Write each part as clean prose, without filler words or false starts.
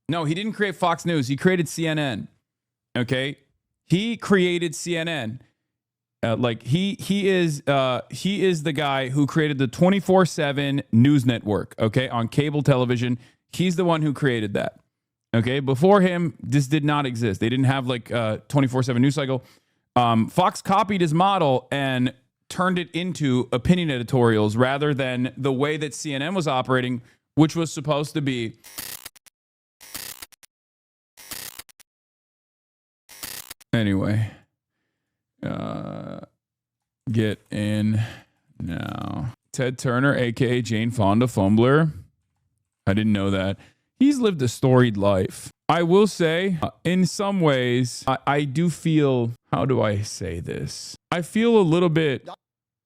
No, he didn't create Fox News. He created CNN. Okay, he created CNN. He is the guy who created the 24/7 news network. Okay, on cable television, he's the one who created that. Okay, before him, this did not exist. They didn't have like 24/7 news cycle. Fox copied his model and turned it into opinion editorials rather than the way that CNN was operating, which was supposed to be. Anyway, get in now. Ted Turner, aka Jane Fonda Fumbler. I didn't know that. He's lived a storied life. I will say, in some ways, I do feel, how do I say this? I feel a little bit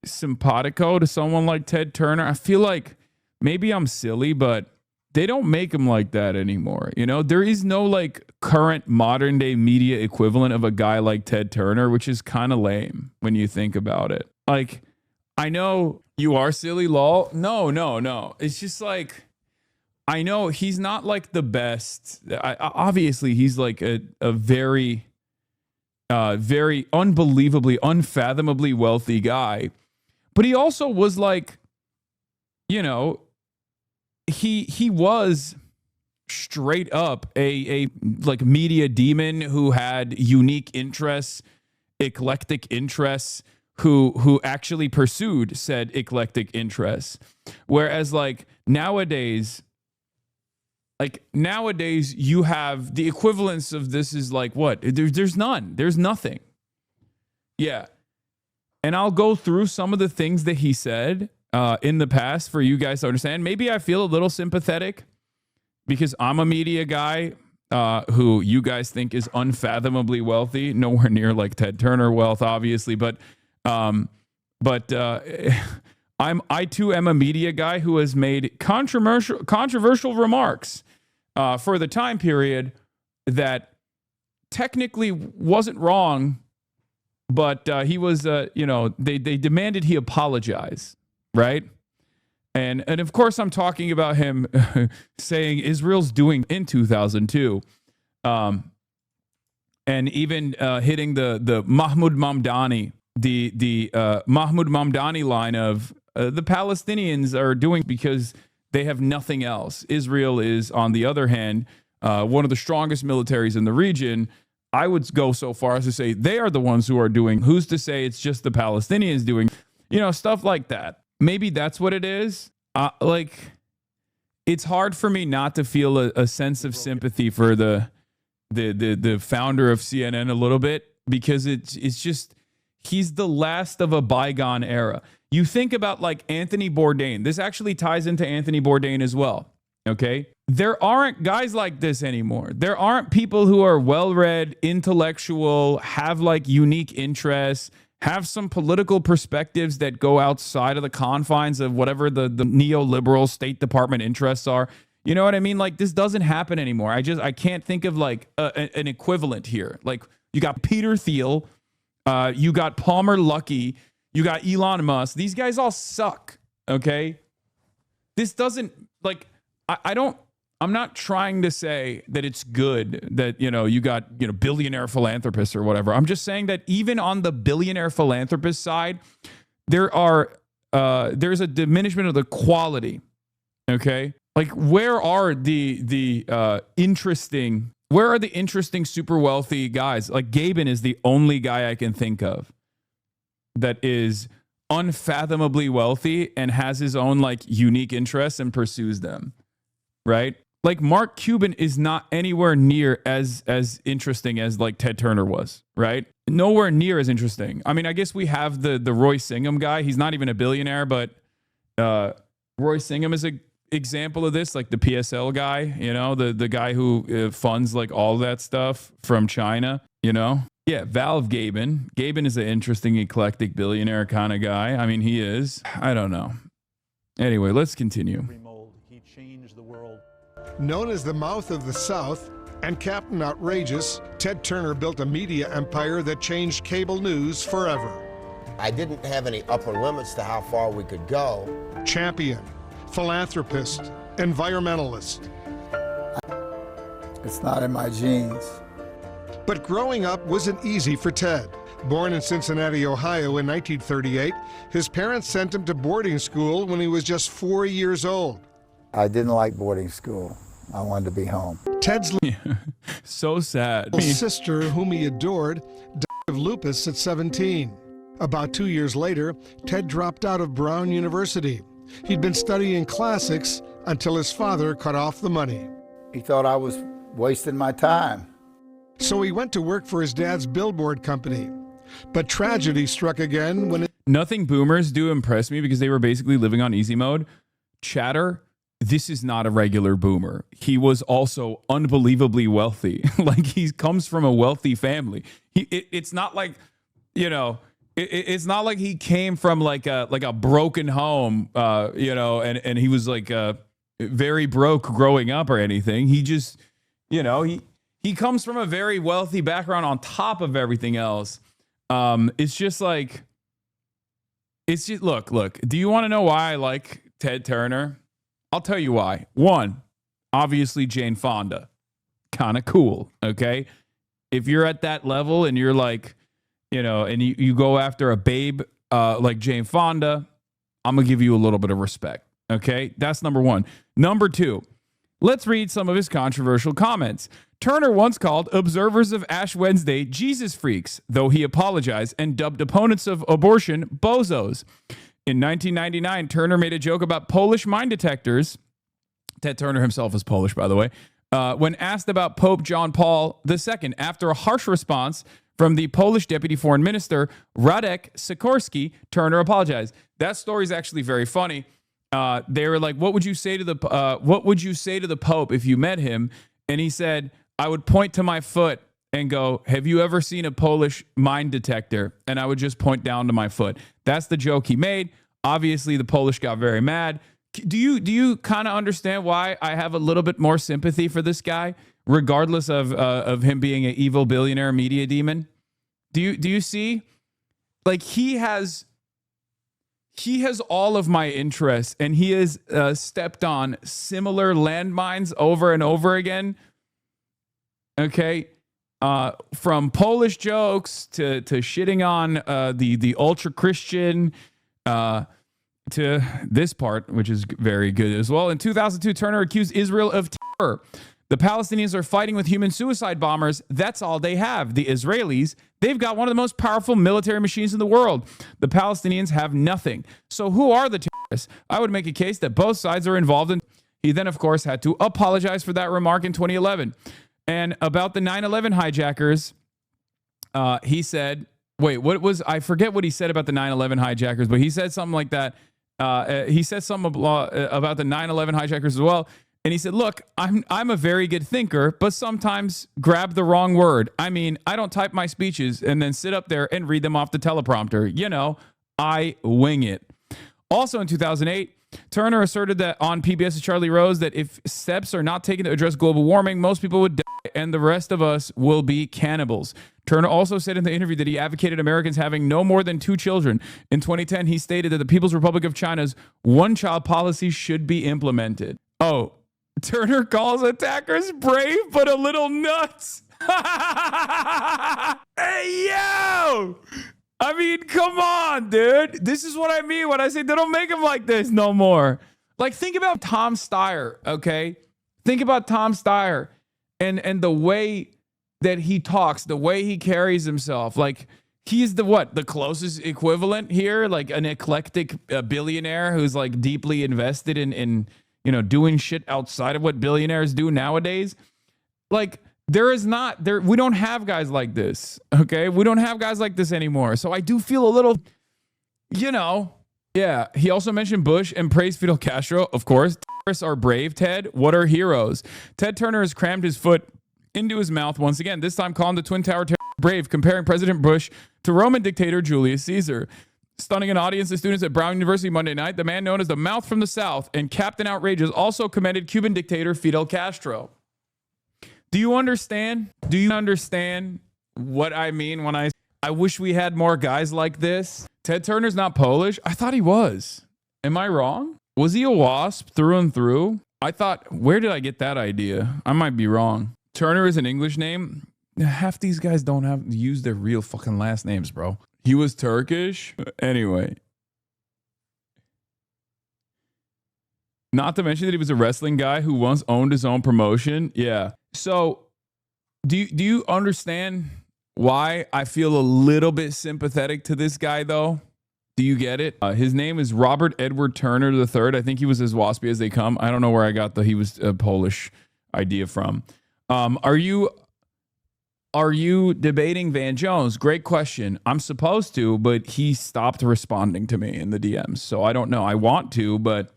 simpatico to someone like Ted Turner. I feel like maybe I'm silly, but they don't make him like that anymore. You know, there is no like current modern day media equivalent of a guy like Ted Turner, which is kind of lame when you think about it. Like, I know you are silly, lol. No. It's just like, I know he's not like the best. Obviously, he's like a very, very unbelievably, unfathomably wealthy guy. But he also was like, you know, he was straight up a like media demon who had unique interests, eclectic interests, who actually pursued said eclectic interests. Whereas like nowadays you have the equivalence of this is like what? There's none. There's nothing. Yeah. And I'll go through some of the things that he said in the past for you guys to understand. Maybe I feel a little sympathetic because I'm a media guy who you guys think is unfathomably wealthy, nowhere near like Ted Turner wealth, obviously, but I too am a media guy who has made controversial remarks for the time period that technically wasn't wrong, but he was, they demanded he apologize. Right. And of course, I'm talking about him saying Israel's doing in 2002 and even hitting the Mahmoud Mamdani, the Mahmoud Mamdani line of the Palestinians are doing because they have nothing else. Israel is, on the other hand, one of the strongest militaries in the region. I would go so far as to say they are the ones who are doing. Who's to say it's just the Palestinians doing, stuff like that. Maybe that's what it is. It's hard for me not to feel a sense of sympathy for the founder of CNN a little bit, because it's just, he's the last of a bygone era. You think about like Anthony Bourdain. This actually ties into Anthony Bourdain as well. Okay. There aren't guys like this anymore. There aren't people who are well-read, intellectual, have like unique interests, have some political perspectives that go outside of the confines of whatever the neoliberal State Department interests are. You know what I mean? Like, this doesn't happen anymore. I can't think of like an equivalent here. Like, you got Peter Thiel, you got Palmer Luckey, you got Elon Musk. These guys all suck. Okay. This doesn't like, I'm not trying to say that it's good that, you got, billionaire philanthropists or whatever. I'm just saying that even on the billionaire philanthropist side, there's a diminishment of the quality. Okay. Like, where are the interesting super wealthy guys? Like, Gaben is the only guy I can think of that is unfathomably wealthy and has his own like unique interests and pursues them. Right? Like, Mark Cuban is not anywhere near as interesting as like Ted Turner was, right? Nowhere near as interesting. I mean, I guess we have the Roy Singham guy. He's not even a billionaire, but Roy Singham is an example of this, like the PSL guy, the guy who funds like all that stuff from China, Yeah, Valve Gaben. Gaben is an interesting, eclectic billionaire kind of guy. I mean, he is. I don't know. Anyway, let's continue. He changed the world. Known as the Mouth of the South and Captain Outrageous, Ted Turner built a media empire that changed cable news forever. I didn't have any upper limits to how far we could go. Champion, philanthropist, environmentalist. It's not in my genes. But growing up wasn't easy for Ted. Born in Cincinnati, Ohio in 1938, his parents sent him to boarding school when he was just 4 years old. I didn't like boarding school. I wanted to be home. Ted's So sad. little sister, whom he adored, died of lupus at 17. About 2 years later, Ted dropped out of Brown University. He'd been studying classics until his father cut off the money. He thought I was wasting my time. So he went to work for his dad's billboard company. But tragedy struck again when Nothing boomers do impress me because they were basically living on easy mode. Chatter, this is not a regular boomer. He was also unbelievably wealthy. Like, he comes from a wealthy family. It's not like, you know, it's not like he came from like a broken home, you know, and he was like very broke growing up or anything. He just, you know, he comes from a very wealthy background on top of everything else. It's just like, it's just, look, do you want to know why I like Ted Turner? I'll tell you why. One, obviously Jane Fonda, kind of cool. Okay. If you're at that level and you're like, you know, and you go after a babe, like Jane Fonda, I'm gonna give you a little bit of respect. Okay. That's number one. Number two, let's read some of his controversial comments. Turner once called observers of Ash Wednesday Jesus freaks, though he apologized and dubbed opponents of abortion bozos. In 1999, Turner made a joke about Polish mine detectors. Ted Turner himself is Polish, by the way. When asked about Pope John Paul II, after a harsh response from the Polish deputy foreign minister, Radek Sikorski, Turner apologized. That story is actually very funny. They were like, what would you say to the Pope if you met him? And he said, I would point to my foot and go, have you ever seen a Polish mine detector? And I would just point down to my foot. That's the joke he made. Obviously, the Polish got very mad. Do you kind of understand why I have a little bit more sympathy for this guy, regardless of him being an evil billionaire media demon? Do you see? Like, he has all of my interests, and he has stepped on similar landmines over and over again. Okay, from Polish jokes to shitting on the ultra Christian to this part, which is very good as well. In 2002, Turner accused Israel of terror. The Palestinians are fighting with human suicide bombers. That's all they have. The Israelis, they've got one of the most powerful military machines in the world. The Palestinians have nothing. So who are the terrorists? I would make a case that both sides are involved in. He then, of course, had to apologize for that remark in 2011. And about the 9/11 hijackers, he said, I forget what he said about the 9/11 hijackers, but he said something like that. He said something about the 9/11 hijackers as well. And he said, look, I'm a very good thinker, but sometimes grab the wrong word. I mean, I don't type my speeches and then sit up there and read them off the teleprompter. You know, I wing it. Also in 2008, Turner asserted that on PBS's Charlie Rose that if steps are not taken to address global warming, most people would die and the rest of us will be cannibals. Turner also said in the interview that he advocated Americans having no more than 2 children. In 2010, he stated that the People's Republic of China's one-child policy should be implemented. Oh, Turner calls attackers brave but a little nuts. Hey, yo! I mean, come on, dude. This is what I mean when I say they don't make him like this no more. Like, think about Tom Steyer, okay? Think about Tom Steyer and the way that he talks, the way he carries himself. Like, he's the closest equivalent here, like an eclectic billionaire who's like deeply invested in you know, doing shit outside of what billionaires do nowadays. Like, we don't have guys like this, okay? We don't have guys like this anymore. So I do feel a little, you know, yeah. He also mentioned Bush and praised Fidel Castro. Of course, terrorists are brave, Ted. What are heroes? Ted Turner has crammed his foot into his mouth once again, this time calling the Twin Tower terror brave, comparing President Bush to Roman dictator Julius Caesar. Stunning an audience of students at Brown University Monday night, the man known as the Mouth from the South and Captain Outrageous also commended Cuban dictator Fidel Castro. Do you understand? Do you understand what I mean when I wish we had more guys like this? Ted Turner's not Polish. I thought he was. Am I wrong? Was he a WASP through and through? I thought, where did I get that idea? I might be wrong. Turner is an English name. Half these guys don't have use their real fucking last names, bro. He was Turkish. Anyway. Not to mention that he was a wrestling guy who once owned his own promotion. Yeah. So do you understand why I feel a little bit sympathetic to this guy, though? Do you get it? His name is Robert Edward Turner III. I think he was as waspy as they come. I don't know where I got he was a Polish idea from. Are you debating Van Jones? Great question. I'm supposed to, but he stopped responding to me in the DMs. So I don't know. I want to, but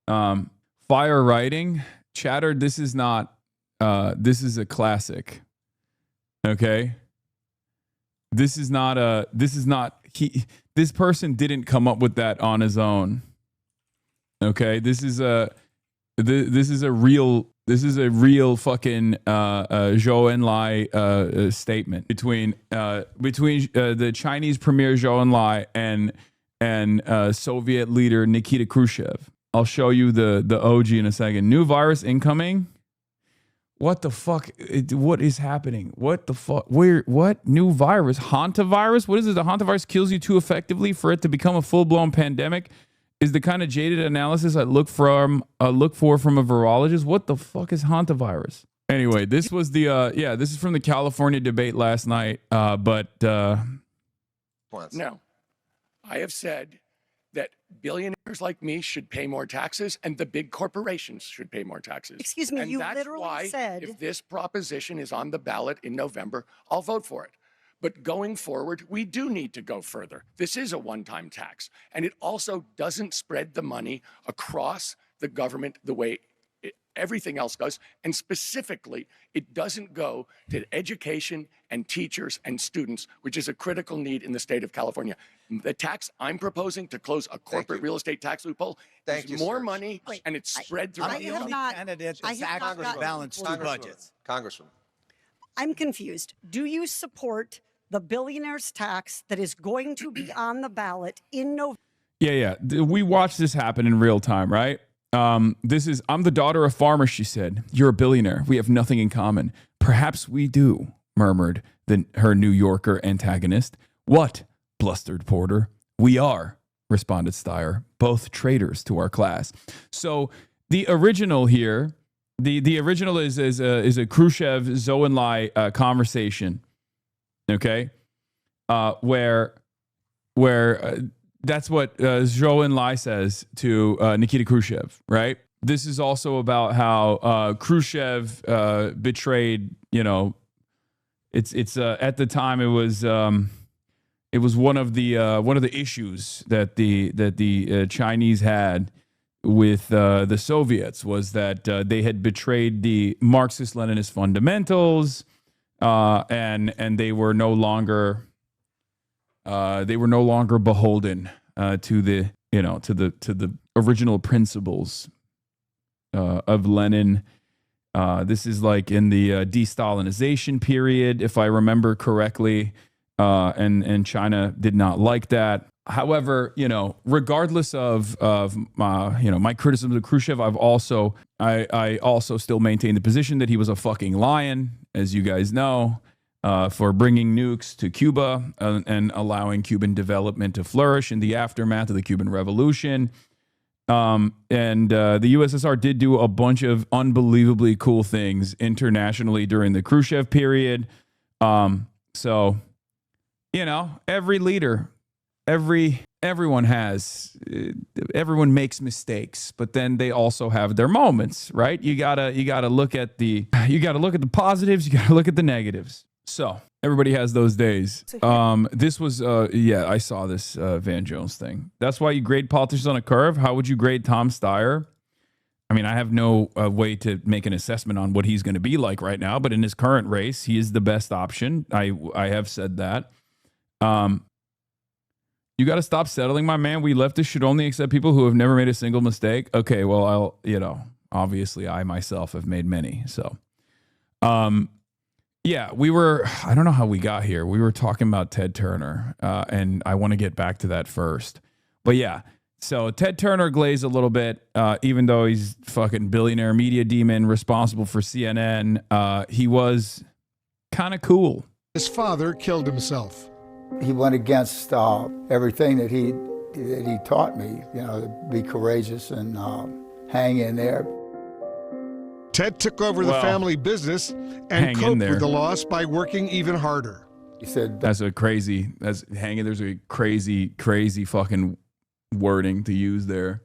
fire writing, chatter. This is not. This is a classic. Okay. This is not. This person didn't come up with that on his own. Okay. This is a real fucking Zhou Enlai statement between the Chinese premier Zhou Enlai and Soviet leader Nikita Khrushchev. I'll show you the OG in a second. New virus incoming. What the fuck? What is happening? What the fuck? What new virus? Hantavirus? What is it? The hantavirus kills you too effectively for it to become a full-blown pandemic? Is the kind of jaded analysis I look for from a virologist? What the fuck is hantavirus? Anyway, this was this is from the California debate last night. No, I have said that billionaires like me should pay more taxes and the big corporations should pay more taxes. Excuse me, and you that's literally why, said... if this proposition is on the ballot in November, I'll vote for it. But going forward, we do need to go further. This is a one-time tax, and it also doesn't spread the money across the government the way everything else does. And specifically, it doesn't go to education and teachers and students, which is a critical need in the state of California. The tax I'm proposing to close a corporate real estate tax loophole is more money, and it's spread throughout the country. Candidates actually balanced two budgets. Congresswoman. I'm confused. Do you support the billionaire's tax that is going to be on the ballot in November? Yeah. We watched this happen in real time, right? I'm the daughter of farmers, she said. You're a billionaire. We have nothing in common. Perhaps we do, murmured her New Yorker antagonist. What? Blustered Porter. We are, responded Steyer, both traitors to our class. So the original here, the original is a Khrushchev Zhou Enlai conversation. Okay, where that's what Zhou Enlai says to Nikita Khrushchev, right? This is also about how Khrushchev betrayed. It's at the time it was one of the issues that the Chinese had with the Soviets was that they had betrayed the Marxist-Leninist fundamentals. And they were no longer beholden to the original principles of Lenin. This is like in the de-Stalinization period, if I remember correctly, and China did not like that. However, regardless of my criticism of Khrushchev, I also still maintain the position that he was a fucking lion, as you guys know, for bringing nukes to Cuba and allowing Cuban development to flourish in the aftermath of the Cuban Revolution. And the USSR did do a bunch of unbelievably cool things internationally during the Khrushchev period. So, every leader, everyone makes mistakes, but then they also have their moments, right? You gotta look at the positives, you gotta look at the negatives. So everybody has those days. This was I saw this Van Jones thing. That's why you grade politicians on a curve. How would you grade Tom Steyer? I mean, I have no way to make an assessment on what he's going to be like right now, but in his current race, he is the best option. I have said that. You got to stop settling, my man. We leftists should only accept people who have never made a single mistake. Okay, well, obviously I myself have made many. So, I don't know how we got here. We were talking about Ted Turner, and I want to get back to that first. But yeah, So Ted Turner glazed a little bit, even though he's fucking billionaire media demon responsible for CNN. He was kind of cool. His father killed himself. He went against everything that he taught me, you know, to be courageous and hang in there. Ted took over the family business and coped with the loss by working even harder. He said, there's a crazy fucking wording to use there.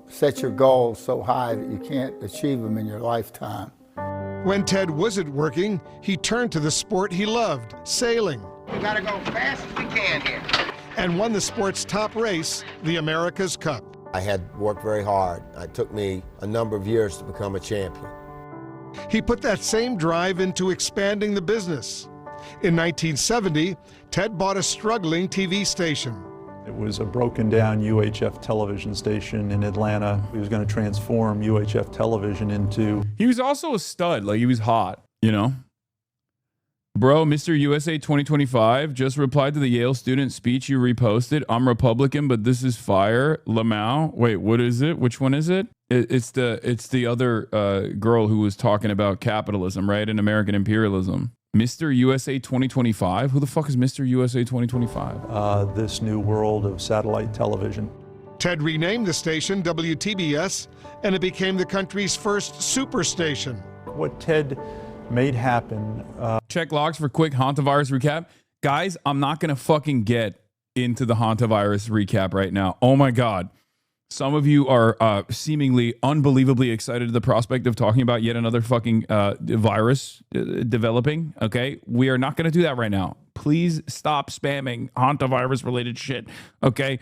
Set your goals so high that you can't achieve them in your lifetime. When Ted wasn't working, he turned to the sport he loved, sailing. We gotta go fast as we can here. And won the sport's top race, the America's Cup. I had worked very hard. It took me a number of years to become a champion. He put that same drive into expanding the business. In 1970, Ted bought a struggling TV station. It was a broken down UHF television station in Atlanta. He was going to transform UHF television into... He was also a stud. Like, he was hot, you know? Bro, Mr. USA 2025 just replied to the Yale student speech you reposted. I'm Republican, but this is fire. Lamau. Wait, what is it? Which one is it? It's the other girl who was talking about capitalism, right? And American imperialism. Mr. USA 2025? Who the fuck is Mr. USA 2025? This new world of satellite television. Ted renamed the station WTBS, and it became the country's first superstation. What Ted made happen... Check logs for quick hantavirus recap. Guys, I'm not going to fucking get into the hantavirus recap right now. Oh my God. Some of you are seemingly unbelievably excited at the prospect of talking about yet another fucking virus developing. Okay, we are not going to do that right now. Please stop spamming hantavirus related shit. Okay,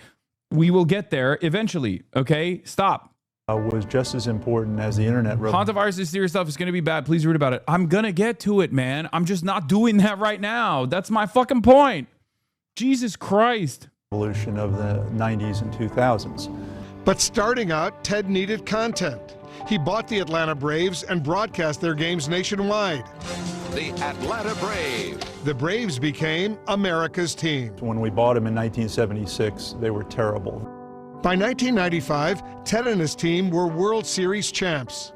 we will get there eventually. Okay, stop. Was just as important as the internet. Hantavirus is serious stuff. It's going to be bad. Please read about it. I'm going to get to it, man. I'm just not doing that right now. That's my fucking point. Jesus Christ. Revolution of the 90s and 2000s. But starting out, Ted needed content. He bought the Atlanta Braves and broadcast their games nationwide. The Atlanta Braves. The Braves became America's team. When we bought them in 1976, they were terrible. By 1995, Ted and his team were World Series champs.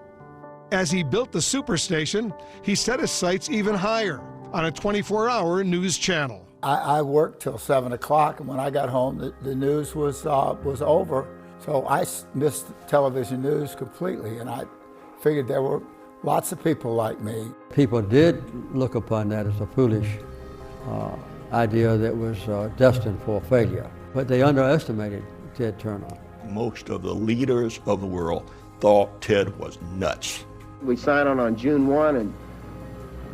As he built the superstation, he set his sights even higher on a 24-hour news channel. I worked till 7 o'clock, and when I got home, the news was over. So I missed television news completely, and I figured there were lots of people like me. People did look upon that as a foolish idea that was destined for failure, but they underestimated Ted Turner. Most of the leaders of the world thought Ted was nuts. We sign on June 1, and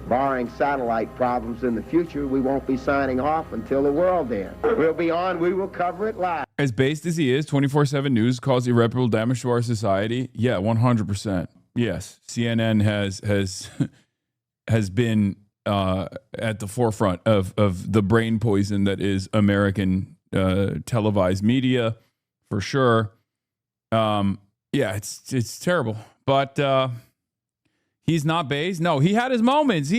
barring satellite problems in the future, we won't be signing off until the world ends. We'll be on, we will cover it live. As based as he is, 24/7 News caused irreparable damage to our society. Yeah, 100%. Yes, CNN has been at the forefront of the brain poison that is American televised media, for sure. Yeah, it's terrible, but he's not based. No, he had his moments.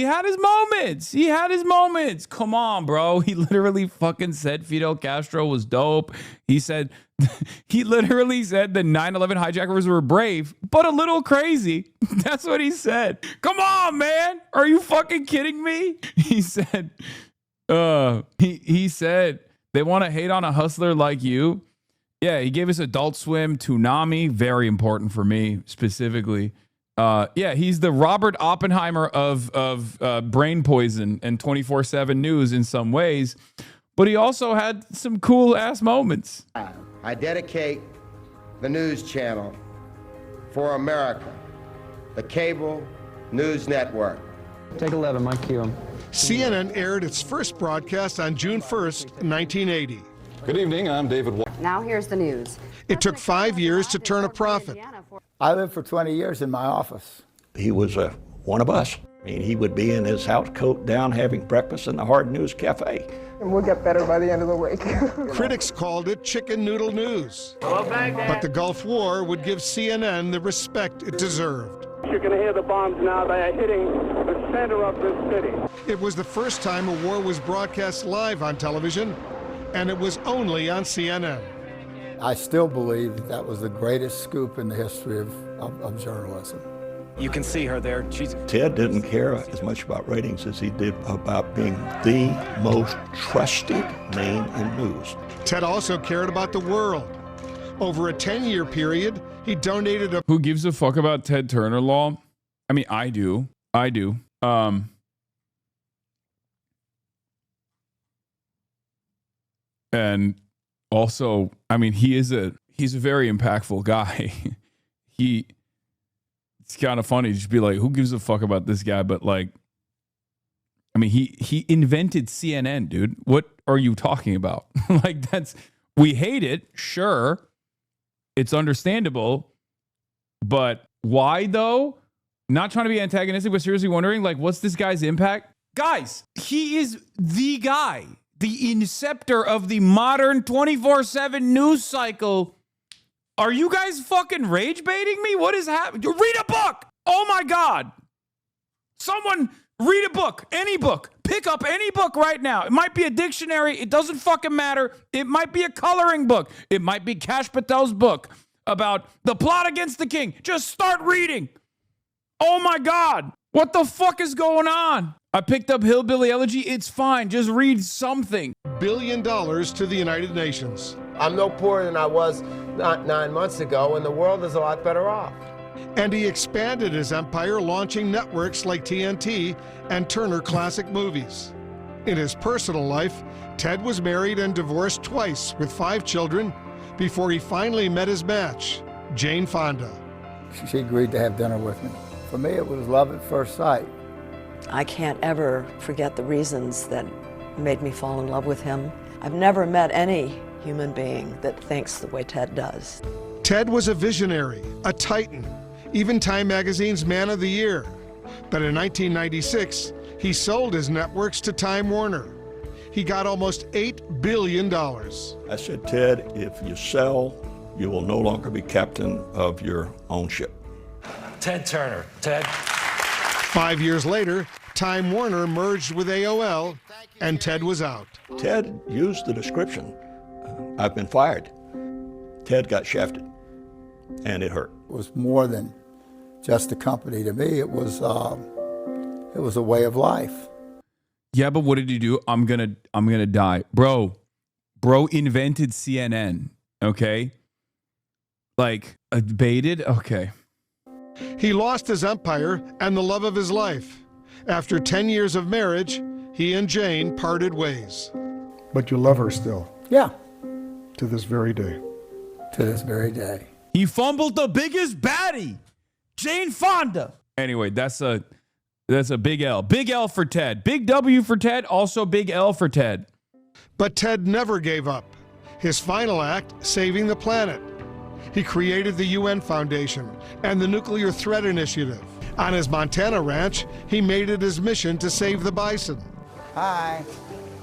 Come on, bro. He literally fucking said Fidel Castro was dope. He literally said the 9/11 hijackers were brave, but a little crazy. That's what he said. Come on, man. Are you fucking kidding me? He said, he said, they want to hate on a hustler like you. Yeah, he gave us Adult Swim, Toonami, very important for me specifically. Yeah, he's the Robert Oppenheimer of brain poison and 24/7 News in some ways, but he also had some cool ass moments. I dedicate the news channel for America, the cable news network. Take 11, Mike Keel. CNN aired its first broadcast on June 1st, 1980. Good evening, I'm David Wall. Now here's the news. It took 5 years to turn a profit. I lived for 20 years in my office. He was one of us. I mean, he would be in his house coat down having breakfast in the Hard News Cafe. And we'll get better by the end of the week. Critics called it chicken noodle news. But the Gulf War would give CNN the respect it deserved. You're going to hear the bombs now. They are hitting the center of this city. It was the first time a war was broadcast live on television, and it was only on CNN. I still believe that was the greatest scoop in the history of journalism. You can see her there. Ted didn't care as much about ratings as he did about being the most trusted name in news. Ted also cared about the world. Over a 10-year period, he donated a... Who gives a fuck about Ted Turner law? I mean, I do. And also, I mean, he's a very impactful guy. It's kind of funny to just be like, who gives a fuck about this guy? But like, I mean, he invented CNN, dude. What are you talking about? Like, we hate it, sure. It's understandable, but why though? Not trying to be antagonistic, but seriously wondering, like, what's this guy's impact? Guys, he is the guy, the inceptor of the modern 24/7 news cycle. Are you guys fucking rage baiting me? What is happening? Read a book. Oh my God. Someone read a book, any book. Pick up any book right now. It might be a dictionary. It doesn't fucking matter. It might be a coloring book. It might be Kash Patel's book about the plot against the king. Just start reading. Oh my God. What the fuck is going on? I picked up Hillbilly Elegy. It's fine. Just read something. $1 billion to the United Nations. I'm no poorer than I was not 9 months ago, and the world is a lot better off. And he expanded his empire, launching networks like TNT and Turner Classic Movies. In his personal life, Ted was married and divorced twice with 5 children before he finally met his match, Jane Fonda. She agreed to have dinner with me. For me, it was love at first sight. I can't ever forget the reasons that made me fall in love with him. I've never met any human being that thinks the way Ted does. Ted was a visionary, a titan, even Time Magazine's Man of the Year. But in 1996, he sold his networks to Time Warner. He got almost $8 billion. I said, Ted, if you sell, you will no longer be captain of your own ship. Ted Turner. Ted. 5 years later, Time Warner merged with AOL, and Ted was out. Ted used the description, I've been fired. Ted got shafted, and it hurt. It was more than just a company to me. It was a way of life. Yeah, but what did he do? I'm gonna die. Bro invented CNN, okay? Like, baited? Okay. He lost his empire and the love of his life. After 10 years of marriage, he and Jane parted ways. But you love her still? Yeah. To this very day? To this very day. He fumbled the biggest baddie, Jane Fonda. Anyway, that's a big L. Big L for Ted. Big W for Ted, also big L for Ted. But Ted never gave up. His final act, saving the planet. He created the UN Foundation and the Nuclear Threat Initiative. On his Montana ranch, he made it his mission to save the bison. Hi.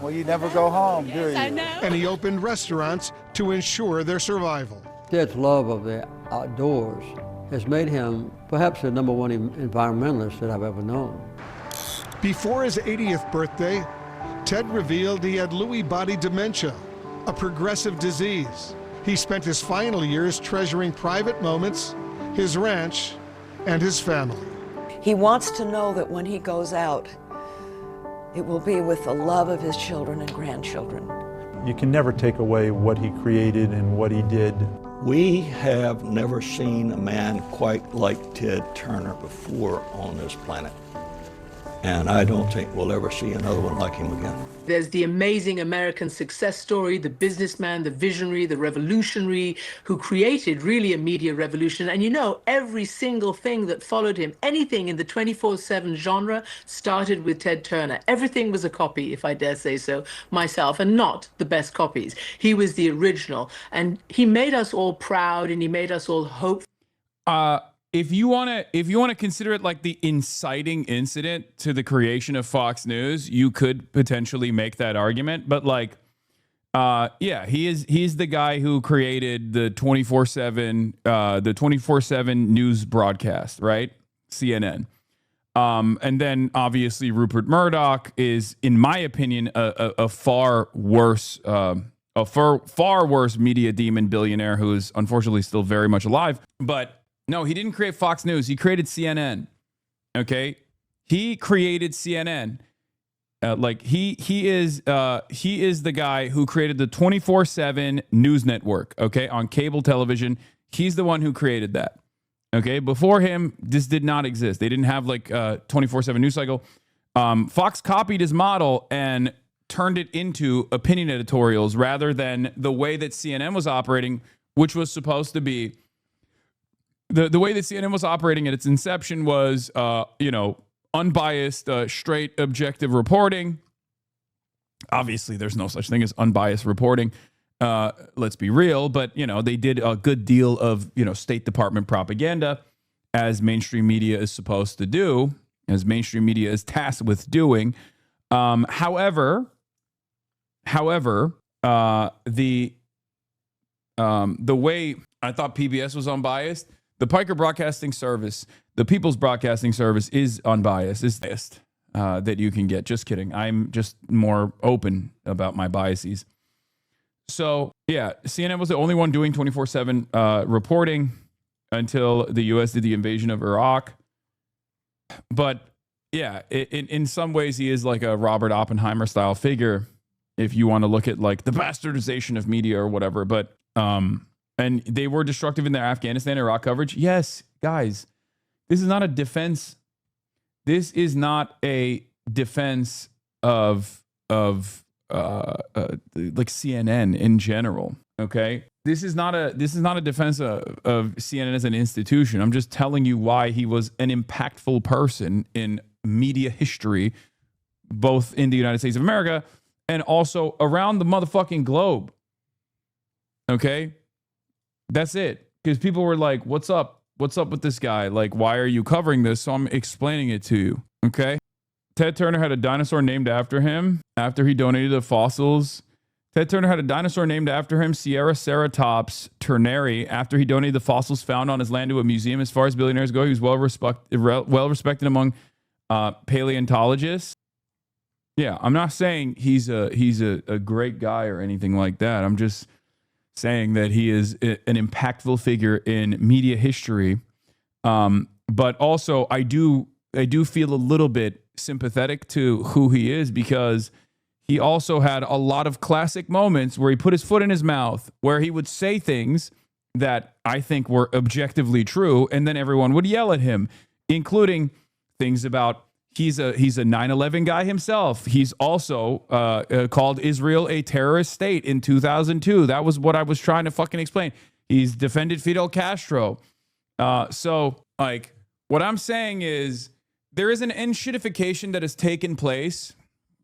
Well, you never go home, do you? I know. And he opened restaurants to ensure their survival. Ted's love of the outdoors has made him perhaps the #1 environmentalist that I've ever known. Before his 80th birthday, Ted revealed he had Lewy body dementia, a progressive disease. He spent his final years treasuring private moments, his ranch, and his family. He wants to know that when he goes out, it will be with the love of his children and grandchildren. You can never take away what he created and what he did. We have never seen a man quite like Ted Turner before on this planet. And I don't think we'll ever see another one like him again. There's the amazing American success story, the businessman, the visionary, the revolutionary who created really a media revolution. And you know, every single thing that followed him, anything in the 24/7 genre started with Ted Turner. Everything was a copy, if I dare say so myself, and not the best copies. He was the original, and he made us all proud, and he made us all hopeful. If you want to consider it like the inciting incident to the creation of Fox News, you could potentially make that argument. But like, yeah, he's the guy who created the 24/7 news broadcast, right? CNN. And then obviously Rupert Murdoch is, in my opinion, a far worse a far worse media demon billionaire who is unfortunately still very much alive. But no, he didn't create Fox News. He created CNN. Okay, he created CNN. He is the guy who created the 24/7 news network. Okay, on cable television, he's the one who created that. Okay, before him, this did not exist. They didn't have like a 24/7 news cycle. Fox copied his model and turned it into opinion editorials rather than the way that CNN was operating, which was supposed to be the way that CNN was operating at its inception was, unbiased, straight, objective reporting. Obviously, there's no such thing as unbiased reporting. Let's be real, but they did a good deal of State Department propaganda, as mainstream media is supposed to do, as mainstream media is tasked with doing. However, the way I thought PBS was unbiased, the Piker Broadcasting Service, the People's Broadcasting Service is unbiased, is biased that you can get. Just kidding. I'm just more open about my biases. So, yeah, CNN was the only one doing 24/7 reporting until the U.S. did the invasion of Iraq. But, yeah, in some ways, he is like a Robert Oppenheimer style figure, if you want to look at like the bastardization of media or whatever. But, and they were destructive in their Afghanistan, Iraq coverage. Yes, guys, this is not a defense. This is not a defense of like CNN in general. Okay, this is not a defense of CNN as an institution. I'm just telling you why he was an impactful person in media history, both in the United States of America and also around the motherfucking globe. Okay, that's it. Because people were like, "What's up? What's up with this guy? Like, why are you covering this?" So I'm explaining it to you. Okay. Ted Turner had a dinosaur named after him after he donated the fossils. Ted Turner had a dinosaur named after him, Sierraceratops turneri, after he donated the fossils found on his land to a museum. As far as billionaires go, he was well respected among paleontologists. Yeah, I'm not saying he's a great guy or anything like that. I'm just saying that he is an impactful figure in media history. But also, I do feel a little bit sympathetic to who he is, because he also had a lot of classic moments where he put his foot in his mouth, where he would say things that I think were objectively true, and then everyone would yell at him, including things about he's a 9/11 guy himself. He's also called Israel a terrorist state in 2002. That was what I was trying to fucking explain. He's defended Fidel Castro. So, like, what I'm saying is there is an enshittification that has taken place.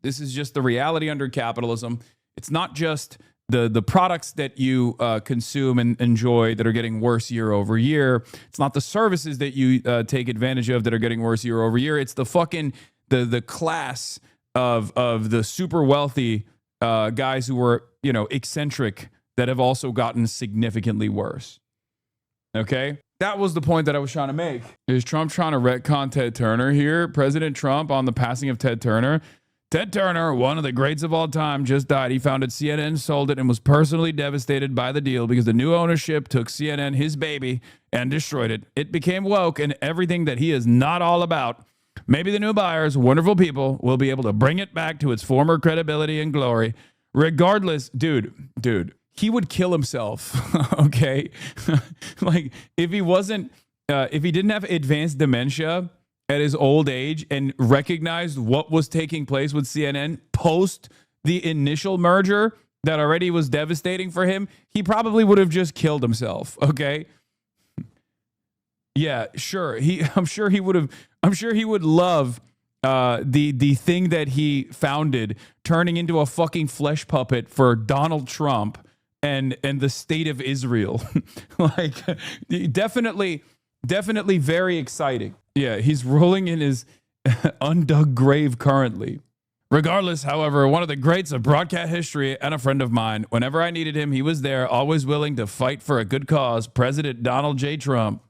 This is just the reality under capitalism. It's not just the products that you consume and enjoy that are getting worse year over year. It's not the services that you take advantage of that are getting worse year over year. It's the fucking the class of the super wealthy guys who were eccentric that have also gotten significantly worse. Okay. That was the point that I was trying to make. Is Trump trying to retcon Ted Turner here? President Trump on the passing of Ted Turner. Ted Turner, one of the greats of all time, just died. He founded CNN, sold it, and was personally devastated by the deal because the new ownership took CNN, his baby, and destroyed it. It became woke and everything that he is not all about. Maybe the new buyers, wonderful people, will be able to bring it back to its former credibility and glory. Regardless, dude, he would kill himself, okay? Like, if he didn't have advanced dementia at his old age and recognized what was taking place with CNN post the initial merger that already was devastating for him, he probably would have just killed himself, okay? Yeah, sure. I'm sure he would love the thing that he founded turning into a fucking flesh puppet for Donald Trump and the state of Israel. Like, definitely very exciting. Yeah, he's rolling in his undug grave currently. Regardless, however, one of the greats of broadcast history and a friend of mine. Whenever I needed him, he was there, always willing to fight for a good cause. President Donald J. Trump.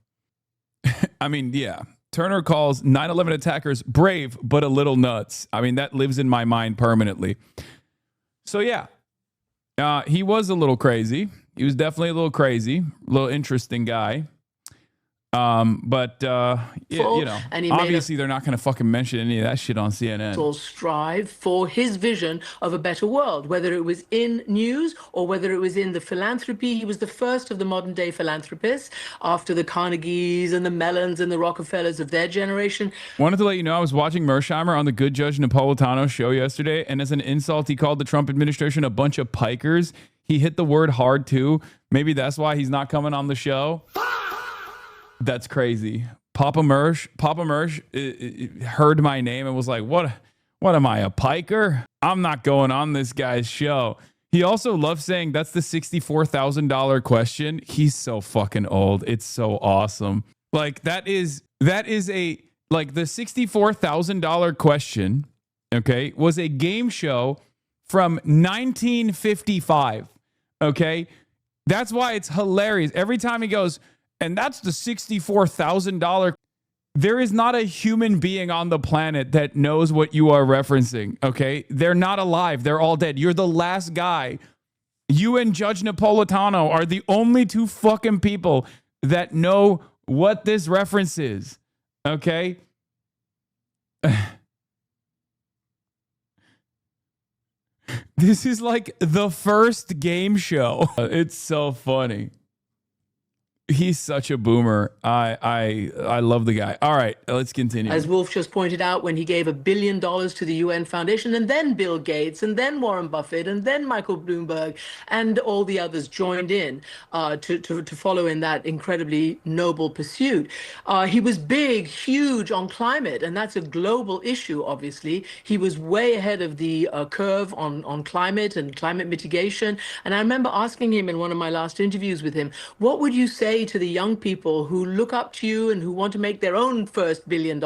I mean, yeah. Turner calls 9/11 attackers brave, but a little nuts. I mean, that lives in my mind permanently. So, yeah. He was a little crazy. He was definitely a little crazy, a little interesting guy. But you know, And he obviously they're not going to fucking mention any of that shit on CNN. All strive for his vision of a better world, whether it was in news or whether it was in the philanthropy. He was the first of the modern day philanthropists after the Carnegies and the Mellons and the Rockefellers of their generation. Wanted to let you know I was watching Mersheimer on the Good Judge Napolitano show yesterday, and as an insult, he called the Trump administration a bunch of pikers. He hit the word hard too. Maybe that's why he's not coming on the show. That's crazy. Papa Mersh heard my name and was like, what am I, a piker? I'm not going on this guy's show. He also loves saying that's the $64,000 question. He's so fucking old. It's so awesome. Like that is a, like the $64,000 question, okay, was a game show from 1955. Okay. That's why it's hilarious. Every time he goes, and that's the $64,000. There is not a human being on the planet that knows what you are referencing, okay? They're not alive. They're all dead. You're the last guy. You and Judge Napolitano are the only two fucking people that know what this reference is, okay? This is like the first game show. It's so funny. He's such a boomer. I love the guy. All right, let's continue. As Wolf just pointed out, when he gave $1 billion to the UN Foundation, and then Bill Gates, and then Warren Buffett, and then Michael Bloomberg, and all the others joined in to follow in that incredibly noble pursuit. He was big, huge on climate, and that's a global issue, obviously. He was way ahead of the curve on climate and climate mitigation. And I remember asking him in one of my last interviews with him, what would you say to the young people who look up to you and who want to make their own first $1 billion?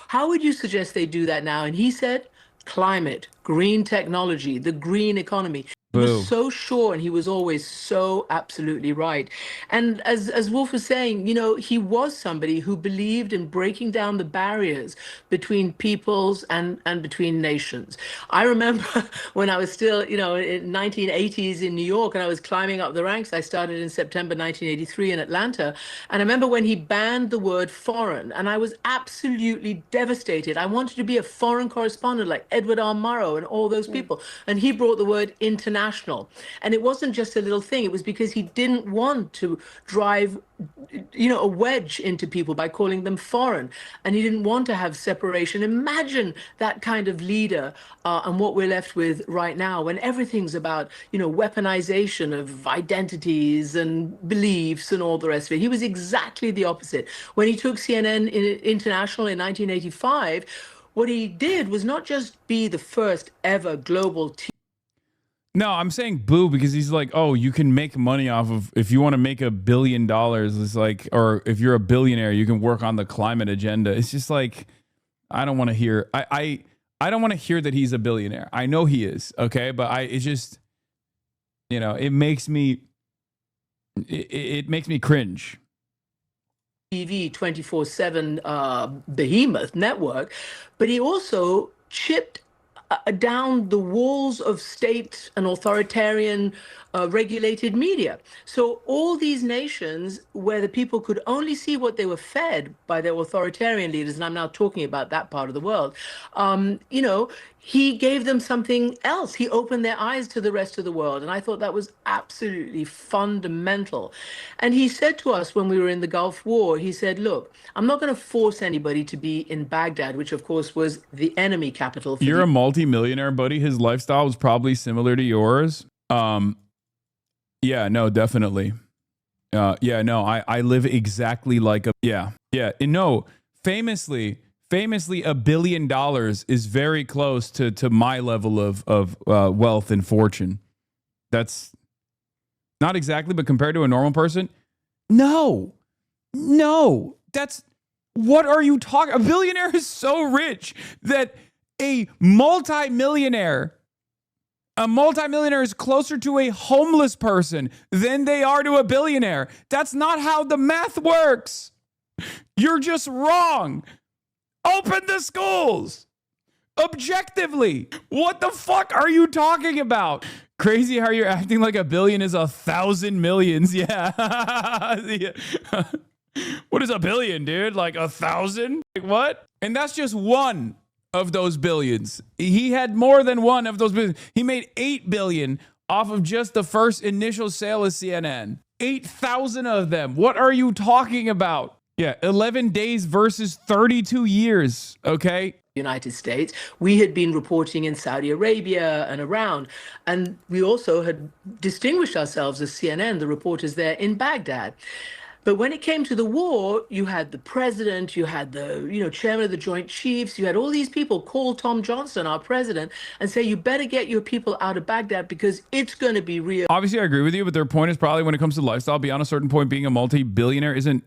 How would you suggest they do that now? And he said, climate, green technology, the green economy. He was so sure, and he was always so absolutely right. And as Wolf was saying, you know, he was somebody who believed in breaking down the barriers between peoples and between nations. I remember when I was still, you know, in 1980s in New York, and I was climbing up the ranks. I started in September 1983 in Atlanta. And I remember when he banned the word foreign, and I was absolutely devastated. I wanted to be a foreign correspondent like Edward R. Murrow and all those people. And he brought the word international. And it wasn't just a little thing. It was because he didn't want to drive, you know, a wedge into people by calling them foreign. And he didn't want to have separation. Imagine that kind of leader and what we're left with right now when everything's about, you know, weaponization of identities and beliefs and all the rest of it. He was exactly the opposite. When he took CNN International in 1985, what he did was not just be the first ever global No, I'm saying boo because he's like, oh, you can make money off of, if you want to make $1 billion, it's like, or if you're a billionaire, you can work on the climate agenda. It's just like, I don't want to hear, I don't want to hear that he's a billionaire. I know he is, okay? But it just, you know, it makes me cringe. TV 24/7 behemoth network, but he also chipped down the walls of state and authoritarian regulated media. So all these nations where the people could only see what they were fed by their authoritarian leaders, and I'm now talking about that part of the world, you know, he gave them something else. He opened their eyes to the rest of the world. And I thought that was absolutely fundamental. And he said to us when we were in the Gulf War, he said, look, I'm not going to force anybody to be in Baghdad, which of course was the enemy capital. For You're a multi-millionaire, buddy. His lifestyle was probably similar to yours. Yeah, no, definitely. Yeah, no, I live exactly like a, yeah. And no, famously, $1 billion is very close to my level of wealth and fortune. That's not exactly, but compared to a normal person, no, that's, what are you talking? A billionaire is so rich that a multimillionaire is closer to a homeless person than they are to a billionaire. That's not how the math works. You're just wrong. Open the schools. Objectively. What the fuck are you talking about? Crazy how you're acting like a billion is 1,000 millions. Yeah. Yeah. What is a billion, dude? Like 1,000? Like what? And that's just one of those billions. He had more than one of those billions. He made 8 billion off of just the first initial sale of CNN. 8,000 of them. What are you talking about? Yeah, 11 days versus 32 years, okay? United States. We had been reporting in Saudi Arabia and around, and we also had distinguished ourselves as CNN, the reporters there in Baghdad. But when it came to the war, you had the president, you had the chairman of the Joint Chiefs, you had all these people call Tom Johnson, our president, and say, you better get your people out of Baghdad because it's going to be real. Obviously, I agree with you, but their point is probably when it comes to lifestyle, beyond a certain point, being a multi-billionaire isn't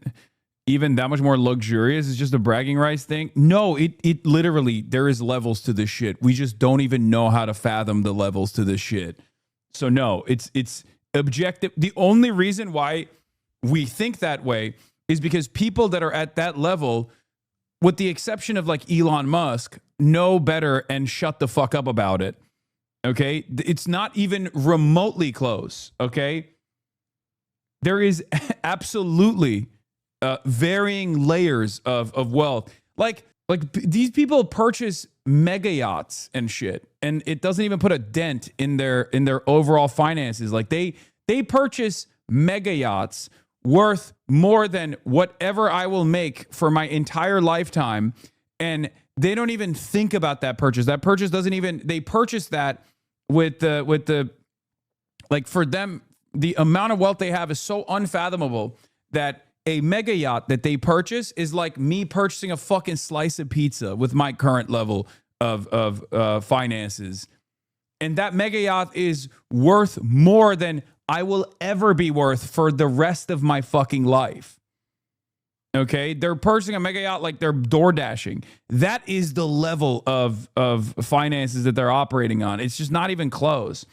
even that much more luxurious. It's just a bragging rights thing. No, it literally, there is levels to this shit. We just don't even know how to fathom the levels to this shit. So no, it's objective. The only reason why we think that way is because people that are at that level, with the exception of like Elon Musk, know better and shut the fuck up about it. Okay? It's not even remotely close. Okay? There is absolutely varying layers of wealth. Like these people purchase mega yachts and shit, and it doesn't even put a dent in their overall finances. Like they purchase mega yachts worth more than whatever I will make for my entire lifetime, and they don't even think about that purchase. That purchase doesn't even, they purchase that with the like, for them, the amount of wealth they have is so unfathomable that a mega yacht that they purchase is like me purchasing a fucking slice of pizza with my current level of finances. And that mega yacht is worth more than I will ever be worth for the rest of my fucking life. Okay? They're purchasing a mega yacht like they're door dashing. That is the level of finances that they're operating on. It's just not even close.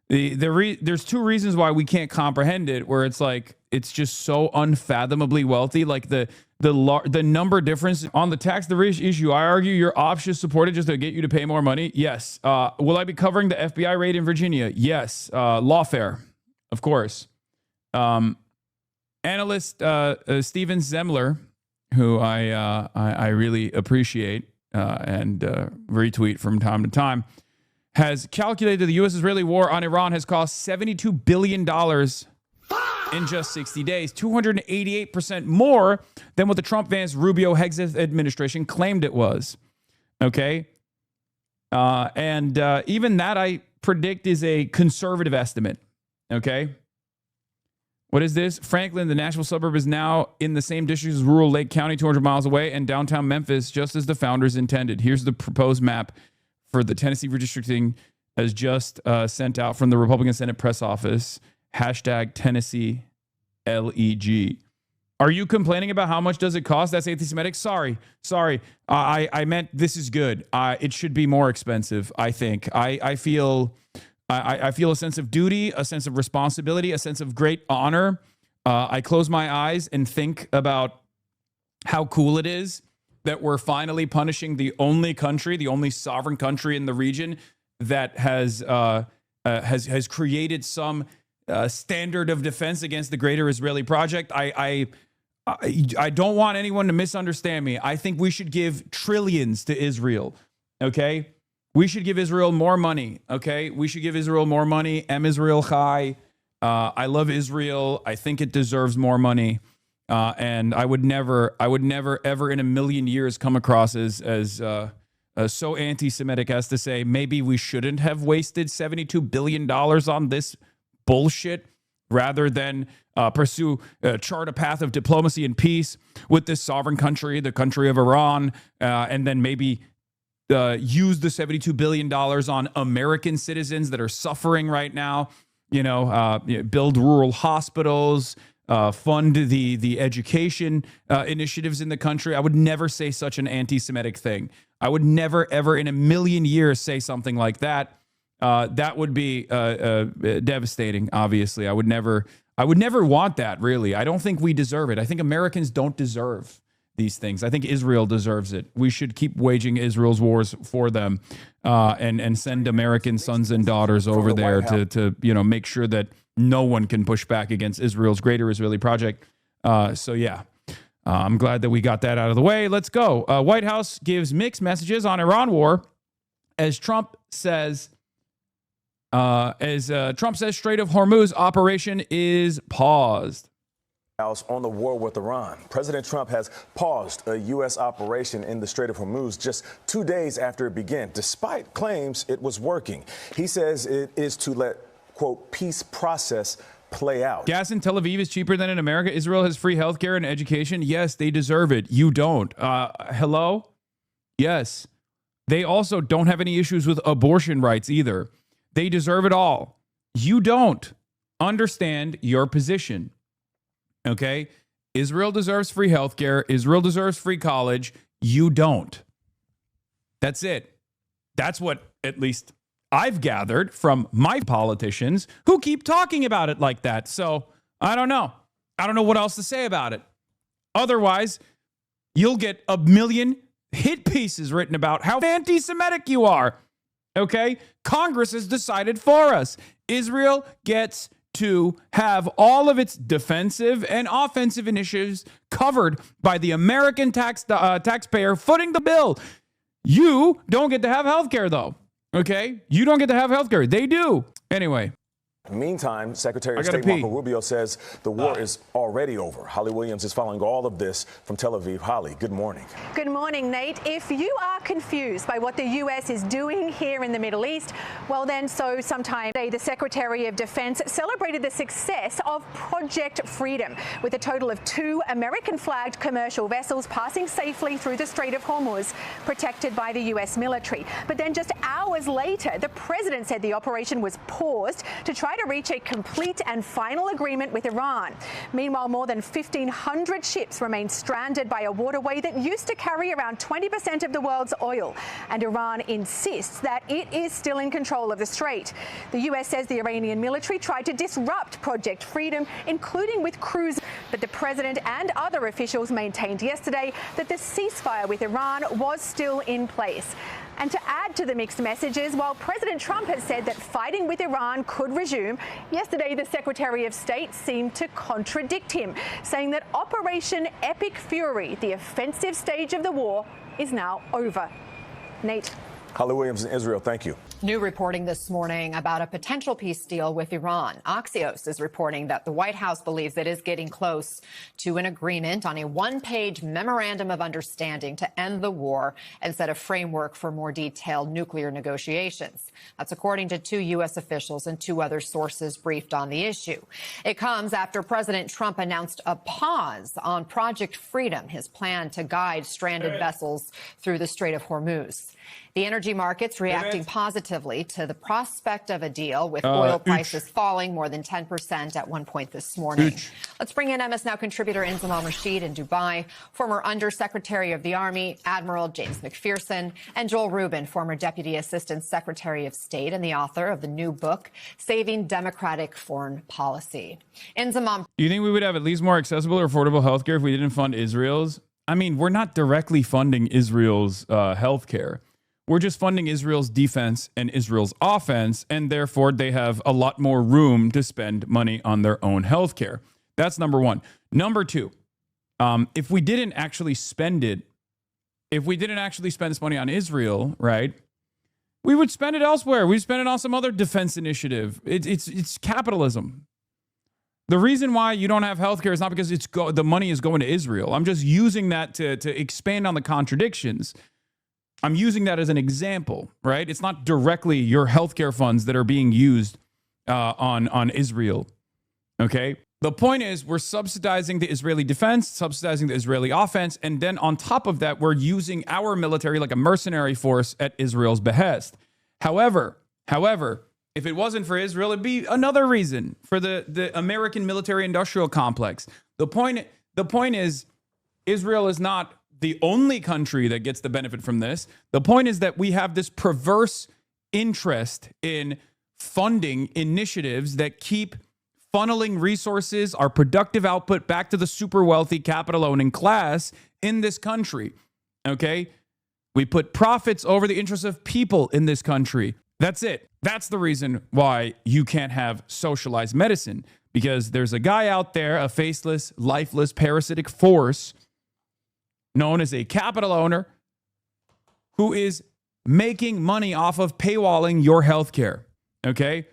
There's two reasons why we can't comprehend it, where it's like, it's just so unfathomably wealthy. Like the number difference on the tax issue, I argue your option is supported just to get you to pay more money. Yes. Will I be covering the FBI raid in Virginia? Yes. Lawfare. Of course. Analyst Steven Zemler, who I really appreciate and retweet from time to time, has calculated the U.S.-Israeli war on Iran has cost $72 billion in just 60 days, 288% more than what the Trump-Vance Rubio-Hegseth administration claimed it was. Okay? And even that, I predict, is a conservative estimate. Okay? What is this? Franklin, the Nashville suburb, is now in the same district as rural Lake County, 200 miles away, and downtown Memphis, just as the founders intended. Here's the proposed map for the Tennessee redistricting as just sent out from the Republican Senate press office. Hashtag Tennessee LEG. Are you complaining about how much does it cost? That's anti-Semitic. Sorry. I meant this is good. It should be more expensive, I think. I feel a sense of duty, a sense of responsibility, a sense of great honor. I close my eyes and think about how cool it is that we're finally punishing the only sovereign country in the region that has created some standard of defense against the greater Israeli project. I don't want anyone to misunderstand me. I think we should give trillions to Israel. Okay, we should give Israel more money. Okay, we should give Israel more money. Em Israel Chai. I love Israel. I think it deserves more money. And I would never, ever in a million years come across as so anti-Semitic as to say maybe we shouldn't have wasted $72 billion on this bullshit rather than chart a path of diplomacy and peace with this sovereign country, the country of Iran, and then maybe use the $72 billion on American citizens that are suffering right now. Build rural hospitals. Fund the education initiatives in the country. I would never say such an anti-Semitic thing. I would never, ever in a million years say something like that. That would be devastating, obviously. I would never want that, really. I don't think we deserve it. I think Americans don't deserve these things. I think Israel deserves it. We should keep waging Israel's wars for them, and send American sons and daughters over there to make sure that no one can push back against Israel's greater Israeli project. So yeah, I'm glad that we got that out of the way. Let's go. White House gives mixed messages on Iran war as Trump says. Trump says Strait of Hormuz operation is paused. On the war with Iran. President Trump has paused a U.S. operation in the Strait of Hormuz just 2 days after it began, despite claims it was working. He says it is to let, quote, peace process play out. Gas in Tel Aviv is cheaper than in America. Israel has free healthcare and education. Yes, they deserve it. You don't. Hello? Yes. They also don't have any issues with abortion rights either. They deserve it all. You don't. Understand your position. Okay? Israel deserves free healthcare. Israel deserves free college. You don't. That's it. That's what at least I've gathered from my politicians who keep talking about it like that. So I don't know. I don't know what else to say about it. Otherwise, you'll get a million hit pieces written about how anti-Semitic you are. Okay? Congress has decided for us. Israel gets to have all of its defensive and offensive initiatives covered by the American taxpayer footing the bill. You don't get to have health care, though. Okay? You don't get to have health care. They do. Anyway. Meantime, Secretary of State Marco Rubio says the war is already over. Holly Williams is following all of this from Tel Aviv. Holly, good morning. Good morning, Nate. If you are confused by what the U.S. is doing here in the Middle East, well then, so sometime today, the Secretary of Defense celebrated the success of Project Freedom, with a total of 2 American-flagged commercial vessels passing safely through the Strait of Hormuz, protected by the U.S. military. But then just hours later, the president said the operation was paused to try to reach a complete and final agreement with Iran. Meanwhile, more than 1,500 ships remain stranded by a waterway that used to carry around 20% of the world's oil, and Iran insists that it is still in control of the strait. The U.S. says the Iranian military tried to disrupt Project Freedom, including with cruises, but the president and other officials maintained yesterday that the ceasefire with Iran was still in place. And to add to the mixed messages, while President Trump has said that fighting with Iran could resume, yesterday the Secretary of State seemed to contradict him, saying that Operation Epic Fury, the offensive stage of the war, is now over. Nate. Holly Williams in Israel, thank you. New reporting this morning about a potential peace deal with Iran. Axios is reporting that the White House believes it is getting close to an agreement on a one-page memorandum of understanding to end the war and set a framework for more detailed nuclear negotiations. That's according to 2 U.S. officials and 2 other sources briefed on the issue. It comes after President Trump announced a pause on Project Freedom, his plan to guide stranded vessels through the Strait of Hormuz. The energy markets reacting positively to the prospect of a deal, with oil prices falling more than 10% at one point this morning. Let's bring in MS Now contributor Inzamam Rashid in Dubai, former Undersecretary of the Army, Admiral James McPherson, and Joel Rubin, former Deputy Assistant Secretary of State and the author of the new book, Saving Democratic Foreign Policy. Inzamam. Do you think we would have at least more accessible or affordable healthcare if we didn't fund Israel's? I mean, we're not directly funding Israel's healthcare. We're just funding Israel's defense and Israel's offense, and therefore they have a lot more room to spend money on their own healthcare. That's number one. Number two, if we didn't actually spend it, if we didn't actually spend this money on Israel, right, we would spend it elsewhere. We'd spend it on some other defense initiative. It's capitalism. The reason why you don't have healthcare is not because the money is going to Israel. I'm just using that to expand on the contradictions. I'm using that as an example, right? It's not directly your healthcare funds that are being used on Israel, okay? The point is we're subsidizing the Israeli defense, subsidizing the Israeli offense, and then on top of that, we're using our military like a mercenary force at Israel's behest. However, if it wasn't for Israel, it'd be another reason for the American military-industrial complex. The point is Israel is not the only country that gets the benefit from this. The point is that we have this perverse interest in funding initiatives that keep funneling resources, our productive output, back to the super wealthy capital owning class in this country. Okay? We put profits over the interests of people in this country. That's it. That's the reason why you can't have socialized medicine, because there's a guy out there, a faceless, lifeless, parasitic force known as a capital owner who is making money off of paywalling your healthcare. Okay?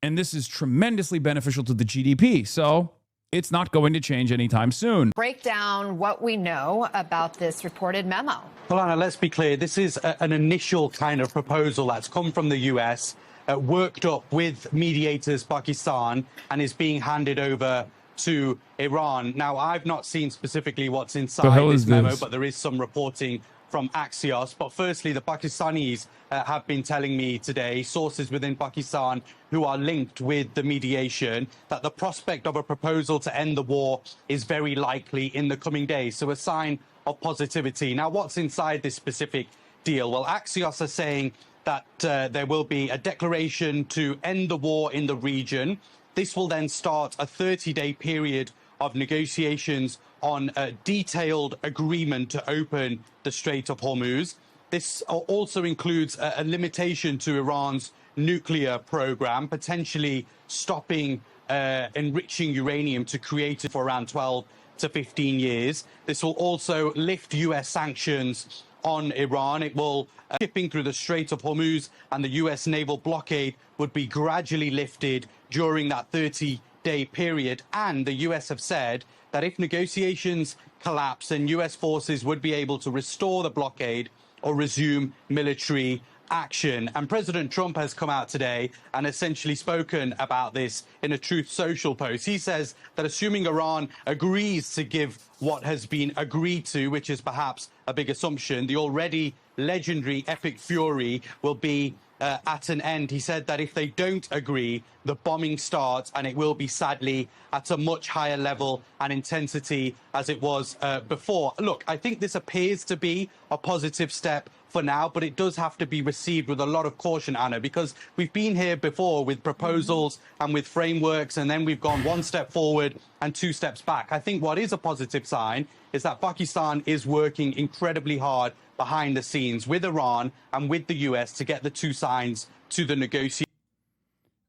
And this is tremendously beneficial to the GDP. So it's not going to change anytime soon. Break down what we know about this reported memo. Well, Anna, let's be clear. This is an initial kind of proposal that's come from the US, worked up with mediators Pakistan, and is being handed over to Iran. Now, I've not seen specifically what's inside this memo, but there is some reporting from Axios. But firstly, the Pakistanis have been telling me today, sources within Pakistan who are linked with the mediation, that the prospect of a proposal to end the war is very likely in the coming days. So a sign of positivity. Now, what's inside this specific deal? Well, Axios are saying that there will be a declaration to end the war in the region. This will then start a 30-day period of negotiations on a detailed agreement to open the Strait of Hormuz. This also includes a limitation to Iran's nuclear program, potentially stopping enriching uranium to create it for around 12 to 15 years. This will also lift US sanctions on Iran. It will shipping through the Strait of Hormuz, and the US naval blockade would be gradually lifted during that 30-day period. And the US have said that if negotiations collapse, then US forces would be able to restore the blockade or resume military action. And President Trump has come out today and essentially spoken about this in a Truth Social post. He says that assuming Iran agrees to give what has been agreed to, which is perhaps a big assumption, the already legendary epic fury will be at an end. He said that if they don't agree, the bombing starts, and it will be sadly at a much higher level and intensity as it was before. Look, I think this appears to be a positive step for now, but it does have to be received with a lot of caution, Anna, because we've been here before with proposals and with frameworks, and then we've gone one step forward and two steps back. I think what is a positive sign is that Pakistan is working incredibly hard behind the scenes with Iran and with the US to get the two sides to the negotiation.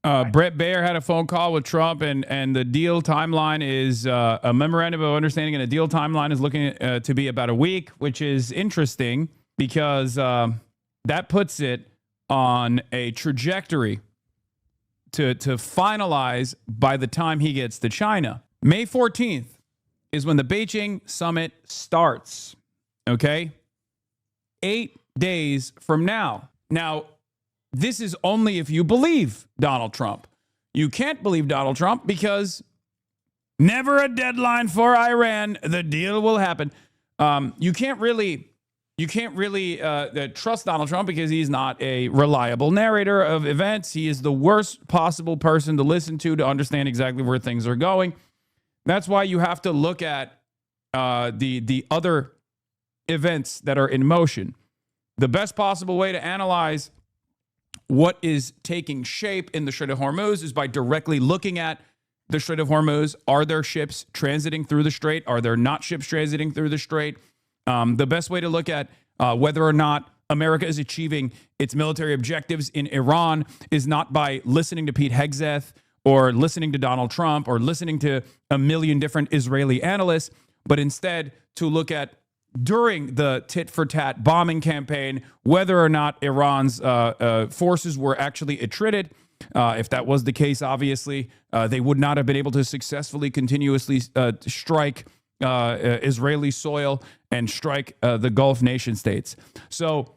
Brett Baer had a phone call with Trump, and the deal timeline is a memorandum of understanding, and a deal timeline is looking to be about a week, which is interesting because that puts it on a trajectory to finalize by the time he gets to China. May 14th is when the Beijing summit starts, okay? 8 days from now. Now, this is only if you believe Donald Trump. You can't believe Donald Trump because never a deadline for Iran. The deal will happen. You can't really trust Donald Trump because he's not a reliable narrator of events. He is the worst possible person to listen to understand exactly where things are going. That's why you have to look at the other events that are in motion. The best possible way to analyze what is taking shape in the Strait of Hormuz is by directly looking at the Strait of Hormuz. Are there ships transiting through the strait? Are there not ships transiting through the strait? The best way to look at whether or not America is achieving its military objectives in Iran is not by listening to Pete Hegseth or listening to Donald Trump or listening to a million different Israeli analysts, but instead to look at during the tit-for-tat bombing campaign, whether or not Iran's forces were actually attrited. If that was the case, obviously, they would not have been able to successfully, continuously strike Israeli soil and strike the Gulf nation states. So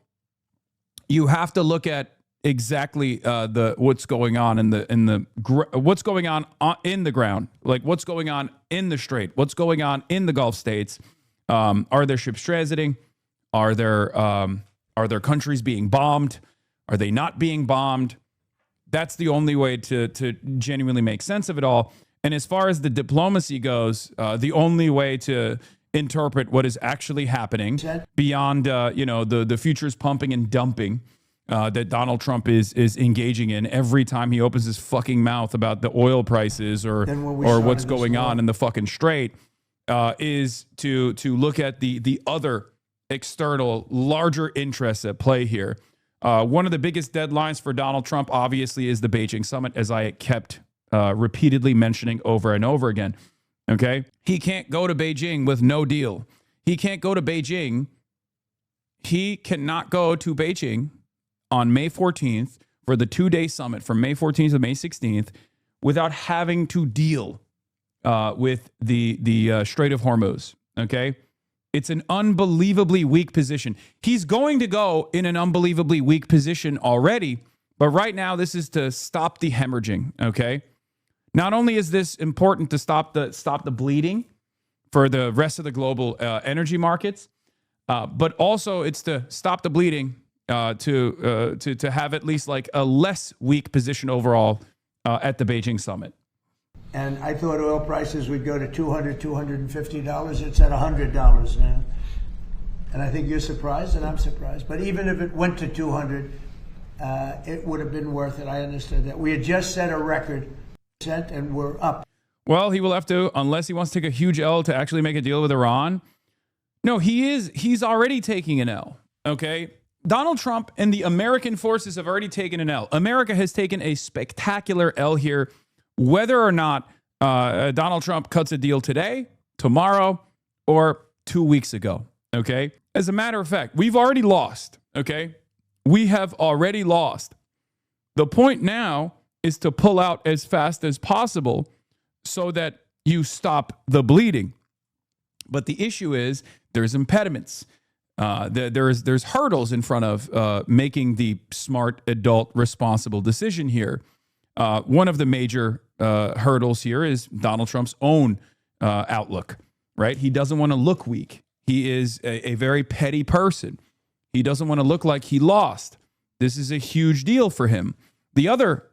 you have to look at exactly what's going on what's going on in the ground, like what's going on in the strait, what's going on in the Gulf states. Are there ships transiting? Are there countries being bombed? Are they not being bombed? That's the only way to genuinely make sense of it all. And as far as the diplomacy goes, the only way to interpret what is actually happening beyond the futures pumping and dumping that Donald Trump is engaging in every time he opens his fucking mouth about the oil prices or what's going on in the fucking strait, is to look at the other external, larger interests at play here. One of the biggest deadlines for Donald Trump, obviously, is the Beijing summit, as I kept repeatedly mentioning over and over again. Okay? He can't go to Beijing with no deal. He can't go to Beijing. He cannot go to Beijing on May 14th for the 2-day summit from May 14th to May 16th without having to deal with the Strait of Hormuz. Okay? It's an unbelievably weak position. He's going to go in an unbelievably weak position already, but right now this is to stop the hemorrhaging, okay? Not only is this important to stop the bleeding for the rest of the global energy markets, but also it's to stop the bleeding to have at least like a less weak position overall at the Beijing summit. And I thought oil prices would go to $200, $250. It's at $100 now. And I think you're surprised, and I'm surprised. But even if it went to 200, it would have been worth it. I understood that. We had just set a record, and we're up. Well, he will have to, unless he wants to take a huge L to actually make a deal with Iran. No, he's already taking an L, okay? Donald Trump and the American forces have already taken an L. America has taken a spectacular L here. Whether or not Donald Trump cuts a deal today, tomorrow, or 2 weeks ago, okay? As a matter of fact, we've already lost, okay? We have already lost. The point now is to pull out as fast as possible so that you stop the bleeding. But the issue is there's impediments. There's hurdles in front of making the smart, adult, responsible decision here. One of the major hurdles here is Donald Trump's own outlook, right? He doesn't want to look weak. He is a very petty person. He doesn't want to look like he lost. This is a huge deal for him. The other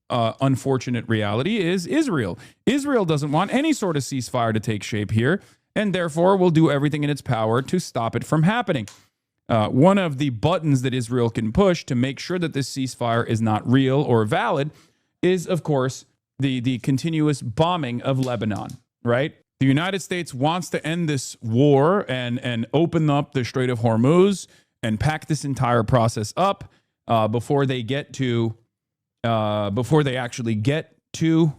unfortunate reality is Israel. Israel doesn't want any sort of ceasefire to take shape here, and therefore will do everything in its power to stop it from happening. One of the buttons that Israel can push to make sure that this ceasefire is not real or valid is, of course, the continuous bombing of Lebanon, right? The United States wants to end this war and open up the Strait of Hormuz and pack this entire process up before they actually get to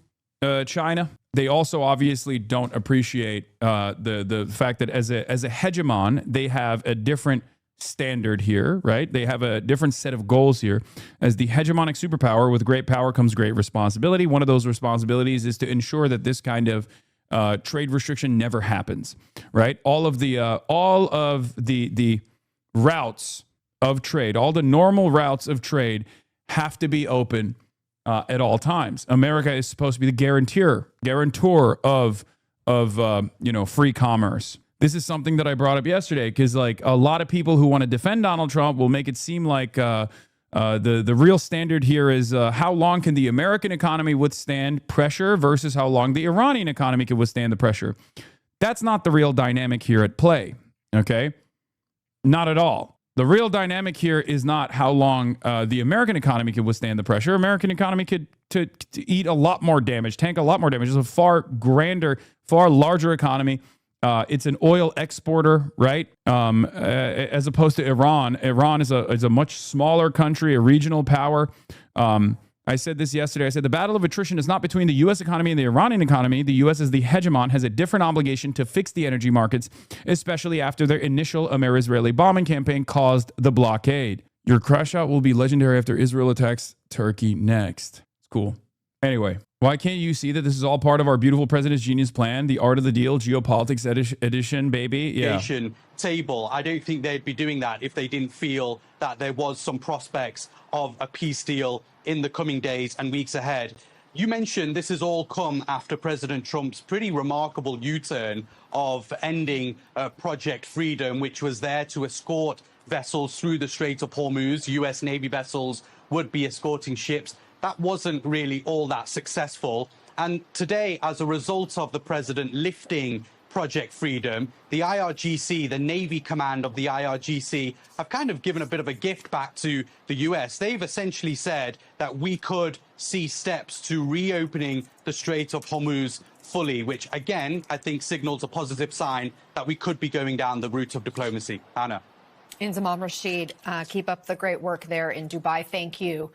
China. They also obviously don't appreciate the fact that as a hegemon, they have a different standard here, right? They have a different set of goals here. As the hegemonic superpower, with great power comes great responsibility. One of those responsibilities is to ensure that this kind of trade restriction never happens, right? All of the routes of trade, all the normal routes of trade have to be open at all times. America is supposed to be the guarantor of free commerce. This is something that I brought up yesterday because, like, a lot of people who want to defend Donald Trump will make it seem like the real standard here is how long can the American economy withstand pressure versus how long the Iranian economy can withstand the pressure. That's not the real dynamic here at play, okay? Not at all. The real dynamic here is not how long the American economy can withstand the pressure. American economy could to eat a lot more damage, tank a lot more damage. It's a far grander, far larger economy. It's an oil exporter, right? As opposed to Iran. Iran is a much smaller country, a regional power. I said this yesterday. I said the battle of attrition is not between the U.S. economy and the Iranian economy. The U.S. as the hegemon has a different obligation to fix the energy markets, especially after their initial Amer-Israeli bombing campaign caused the blockade. Your crash out will be legendary after Israel attacks Turkey next. It's cool. Anyway, why can't you see that this is all part of our beautiful president's genius plan, the art of the deal, geopolitics edition, baby? Yeah. Table. I don't think they'd be doing that if they didn't feel that there was some prospects of a peace deal in the coming days and weeks ahead. You mentioned this has all come after President Trump's pretty remarkable U-turn of ending Project Freedom, which was there to escort vessels through the Strait of Hormuz. U.S. Navy vessels would be escorting ships. That wasn't really all that successful. And today, as a result of the president lifting Project Freedom, the IRGC, the Navy command of the IRGC, have kind of given a bit of a gift back to the US. They've essentially said that we could see steps to reopening the Strait of Hormuz fully, which again, I think signals a positive sign that we could be going down the route of diplomacy. Anna. Inzamam Rashid, keep up the great work there in Dubai. Thank you.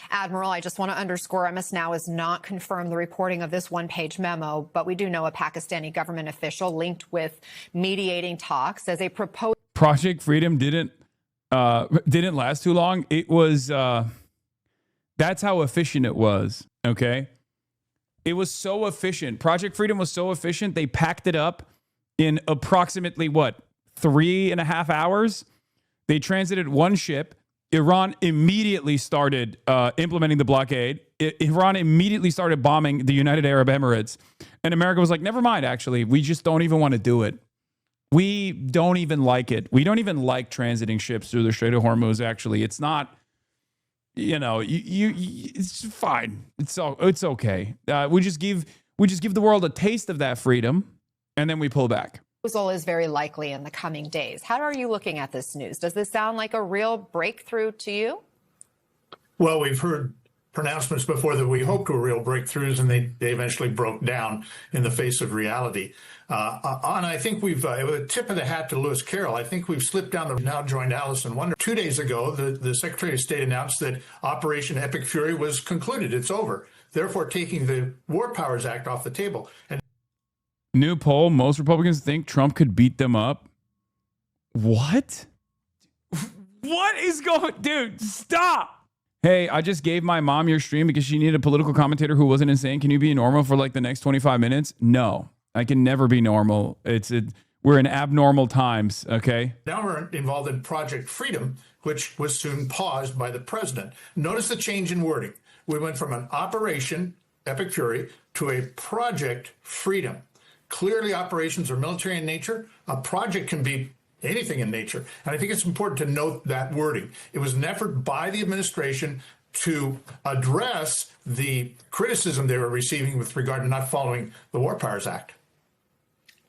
Admiral, I just want to underscore MS Now has not confirmed the reporting of this one-page memo, but we do know a Pakistani government official linked with mediating talks as a proposed. Project Freedom didn't last too long. It was that's how efficient it was. Okay, it was so efficient. Project Freedom was so efficient. They packed it up in approximately 3.5 hours. They transited one ship. Iran immediately started implementing the blockade. Iran immediately started bombing the United Arab Emirates. And America was like, never mind, actually. We just don't even want to do it. We don't even like it. We don't even like transiting ships through the Strait of Hormuz, actually. It's not, it's fine. It's okay. We just give the world a taste of that freedom, and then we pull back. Proposal is very likely in the coming days. How are you looking at this news? Does this sound like a real breakthrough to you? Well, we've heard pronouncements before that we hoped were real breakthroughs, and they eventually broke down in the face of reality. And I think we've, a tip of the hat to Lewis Carroll, I think we've slipped down the now joined Alice in Wonder. 2 days ago, the Secretary of State announced that Operation Epic Fury was concluded. It's over, therefore taking the War Powers Act off the table. And new poll, most Republicans think Trump could beat them up. What? What is going... Dude, stop! Hey, I just gave my mom your stream because she needed a political commentator who wasn't insane. Can you be normal for like the next 25 minutes? No, I can never be normal. We're in abnormal times, okay? Now we're involved in Project Freedom, which was soon paused by the president. Notice the change in wording. We went from an Operation Epic Fury to a Project Freedom. Clearly, operations are military in nature. A project can be anything in nature. And I think it's important to note that wording. It was an effort by the administration to address the criticism they were receiving with regard to not following the War Powers Act.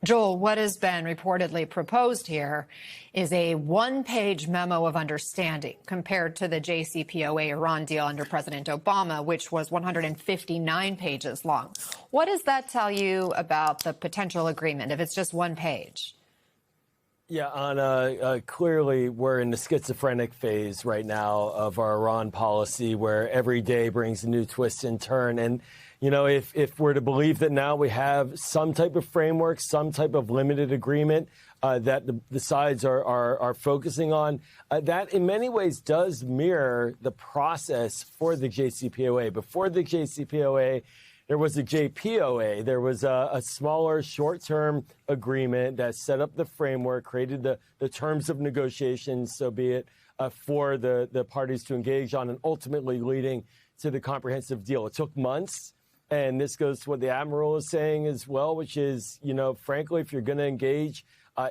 Joel, what has been reportedly proposed here is a one-page memo of understanding compared to the JCPOA Iran deal under President Obama, which was 159 pages long. What does that tell you about the potential agreement if it's just one page? Yeah, Anna, clearly we're in the schizophrenic phase right now of our Iran policy where every day brings a new twist and turn. And if we're to believe that now we have some type of framework, some type of limited agreement that the sides are focusing on, that in many ways does mirror the process for the JCPOA. Before the JCPOA, there was a JPOA. There was a smaller short-term agreement that set up the framework, created the terms of negotiations, so be it, for the parties to engage on, and ultimately leading to the comprehensive deal. It took months. And this goes to what the Admiral is saying as well, which is, frankly, if you're going to engage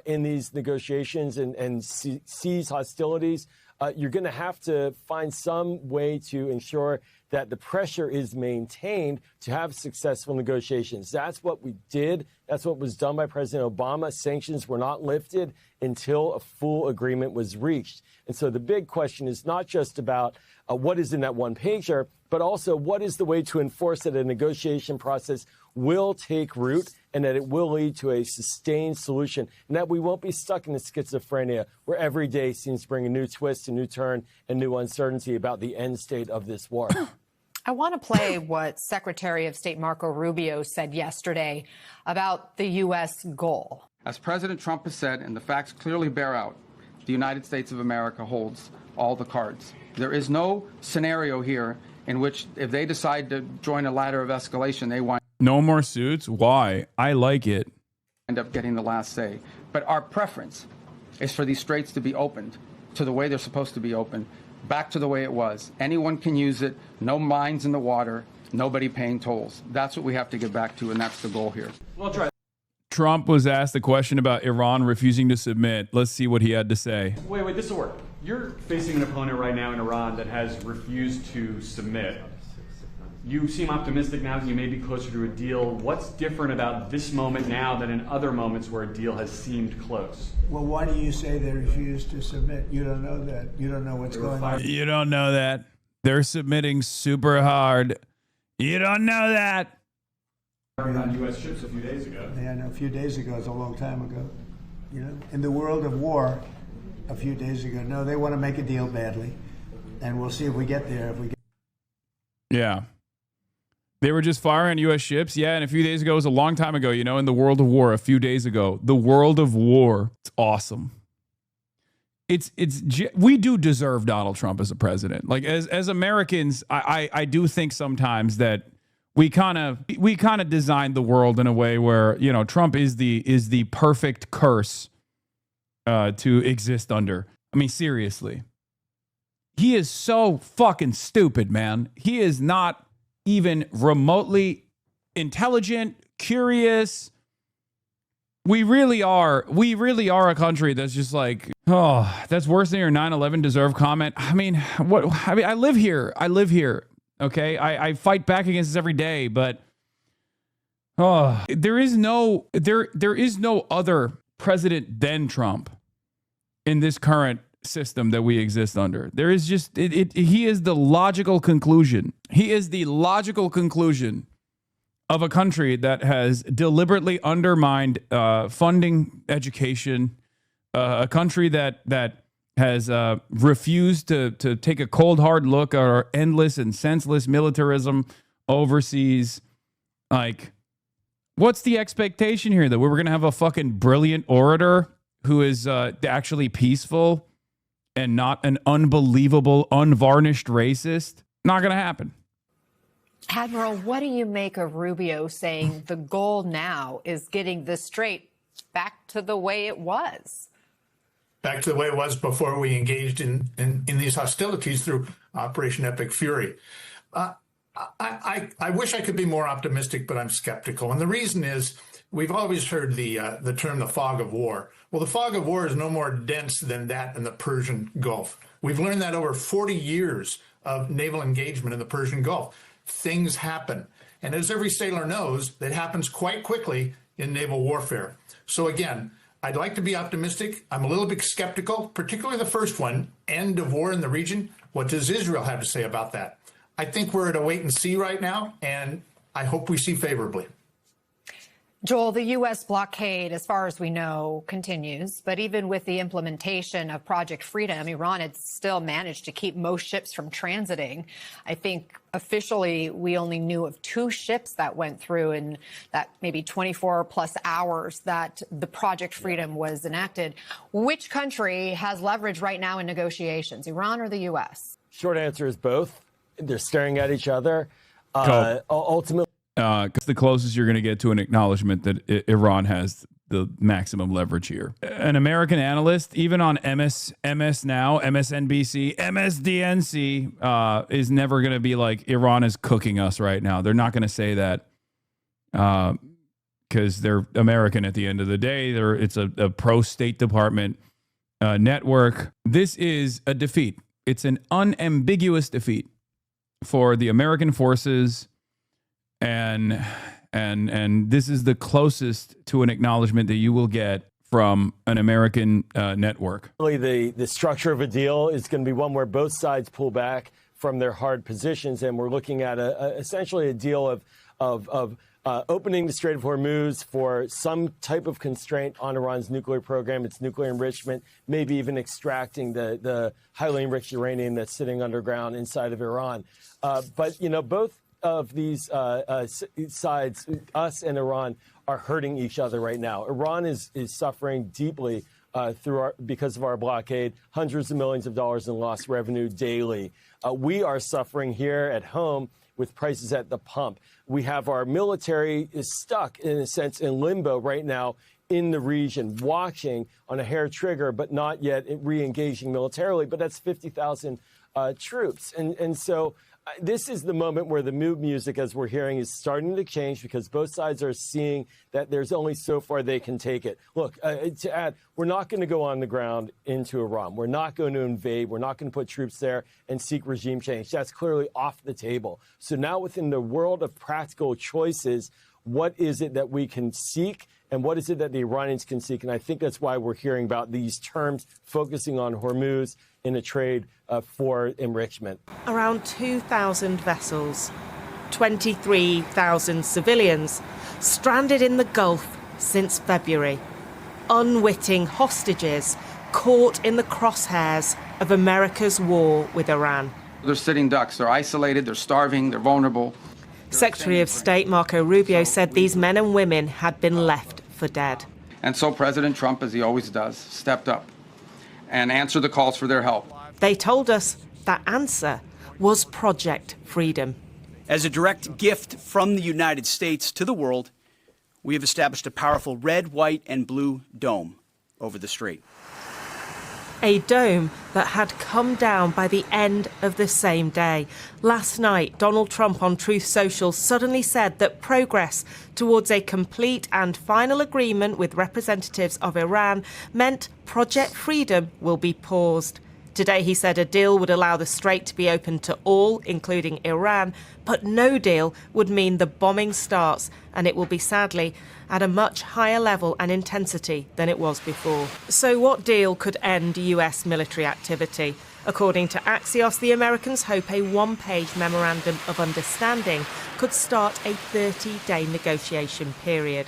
in these negotiations and cease hostilities, you're going to have to find some way to ensure that the pressure is maintained to have successful negotiations. That's what we did. That's what was done by President Obama. Sanctions were not lifted until a full agreement was reached. And so the big question is not just about what is in that one pager, but also what is the way to enforce that a negotiation process will take root and that it will lead to a sustained solution, and that we won't be stuck in the schizophrenia where every day seems to bring a new twist, a new turn, and new uncertainty about the end state of this war. I want to play what Secretary of State Marco Rubio said yesterday about the U.S. goal. As President Trump has said, and the facts clearly bear out, the United States of America holds all the cards. There is no scenario here in which if they decide to join a ladder of escalation, they wind no more suits? Why? I like it. End up getting the last say. But our preference is for these straits to be opened to the way they're supposed to be open, back to the way it was. Anyone can use it, no mines in the water, nobody paying tolls. That's what we have to get back to, and that's the goal here. We'll try. Trump was asked a question about Iran refusing to submit. Let's see what he had to say. Wait, this will work. You're facing an opponent right now in Iran that has refused to submit. You seem optimistic now that you may be closer to a deal. What's different about this moment now than in other moments where a deal has seemed close? Well, why do you say they refused to submit? You don't know that. You don't know what's going on. You don't know that. They're submitting super hard. You don't know that. On U.S. ships a few days ago. Yeah, I know. A few days ago is a long time ago. You know, in the world of war, a few days ago. No, they want to make a deal badly, and we'll see if we get there. Yeah. They were just firing U.S. ships. Yeah, and a few days ago was a long time ago, you know, in the world of war, a few days ago. The world of war. It's awesome. We do deserve Donald Trump as a president. Like, as Americans, I do think sometimes that we kind of designed the world in a way where, you know, Trump is the perfect curse to exist under. I mean, seriously. He is so fucking stupid, man. He is not even remotely intelligent, curious. We really are a country that's just like, oh, that's worse than your 9/11 deserved comment. I mean, I live here. Okay. I fight back against this every day, but there is no other president than Trump in this current system that we exist under. There is just he is the logical conclusion. He is the logical conclusion of a country that has deliberately undermined funding education, a country that has refused to take a cold hard look at our endless and senseless militarism overseas. Like, what's the expectation here? That we're going to have a fucking brilliant orator who is actually peaceful and not an unbelievable, unvarnished racist? Not going to happen. Admiral, what do you make of Rubio saying the goal now is getting the Strait back to the way it was? Back to the way it was before we engaged in these hostilities through Operation Epic Fury. I wish I could be more optimistic, but I'm skeptical. And the reason is, we've always heard the term the fog of war. Well, the fog of war is no more dense than that in the Persian Gulf. We've learned that over 40 years of naval engagement in the Persian Gulf. Things happen. And as every sailor knows, that happens quite quickly in naval warfare. So again, I'd like to be optimistic. I'm a little bit skeptical, particularly the first one, end of war in the region. What does Israel have to say about that? I think we're at a wait and see right now, and I hope we see favorably. Joel, the U.S. blockade, as far as we know, continues. But even with the implementation of Project Freedom, Iran had still managed to keep most ships from transiting. I think officially we only knew of 2 ships that went through in that maybe 24 plus hours that the Project Freedom was enacted. Which country has leverage right now in negotiations, Iran or the U.S.? Short answer is both. They're staring at each other. Ultimately, because the closest you're going to get to an acknowledgement that Iran has the maximum leverage here. An American analyst, even on MS Now, MSNBC, MSDNC, is never going to be like, Iran is cooking us right now. They're not going to say that because they're American at the end of the day. It's a pro-State Department network. This is a defeat. It's an unambiguous defeat for the American forces. And this is the closest to an acknowledgement that you will get from an American network. Really, the structure of a deal is going to be one where both sides pull back from their hard positions, and we're looking at essentially a deal of opening the Strait of Hormuz for some type of constraint on Iran's nuclear program, its nuclear enrichment, maybe even extracting the highly enriched uranium that's sitting underground inside of Iran. But, you know, both of these sides, us and Iran, are hurting each other right now. Iran is suffering deeply because of our blockade, hundreds of millions of dollars in lost revenue daily. We are suffering here at home with prices at the pump. We have our military is stuck, in a sense, in limbo right now in the region, watching on a hair trigger, but not yet re-engaging militarily. But that's 50,000 troops. And so This is the moment where the mood music, as we're hearing, is starting to change because both sides are seeing that there's only so far they can take it. Look, to add, we're not going to go on the ground into Iran. We're not going to invade. We're not going to put troops there and seek regime change. That's clearly off the table. So now within the world of practical choices, what is it that we can seek and what is it that the Iranians can seek? And I think that's why we're hearing about these terms focusing on Hormuz in a trade for enrichment. Around 2,000 vessels, 23,000 civilians stranded in the Gulf since February. Unwitting hostages caught in the crosshairs of America's war with Iran. They're sitting ducks. They're isolated. They're starving. They're vulnerable. Secretary of State Marco Rubio said these men and women had been left for dead. And so President Trump, as he always does, stepped up and answered the calls for their help. They told us that answer was Project Freedom. As a direct gift from the United States to the world, we have established a powerful red, white, and blue dome over the strait. A dome that had come down by the end of the same day. Last night, Donald Trump on Truth Social suddenly said that progress towards a complete and final agreement with representatives of Iran meant Project Freedom will be paused. Today, he said a deal would allow the strait to be open to all, including Iran, but no deal would mean the bombing starts, and it will be, sadly, at a much higher level and intensity than it was before. So what deal could end US military activity? According to Axios, the Americans hope a one-page memorandum of understanding could start a 30-day negotiation period.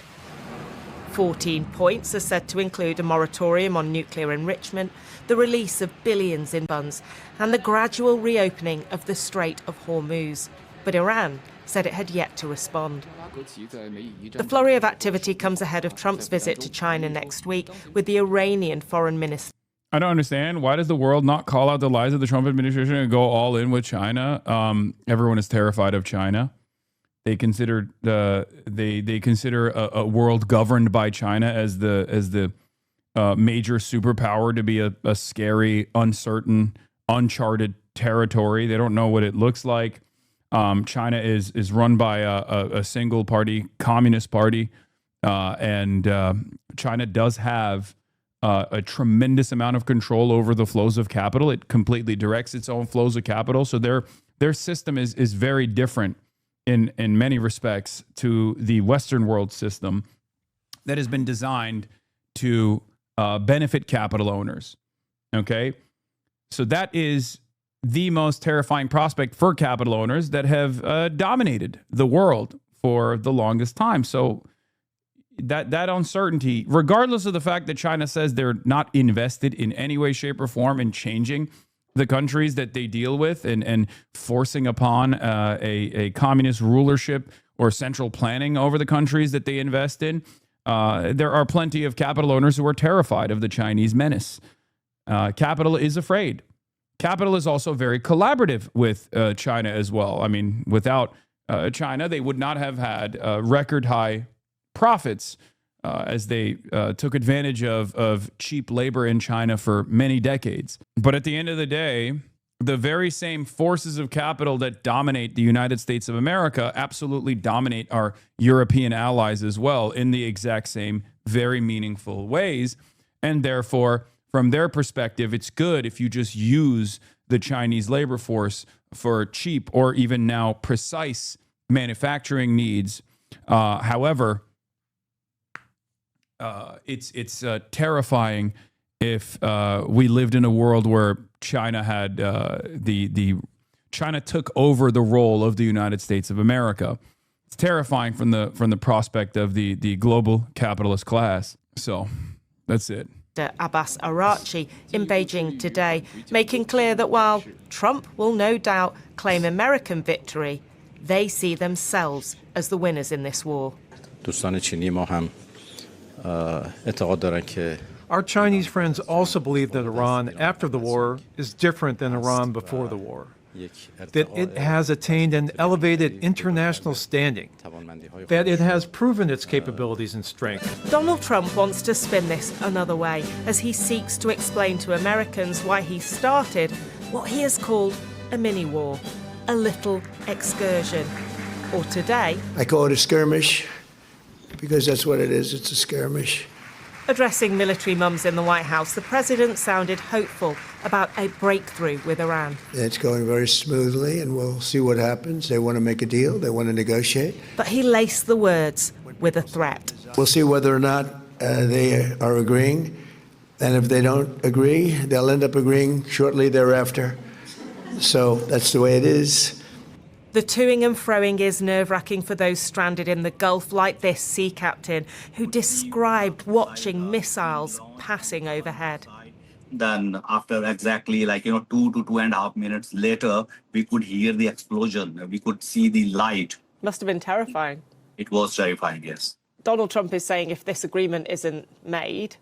14 points are said to include a moratorium on nuclear enrichment, the release of billions in funds, and the gradual reopening of the Strait of Hormuz. But Iran said it had yet to respond. The flurry of activity comes ahead of Trump's visit to China next week with the Iranian foreign minister. I don't understand. Why does the world not call out the lies of the Trump administration and go all in with China? Everyone is terrified of China. They consider they consider a world governed by China as the major superpower to be a scary, uncertain, uncharted territory. They don't know what it looks like. China is run by a single party, communist party, and China does have a tremendous amount of control over the flows of capital. It completely directs its own flows of capital. So their system is very different in many respects to the Western world system that has been designed to benefit capital owners. Okay, so that is the most terrifying prospect for capital owners that have dominated the world for the longest time. So that uncertainty, regardless of the fact that China says they're not invested in any way, shape, or form in changing the countries that they deal with and forcing upon a communist rulership or central planning over the countries that they invest in, there are plenty of capital owners who are terrified of the Chinese menace. Capital is afraid. Capital is also very collaborative with China as well. I mean, without China, they would not have had record high profits as they took advantage of cheap labor in China for many decades. But at the end of the day, the very same forces of capital that dominate the United States of America absolutely dominate our European allies as well in the exact same very meaningful ways. And therefore, from their perspective, it's good if you just use the Chinese labor force for cheap or even now precise manufacturing needs. However, it's terrifying if we lived in a world where China had China took over the role of the United States of America. It's terrifying from the prospect of the global capitalist class. So that's it. Abbas Araghchi in Beijing today, making clear that while Trump will no doubt claim American victory, they see themselves as the winners in this war. Our Chinese friends also believe that Iran after the war is different than Iran before the war, that it has attained an elevated international standing, that it has proven its capabilities and strength. Donald Trump wants to spin this another way as he seeks to explain to Americans why he started what he has called a mini-war. a little excursion. Or today, I call it a skirmish because that's what it is. It's a skirmish. addressing military mums in the White House, the president sounded hopeful about a breakthrough with Iran. It's going very smoothly, and we'll see what happens. They want to make a deal. They want to negotiate. But he laced the words with a threat. We'll see whether or not they are agreeing. And if they don't agree, they'll end up agreeing shortly thereafter. So that's the way it is. The toing and froing is nerve-wracking for those stranded in the Gulf, like this sea captain who described watching missiles passing overhead. Then after exactly 2 to 2.5 minutes later, we could hear the explosion. We could see the light. Must have been terrifying. It was terrifying, yes. Donald Trump is saying if this agreement isn't made,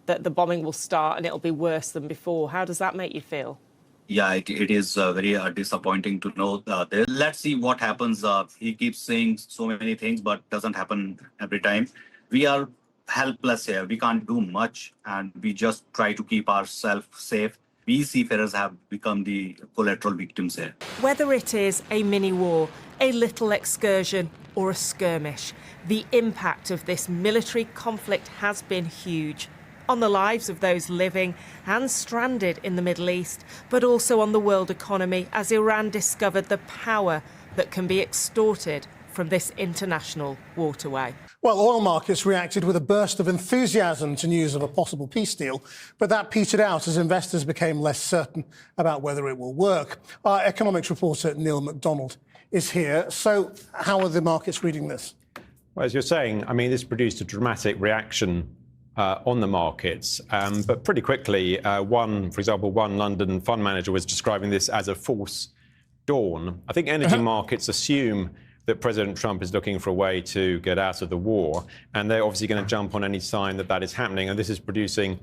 that the bombing will start and it'll be worse than before. How does that make you feel? Yeah, it is very disappointing to know. Let's see what happens. He keeps saying so many things, but doesn't happen every time. We are helpless here. We can't do much, and we just try to keep ourselves safe. We seafarers have become the collateral victims here. Whether it is a mini-war, a little excursion, or a skirmish, the impact of this military conflict has been huge. On the lives of those living and stranded in the Middle East, but also on the world economy as Iran discovered the power that can be extorted from this international waterway. Well, oil markets reacted with a burst of enthusiasm to news of a possible peace deal, but that petered out as investors became less certain about whether it will work. Our economics reporter, Neil MacDonald, is here. So how are the markets reading this? Well, as you're saying, this produced a dramatic reaction on the markets, but pretty quickly, for example, one London fund manager was describing this as a false dawn. I think energy markets assume that President Trump is looking for a way to get out of the war, and they're obviously going to jump on any sign that that is happening, and this is producing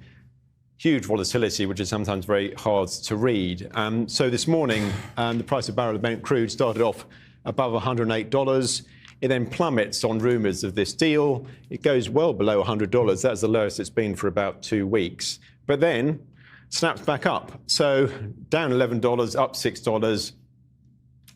huge volatility, which is sometimes very hard to read. So this morning, the price of a barrel of Brent crude started off above $108. It then plummets on rumours of this deal. It goes well below $100. That's the lowest it's been for about 2 weeks. But then snaps back up. So down $11, up $6,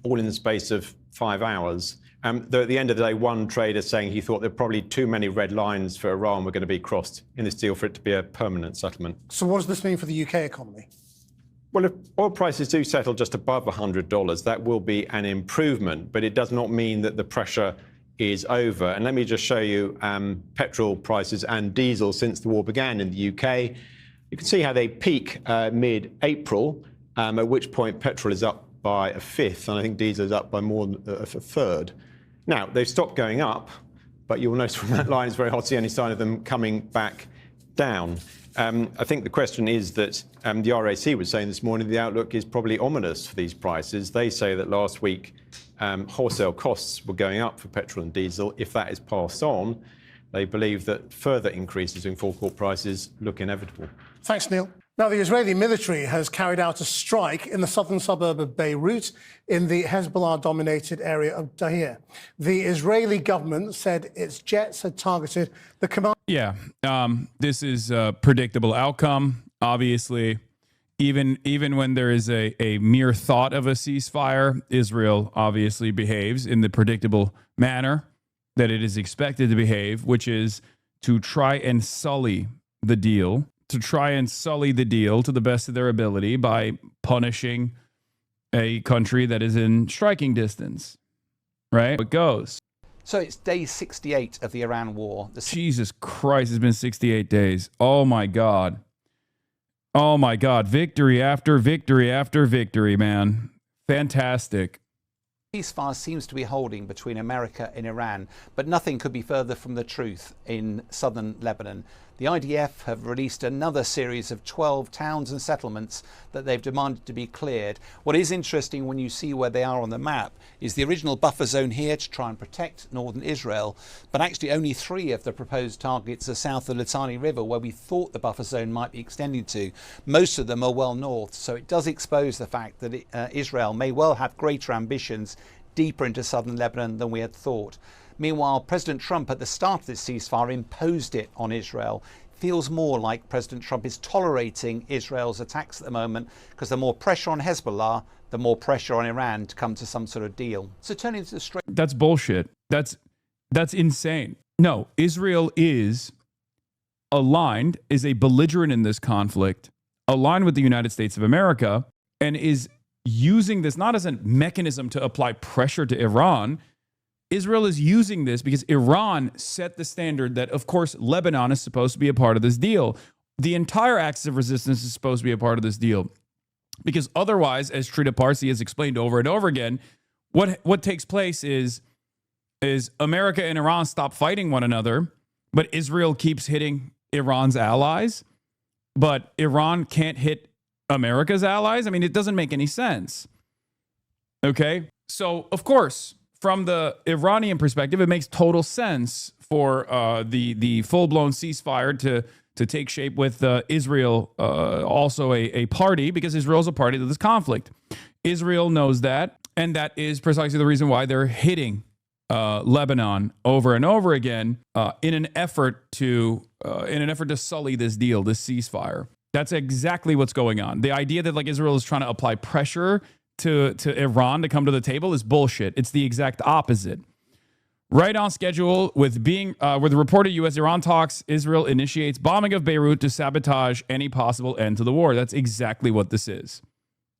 all in the space of 5 hours. Though at the end of the day, one trader saying he thought there were probably too many red lines for Iran were going to be crossed in this deal for it to be a permanent settlement. So what does this mean for the UK economy? Well, if oil prices do settle just above $100, that will be an improvement, but it does not mean that the pressure is over. And let me just show you petrol prices and diesel since the war began in the UK. You can see how they peak mid-April, at which point petrol is up by a fifth, and I think diesel is up by more than a third. Now, they've stopped going up, but you'll notice from that line it's very hard to see any sign of them coming back down. I think the question is that the RAC was saying this morning the outlook is probably ominous for these prices. They say that last week wholesale costs were going up for petrol and diesel. If that is passed on, they believe that further increases in forecourt prices look inevitable. Thanks, Neil. Now, the Israeli military has carried out a strike in the southern suburb of Beirut in the Hezbollah-dominated area of Dahir. The Israeli government said its jets had targeted the command. Yeah, this is a predictable outcome. Obviously, even when there is a mere thought of a ceasefire, Israel obviously behaves in the predictable manner that it is expected to behave, which is to try and sully the deal. To try and sully the deal to the best of their ability by punishing a country that is in striking distance, right? It goes. So it's day 68 of the Iran war. Jesus Christ, it's been 68 days. Oh my God. Oh my God. Victory after victory after victory, man. Fantastic. Ceasefire seems to be holding between America and Iran, but nothing could be further from the truth in southern Lebanon. The IDF have released another series of 12 towns and settlements that they've demanded to be cleared. What is interesting when you see where they are on the map is the original buffer zone here to try and protect northern Israel, but actually only 3 of the proposed targets are south of the Litani River, where we thought the buffer zone might be extending to. Most of them are well north, so it does expose the fact that Israel may well have greater ambitions deeper into southern Lebanon than we had thought. Meanwhile, President Trump at the start of this ceasefire imposed it on Israel. Feels more like President Trump is tolerating Israel's attacks at the moment because the more pressure on Hezbollah, the more pressure on Iran to come to some sort of deal. So turning to the Strait. That's bullshit. That's insane. No, Israel is aligned, is a belligerent in this conflict, aligned with the United States of America, and is using this not as a mechanism to apply pressure to Iran. Israel is using this because Iran set the standard that, of course, Lebanon is supposed to be a part of this deal. The entire axis of resistance is supposed to be a part of this deal. Because otherwise, as Trita Parsi has explained over and over again, what takes place is America and Iran stop fighting one another, but Israel keeps hitting Iran's allies, but Iran can't hit America's allies. I mean, it doesn't make any sense. Okay? So, of course, from the Iranian perspective, it makes total sense for the full-blown ceasefire to take shape with Israel also a party, because Israel's a party to this conflict. Israel knows that, and that is precisely the reason why they're hitting Lebanon over and over again in an effort to sully this deal, this ceasefire. That's exactly what's going on. The idea that like Israel is trying to apply pressure to Iran to come to the table is bullshit. It's the exact opposite. Right on schedule with reported U.S.-Iran talks, Israel initiates bombing of Beirut to sabotage any possible end to the war. That's exactly what this is.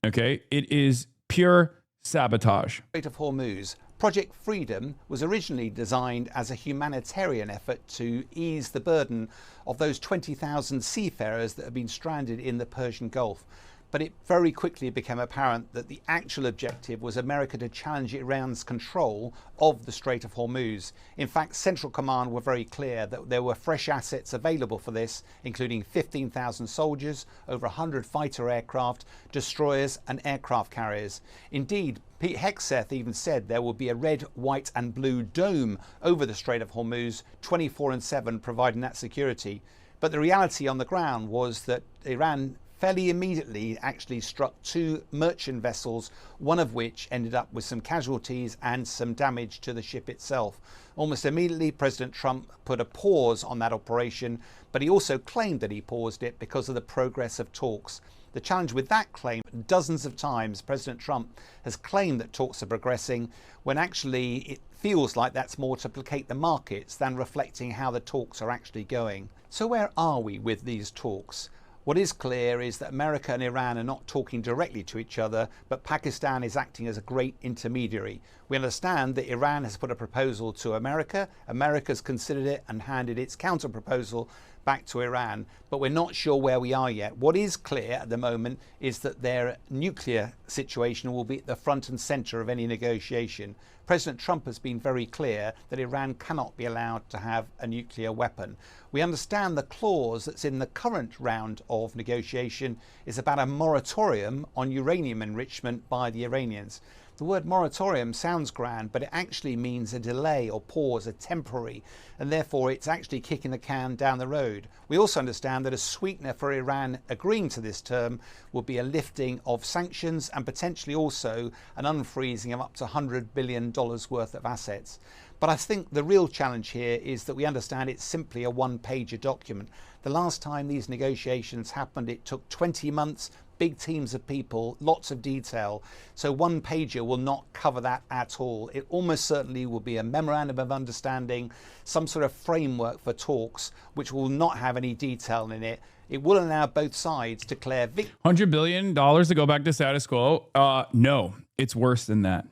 Okay? It is pure sabotage. Strait of Hormuz. Project Freedom was originally designed as a humanitarian effort to ease the burden of those 20,000 seafarers that have been stranded in the Persian Gulf. But it very quickly became apparent that the actual objective was America to challenge Iran's control of the Strait of Hormuz. In fact, Central Command were very clear that there were fresh assets available for this, including 15,000 soldiers, over 100 fighter aircraft, destroyers and aircraft carriers. Indeed, Pete Hegseth even said there will be a red, white and blue dome over the Strait of Hormuz 24/7, providing that security. But the reality on the ground was that Iran fairly immediately actually struck 2 merchant vessels, one of which ended up with some casualties and some damage to the ship itself. Almost immediately, President Trump put a pause on that operation, but he also claimed that he paused it because of the progress of talks. The challenge with that claim, dozens of times President Trump has claimed that talks are progressing, when actually it feels like that's more to placate the markets than reflecting how the talks are actually going. So where are we with these talks? What is clear is that America and Iran are not talking directly to each other, but Pakistan is acting as a great intermediary. We understand that Iran has put a proposal to America. America's considered it and handed its counter-proposal back to Iran, but we're not sure where we are yet. What is clear at the moment is that their nuclear situation will be at the front and center of any negotiation. President Trump has been very clear that Iran cannot be allowed to have a nuclear weapon. We understand the clause that's in the current round of negotiation is about a moratorium on uranium enrichment by the Iranians. The word moratorium sounds grand, but it actually means a delay or pause, a temporary, and therefore it's actually kicking the can down the road. We also understand that a sweetener for Iran agreeing to this term will be a lifting of sanctions and potentially also an unfreezing of up to $100 billion worth of assets. But I think the real challenge here is that we understand it's simply a one-pager document. The last time these negotiations happened, it took 20 months, big teams of people, lots of detail. So one pager will not cover that at all. It almost certainly will be a memorandum of understanding, some sort of framework for talks, which will not have any detail in it. It will allow both sides to declare victory. $100 billion to go back to status quo? No, it's worse than that.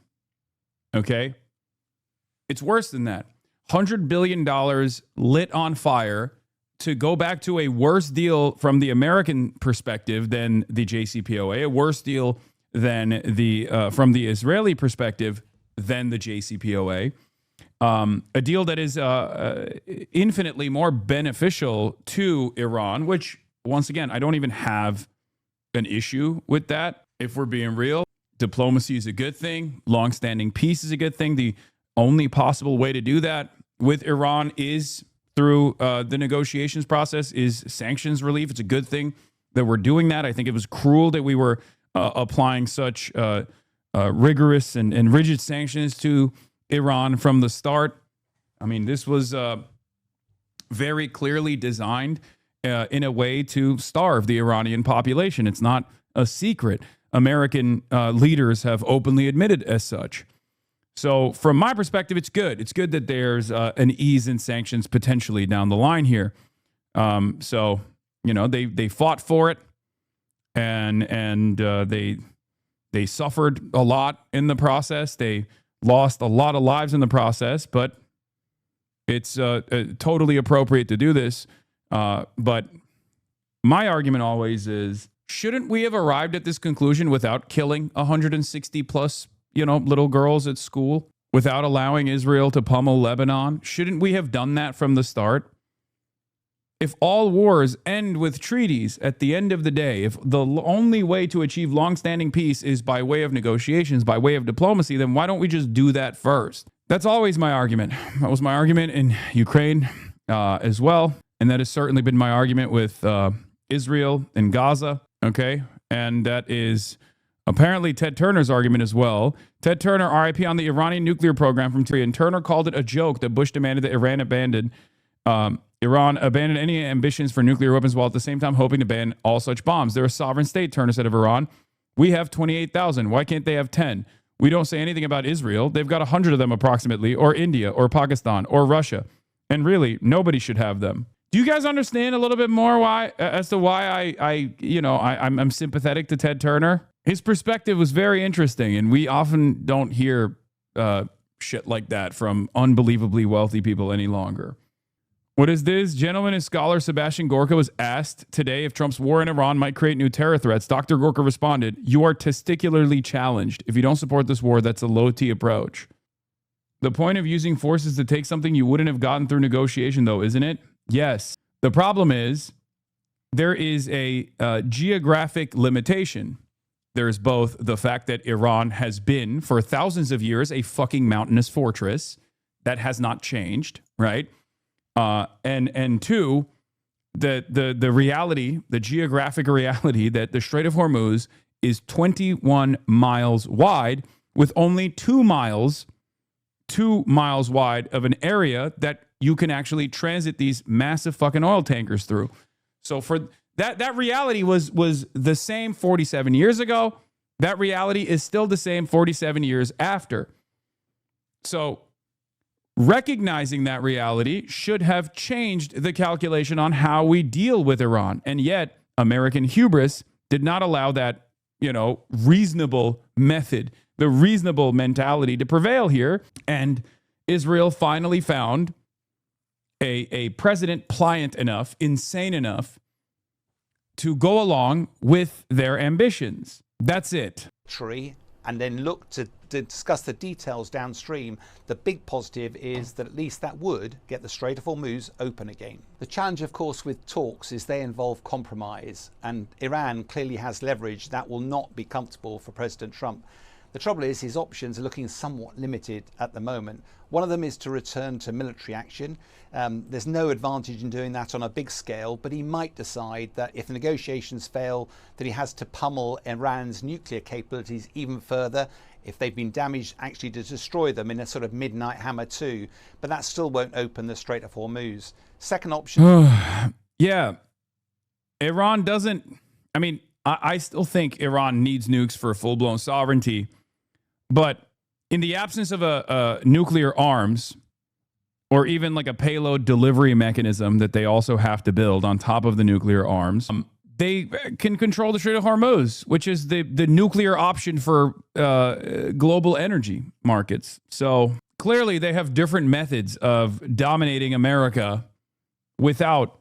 Okay? It's worse than that. $100 billion lit on fire to go back to a worse deal from the American perspective than the JCPOA, a worse deal than from the Israeli perspective than the JCPOA, a deal that is infinitely more beneficial to Iran, which, once again, I don't even have an issue with that. If we're being real, diplomacy is a good thing. Longstanding peace is a good thing. The only possible way to do that with Iran is through the negotiations process, is sanctions relief. It's a good thing that we're doing that. I think it was cruel that we were applying such rigorous and rigid sanctions to Iran from the start. I mean, this was very clearly designed in a way to starve the Iranian population. It's not a secret. American leaders have openly admitted as such. So from my perspective, it's good. It's good that there's an ease in sanctions potentially down the line here. So, you know, they fought for it, and they suffered a lot in the process. They lost a lot of lives in the process, but it's totally appropriate to do this. But my argument always is, shouldn't we have arrived at this conclusion without killing 160 plus, you know, little girls at school, without allowing Israel to pummel Lebanon? Shouldn't we have done that from the start? If all wars end with treaties at the end of the day, if the only way to achieve long-standing peace is by way of negotiations, by way of diplomacy, then why don't we just do that first? That's always my argument. That was my argument in Ukraine as well. And that has certainly been my argument with Israel and Gaza. Okay. And that is apparently Ted Turner's argument as well. Ted Turner, RIP on the Iranian nuclear program from Syria. And Turner called it a joke that Bush demanded that Iran abandon any ambitions for nuclear weapons while at the same time hoping to ban all such bombs. They're a sovereign state, Turner said of Iran. We have 28,000. Why can't they have 10? We don't say anything about Israel. They've got 100 of them approximately, or India, or Pakistan, or Russia. And really, nobody should have them. Do you guys understand a little bit more as to why I'm sympathetic to Ted Turner? His perspective was very interesting, and we often don't hear shit like that from unbelievably wealthy people any longer. What is this? Gentleman and scholar Sebastian Gorka was asked today if Trump's war in Iran might create new terror threats. Dr. Gorka responded, "You are testicularly challenged. If you don't support this war, that's a low-T approach." The point of using force is to take something you wouldn't have gotten through negotiation, though, isn't it? Yes. The problem is there is a geographic limitation. There's both the fact that Iran has been, for thousands of years, a fucking mountainous fortress that has not changed, right? And two, the reality, the geographic reality that the Strait of Hormuz is 21 miles wide, with only 2 miles wide of an area that you can actually transit these massive fucking oil tankers through. So for that reality was the same 47 years ago. That reality is still the same 47 years after. So recognizing that reality should have changed the calculation on how we deal with Iran. And yet, American hubris did not allow that, reasonable method, the reasonable mentality to prevail here. And Israel finally found a president pliant enough, insane enough to go along with their ambitions. That's it. And then look to discuss the details downstream. The big positive is that at least that would get the Strait of Hormuz open again. The challenge, of course, with talks is they involve compromise, and Iran clearly has leverage that will not be comfortable for President Trump. The trouble is his options are looking somewhat limited at the moment. One of them is to return to military action. There's no advantage in doing that on a big scale, but he might decide that if the negotiations fail, that he has to pummel Iran's nuclear capabilities even further. If they've been damaged, actually to destroy them in a sort of midnight hammer too. But that still won't open the Strait of Hormuz. Second option. Yeah. Iran doesn't, I still think Iran needs nukes for full-blown sovereignty. But in the absence of a nuclear arms, or even like a payload delivery mechanism that they also have to build on top of the nuclear arms, they can control the Strait of Hormuz, which is the nuclear option for global energy markets. So clearly they have different methods of dominating America without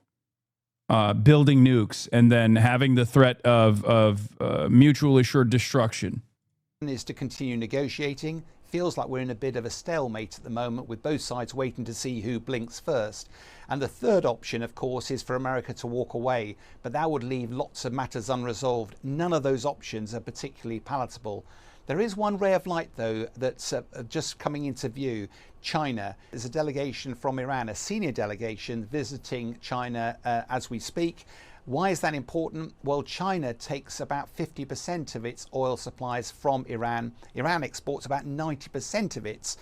building nukes and then having the threat of mutually assured destruction. Is to continue negotiating. Feels like we're in a bit of a stalemate at the moment, with both sides waiting to see who blinks first. And the third option, of course, is for America to walk away, but that would leave lots of matters unresolved. None of those options are particularly palatable. There is one ray of light, though, that's just coming into view. China. There's a delegation from Iran, a senior delegation visiting China as we speak. Why is that important? Well, China takes about 50% of its oil supplies from Iran. Iran exports about 90% of its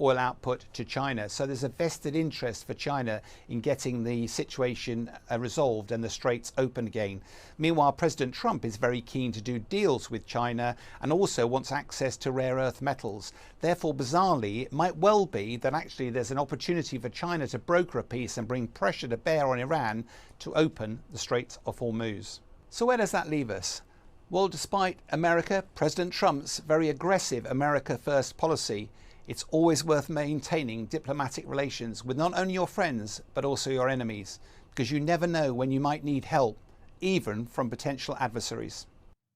oil output to China. So there's a vested interest for China in getting the situation resolved and the straits open again. Meanwhile, President Trump is very keen to do deals with China and also wants access to rare earth metals. Therefore, bizarrely, it might well be that actually there's an opportunity for China to broker a peace and bring pressure to bear on Iran to open the Straits of Hormuz. So where does that leave us? Well, despite America, President Trump's very aggressive America First policy, it's always worth maintaining diplomatic relations with not only your friends, but also your enemies, because you never know when you might need help, even from potential adversaries.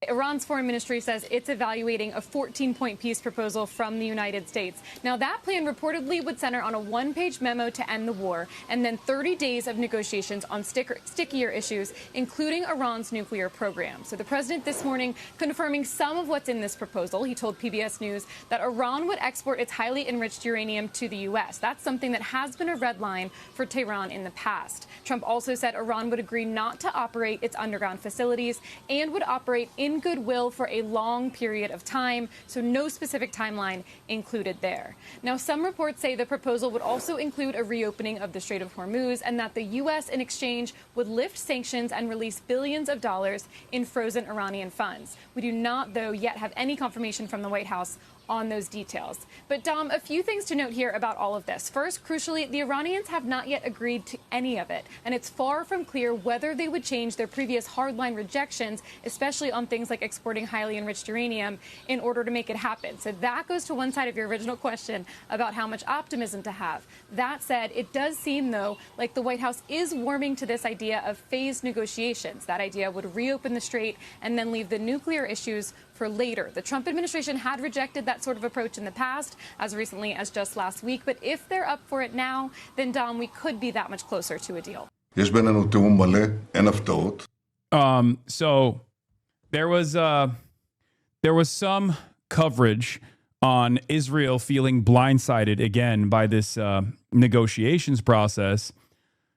Iran's foreign ministry says it's evaluating a 14-point peace proposal from the United States. Now, that plan reportedly would center on a one-page memo to end the war and then 30 days of negotiations on stickier issues, including Iran's nuclear program. So the president this morning confirming some of what's in this proposal. He told PBS News that Iran would export its highly enriched uranium to the U.S. That's something that has been a red line for Tehran in the past. Trump also said Iran would agree not to operate its underground facilities and would operate in goodwill for a long period of time, so no specific timeline included there. Now, some reports say the proposal would also include a reopening of the Strait of Hormuz and that the U.S. in exchange would lift sanctions and release billions of dollars in frozen Iranian funds. We do not, though, yet have any confirmation from the White House on those details. But Dom, a few things to note here about all of this. First, crucially, the Iranians have not yet agreed to any of it, and it's far from clear whether they would change their previous hardline rejections, especially on things like exporting highly enriched uranium, in order to make it happen. So that goes to one side of your original question about how much optimism to have. That said, it does seem, though, like the White House is warming to this idea of phased negotiations. That idea would reopen the strait and then leave the nuclear issues for later. The Trump administration had rejected that sort of approach in the past, as recently as just last week. But if they're up for it now, then, Dom, we could be that much closer to a deal. So there was some coverage on Israel feeling blindsided again by this negotiations process.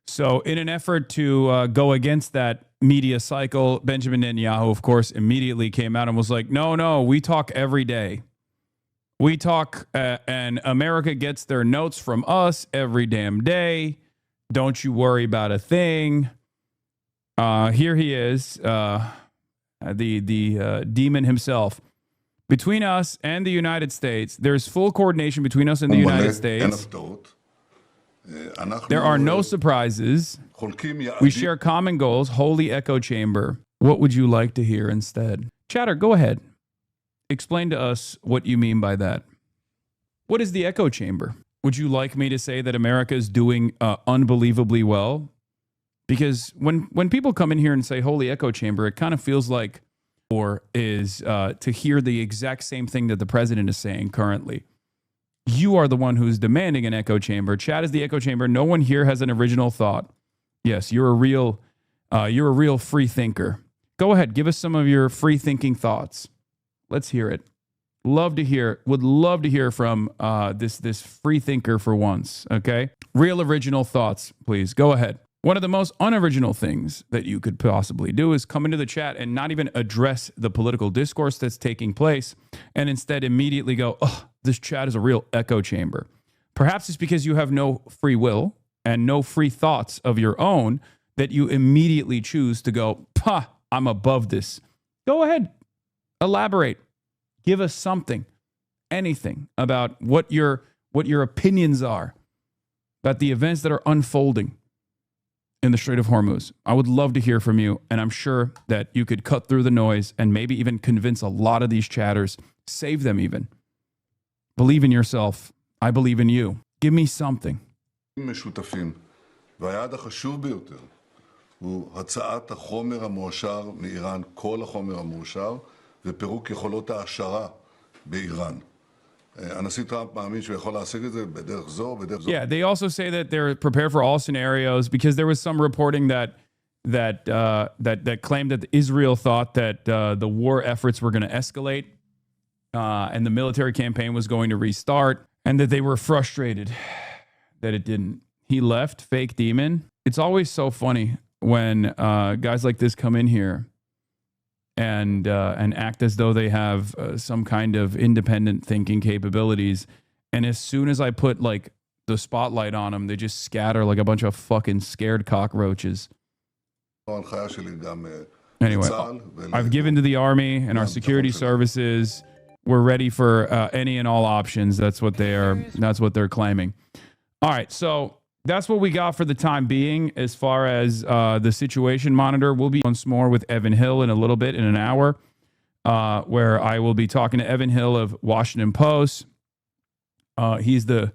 So in an effort to go against that media cycle, Benjamin Netanyahu, of course, immediately came out and was like, no, we talk every day. We talk and America gets their notes from us every damn day. Don't you worry about a thing. Here he is, the demon himself. Between us and the United States, there's full coordination between us and the United States. There are no surprises. We share common goals. Holy echo chamber. What would you like to hear instead? Chatter, go ahead. Explain to us what you mean by that. What is the echo chamber? Would you like me to say that America is doing unbelievably well? Because when people come in here and say holy echo chamber, it kind of feels like or is to hear the exact same thing that the president is saying currently. You are the one who's demanding an echo chamber. Chat is the echo chamber. No one here has an original thought. Yes, you're a real free thinker. Go ahead, give us some of your free thinking thoughts. Let's hear it. Would love to hear from this free thinker for once. Okay, real original thoughts, please. Go ahead. One of the most unoriginal things that you could possibly do is come into the chat and not even address the political discourse that's taking place, and instead immediately go, "Oh, this chat is a real echo chamber." Perhaps it's because you have no free will and no free thoughts of your own that you immediately choose to go, "Pah, I'm above this." Go ahead, elaborate, give us something, anything about what your opinions are about the events that are unfolding in the Strait of Hormuz. I would love to hear from you, and I'm sure that you could cut through the noise and maybe even convince a lot of these chatters, save them even. Believe in yourself. I believe in you. Give me something. והיעד החשוב ביותר הוא הצעת החומר המועשר מאיראן, כל החומר המועשר, ופירוק יכולות העשרה באיראן. הנשיא טראמפ מאמין שהוא יכול להשיג את זה בדרך זו, בדרך זו. Yeah, they also say that they're prepared for all scenarios because there was some reporting that claimed that Israel thought that the war efforts were going to escalate and the military campaign was going to restart, and that they were frustrated that it didn't. He left, fake demon. It's always so funny when guys like this come in here and act as though they have some kind of independent thinking capabilities. And as soon as I put like the spotlight on them, they just scatter like a bunch of fucking scared cockroaches. Anyway, I've given to the Army and our security services. We're ready for any and all options. That's what they are. That's what they're claiming. All right, so that's what we got for the time being as far as the situation monitor. We'll be once more with Evan Hill in a little bit, in an hour, where I will be talking to Evan Hill of Washington Post. He's the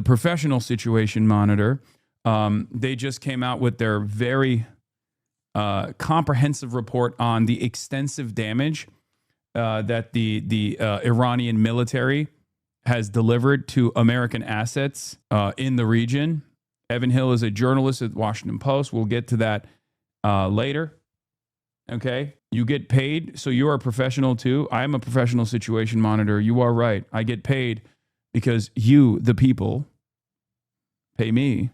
professional situation monitor. They just came out with their very comprehensive report on the extensive damage that the Iranian military has delivered to American assets in the region. Evan Hill is a journalist at Washington Post. We'll get to that later. Okay. You get paid, so you are a professional too. I am a professional situation monitor. You are right. I get paid because you, the people, pay me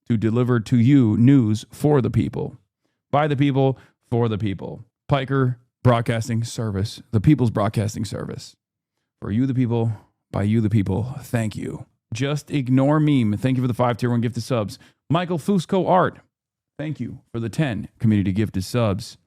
to deliver to you news for the people, by the people, for the people. Piker Broadcasting Service, the People's Broadcasting Service. For you, the people, by you, the people, thank you. Just Ignore Meme, thank you for the 5 tier 1 gifted subs. Michael Fusco Art, thank you for the 10 community gifted subs.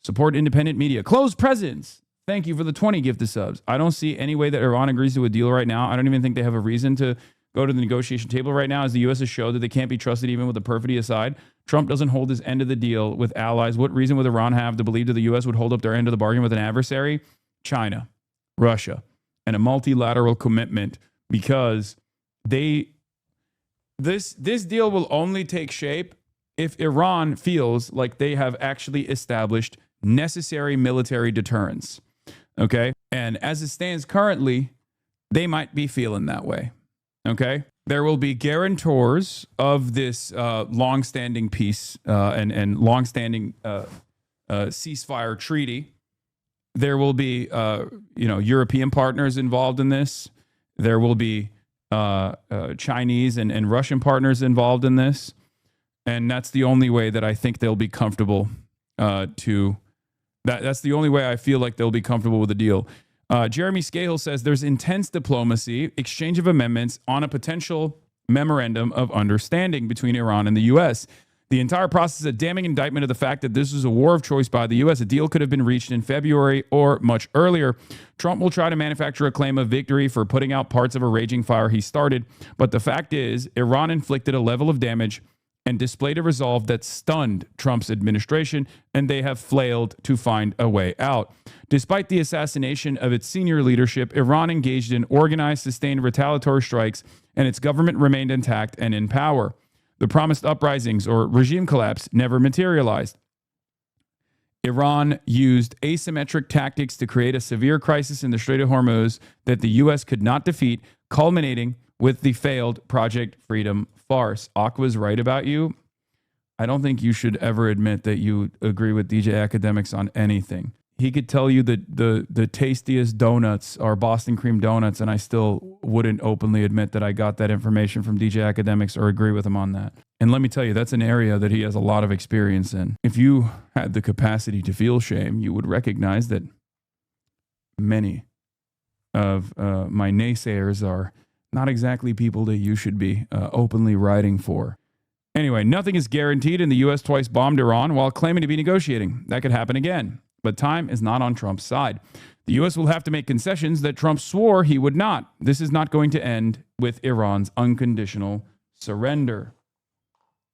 Support independent media. Closed Presence, thank you for the 20 gifted subs. I don't see any way that Iran agrees to a deal right now. I don't even think they have a reason to go to the negotiation table right now, as the U.S. has showed that they can't be trusted even with the perfidy aside. Trump doesn't hold his end of the deal with allies. What reason would Iran have to believe that the U.S. would hold up their end of the bargain with an adversary? China, Russia, and a multilateral commitment, because this deal will only take shape if Iran feels like they have actually established necessary military deterrence. Okay? And as it stands currently, they might be feeling that way. Okay? There will be guarantors of this long-standing peace and long-standing ceasefire treaty. There will be, European partners involved in this. There will be Chinese and Russian partners involved in this. And that's the only way that I think they'll be comfortable that's the only way I feel like they'll be comfortable with the deal. Jeremy Scahill says there's intense diplomacy, exchange of amendments on a potential memorandum of understanding between Iran and the U.S. The entire process is a damning indictment of the fact that this is a war of choice by the U.S. A deal could have been reached in February or much earlier. Trump will try to manufacture a claim of victory for putting out parts of a raging fire he started. But the fact is, Iran inflicted a level of damage and displayed a resolve that stunned Trump's administration, and they have flailed to find a way out. Despite the assassination of its senior leadership, Iran engaged in organized, sustained retaliatory strikes, and its government remained intact and in power. The promised uprisings or regime collapse never materialized. Iran used asymmetric tactics to create a severe crisis in the Strait of Hormuz that the U.S. could not defeat, culminating with the failed Project Freedom farce. Aqua's right about you. I don't think you should ever admit that you agree with DJ Academics on anything. He could tell you that the tastiest donuts are Boston cream donuts, and I still wouldn't openly admit that I got that information from DJ Academics or agree with him on that. And let me tell you, that's an area that he has a lot of experience in. If you had the capacity to feel shame, you would recognize that many of my naysayers are not exactly people that you should be openly writing for. Anyway, nothing is guaranteed, and the U.S. twice bombed Iran while claiming to be negotiating. That could happen again. But time is not on Trump's side. The U.S. will have to make concessions that Trump swore he would not. This is not going to end with Iran's unconditional surrender.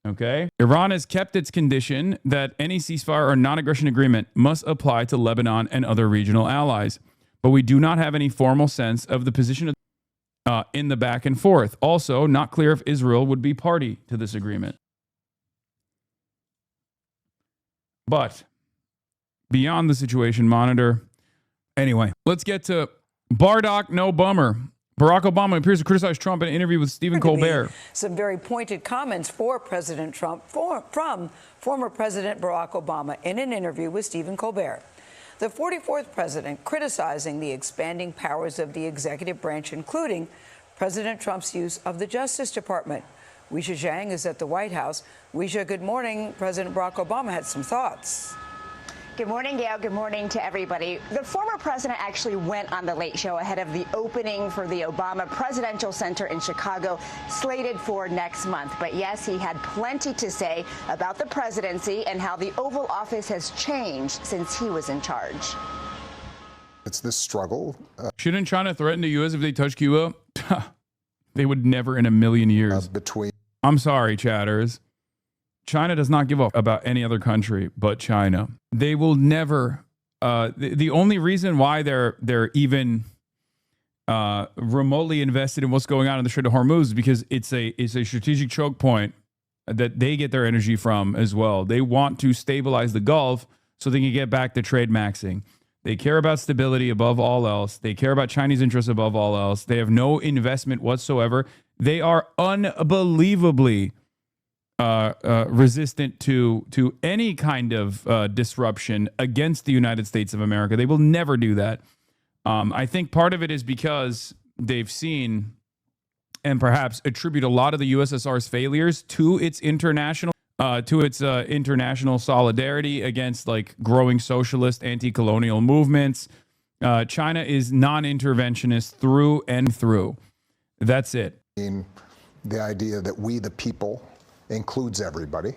Okay? Iran has kept its condition that any ceasefire or non-aggression agreement must apply to Lebanon and other regional allies. But we do not have any formal sense of the position of in the back and forth. Also, not clear if Israel would be party to this agreement. But beyond the situation monitor, anyway, let's get to Bardock No Bummer. Barack Obama appears to criticize Trump in an interview with Stephen Colbert. Some very pointed comments for President Trump from former President Barack Obama in an interview with Stephen Colbert. The 44th president criticizing the expanding powers of the executive branch, including President Trump's use of the Justice Department. Weijia Zhang is at the White House. Weijia, good morning. President Barack Obama had some thoughts. Good morning, Gail. Good morning to everybody. The former president actually went on The Late Show ahead of the opening for the Obama Presidential Center in Chicago, slated for next month. But yes, he had plenty to say about the presidency and how the Oval Office has changed since he was in charge. It's this struggle. Shouldn't China threaten the U.S. if they touch Cuba? They would never in a million years. I'm sorry, chatters. China does not give up about any other country but China. They will never. The only reason why they're even remotely invested in what's going on in the Strait of Hormuz is because it's a strategic choke point that they get their energy from as well. They want to stabilize the Gulf so they can get back to trade maxing. They care about stability above all else. They care about Chinese interests above all else. They have no investment whatsoever. They are unbelievably resistant to any kind of disruption against the United States of America. They will never do that. I think part of it is because they've seen and perhaps attribute a lot of the USSR's failures to its international solidarity against like growing socialist anti-colonial movements. China is non-interventionist through and through. That's it. The idea that we, the people, includes everybody.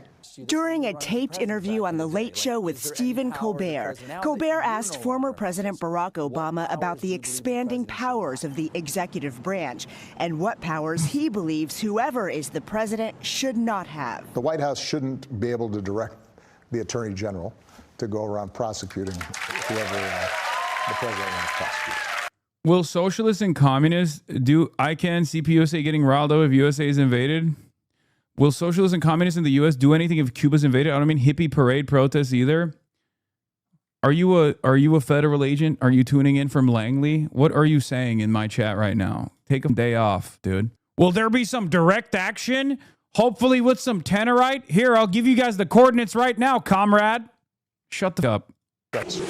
During a taped interview on The Late Show with Stephen Colbert, Colbert asked former President Barack Obama about the expanding powers of the executive branch and what powers he believes whoever is the president should not have. The White House shouldn't be able to direct the Attorney General to go around prosecuting whoever the president wants to prosecute. Will socialists and communists do ICANN, CPUSA getting riled up if USA is invaded? Will socialists and communists in the U.S. do anything if Cuba's invaded? I don't mean hippie parade protests either. Are you a federal agent? Are you tuning in from Langley? What are you saying in my chat right now? Take a day off, dude. Will there be some direct action? Hopefully with some Tenorite? Here, I'll give you guys the coordinates right now, comrade. Shut the up.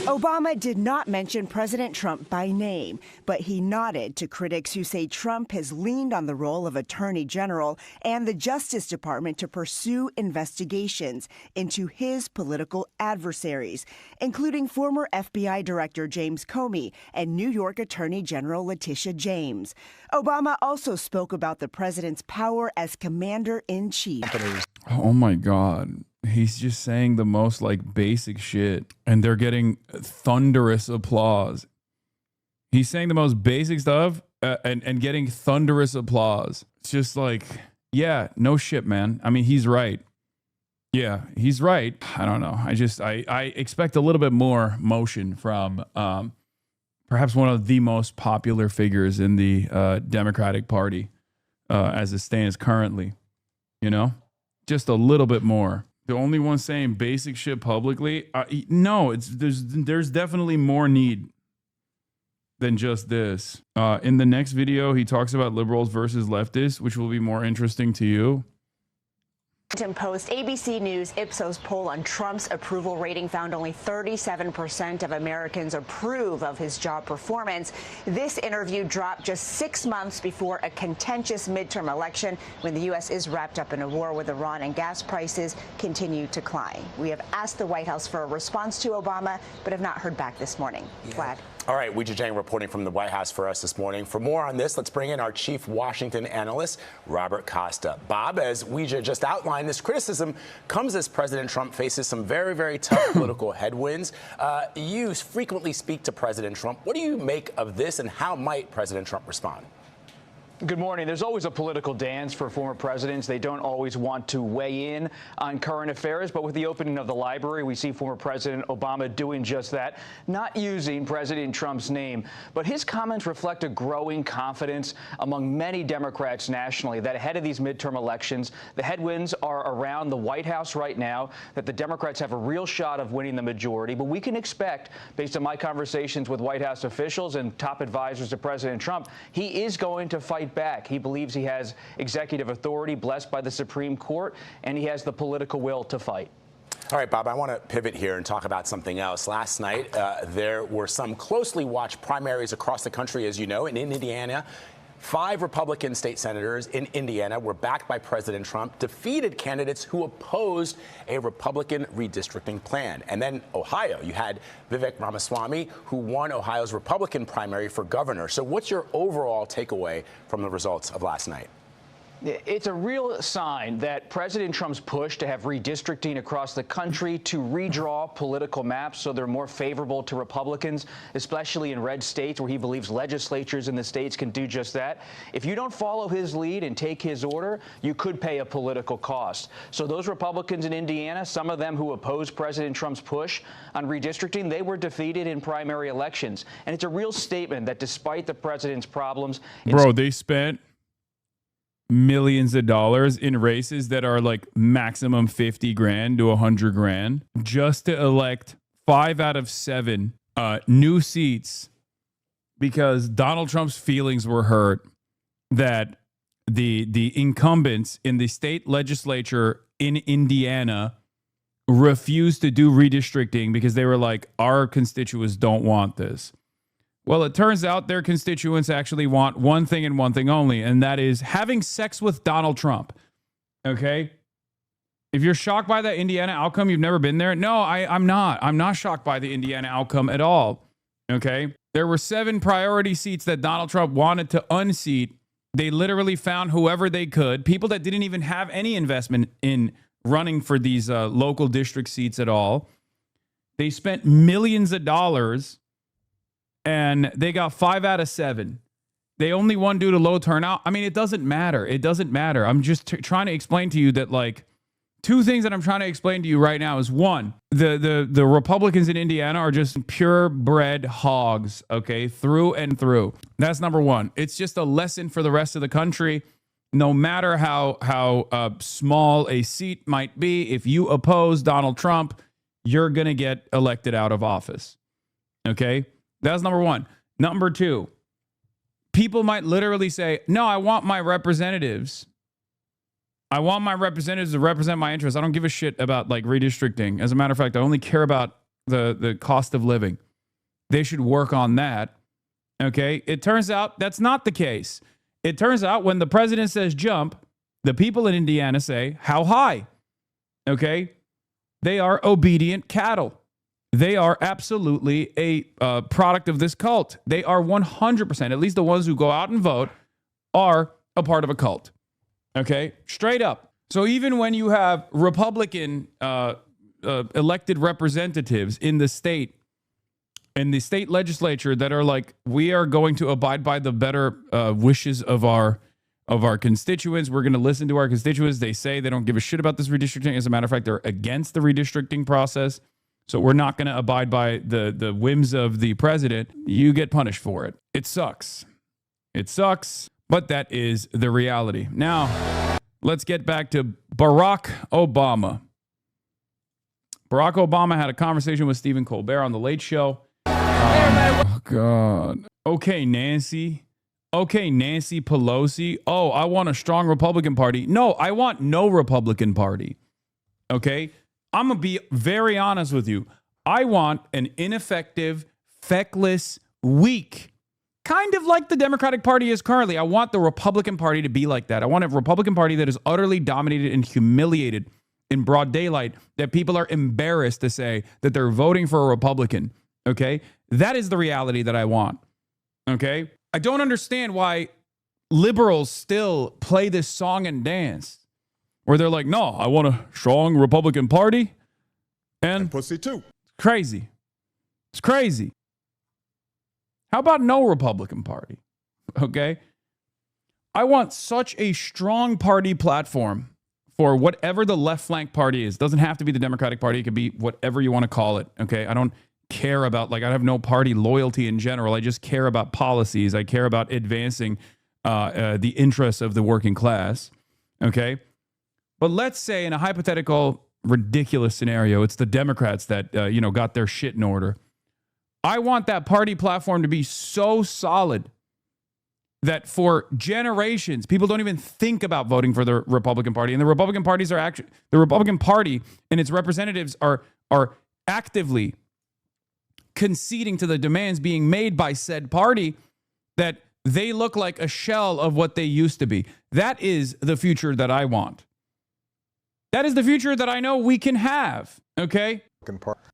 Obama did not mention President Trump by name, but he nodded to critics who say Trump has leaned on the role of Attorney General and the Justice Department to pursue investigations into his political adversaries, including former FBI Director James Comey and New York Attorney General Letitia James. Obama also spoke about the president's power as commander-in-chief. Oh my God. He's just saying the most like basic shit and they're getting thunderous applause. He's saying the most basic stuff and getting thunderous applause. It's just like, yeah, no shit, man. I mean, he's right. Yeah, he's right. I don't know. I expect a little bit more motion from perhaps one of the most popular figures in the Democratic Party as it stands currently, you know, just a little bit more. The only one saying basic shit publicly, no, there's definitely more need than just this. In the next video, he talks about liberals versus leftists, which will be more interesting to you. Washington Post, ABC News, Ipsos poll on Trump's approval rating found only 37% of Americans approve of his job performance. This interview dropped just 6 months before a contentious midterm election when the U.S. is wrapped up in a war with Iran and gas prices continue to climb. We have asked the White House for a response to Obama, but have not heard back this morning. Vlad. All right, Weijia Zhang reporting from the White House for us this morning. For more on this, let's bring in our chief Washington analyst, Robert Costa. Bob, as Weijia just outlined, this criticism comes as President Trump faces some very, very tough political headwinds. You frequently speak to President Trump. What do you make of this, and how might President Trump respond? Good morning. There's always a political dance for former presidents. They don't always want to weigh in on current affairs, but with the opening of the library, we see former President Obama doing just that, not using President Trump's name. But his comments reflect a growing confidence among many Democrats nationally that ahead of these midterm elections, the headwinds are around the White House right now, that the Democrats have a real shot of winning the majority. But we can expect, based on my conversations with White House officials and top advisors to President Trump, he is going to fight back. He believes he has executive authority blessed by the Supreme Court, and he has the political will to fight. All right, Bob, I want to pivot here and talk about something else. Last night, there were some closely watched primaries across the country, as you know, and in Indiana. 5 Republican state senators in Indiana were backed by President Trump, defeated candidates who opposed a Republican redistricting plan. And then Ohio, you had Vivek Ramaswamy, who won Ohio's Republican primary for governor. So what's your overall takeaway from the results of last night? It's a real sign that President Trump's push to have redistricting across the country to redraw political maps so they're more favorable to Republicans, especially in red states where he believes legislatures in the states can do just that. If you don't follow his lead and take his order, you could pay a political cost. So those Republicans in Indiana, some of them who opposed President Trump's push on redistricting, they were defeated in primary elections. And it's a real statement that despite the president's problems... Bro, they spent millions of dollars in races that are like maximum 50 grand to 100 grand just to elect 5 out of 7 new seats because Donald Trump's feelings were hurt that the incumbents in the state legislature in Indiana refused to do redistricting because they were like, our constituents don't want this. Well, it turns out their constituents actually want one thing and one thing only, and that is having sex with Donald Trump. Okay? If you're shocked by that Indiana outcome, you've never been there. No, I'm not. I'm not shocked by the Indiana outcome at all. Okay? There were 7 priority seats that Donald Trump wanted to unseat. They literally found whoever they could, people that didn't even have any investment in running for these local district seats at all. They spent millions of dollars and they got 5 out of 7. They only won due to low turnout. I mean, it doesn't matter. It doesn't matter. I'm just trying to explain to you that, like, 2 things that I'm trying to explain to you right now is, one, the Republicans in Indiana are just purebred hogs, okay, through and through. That's number one. It's just a lesson for the rest of the country. No matter how small a seat might be, if you oppose Donald Trump, you're going to get elected out of office, okay? That's number one. Number 2, people might literally say, no, I want my representatives. I want my representatives to represent my interests. I don't give a shit about like redistricting. As a matter of fact, I only care about the cost of living. They should work on that. Okay. It turns out that's not the case. It turns out when the president says jump, the people in Indiana say, how high? Okay. They are obedient cattle. They are absolutely a product of this cult. They are 100%, at least the ones who go out and vote, are a part of a cult. Okay? Straight up. So even when you have Republican elected representatives in the state legislature that are like, we are going to abide by the better wishes of our constituents. We're going to listen to our constituents. They say they don't give a shit about this redistricting. As a matter of fact, they're against the redistricting process. So we're not going to abide by the whims of the president. You get punished for it. It sucks. It sucks, but that is the reality. Now, let's get back to Barack Obama. Barack Obama had a conversation with Stephen Colbert on The Late Show. Oh, God. Okay, Nancy. Okay, Nancy Pelosi. Oh, I want a strong Republican Party. No, I want no Republican Party. Okay? I'm going to be very honest with you. I want an ineffective, feckless, weak, kind of like the Democratic Party is currently. I want the Republican Party to be like that. I want a Republican Party that is utterly dominated and humiliated in broad daylight, that people are embarrassed to say that they're voting for a Republican. Okay? That is the reality that I want. Okay? I don't understand why liberals still play this song and dance. Where they're like, no, I want a strong Republican Party. And pussy too. Crazy. It's crazy. How about no Republican Party? Okay. I want such a strong party platform for whatever the left flank party is. It doesn't have to be the Democratic Party. It could be whatever you want to call it. Okay. I don't care about, like, I have no party loyalty in general. I just care about policies. I care about advancing the interests of the working class. Okay. But let's say in a hypothetical, ridiculous scenario, it's the Democrats that, got their shit in order. I want that party platform to be so solid that for generations, people don't even think about voting for the Republican Party. And the Republican parties are actually, the Republican Party and its representatives are actively conceding to the demands being made by said party that they look like a shell of what they used to be. That is the future that I want. That is the future that I know we can have. Okay?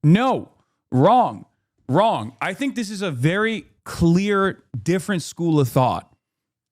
No, wrong. I think this is a very clear, different school of thought.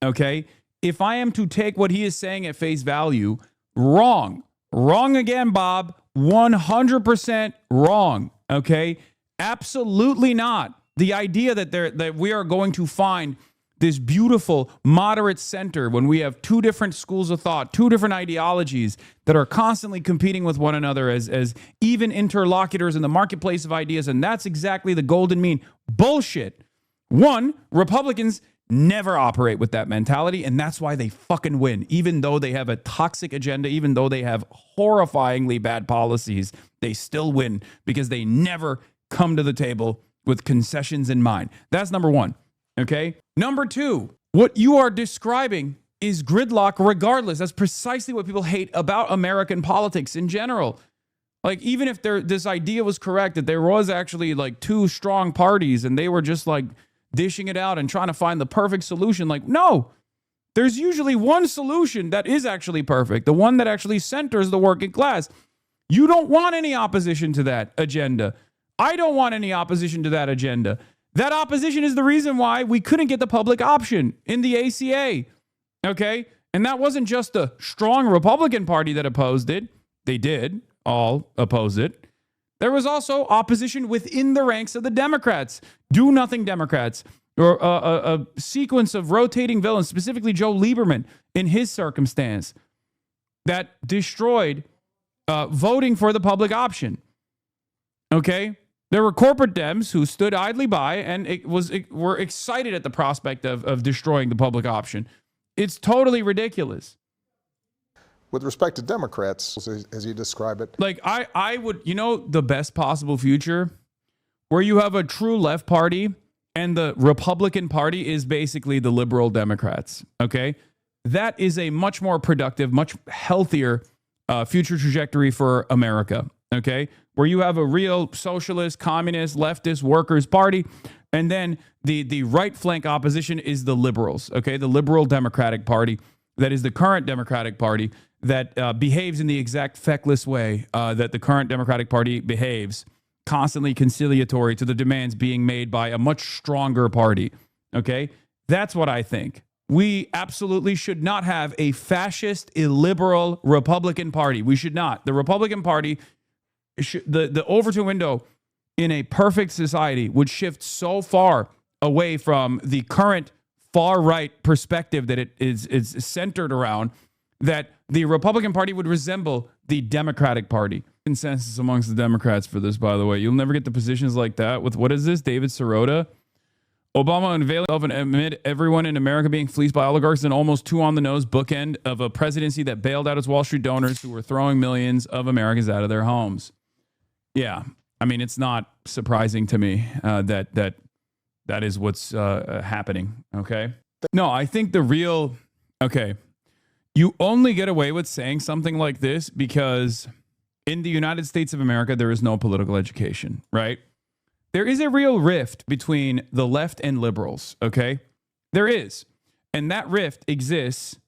Okay? If I am to take what he is saying at face value, wrong. Wrong again, Bob. 100% wrong. Okay? Absolutely not. The idea that we are going to find this beautiful moderate center when we have two different schools of thought, two different ideologies that are constantly competing with one another as even interlocutors in the marketplace of ideas, and that's exactly the golden mean. Bullshit. One, Republicans never operate with that mentality, and that's why they fucking win. Even though they have a toxic agenda, even though they have horrifyingly bad policies, they still win because they never come to the table with concessions in mind. That's number one. Okay. Number two, what you are describing is gridlock regardless. That's precisely what people hate about American politics in general. Like, even if this idea was correct, that there was actually like two strong parties and they were just like dishing it out and trying to find the perfect solution. Like, no, there's usually one solution that is actually perfect, the one that actually centers the working class. You don't want any opposition to that agenda. I don't want any opposition to that agenda. That opposition is the reason why we couldn't get the public option in the ACA. Okay? And that wasn't just a strong Republican Party that opposed it. They did all oppose it. There was also opposition within the ranks of the Democrats. Do-nothing Democrats. Or a sequence of rotating villains, specifically Joe Lieberman in his circumstance, that destroyed voting for the public option. Okay? There were corporate Dems who stood idly by and were excited at the prospect of destroying the public option. It's totally ridiculous. With respect to Democrats, as you describe it. Like, I would, the best possible future where you have a true left party and the Republican Party is basically the liberal Democrats. Okay? That is a much more productive, much healthier future trajectory for America. Okay? Where you have a real socialist, communist, leftist, workers' party, and then the right flank opposition is the liberals, okay? The liberal Democratic Party, that is the current Democratic Party that behaves in the exact feckless way that the current Democratic Party behaves, constantly conciliatory to the demands being made by a much stronger party, okay? That's what I think. We absolutely should not have a fascist, illiberal Republican Party. We should not. The Republican Party, the Overton window in a perfect society would shift so far away from the current far-right perspective that it is centered around that the Republican Party would resemble the Democratic Party. Consensus amongst the Democrats for this, by the way. You'll never get the positions like that with, what is this, David Sirota? Obama unveiling amid everyone in America being fleeced by oligarchs, and almost too on the nose bookend of a presidency that bailed out its Wall Street donors who were throwing millions of Americans out of their homes. Yeah, I mean, it's not surprising to me that is what's happening, okay? No, I think you only get away with saying something like this because in the United States of America, there is no political education, right? There is a real rift between the left and liberals, okay? There is. And that rift exists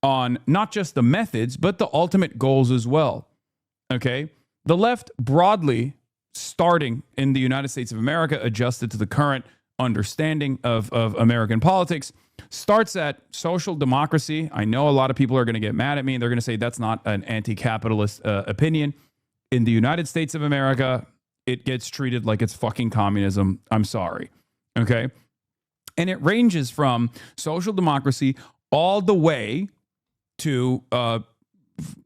on not just the methods, but the ultimate goals as well, okay? The left broadly, starting in the United States of America, adjusted to the current understanding of American politics, starts at social democracy. I know a lot of people are going to get mad at me. They're going to say that's not an anti-capitalist opinion. In the United States of America, it gets treated like it's fucking communism. I'm sorry. Okay? And it ranges from social democracy all the way to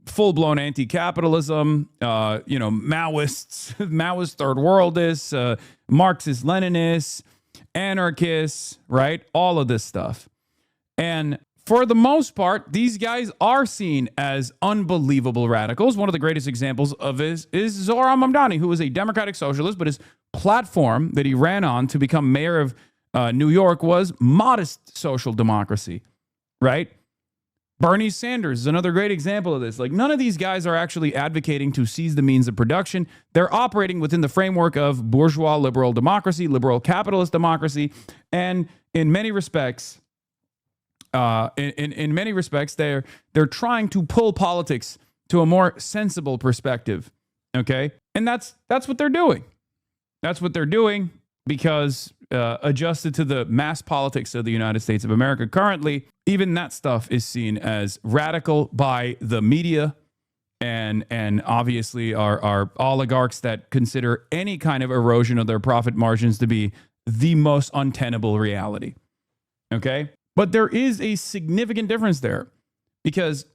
full-blown anti-capitalism, Maoists, Maoist third worldists, Marxist Leninists, anarchists, right? All of this stuff. And for the most part, these guys are seen as unbelievable radicals. One of the greatest examples of this is Zohran Mamdani, who was a democratic socialist, but his platform that he ran on to become mayor of New York was modest social democracy, right? Bernie Sanders is another great example of this. Like, none of these guys are actually advocating to seize the means of production. They're operating within the framework of bourgeois liberal democracy, liberal capitalist democracy, and in many respects, In many respects, they're trying to pull politics to a more sensible perspective. Okay, and that's what they're doing. That's what they're doing because adjusted to the mass politics of the United States of America currently, even that stuff is seen as radical by the media and obviously our oligarchs that consider any kind of erosion of their profit margins to be the most untenable reality. Okay? But there is a significant difference there because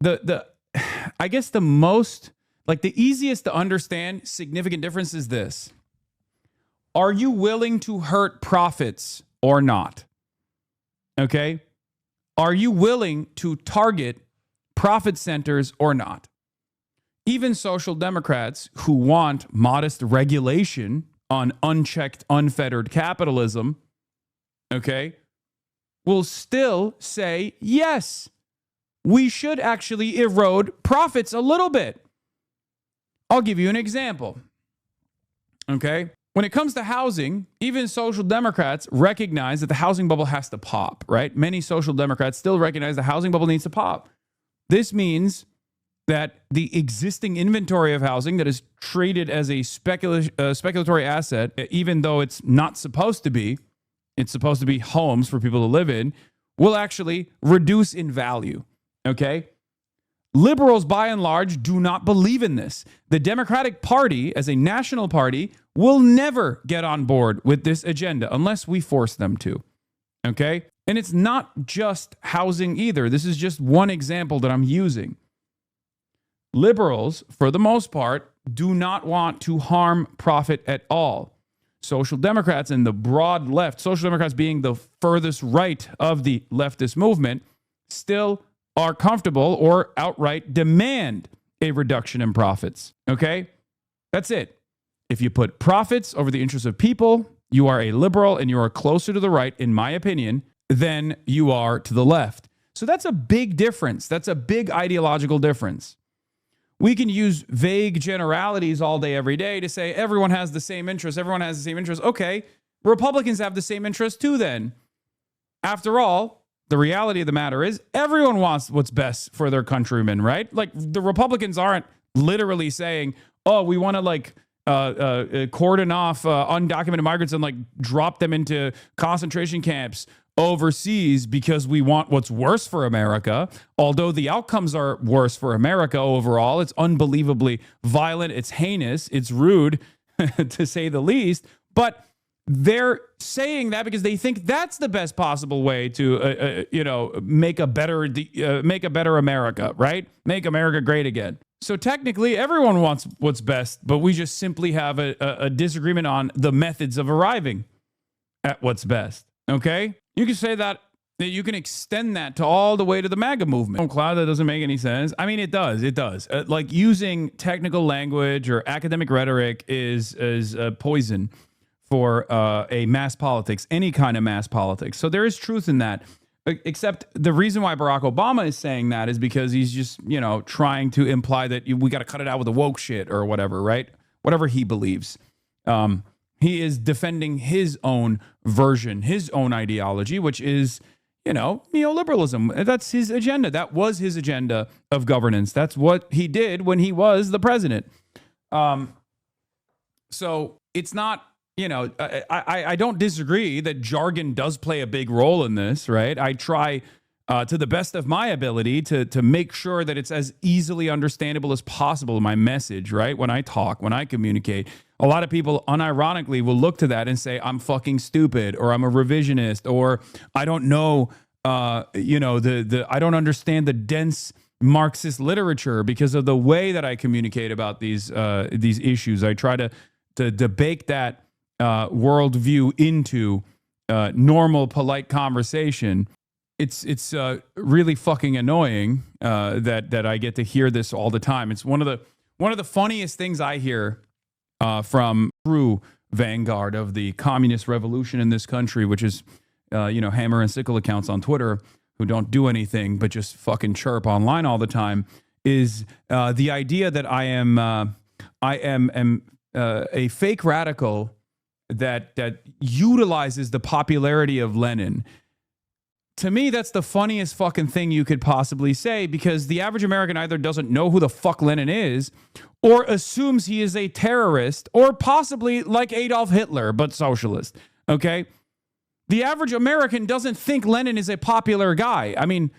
I guess the most, like the easiest to understand significant difference is this. Are you willing to hurt profits or not? Okay? Are you willing to target profit centers or not? Even social democrats who want modest regulation on unchecked, unfettered capitalism, okay, will still say, yes, we should actually erode profits a little bit. I'll give you an example. Okay? When it comes to housing, even social democrats recognize that the housing bubble has to pop, right? Many social democrats still recognize the housing bubble needs to pop. This means that the existing inventory of housing that is treated as a speculatory asset, even though it's not supposed to be, it's supposed to be homes for people to live in, will actually reduce in value, okay? Liberals, by and large, do not believe in this. The Democratic Party, as a national party, will never get on board with this agenda unless we force them to, okay? And it's not just housing either. This is just one example that I'm using. Liberals, for the most part, do not want to harm profit at all. Social Democrats and the broad left, social democrats being the furthest right of the leftist movement, still are comfortable or outright demand a reduction in profits. Okay? That's it. If you put profits over the interests of people, you are a liberal and you are closer to the right, in my opinion, than you are to the left. So that's a big difference. That's a big ideological difference. We can use vague generalities all day, every day to say everyone has the same interest. Everyone has the same interest. Okay, Republicans have the same interest too then. After all, the reality of the matter is everyone wants what's best for their countrymen, right? Like the Republicans aren't literally saying, oh, we want to cordon off undocumented migrants and like drop them into concentration camps overseas because we want what's worse for America. Although the outcomes are worse for America overall, it's unbelievably violent, it's heinous, it's rude to say the least. But they're saying that because they think that's the best possible way to, make a better America, right? Make America great again. So technically, everyone wants what's best, but we just simply have a disagreement on the methods of arriving at what's best. Okay? You can say that you can extend that to all the way to the MAGA movement. Cloud, that doesn't make any sense. I mean, it does. It does. Like using technical language or academic rhetoric is poison for a mass politics, any kind of mass politics. So there is truth in that. Except the reason why Barack Obama is saying that is because he's just, trying to imply that we got to cut it out with the woke shit or whatever, right? Whatever he believes. He is defending his own version, his own ideology, which is, neoliberalism. That's his agenda. That was his agenda of governance. That's what he did when he was the president. So it's not, I don't disagree that jargon does play a big role in this, right? I try to the best of my ability to make sure that it's as easily understandable as possible, my message, right? When I talk, when I communicate. A lot of people unironically will look to that and say, I'm fucking stupid, or I'm a revisionist, or I don't know, I don't understand the dense Marxist literature because of the way that I communicate about these issues. I try to bake that worldview into normal, polite conversation. It's really fucking annoying that I get to hear this all the time. It's one of the funniest things I hear from true vanguard of the communist revolution in this country, which is hammer and sickle accounts on Twitter who don't do anything but just fucking chirp online all the time, is the idea that I am a fake radical that utilizes the popularity of Lenin to me, that's the funniest fucking thing you could possibly say, because the average American either doesn't know who the fuck Lenin is or assumes he is a terrorist or possibly like Adolf Hitler, but socialist. Okay? The average American doesn't think Lenin is a popular guy. I mean,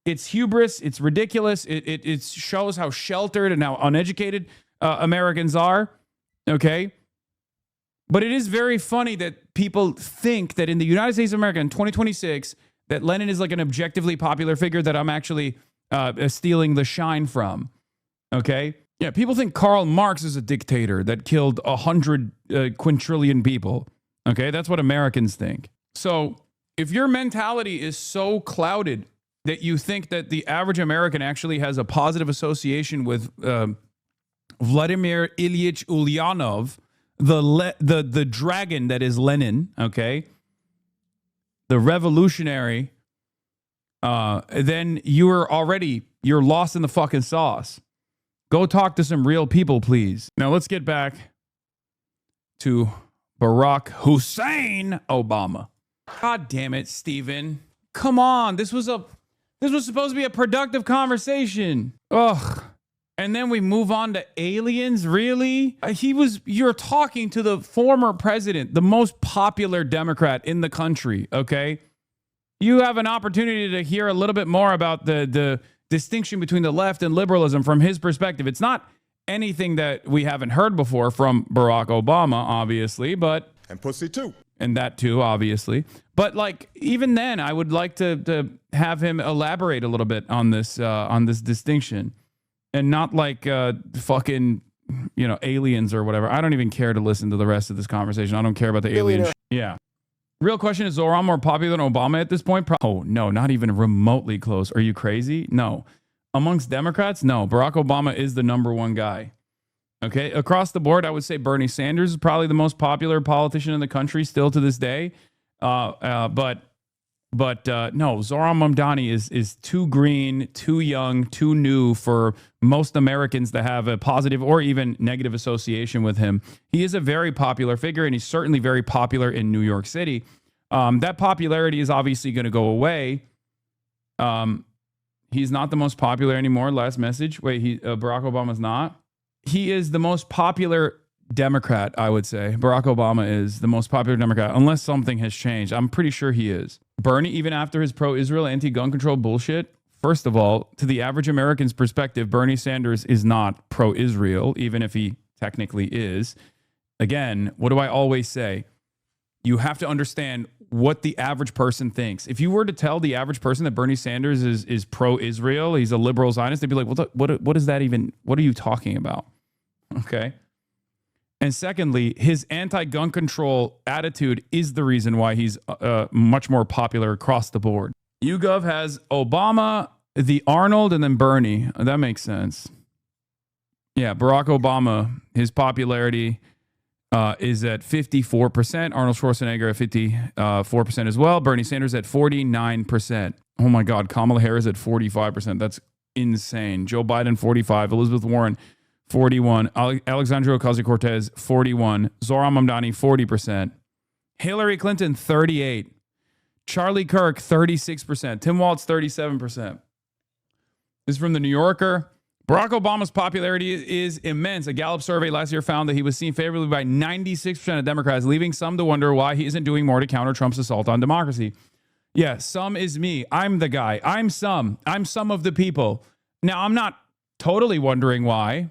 it's hubris. It's ridiculous. It shows how sheltered and how uneducated Americans are. Okay? But it is very funny that people think that in the United States of America in 2026, that Lenin is like an objectively popular figure that I'm actually stealing the shine from. Okay? Yeah, people think Karl Marx is a dictator that killed 100 quintillion people. Okay? That's what Americans think. So if your mentality is so clouded that you think that the average American actually has a positive association with Vladimir Ilyich Ulyanov, the dragon that is Lenin, okay, the revolutionary, then you're lost in the fucking sauce. Go talk to some real people, please. Now let's get back to Barack Hussein Obama. God damn it, Steven. Come on. This was supposed to be a productive conversation. Ugh. And then we move on to aliens, really? You're talking to the former president, the most popular Democrat in the country, okay? You have an opportunity to hear a little bit more about the distinction between the left and liberalism from his perspective. It's not anything that we haven't heard before from Barack Obama, obviously, but... And pussy too. And that too, obviously. But like, even then, I would like to have him elaborate a little bit on this distinction. And not like fucking, aliens or whatever. I don't even care to listen to the rest of this conversation. I don't care about the aliens. Yeah. Real question, is Zoran more popular than Obama at this point? Oh, no, not even remotely close. Are you crazy? No. Amongst Democrats? No. Barack Obama is the number one guy. Okay. Across the board, I would say Bernie Sanders is probably the most popular politician in the country still to this day. But no, Zoran Mamdani is too green, too young, too new for most Americans to have a positive or even negative association with him. He is a very popular figure, and he's certainly very popular in New York City. That popularity is obviously going to go away. He's not the most popular anymore. Last message. Wait, Barack Obama's not. He is the most popular Democrat, I would say. Barack Obama is the most popular Democrat, unless something has changed. I'm pretty sure he is. Bernie, even after his pro-Israel, anti-gun control bullshit, first of all, to the average American's perspective, Bernie Sanders is not pro-Israel, even if he technically is. Again, what do I always say? You have to understand what the average person thinks. If you were to tell the average person that Bernie Sanders is pro-Israel, he's a liberal Zionist, they'd be like, what is that even? What are you talking about? Okay. And secondly, his anti-gun control attitude is the reason why he's much more popular across the board. YouGov has Obama, the Arnold, and then Bernie. That makes sense. Yeah, Barack Obama, his popularity is at 54%. Arnold Schwarzenegger at 54% as well. Bernie Sanders at 49%. Oh my God, Kamala Harris at 45%. That's insane. Joe Biden, 45%. Elizabeth Warren, 41. Alexandria Ocasio-Cortez, 41. Zoran Mamdani, 40%. Hillary Clinton, 38. Charlie Kirk, 36%. Tim Walz, 37%. This is from The New Yorker. Barack Obama's popularity is immense. A Gallup survey last year found that he was seen favorably by 96% of Democrats, leaving some to wonder why he isn't doing more to counter Trump's assault on democracy. Yeah, some is me. I'm the guy. I'm some of the people. Now, I'm not totally wondering why.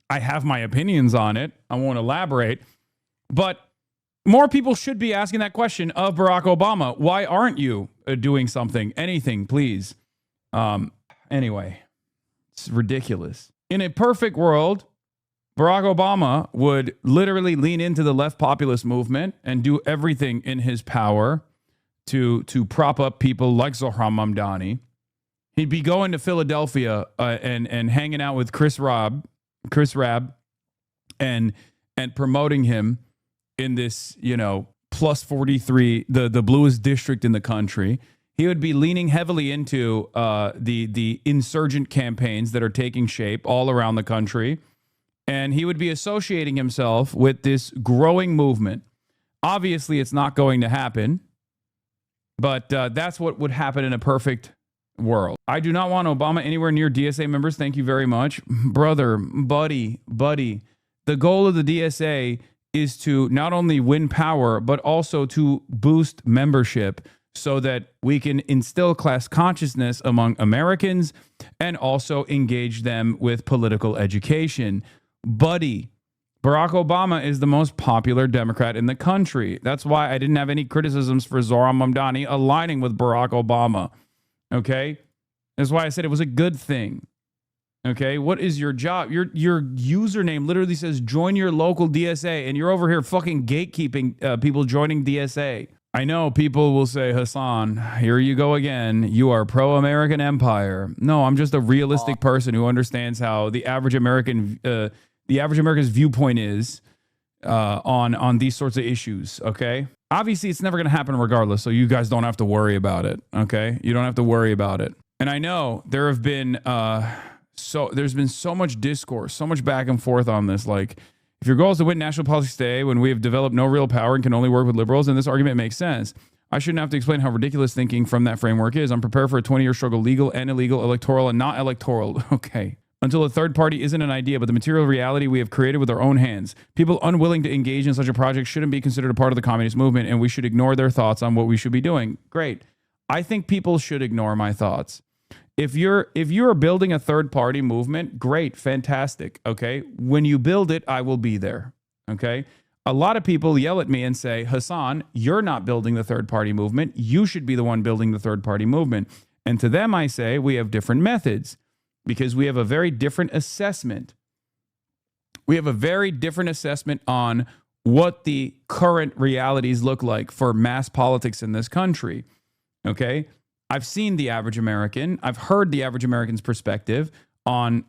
I have my opinions on it. I won't elaborate. But more people should be asking that question of Barack Obama. Why aren't you doing something? Anything, please. Anyway, it's ridiculous. In a perfect world, Barack Obama would literally lean into the left populist movement and do everything in his power to prop up people like Zohran Mamdani. He'd be going to Philadelphia and hanging out with Chris Rabb, and promoting him in this, plus 43, the bluest district in the country. He would be leaning heavily into the insurgent campaigns that are taking shape all around the country. And he would be associating himself with this growing movement. Obviously, it's not going to happen. But that's what would happen in a perfect world. I do not want Obama anywhere near DSA members. Thank you very much. Brother, buddy. The goal of the DSA is to not only win power, but also to boost membership so that we can instill class consciousness among Americans and also engage them with political education. Buddy, Barack Obama is the most popular Democrat in the country. That's why I didn't have any criticisms for Zohran Mamdani aligning with Barack Obama. Okay? That's why I said it was a good thing. Okay? What is your job? Your username literally says join your local DSA, and you're over here fucking gatekeeping people joining DSA. I know people will say, Hasan, here you go again. You are pro-American empire. No, I'm just a realistic person who understands how the average American's viewpoint is on these sorts of issues, okay? Obviously, it's never going to happen regardless, so you guys don't have to worry about it, okay? You don't have to worry about it. And I know there have been there's been so much discourse, so much back and forth on this. Like, if your goal is to win national politics today when we have developed no real power and can only work with liberals, then this argument makes sense. I shouldn't have to explain how ridiculous thinking from that framework is. I'm prepared for a 20-year struggle, legal and illegal, electoral and not electoral. Okay. Until a third party isn't an idea, but the material reality we have created with our own hands. People unwilling to engage in such a project shouldn't be considered a part of the communist movement, and we should ignore their thoughts on what we should be doing. Great. I think people should ignore my thoughts. If you are building a third party movement, great, fantastic. Okay. When you build it, I will be there. Okay. A lot of people yell at me and say, Hasan, you're not building the third party movement. You should be the one building the third party movement. And to them, I say we have different methods because we have a very different assessment. We have a very different assessment on what the current realities look like for mass politics in this country. Okay. I've seen the average American. I've heard the average American's perspective on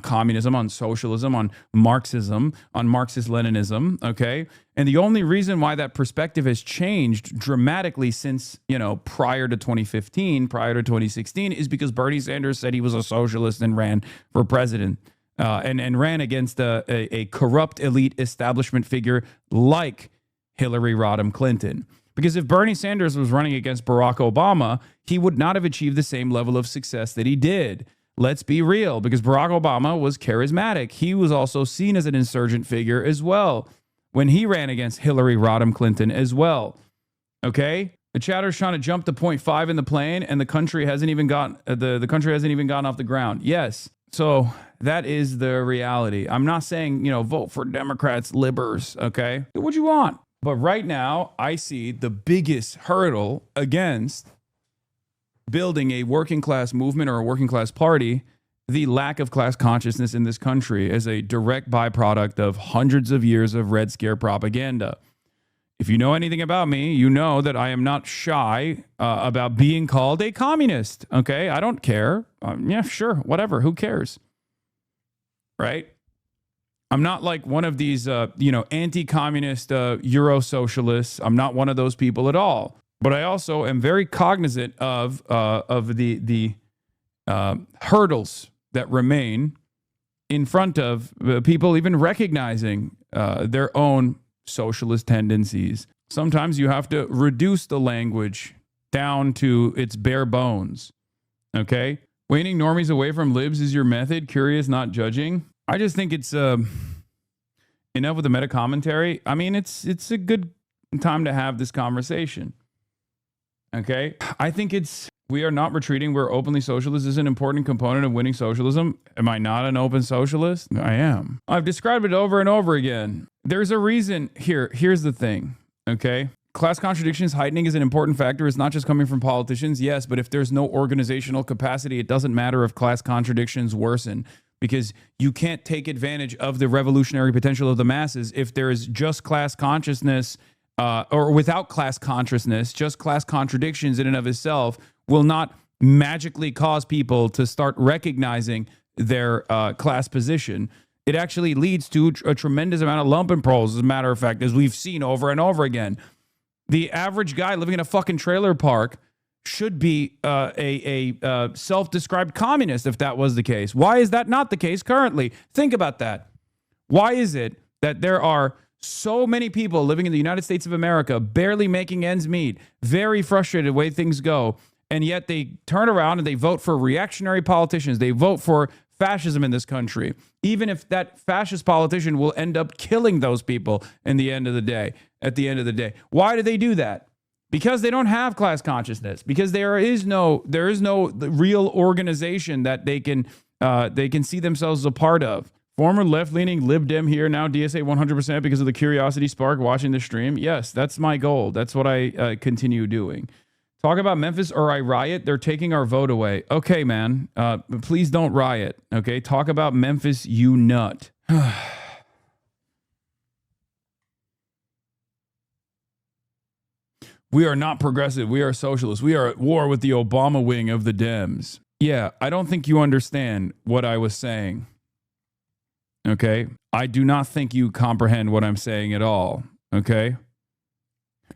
communism, on socialism, on Marxism, on Marxist-Leninism, okay? And the only reason why that perspective has changed dramatically since, prior to 2015, prior to 2016, is because Bernie Sanders said he was a socialist and ran for president and ran against a corrupt elite establishment figure like Hillary Rodham Clinton. Because if Bernie Sanders was running against Barack Obama, he would not have achieved the same level of success that he did. Let's be real, because Barack Obama was charismatic. He was also seen as an insurgent figure as well when he ran against Hillary Rodham Clinton as well. Okay? The chatter's trying to jump to 0.5 in the plane, and the country hasn't even gotten off the ground. Yes. So that is the reality. I'm not saying, vote for Democrats, libers, okay? Do what you want. But right now, I see the biggest hurdle against building a working class movement or a working class party, the lack of class consciousness in this country as a direct byproduct of hundreds of years of Red Scare propaganda. If you know anything about me, you know that I am not shy about being called a communist. Okay, I don't care. Yeah, sure, whatever. Who cares? Right? I'm not like one of these, anti-communist Euro-socialists. I'm not one of those people at all. But I also am very cognizant of the hurdles that remain in front of people even recognizing their own socialist tendencies. Sometimes you have to reduce the language down to its bare bones. Okay? Waning normies away from libs is your method. Curious, not judging. I just think it's enough with the meta commentary. I mean, it's a good time to have this conversation. Okay? I think we are not retreating. We're openly socialist. This is an important component of winning socialism. Am I not an open socialist? I am. I've described it over and over again. There's a reason. Here's the thing. Okay? Class contradictions heightening is an important factor. It's not just coming from politicians. Yes, but if there's no organizational capacity, it doesn't matter if class contradictions worsen. Because you can't take advantage of the revolutionary potential of the masses if there is just class consciousness or without class consciousness. Just class contradictions in and of itself will not magically cause people to start recognizing their class position. It actually leads to a tremendous amount of lumpenproles, as a matter of fact, as we've seen over and over again. The average guy living in a fucking trailer park should be a self-described communist if that was the case. Why is that not the case currently? Think about that. Why is it that there are So many people living in the United States of America, barely making ends meet, very frustrated the way things go, and yet they turn around and they vote for reactionary politicians. They vote for fascism in this country, even if that fascist politician will end up killing those people in the end of the day. At the end of the day, why do they do that? Because they don't have class consciousness. Because there is no real organization that they can see themselves as a part of. Former left-leaning Lib Dem here, now DSA 100% because of the curiosity spark watching the stream. Yes, that's my goal. That's what I continue doing. Talk about Memphis or I riot. They're taking our vote away. Okay, man. Please don't riot. Okay, talk about Memphis, you nut. We are not progressive. We are socialists. We are at war with the Obama wing of the Dems. Yeah, I don't think you understand what I was saying. Okay? I do not think you comprehend what I'm saying at all. Okay?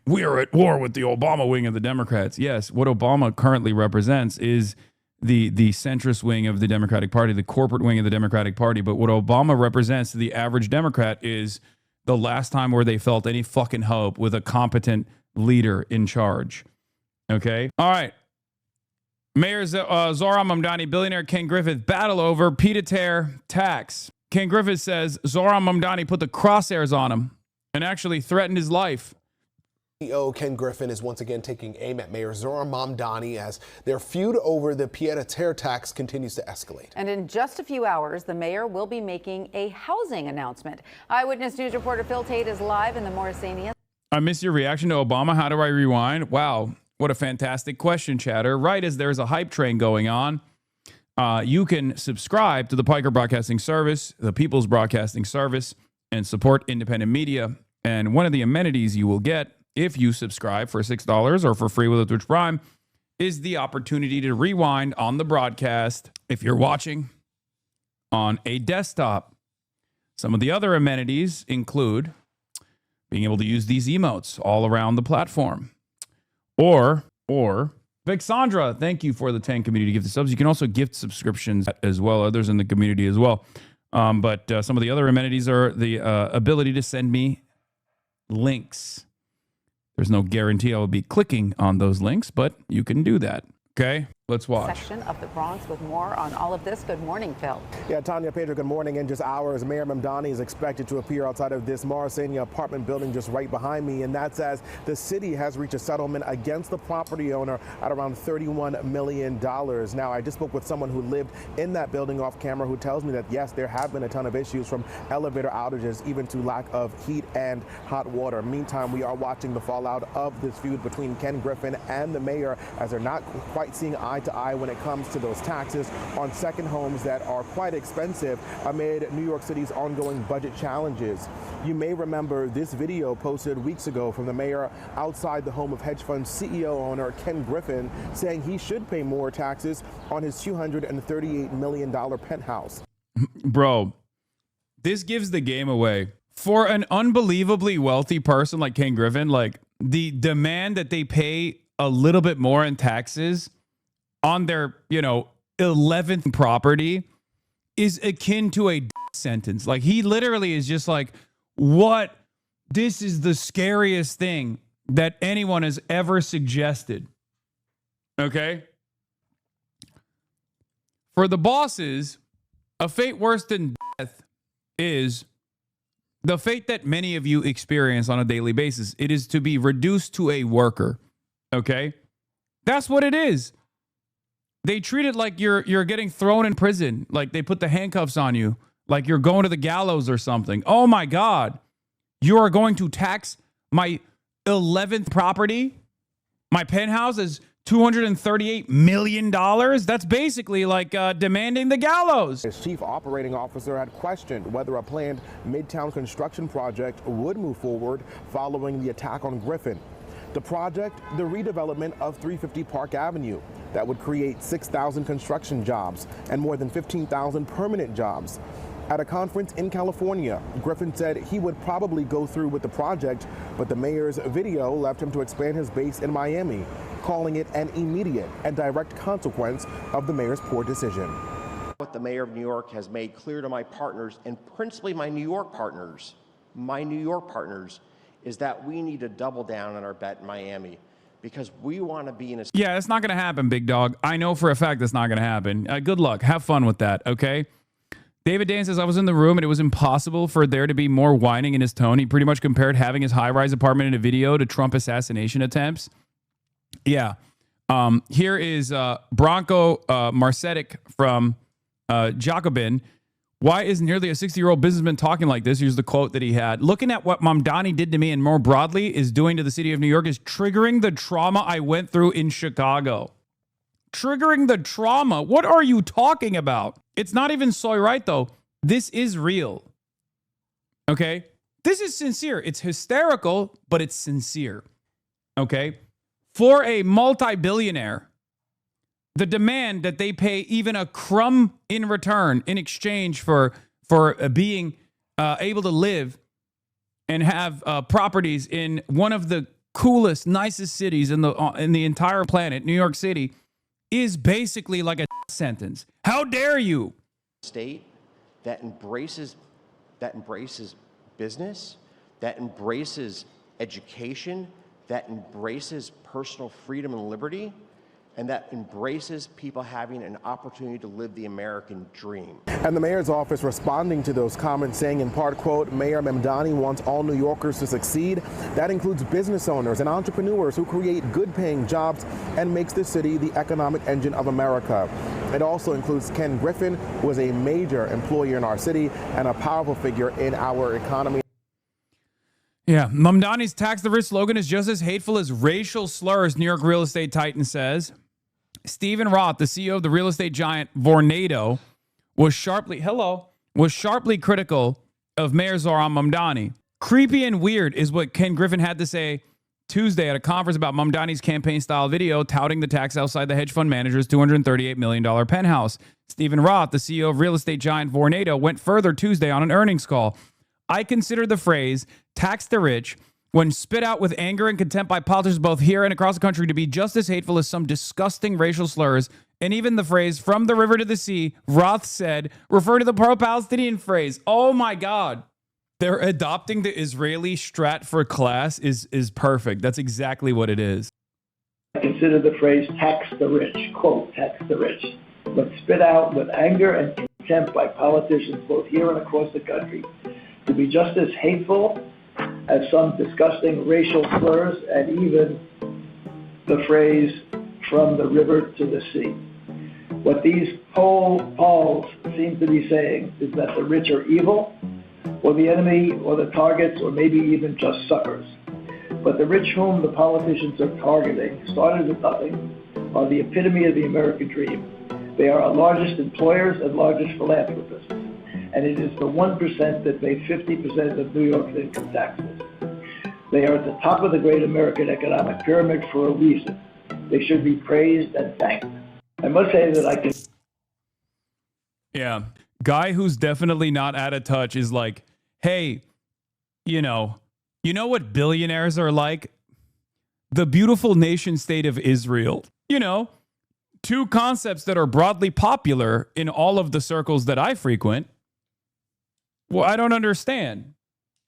We are at war with the Obama wing of the Democrats. Yes, what Obama currently represents is the centrist wing of the Democratic Party, the corporate wing of the Democratic Party. But what Obama represents to the average Democrat is the last time where they felt any fucking hope with a competent leader in charge. Okay? All right. Mayor Zohran Mamdani, billionaire Ken Griffith, battle over pied-à-terre tax. Ken Griffith says Zohran Mamdani put the crosshairs on him and actually threatened his life. CEO Ken Griffin is once again taking aim at Mayor Zohran Mamdani as their feud over the pied-à-terre tax continues to escalate. And in just a few hours, the mayor will be making a housing announcement. Eyewitness News reporter Phil Tate is live in the Morrisania. I miss your reaction to Obama. How do I rewind? Wow, what a fantastic question, chatter. Right as there's a hype train going on, you can subscribe to the Piker Broadcasting Service, the People's Broadcasting Service, and support independent media. And one of the amenities you will get if you subscribe for $6 or for free with a Twitch Prime is the opportunity to rewind on the broadcast if you're watching on a desktop. Some of the other amenities include being able to use these emotes all around the platform. Or Vixandra, thank you for the 10 community gift subs. You can also gift subscriptions as well, others in the community as well. But some of the other amenities are the ability to send me links. There's no guarantee I will be clicking on those links, but you can do that. Okay, let's watch. Section of the Bronx with more on all of this. Good morning, Phil. Yeah, Tanya, Pedro, good morning. In just hours, Mayor Mamdani is expected to appear outside of this Morrisania apartment building just right behind me, and that's as the city has reached a settlement against the property owner at around $31 million. Now, I just spoke with someone who lived in that building off camera who tells me that, yes, there have been a ton of issues from elevator outages even to lack of heat and hot water. Meantime, we are watching the fallout of this feud between Ken Griffin and the mayor as they're not quite seeing eye to eye when it comes to those taxes on second homes that are quite expensive amid New York City's ongoing budget challenges. You may remember this video posted weeks ago from the mayor outside the home of hedge fund CEO owner Ken Griffin saying he should pay more taxes on his $238 million penthouse. Bro, this gives the game away. For an unbelievably wealthy person like Ken Griffin, like the demand that they pay a little bit more in taxes on their, 11th property is akin to a sentence. Like he literally is just like, what? This is the scariest thing that anyone has ever suggested. Okay? For the bosses, a fate worse than death is the fate that many of you experience on a daily basis. It is to be reduced to a worker. Okay? That's what it is. They treat it like you're getting thrown in prison, like they put the handcuffs on you, like you're going to the gallows or something. Oh my God. You are going to tax my 11th property? My penthouse is $238 million? That's basically like demanding the gallows. His chief operating officer had questioned whether a planned Midtown construction project would move forward following the attack on Griffin. The project, the redevelopment of 350 Park Avenue, that would create 6,000 construction jobs and more than 15,000 permanent jobs. At a conference in California, Griffin said he would probably go through with the project, but the mayor's video left him to expand his base in Miami, calling it an immediate and direct consequence of the mayor's poor decision. What the mayor of New York has made clear to my partners, and principally my New York partners, my New York partners is that we need to double down on our bet in Miami because we want to be in a... Yeah, it's not going to happen, big dog. I know for a fact that's not going to happen. Good luck. Have fun with that, okay? David Dan says, I was in the room and it was impossible for there to be more whining in his tone. He pretty much compared having his high-rise apartment in a video to Trump assassination attempts. Yeah. Here is Bronco Marcetic from Jacobin. Why is nearly a 60-year-old businessman talking like this? Here's the quote that he had. Looking at what Mamdani did to me and more broadly is doing to the city of New York is triggering the trauma I went through in Chicago. Triggering the trauma? What are you talking about? It's not even soy right, though. This is real. Okay? This is sincere. It's hysterical, but it's sincere. Okay? For a multi-billionaire, the demand that they pay even a crumb in return in exchange for being able to live and have properties in one of the coolest, nicest cities in the entire planet, New York City, is basically like a sentence. How dare you? State that embraces business, that embraces education, that embraces personal freedom and liberty, and that embraces people having an opportunity to live the American dream. And the mayor's office responding to those comments saying in part, quote, Mayor Mamdani wants all New Yorkers to succeed. That includes business owners and entrepreneurs who create good paying jobs and makes the city the economic engine of America. It also includes Ken Griffin, who is a major employer in our city and a powerful figure in our economy. Yeah, Mamdani's tax the rich slogan is just as hateful as racial slurs, New York real estate titan says. Stephen Roth, the CEO of the real estate giant Vornado, was sharply critical of Mayor Zohran Mamdani. Creepy and weird is what Ken Griffin had to say Tuesday at a conference about Mamdani's campaign-style video touting the tax outside the hedge fund manager's $238 million penthouse. Stephen Roth, the CEO of real estate giant Vornado, went further Tuesday on an earnings call. I consider the phrase tax the rich, when spit out with anger and contempt by politicians both here and across the country, to be just as hateful as some disgusting racial slurs. And even the phrase from the river to the sea, Roth said, refer to the pro-Palestinian phrase. Oh my God. They're adopting the Israeli strat for class is perfect. That's exactly what it is. I consider the phrase tax the rich, quote, tax the rich, but spit out with anger and contempt by politicians both here and across the country to be just as hateful as some disgusting racial slurs, and even the phrase from the river to the sea. What these polls seem to be saying is that the rich are evil, or the enemy, or the targets, or maybe even just suckers. But the rich whom the politicians are targeting, started with nothing, are the epitome of the American dream. They are our largest employers and largest philanthropists. And it is the 1% that pay 50% of New York's income taxes. They are at the top of the great American economic pyramid for a reason. They should be praised and thanked. I must say that I can... Yeah. Guy who's definitely not out of touch is like, hey, you know what billionaires are like? The beautiful nation state of Israel. You know, two concepts that are broadly popular in all of the circles that I frequent. Well, I don't understand.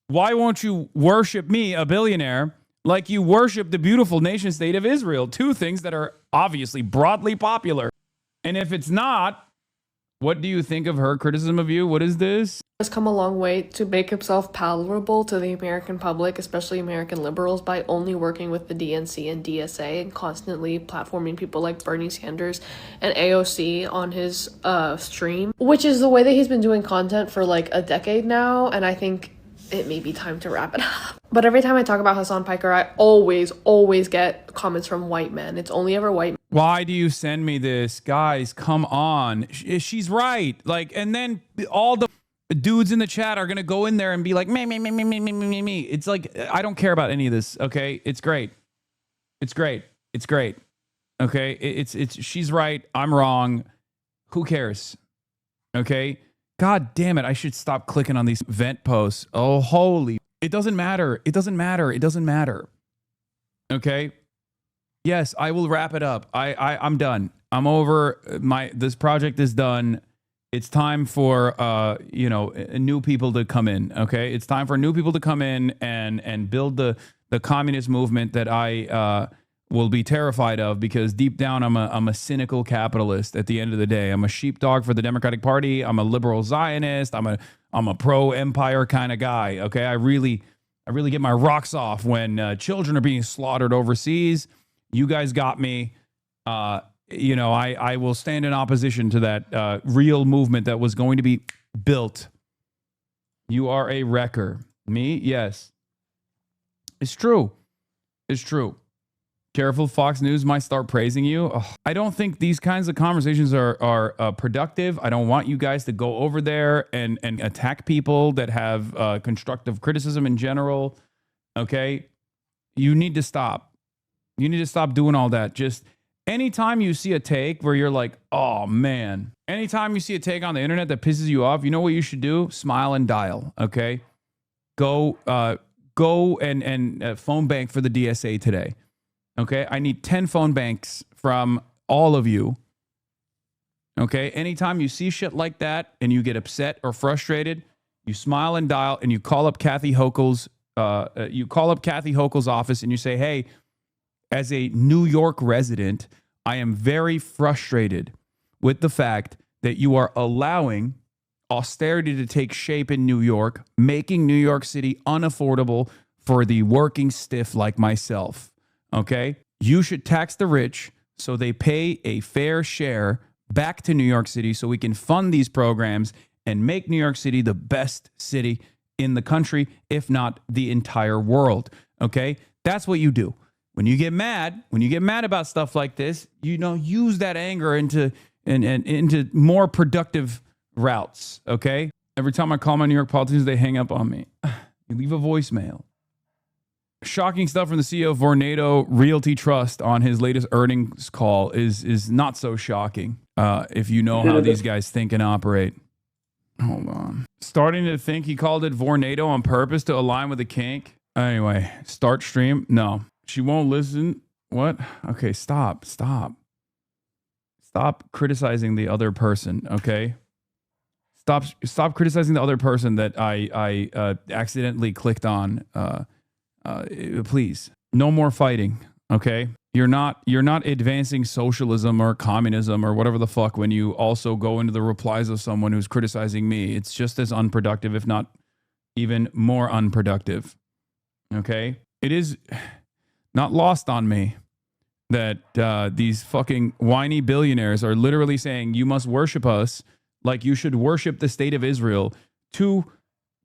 Why won't you worship me, a billionaire, like you worship the beautiful nation state of Israel? Two things that are obviously broadly popular. And if it's not, what do you think of her criticism of you? What is this? Has come a long way to make himself palatable to the American public, especially American liberals, by only working with the DNC and DSA and constantly platforming people like Bernie Sanders and AOC on his stream, which is the way that he's been doing content for like a decade now, and I think it may be time to wrap it up. But every time I talk about Hasan Piker, I always get comments from white men. It's only ever white men. Why do you send me this? Guys, come on. She's right. Like, and then all the dudes in the chat are going to go in there and be like, me. It's like, I don't care about any of this. Okay. It's great. It's great. It's great. Okay. It's, she's right. I'm wrong. Who cares? Okay. God damn it. I should stop clicking on these vent posts. Oh, holy. It doesn't matter. It doesn't matter. It doesn't matter. Okay. Yes, I will wrap it up. I'm done. I'm over. This project is done. It's time for new people to come in. Okay, it's time for new people to come in and build the communist movement that I will be terrified of, because deep down I'm a cynical capitalist. At the end of the day, I'm a sheepdog for the Democratic Party. I'm a liberal Zionist. I'm a pro empire kind of guy. Okay, I really get my rocks off when children are being slaughtered overseas. You guys got me. I will stand in opposition to that real movement that was going to be built. You are a wrecker. Me? Yes. It's true. It's true. Careful, Fox News might start praising you. Ugh. I don't think these kinds of conversations are productive. I don't want you guys to go over there and attack people that have constructive criticism in general. Okay? You need to stop. You need to stop doing all that. Just anytime you see a take where you're like, oh man, anytime you see a take on the internet that pisses you off, you know what you should do? Smile and dial. Okay? Go and phone bank for the DSA today. Okay, I need 10 phone banks from all of you. Okay, anytime you see shit like that and you get upset or frustrated, you smile and dial and you call up Kathy Hochul's office and you say, hey, as a New York resident, I am very frustrated with the fact that you are allowing austerity to take shape in New York, making New York City unaffordable for the working stiff like myself. Okay, you should tax the rich so they pay a fair share back to New York City so we can fund these programs and make New York City the best city in the country, if not the entire world. Okay, that's what you do. When you get mad about stuff like this, use that anger into more productive routes. Okay, every time I call my New York politicians, they hang up on me. You leave a voicemail. Shocking stuff from the CEO of Vornado Realty Trust on his latest earnings call is not so shocking if you know how these guys think and operate. Hold on. Starting to think he called it Vornado on purpose to align with the kink. Anyway, start stream. No, she won't listen. What? Okay, stop criticizing the other person, okay? Stop criticizing the other person that I accidentally clicked on. Please, no more fighting. Okay, you're not advancing socialism or communism or whatever the fuck when you also go into the replies of someone who's criticizing me. It's just as unproductive, if not even more unproductive. Okay, it is not lost on me that these fucking whiny billionaires are literally saying you must worship us like you should worship the state of Israel.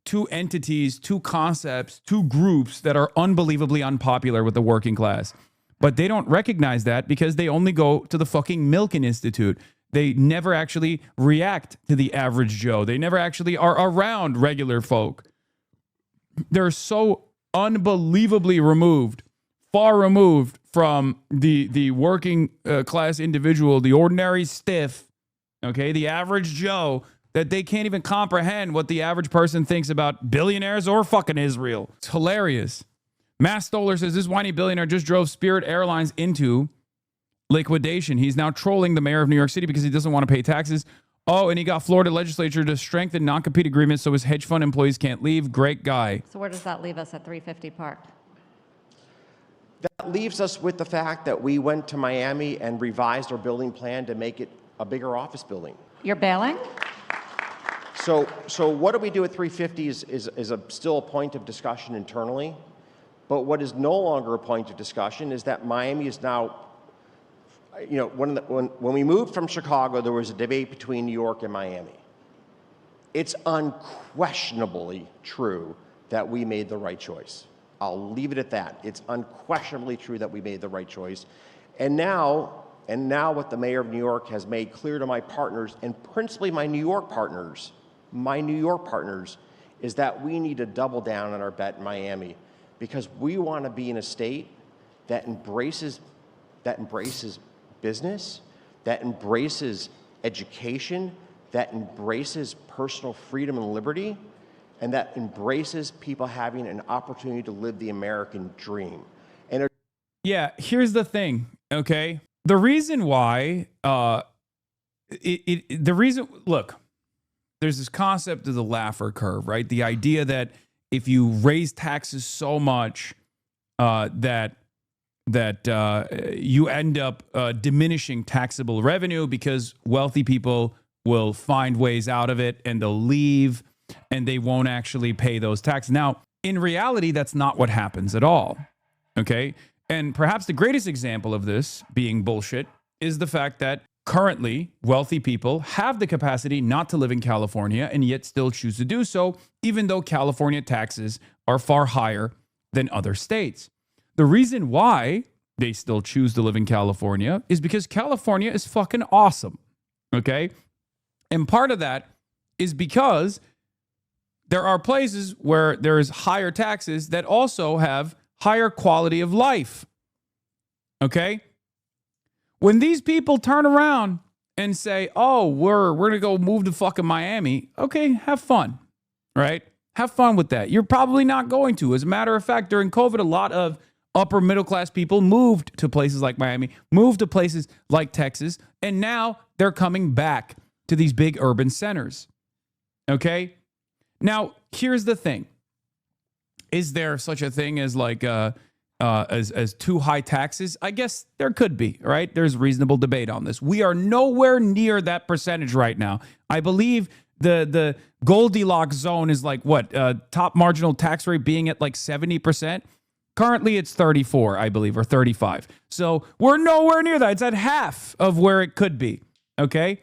Two entities, two concepts, two groups that are unbelievably unpopular with the working class. But they don't recognize that because they only go to the fucking Milken Institute. They never actually react to the average Joe. They never actually are around regular folk. They're so unbelievably far removed from the working class individual, the ordinary stiff, okay, the average Joe, that they can't even comprehend what the average person thinks about billionaires or fucking Israel. It's hilarious. Matt Stoller says this whiny billionaire just drove Spirit Airlines into liquidation. He's now trolling the mayor of New York City because he doesn't want to pay taxes. Oh, and he got Florida legislature to strengthen non-compete agreements so his hedge fund employees can't leave. Great guy. So where does that leave us at 350 Park? That leaves us with the fact that we went to Miami and revised our building plan to make it a bigger office building. You're bailing? So what do we do at 350 is still a point of discussion internally. But what is no longer a point of discussion is that Miami is now, when we moved from Chicago, there was a debate between New York and Miami. It's unquestionably true that we made the right choice. I'll leave it at that. It's unquestionably true that we made the right choice. And now what the mayor of New York has made clear to my partners, and principally my New York partners, is that we need to double down on our bet in Miami, because we want to be in a state that embraces business, that embraces education, that embraces personal freedom and liberty, and that embraces people having an opportunity to live the American dream. And yeah, here's the thing, okay? The reason why, look, there's this concept of the Laffer curve, right? The idea that if you raise taxes so much that you end up diminishing taxable revenue because wealthy people will find ways out of it and they'll leave and they won't actually pay those taxes. Now, in reality, that's not what happens at all. Okay. And perhaps the greatest example of this being bullshit is the fact that currently wealthy people have the capacity not to live in California and yet still choose to do so, even though California taxes are far higher than other states. The reason why they still choose to live in California is because California is fucking awesome. Okay. And part of that is because there are places where there's higher taxes that also have higher quality of life. Okay? When these people turn around and say, oh, we're going to go move to fucking Miami, okay, have fun, right? Have fun with that. You're probably not going to. As a matter of fact, during COVID, a lot of upper middle class people moved to places like Miami, moved to places like Texas, and now they're coming back to these big urban centers. Okay? Now, here's the thing. Is there such a thing as like as too high taxes? I guess there could be, right? There's reasonable debate on this. We are nowhere near that percentage right now. I believe the Goldilocks zone is like what? Top marginal tax rate being at like 70%. Currently, it's 34, I believe, or 35. So we're nowhere near that. It's at half of where it could be. Okay?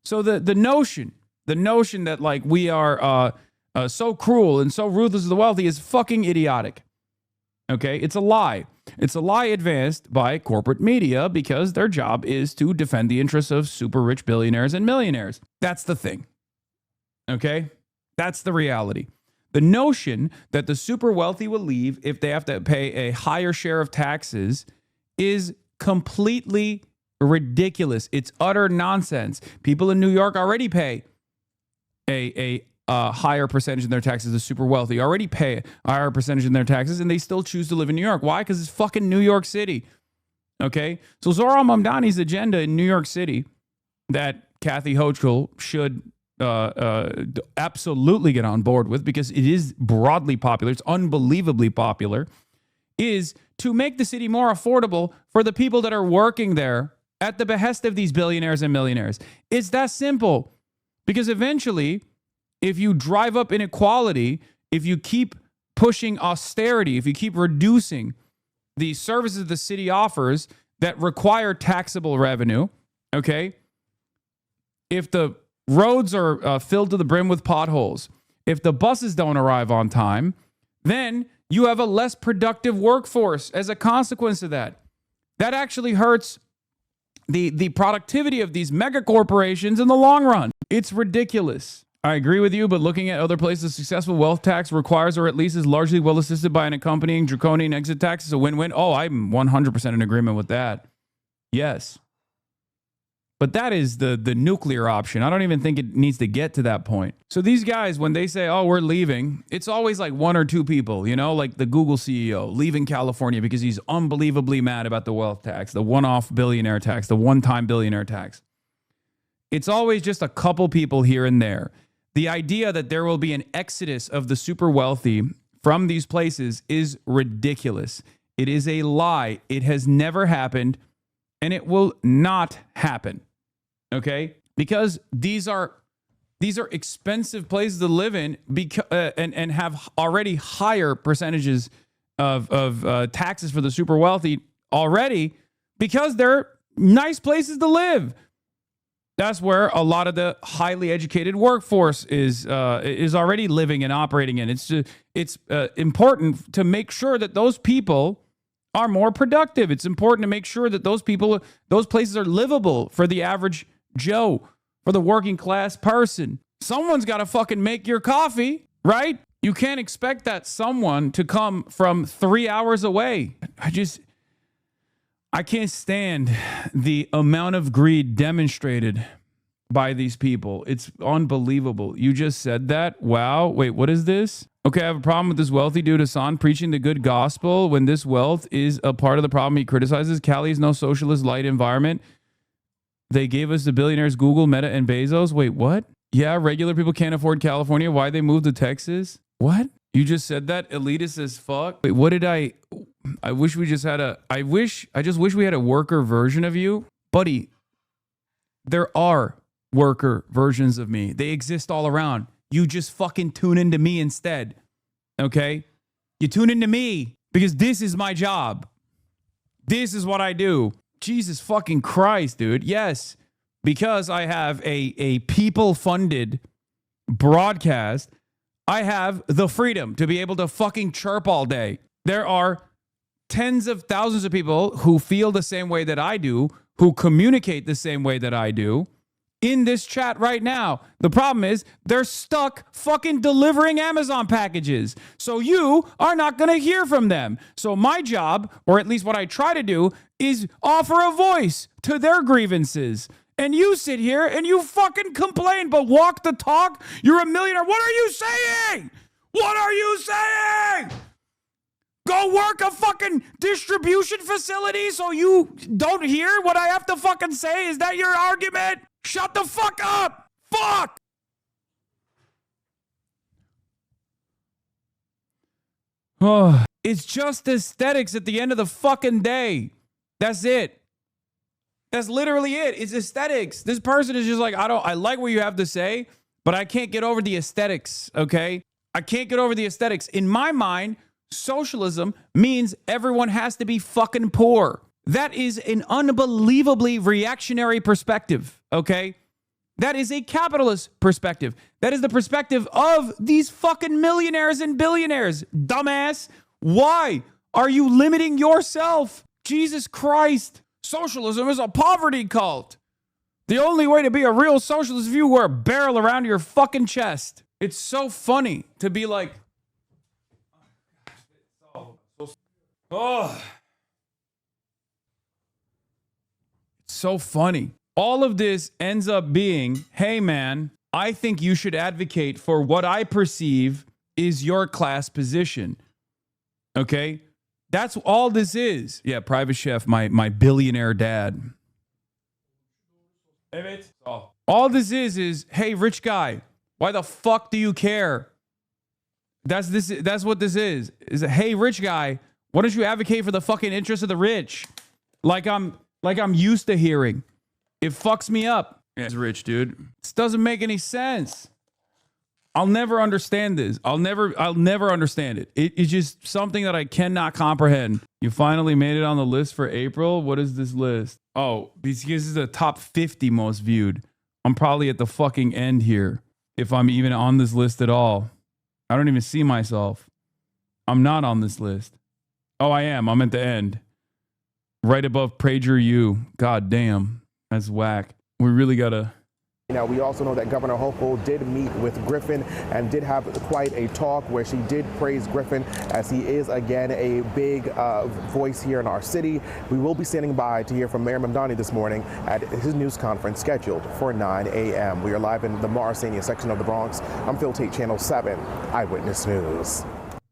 So the notion that like we are so cruel and so ruthless to the wealthy is fucking idiotic. Okay? It's a lie. It's a lie advanced by corporate media because their job is to defend the interests of super rich billionaires and millionaires. That's the thing. Okay? That's the reality. The notion that the super wealthy will leave if they have to pay a higher share of taxes is completely ridiculous. It's utter nonsense. People in New York already pay a higher percentage in their taxes. The super wealthy already pay a higher percentage in their taxes, and they still choose to live in New York. Why? Because it's fucking New York City. Okay? So Zohran Mamdani's agenda in New York City that Kathy Hochul should absolutely get on board with, because it is broadly popular, it's unbelievably popular, is to make the city more affordable for the people that are working there at the behest of these billionaires and millionaires. It's that simple. Because eventually, if you drive up inequality, if you keep pushing austerity, if you keep reducing the services the city offers that require taxable revenue, okay, if the roads are filled to the brim with potholes, if the buses don't arrive on time, then you have a less productive workforce as a consequence of that. That actually hurts the productivity of these mega corporations in the long run. It's ridiculous. I agree with you, but looking at other places, successful wealth tax requires or at least is largely well assisted by an accompanying draconian exit tax is a win-win. Oh, I'm 100% in agreement with that. Yes. But that is the nuclear option. I don't even think it needs to get to that point. So these guys, when they say, oh, we're leaving, it's always like one or two people, you know, like the Google CEO leaving California because he's unbelievably mad about the wealth tax, the one-off billionaire tax, the one-time billionaire tax. It's always just a couple people here and there. The idea that there will be an exodus of the super wealthy from these places is ridiculous. It is a lie. It has never happened, and it will not happen. Okay? Because these are expensive places to live in and have already higher percentages of taxes for the super wealthy already because they're nice places to live. That's where a lot of the highly educated workforce is already living and operating in. It's important to make sure that those people are more productive. It's important to make sure that those places are livable for the average Joe, for the working class person. Someone's got to fucking make your coffee, right? You can't expect that someone to come from 3 hours away. I can't stand the amount of greed demonstrated by these people. It's unbelievable. You just said that? Wow. Wait, what is this? Okay, I have a problem with this wealthy dude, Hasan, preaching the good gospel when this wealth is a part of the problem he criticizes. Cali is no socialist light environment. They gave us the billionaires Google, Meta, and Bezos. Wait, what? Yeah, regular people can't afford California. Why they moved to Texas? What? You just said that? Elitist as fuck? Wait, what did I wish we just had I just wish we had a worker version of you. Buddy, there are worker versions of me. They exist all around. You just fucking tune into me instead. Okay? You tune into me because this is my job. This is what I do. Jesus fucking Christ, dude. Yes, because I have a people-funded broadcast, I have the freedom to be able to fucking chirp all day. There are tens of thousands of people who feel the same way that I do, who communicate the same way that I do in this chat right now. The problem is they're stuck fucking delivering Amazon packages. So you are not going to hear from them. So my job, or at least what I try to do, is offer a voice to their grievances. And you sit here and you fucking complain, but walk the talk. You're a millionaire. What are you saying? What are you saying? Go work a fucking distribution facility so you don't hear what I have to fucking say? Is that your argument? Shut the fuck up. Fuck. Oh, it's just aesthetics at the end of the fucking day. That's it. That's literally it. It's aesthetics. This person is just like, I like what you have to say, but I can't get over the aesthetics, okay? I can't get over the aesthetics. In my mind, socialism means everyone has to be fucking poor. That is an unbelievably reactionary perspective, okay? That is a capitalist perspective. That is the perspective of these fucking millionaires and billionaires. Dumbass. Why are you limiting yourself? Jesus Christ. Socialism is a poverty cult. The only way to be a real socialist is if you wear a barrel around your fucking chest. It's so funny to be like, oh, it's so funny. All of this ends up being, hey man, I think you should advocate for what I perceive is your class position. Okay? That's all this is. Yeah, private chef, my billionaire dad. All this is, hey, rich guy, why the fuck do you care? That's what this is. Is hey, rich guy, why don't you advocate for the fucking interests of the rich? Like I'm used to hearing. It fucks me up. It's rich, dude. This doesn't make any sense. I'll never understand this. I'll never understand it. It's just something that I cannot comprehend. You finally made it on the list for April. What is this list? Oh, because this is the top 50 most viewed. I'm probably at the fucking end here. If I'm even on this list at all. I don't even see myself. I'm not on this list. Oh, I am. I'm at the end. Right above PragerU. God damn. That's whack. We really gotta... Now, we also know that Governor Hochul did meet with Griffin and did have quite a talk where she did praise Griffin as he is, again, a big voice here in our city. We will be standing by to hear from Mayor Mamdani this morning at his news conference scheduled for 9 a.m. We are live in the Morrisania section of the Bronx. I'm Phil Tate, Channel 7 Eyewitness News.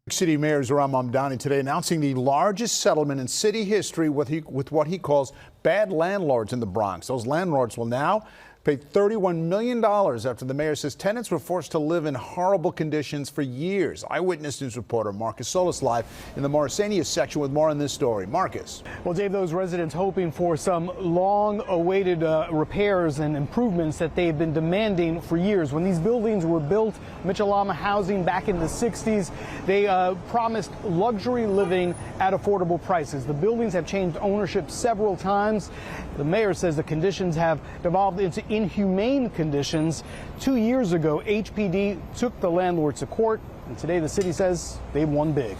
City Mayor Zohran Mamdani today announcing the largest settlement in city history with what he calls bad landlords in the Bronx. Those landlords will now paid $31 million after the mayor says tenants were forced to live in horrible conditions for years. Eyewitness News reporter Marcus Solis live in the Morrisania section with more on this story. Marcus. Well, Dave, those residents hoping for some long-awaited repairs and improvements that they've been demanding for years. When these buildings were built, Mitchell-Lama housing back in the 60s, they promised luxury living at affordable prices. The buildings have changed ownership several times. The mayor says the conditions have devolved into inhumane conditions. 2 years ago, HPD took the landlords to court, and today the city says they've won big.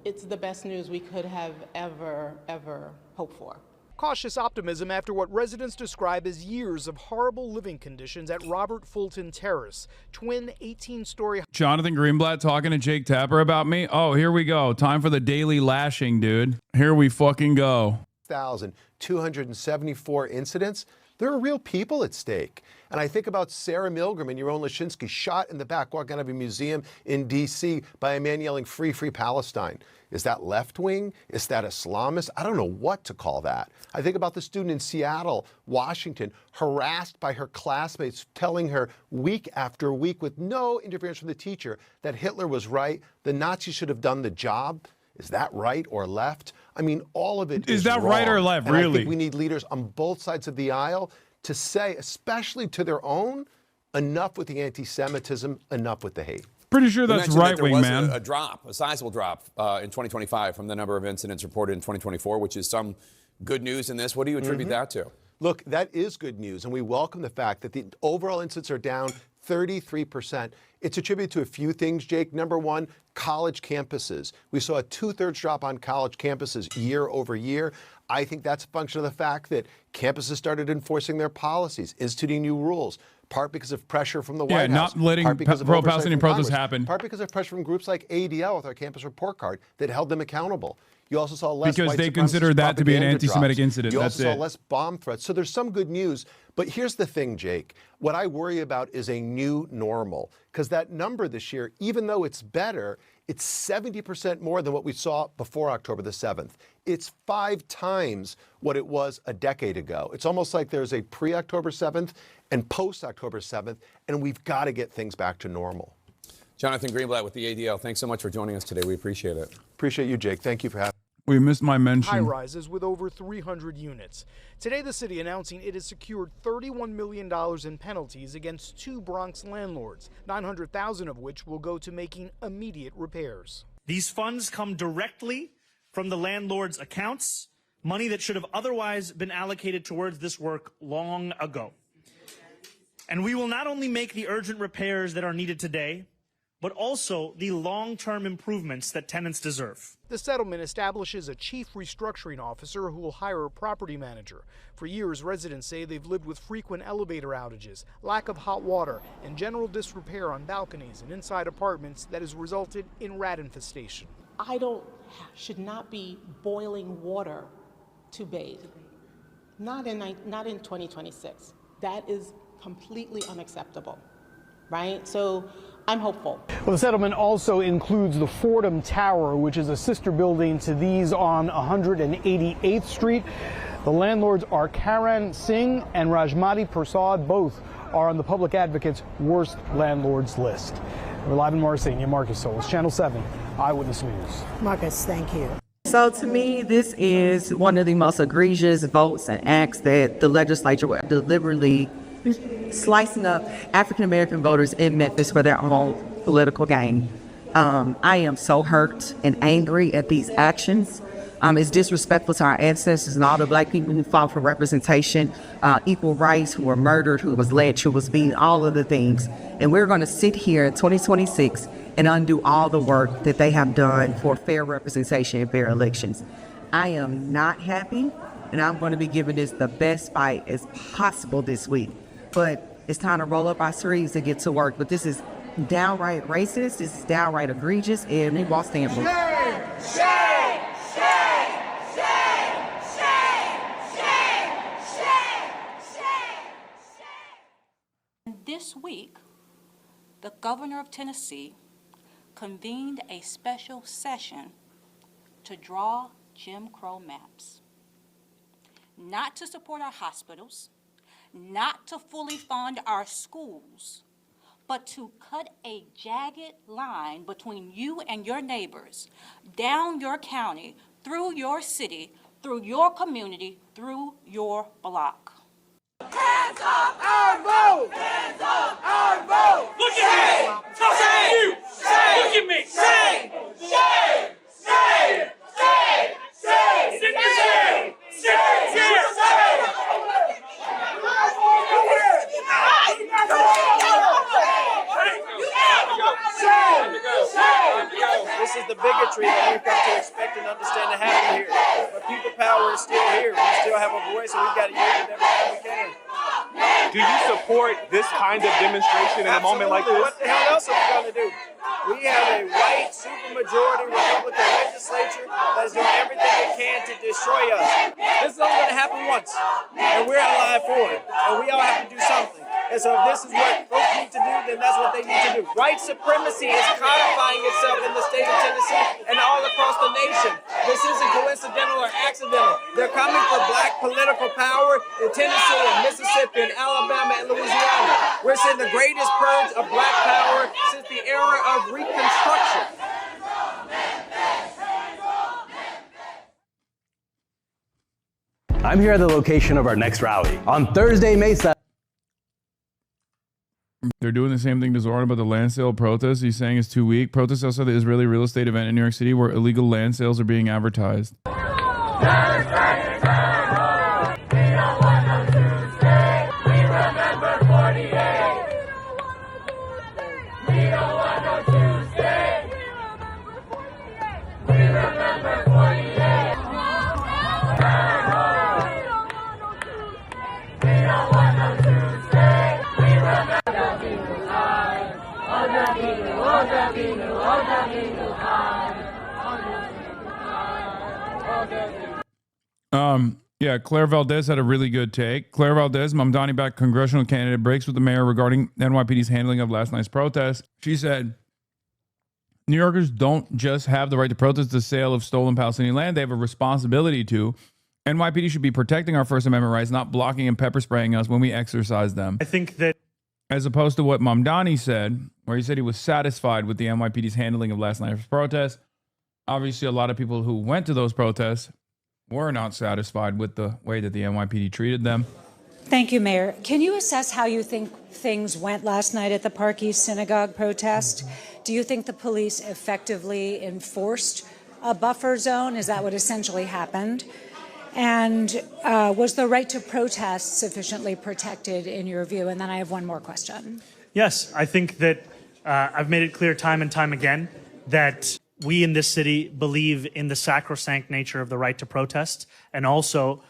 It's the best news we could have ever hoped for. Cautious optimism after what residents describe as years of horrible living conditions at Robert Fulton Terrace, twin 18-story. Jonathan Greenblatt talking to Jake Tapper about me. Oh, here we go. Time for the daily lashing, dude. Here we fucking go. 1,274 incidents. There are real people at stake. And I think about Sarah Milgram and Yaron Lashinsky shot in the back walking out of a museum in D.C. by a man yelling, "Free, free Palestine." Is that left wing? Is that Islamist? I don't know what to call that. I think about the student in Seattle, Washington, harassed by her classmates, telling her week after week with no interference from the teacher that Hitler was right, the Nazis should have done the job. Is that right or left? I mean, all of it is that right or wrong. left, And really? I think we need leaders on both sides of the aisle to say, especially to their own, enough with the anti-Semitism, enough with the hate. Pretty sure You that's mentioned that right wing, there was man. a drop, a sizable drop in 2025 from the number of incidents reported in 2024, which is some good news in this. What do you attribute that to? Look, that is good news, and we welcome the fact that the overall incidents are down 33%. It's attributed to a few things, Jake. Number one, college campuses. We saw a 2/3 drop on college campuses year over year. I think that's a function of the fact that campuses started enforcing their policies, instituting new rules, part because of pressure from the White House. not letting part because of pro-Palestinian oversight from protests Congress, happen. part because of pressure from groups like ADL with our campus report card that held them accountable. You also saw less Because white they supremacist consider that to be an propaganda anti-Semitic drops. incident. You That's also saw it. less bomb threats. So there's some good news. But here's the thing, Jake. What I worry about is a new normal. Because that number this year, even though it's better, it's 70% more than what we saw before October the 7th. It's 5 times what it was a decade ago. It's almost like there's a pre-October 7th and post-October 7th, and we've got to get things back to normal. Jonathan Greenblatt with the ADL. Thanks so much for joining us today. We appreciate it. Appreciate you, Jake. Thank you for having me. We missed my mention. High-rises with over 300 units. Today, the city announcing it has secured $31 million in penalties against 2 Bronx landlords, $900,000 of which will go to making immediate repairs. These funds come directly from the landlord's accounts, money that should have otherwise been allocated towards this work long ago. And we will not only make the urgent repairs that are needed today, but also the long-term improvements that tenants deserve. The settlement establishes a chief restructuring officer who will hire a property manager. For years, residents say they've lived with frequent elevator outages, lack of hot water, and general disrepair on balconies and inside apartments that has resulted in rat infestation. I should not be boiling water to bathe. Not in 2026. That is completely unacceptable, right? So I'm hopeful. Well, the settlement also includes the Fordham Tower, which is a sister building to these on 188th Street. The landlords are Karan Singh and Rajmati Prasad. Both are on the public advocate's worst landlords list. We're live in Marseille. Marcus Solis, Channel 7, Eyewitness News. Marcus, thank you. So to me, this is one of the most egregious votes and acts that the legislature will deliberately slicing up African-American voters in Memphis for their own political gain. I am so hurt and angry at these actions. It's disrespectful to our ancestors and all the Black people who fought for representation, equal rights, who were murdered, who was lynched, who was beaten, all of the things. And we're going to sit here in 2026 and undo all the work that they have done for fair representation and fair elections. I am not happy, and I'm going to be giving this the best fight as possible this week. But it's time to roll up our sleeves and get to work. But this is downright racist. This is downright egregious, and we won't stand for it. Shame! Shame! Shame! Shame! Shame! Shame! This week, the governor of Tennessee convened a special session to draw Jim Crow maps. Not to support our hospitals, not to fully fund our schools, but to cut a jagged line between you and your neighbors, down your county, through your city, through your community, through your block. Hands off our vote! Hands off our vote! Look at me! Shame! Shame! Look at me! Shame! Shame! Shame! Shame! Shame! Shame! Shame! Shame! This is the bigotry that we've come to expect and understand to happen here. But people power is still here. We still have a voice, and we've got to use it every time we can. Do you support this kind of demonstration in a moment like this? What the hell else are we going to do? We have a white supermajority Republican legislature that is doing everything it can to destroy us. This is only going to happen once, and we're alive for it, and we all have to do something. And so if this is what folks need to do, then that's what they need to do. White supremacy is codifying itself in the state of Tennessee and all across the nation. This isn't coincidental or accidental. They're coming for black political power in Tennessee and Mississippi and Alabama and Louisiana. We're seeing the greatest purge of black power since the era of Reconstruction. I'm here at the location of our next rally. On Thursday, May 7th. They're doing the same thing to Zoran about the land sale protest. He's saying it's too weak. Protests outside the Israeli real estate event in New York City where illegal land sales are being advertised. Yeah, Claire Valdez had a really good take. Claire Valdez, Mamdani-backed congressional candidate, breaks with the mayor regarding NYPD's handling of last night's protest. She said, New Yorkers don't just have the right to protest the sale of stolen Palestinian land. They have a responsibility to. NYPD should be protecting our First Amendment rights, not blocking and pepper spraying us when we exercise them. I think that, as opposed to what Mamdani said, where he said he was satisfied with the NYPD's handling of last night's protest. Obviously, a lot of people who went to those protests were not satisfied with the way that the NYPD treated them. Thank you, Mayor. Can you assess how you think things went last night at the Park East Synagogue protest? Do you think the police effectively enforced a buffer zone? Is that what essentially happened? And was the right to protest sufficiently protected in your view? And then I have one more question. yes, I think that I've made it clear time and time again that we in this city believe in the sacrosanct nature of the right to protest, and also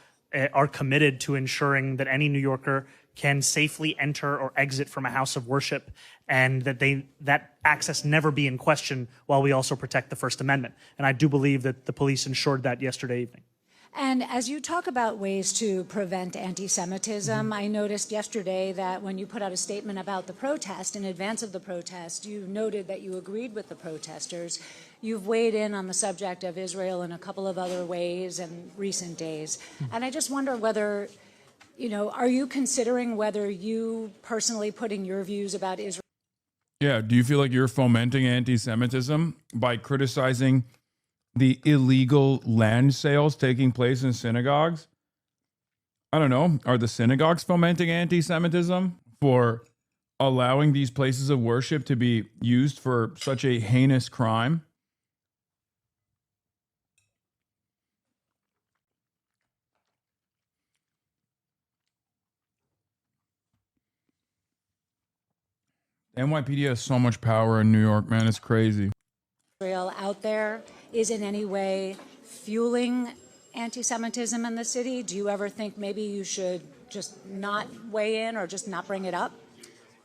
are committed to ensuring that any New Yorker can safely enter or exit from a house of worship, and that access never be in question, while we also protect the First Amendment. And I do believe that the police ensured that yesterday evening. And as you talk about ways to prevent anti-Semitism, I noticed yesterday that when you put out a statement about the protest, in advance of the protest, you noted that you agreed with the protesters. You've weighed in on the subject of Israel in a couple of other ways in recent days. And I just wonder whether, are you considering whether you personally putting your views about Israel? Yeah, do you feel like you're fomenting anti-Semitism by criticizing the illegal land sales taking place in synagogues? I don't know. Are the synagogues fomenting anti-Semitism for allowing these places of worship to be used for such a heinous crime? NYPD has so much power in New York, man. It's crazy. Israel out there is in any way fueling anti-Semitism in the city? Do you ever think maybe you should just not weigh in or just not bring it up?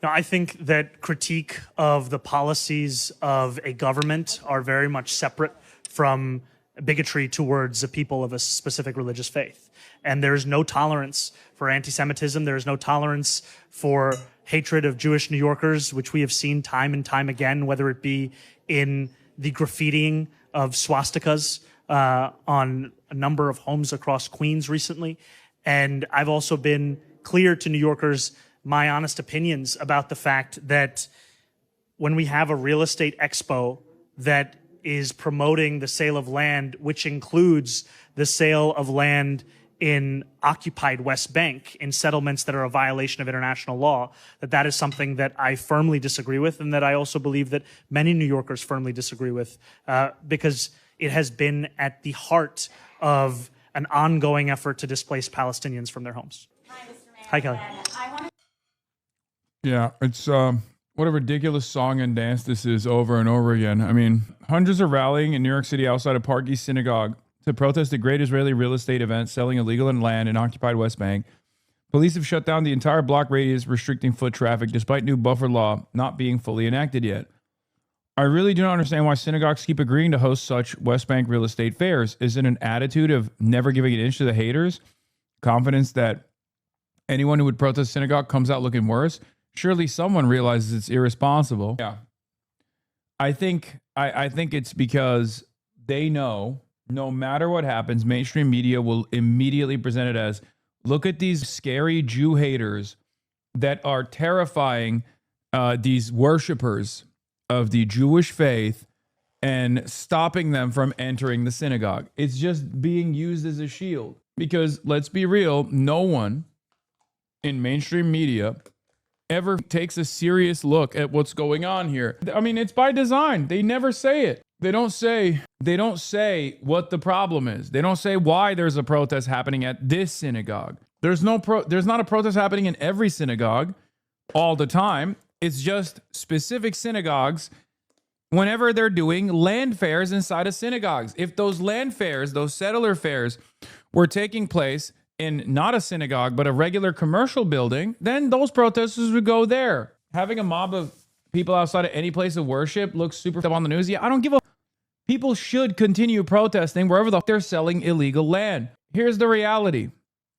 No, I think that critique of the policies of a government are very much separate from bigotry towards the people of a specific religious faith. And there is no tolerance for anti-Semitism. There is no tolerance for hatred of Jewish New Yorkers, which we have seen time and time again, whether it be in the graffitiing of swastikas on a number of homes across Queens recently. And I've also been clear to New Yorkers my honest opinions about the fact that when we have a real estate expo that is promoting the sale of land, which includes the sale of land in occupied West Bank in settlements that are a violation of international law, that is something that I firmly disagree with, and that I also believe that many New Yorkers firmly disagree with, because it has been at the heart of an ongoing effort to displace Palestinians from their homes. Hi, Kelly. Yeah, it's what a ridiculous song and dance this is over and over again. I mean, hundreds are rallying in New York City outside of Park East Synagogue to protest the great Israeli real estate event selling illegal land in occupied West Bank. Police have shut down the entire block radius, restricting foot traffic, despite new buffer law not being fully enacted yet. I really do not understand why synagogues keep agreeing to host such West Bank real estate fairs. Is it an attitude of never giving an inch to the haters? Confidence that anyone who would protest synagogue comes out looking worse? Surely someone realizes it's irresponsible. Yeah. I think it's because they know no matter what happens, mainstream media will immediately present it as, look at these scary Jew haters that are terrifying these worshipers of the Jewish faith and stopping them from entering the synagogue. It's just being used as a shield. Because let's be real, no one in mainstream media ever takes a serious look at what's going on here. I mean, it's by design. They never say it. They don't say what the problem is. They don't say why there's a protest happening at this synagogue. There's not a protest happening in every synagogue all the time. It's just specific synagogues whenever they're doing land fairs inside of synagogues. If those land fairs, those settler fairs were taking place in not a synagogue, but a regular commercial building, then those protesters would go there. Having a mob of people outside of any place of worship looks super up on the news. Yeah, I don't give a... People should continue protesting wherever they're selling illegal land. Here's the reality.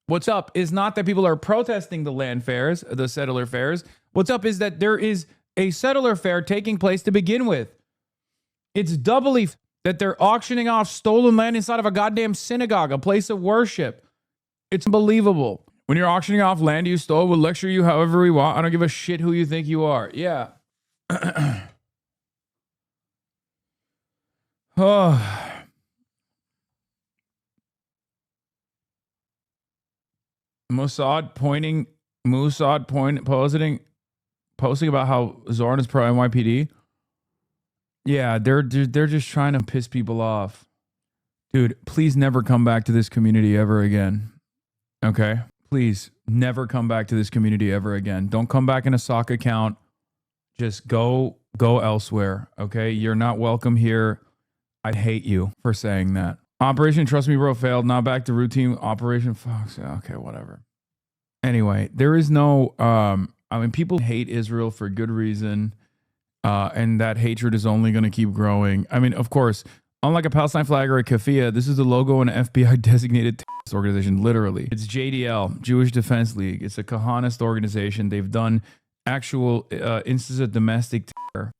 What's up is not that people are protesting the land fairs, the settler fairs. What's up is that there is a settler fair taking place to begin with. It's doubly that they're auctioning off stolen land inside of a goddamn synagogue, a place of worship. It's unbelievable. When you're auctioning off land you stole, we'll lecture you however we want. I don't give a shit who you think you are. Yeah. Oh. Mossad posting about how Zoran is pro NYPD. Yeah, they're just trying to piss people off. Dude, please never come back to this community ever again. Okay? Please never come back to this community ever again. Don't come back in a sock account. Just go elsewhere. Okay? You're not welcome here. I hate you for saying that. Operation Trust Me Bro failed. Not back to routine Operation Fox. Okay, whatever. Anyway, there is no I mean, people hate Israel for good reason. And that hatred is only going to keep growing. I mean, of course, unlike a Palestine flag or a keffiyeh, this is the logo of an FBI designated terrorist organization, literally. It's JDL, Jewish Defense League. It's a Kahanist organization. They've done actual instances of domestic terror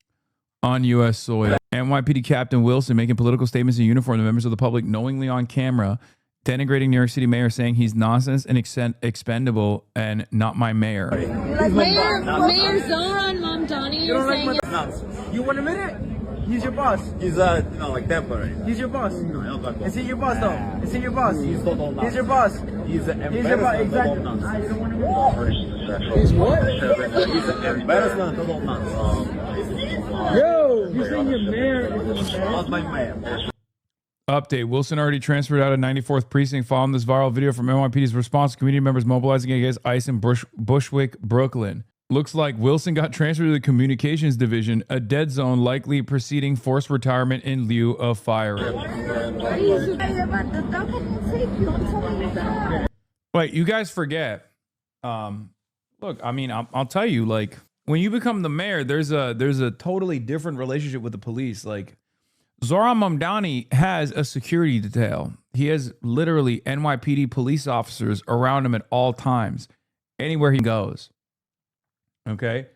on U.S. soil. NYPD Captain Wilson making political statements in uniform to members of the public knowingly on camera, denigrating New York City mayor, saying he's nonsense and expendable and not my mayor. Mayor Zoran Mamdani, you're saying you want a minute? He's your boss. He's like temporary. He's your boss. Is he your boss though? Is he your boss? He's your boss. He's your boss. Exactly. I don't want to. He's what? He's an embarrassment. Yo, you saying your mayor is not my mayor? Update. Wilson already transferred out of 94th Precinct following this viral video from NYPD's response to community members mobilizing against ICE in Bushwick, Brooklyn. Looks like Wilson got transferred to the Communications Division, a dead zone likely preceding forced retirement in lieu of firing. Wait, you guys forget. Look, I mean, I'll tell you, like, when you become the mayor, there's a totally different relationship with the police. Like, Zoran Mamdani has a security detail. He has literally NYPD police officers around him at all times, anywhere he goes. Okay?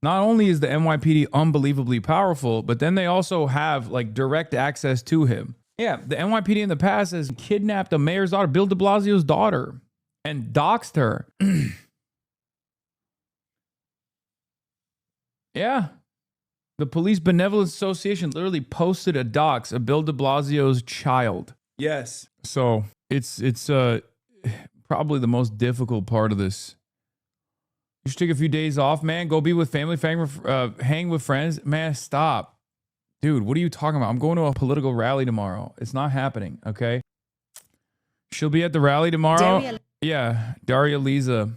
Not only is the NYPD unbelievably powerful, but then they also have like direct access to him. Yeah, the NYPD in the past has kidnapped the mayor's daughter, Bill de Blasio's daughter, and doxed her. Yeah. The Police Benevolence Association literally posted a dox of Bill de Blasio's child. Yes. So it's probably the most difficult part of this. You should take a few days off, man. Go be with family, hang with friends. Man, stop. Dude, what are you talking about? I'm going to a political rally tomorrow. It's not happening, okay? She'll be at the rally tomorrow. Daria Liza.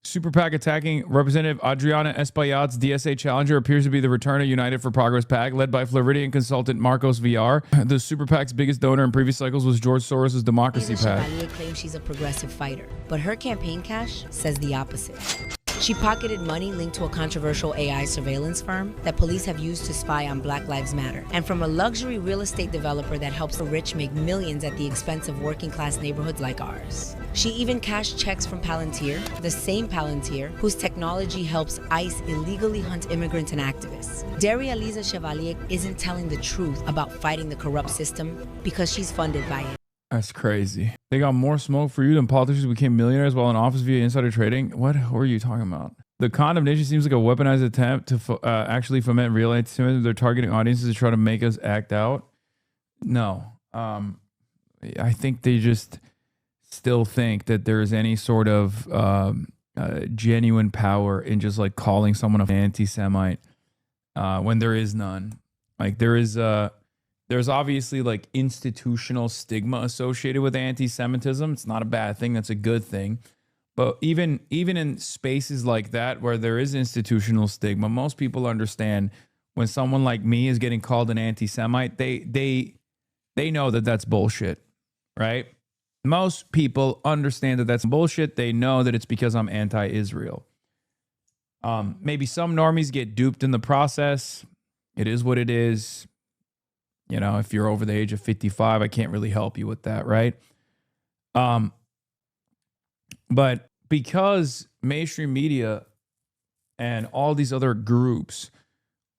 Super PAC attacking Representative Adriana Espaillat's DSA challenger appears to be the return of United for Progress PAC, led by Floridian consultant Marcos VR. The Super PAC's biggest donor in previous cycles was George Soros' Democracy PAC. Chevalier claims she's a progressive fighter, but her campaign cash says the opposite. She pocketed money linked to a controversial AI surveillance firm that police have used to spy on Black Lives Matter, and from a luxury real estate developer that helps the rich make millions at the expense of working class neighborhoods like ours. She even cashed checks from Palantir, the same Palantir whose technology helps ICE illegally hunt immigrants and activists. Daria Lisa Chevalier isn't telling the truth about fighting the corrupt system because she's funded by it. That's crazy. They got more smoke for you than politicians became millionaires while in office via insider trading. What are you talking about? The condemnation seems like a weaponized attempt to actually foment real anti-Semitism. They're targeting audiences to try to make us act out. No. I think they just still think that there is any sort of genuine power in just like calling someone an anti-Semite when there is none. Like there's obviously like institutional stigma associated with anti-Semitism. It's not a bad thing. That's a good thing. But even in spaces like that where there is institutional stigma, most people understand when someone like me is getting called an anti-Semite, they know that that's bullshit, right? Most people understand that that's bullshit. They know that it's because I'm anti-Israel. Maybe some normies get duped in the process. It is what it is. You know, if you're over the age of 55, I can't really help you with that, right? But because mainstream media and all these other groups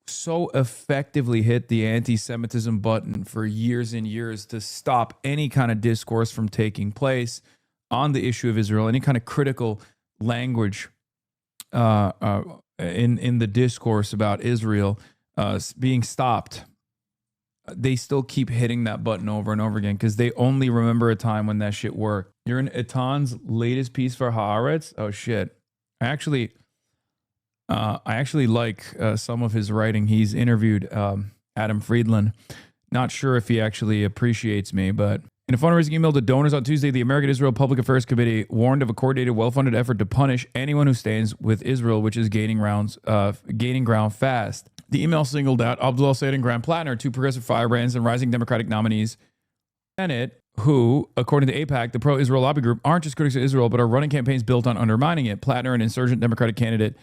so effectively hit the anti-Semitism button for years and years to stop any kind of discourse from taking place on the issue of Israel, any kind of critical language in the discourse about Israel being stopped, they still keep hitting that button over and over again because they only remember a time when that shit worked. You're in Etan's latest piece for Haaretz? Oh, shit. I actually like some of his writing. He's interviewed Adam Friedland. Not sure if he actually appreciates me, but in a fundraising email to donors on Tuesday, the American Israel Public Affairs Committee warned of a coordinated, well-funded effort to punish anyone who stands with Israel, which is gaining ground fast. The email singled out Abdul El-Sayed and Graham Plattner, two progressive firebrands and rising Democratic nominees, Senate, who, according to AIPAC, the pro-Israel lobby group, aren't just critics of Israel, but are running campaigns built on undermining it. Plattner, an insurgent Democratic candidate,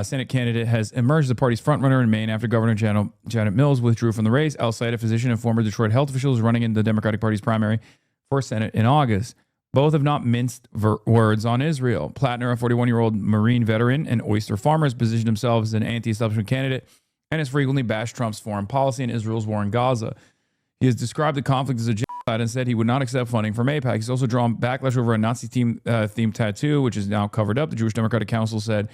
Senate candidate, has emerged as the party's frontrunner in Maine after Governor Janet Mills withdrew from the race. El-Sayed, a physician and former Detroit health official, is running in the Democratic Party's primary for Senate in August. Both have not minced words on Israel. Plattner, a 41-year-old Marine veteran and oyster farmer, has positioned himself as an anti-establishment candidate and has frequently bashed Trump's foreign policy and Israel's war in Gaza. He has described the conflict as a genocide and said he would not accept funding from AIPAC. He's also drawn backlash over a Nazi-themed tattoo, which is now covered up. The Jewish Democratic Council said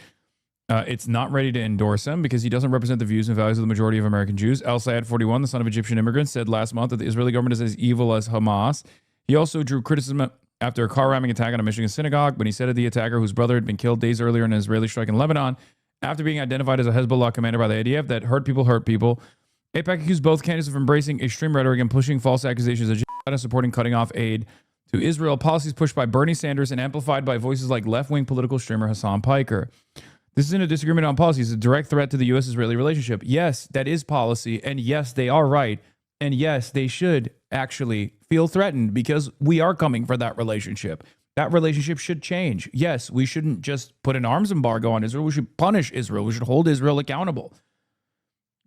it's not ready to endorse him because he doesn't represent the views and values of the majority of American Jews. El-Sayed, 41, the son of Egyptian immigrants, said last month that the Israeli government is as evil as Hamas. He also drew criticism after a car ramming attack on a Michigan synagogue when he said that the attacker, whose brother had been killed days earlier in an Israeli strike in Lebanon, after being identified as a Hezbollah commander by the IDF, that hurt people. AIPAC accused both candidates of embracing extreme rhetoric and pushing false accusations of jihad and supporting cutting off aid to Israel, policies pushed by Bernie Sanders and amplified by voices like left-wing political streamer Hasan Piker. This isn't a disagreement on policy. It's a direct threat to the U.S.-Israeli relationship. Yes, that is policy, and yes, they are right, and yes, they should actually feel threatened because we are coming for that relationship. That relationship should change. Yes, we shouldn't just put an arms embargo on Israel. We should punish Israel. We should hold Israel accountable.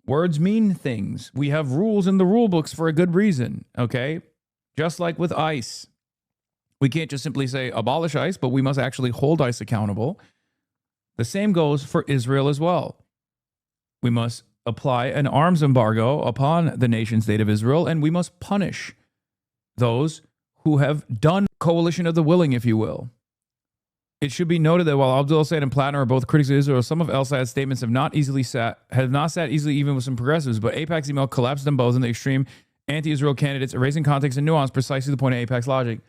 Words mean things. We have rules in the rule books for a good reason, okay? Just like with ICE. We can't just simply say abolish ICE, but we must actually hold ICE accountable. The same goes for Israel as well. We must apply an arms embargo upon the nation state of Israel, and we must punish those who have done coalition of the willing, if you will. It should be noted that while Abdul El-Sayed and Plattner are both critics of Israel, some of El-Sayed's statements have not sat easily even with some progressives, but AIPAC's email collapsed them both in the extreme anti-Israel candidates, erasing context and nuance, precisely the point of AIPAC's logic.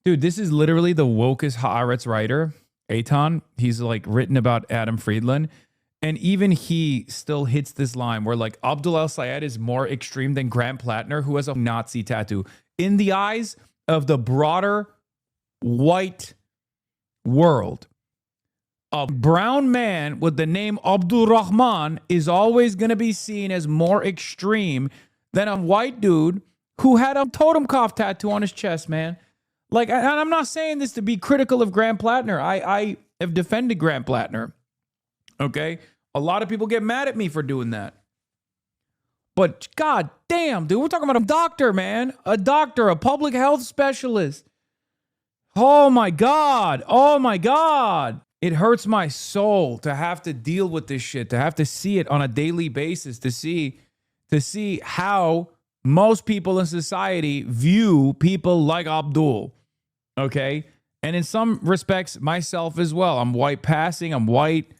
Dude, this is literally the wokest Haaretz writer, Eitan. He's like written about Adam Friedland. And even he still hits this line where like Abdul El-Sayed is more extreme than Graham Plattner, who has a Nazi tattoo. In the eyes of the broader white world, a brown man with the name Abdul Rahman is always going to be seen as more extreme than a white dude who had a totem cough tattoo on his chest, man. Like, and I'm not saying this to be critical of Graham Plattner. I have defended Graham Plattner Okay? A lot of people get mad at me for doing that. But god damn, dude, we're talking about a doctor, man. A doctor, a public health specialist. Oh my God. Oh my God. It hurts my soul to have to deal with this shit, to have to see it on a daily basis, to see how most people in society view people like Abdul. Okay? And in some respects, myself as well. I'm white passing, I'm white,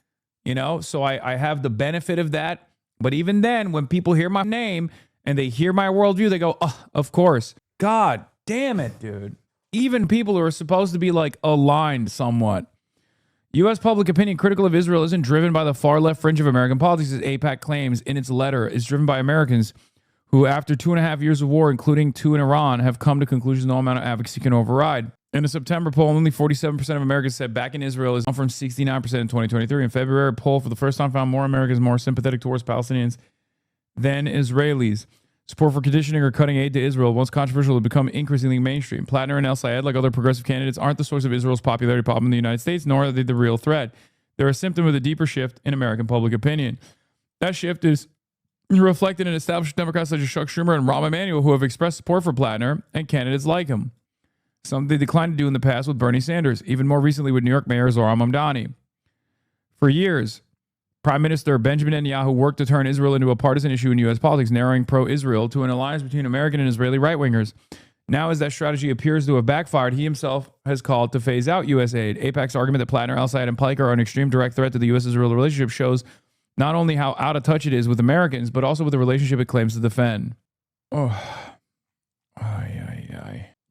you know, so I have the benefit of that. But even then, when people hear my name and they hear my worldview, they go, oh, of course. God damn it, dude. Even people who are supposed to be like aligned somewhat. U.S. public opinion critical of Israel isn't driven by the far left fringe of American politics, as AIPAC claims in its letter. It's driven by Americans who, after 2.5 years of war, including 2 in Iran, have come to conclusions no amount of advocacy can override. In a September poll, only 47% of Americans said back in Israel is down from 69% in 2023. In February, poll for the first time found more Americans more sympathetic towards Palestinians than Israelis. Support for conditioning or cutting aid to Israel, once controversial, has become increasingly mainstream. Plattner and El Sayed, like other progressive candidates, aren't the source of Israel's popularity problem in the United States, nor are they the real threat. They're a symptom of the deeper shift in American public opinion. That shift is reflected in established Democrats such as Chuck Schumer and Rahm Emanuel, who have expressed support for Plattner and candidates like him. Something they declined to do in the past with Bernie Sanders, even more recently with New York Mayor Zohran Mamdani. For years, Prime Minister Benjamin Netanyahu worked to turn Israel into a partisan issue in U.S. politics, narrowing pro-Israel to an alliance between American and Israeli right-wingers. Now, as that strategy appears to have backfired, he himself has called to phase out U.S. aid. AIPAC's argument that Plattner, El-Sayed, and Pike are an extreme direct threat to the U.S.-Israel relationship shows not only how out of touch it is with Americans, but also with the relationship it claims to defend. Oh.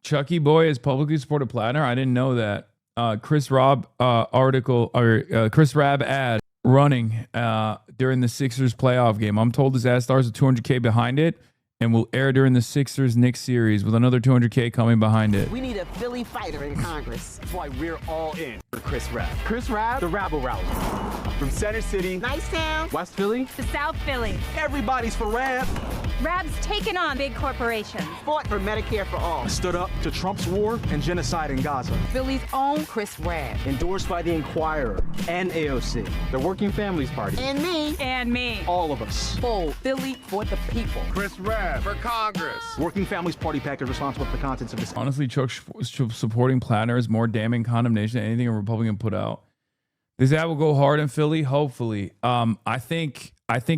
Chucky Boy has publicly supported Plattner. I didn't know that. Chris Rabb ad running during the Sixers playoff game. I'm told his ad stars a $200K behind it and will air during the Sixers-Knicks series with another $200K coming behind it. We need a Philly fighter in Congress. That's why we're all in for Chris Rabb. Chris Rabb, the rabble-rouser. From Center City, Nice Town, West Philly, to South Philly. everybody's for Rabb. Rabb's taken on big corporations. Fought for Medicare for all. Stood up to Trump's war and genocide in Gaza. Philly's own Chris Rabb. Endorsed by the Inquirer and AOC, the Working Families Party. And me. And me. All of us. Full Philly for the people. Chris Rabb for Congress. Working Families Party PAC is responsible for the contents of this. Honestly, Chuck supporting Plattner is more damning condemnation than anything a Republican put out. This ad will go hard in Philly, hopefully. I think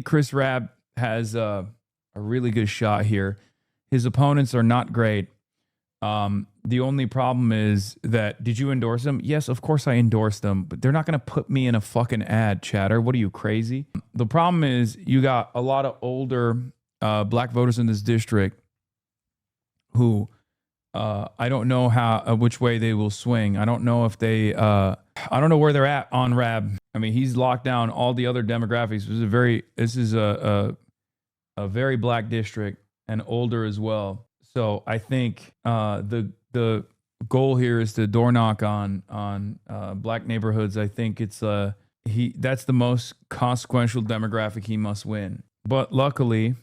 Chris Rabb has a really good shot here. His opponents are not great. The only problem is that, did you endorse him? Yes, of course I endorsed him, but they're not going to put me in a fucking ad, chatter. What are you, crazy? The problem is you got a lot of older black voters in this district who I don't know which way they will swing. I don't know if they, I don't know where they're at on Rabb. I mean, he's locked down all the other demographics. This is a very black district and older as well. So I think the goal here is to door knock on black neighborhoods. I think it's that's the most consequential demographic he must win. But luckily,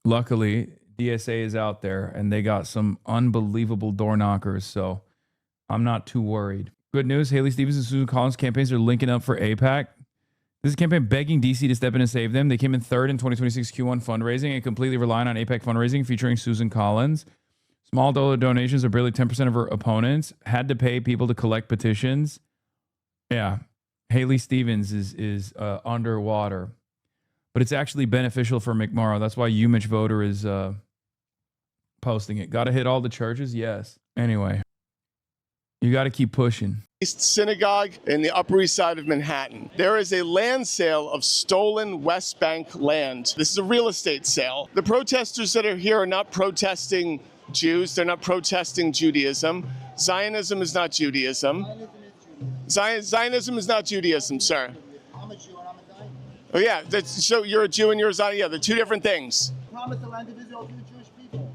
DSA is out there and they got some unbelievable door knockers. So I'm not too worried. Good news, Haley Stevens and Susan Collins campaigns are linking up for AIPAC. This is a campaign begging DC to step in and save them. They came in third in 2026 Q1 fundraising and completely relying on AIPAC fundraising featuring Susan Collins. Small dollar donations are barely 10% of her opponents. Had to pay people to collect petitions. Yeah, Haley Stevens is underwater. But it's actually beneficial for McMorrow. That's why UMich Voter is posting it. Got to hit all the churches? Yes. Anyway, you got to keep pushing. Synagogue in the Upper East Side of Manhattan. There is a land sale of stolen West Bank land. This is a real estate sale. The protesters that are here are not protesting Jews. They're not protesting Judaism. Zionism is not Judaism. Zionism is not Judaism, sir. I'm a Jew and I'm a Zionist. Oh yeah, so you're a Jew and you're a Zionist. Yeah, they're two different things. Promise the land of Israel to the Jewish people.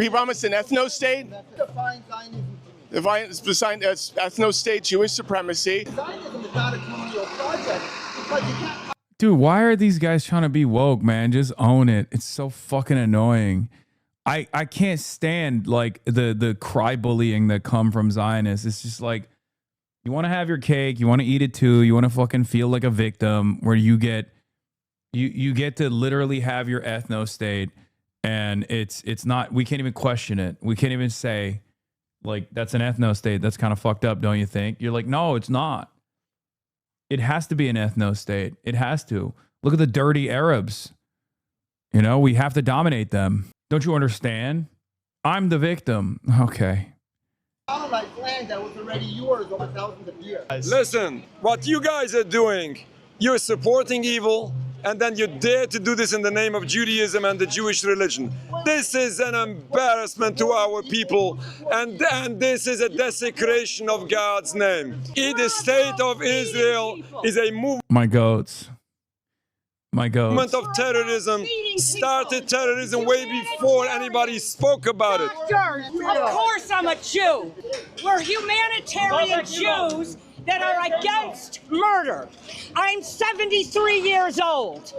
You promised an ethno-state? Define Zionism to me. Ethno-state Jewish supremacy. Zionism is not a colonial project because you can't. Dude, why are these guys trying to be woke, man? Just own it. It's so fucking annoying. I can't stand like the cry bullying that come from Zionists. It's just like, You want to have your cake. You want to eat it too. You want to fucking feel like a victim where you get to literally have your ethno state, and it's not, we can't even question it. We can't even say like, that's an ethno state. That's kind of fucked up, don't you think? You're like, no, it's not. It has to be an ethno state. It has to. Look at the dirty Arabs. You know, we have to dominate them. Don't you understand? I'm the victim. Okay. Like land that was already yours over thousands of years. Listen, what you guys are doing, you're supporting evil, and then you dare to do this in the name of Judaism and the Jewish religion. This is an embarrassment to our people, and this is a desecration of God's name. The state of Israel is a movement. My goats. My goats. Movement of terrorism, started terrorism way before anybody spoke about it. Of course I'm a Jew. We're humanitarian Jews that are against murder. I'm 73 years old.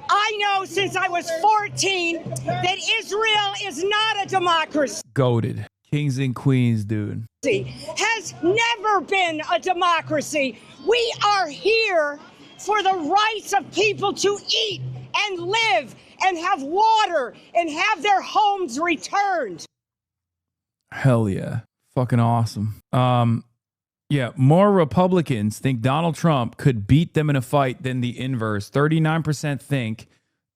I know since I was 14 that Israel is not a democracy. Goated. Kings and queens, dude. Has never been a democracy. We are here for the rights of people to eat and live and have water and have their homes returned. Hell yeah. Fucking awesome. Yeah, more Republicans think Donald Trump could beat them in a fight than the inverse. 39% think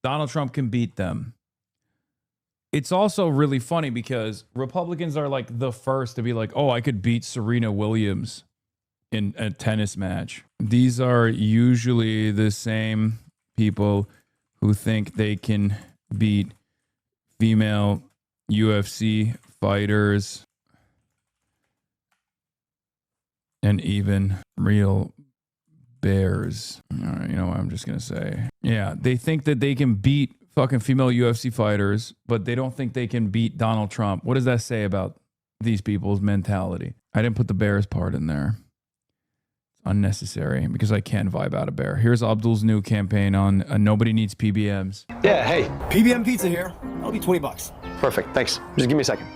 Donald Trump can beat them. It's also really funny because Republicans are like the first to be like, oh, I could beat Serena Williams in a tennis match. These are usually the same people who think they can beat female UFC fighters and even real bears. All right, you know what I'm just going to say? Yeah, they think that they can beat fucking female UFC fighters, but they don't think they can beat Donald Trump. What does that say about these people's mentality? I didn't put the bears part in there. Unnecessary because I can vibe out a bear. Here's Abdul's new campaign on Nobody Needs PBMs. Yeah, hey. PBM pizza here. That'll be $20. Perfect, thanks. Just give me a second.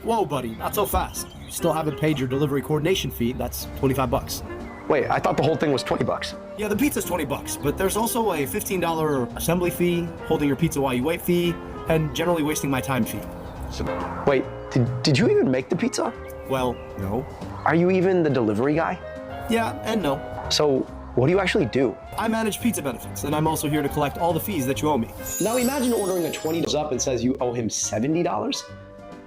Whoa, buddy, not so fast. You still haven't paid your delivery coordination fee. That's $25. Wait, I thought the whole thing was $20. Yeah, the pizza's $20, but there's also a $15 assembly fee, holding your pizza while you wait fee, and generally wasting my time fee. So, wait, did you even make the pizza? Well, no. Are you even the delivery guy? Yeah, and no. So, what do you actually do? I manage pizza benefits, and I'm also here to collect all the fees that you owe me. Now imagine ordering a $20 up and says you owe him $70.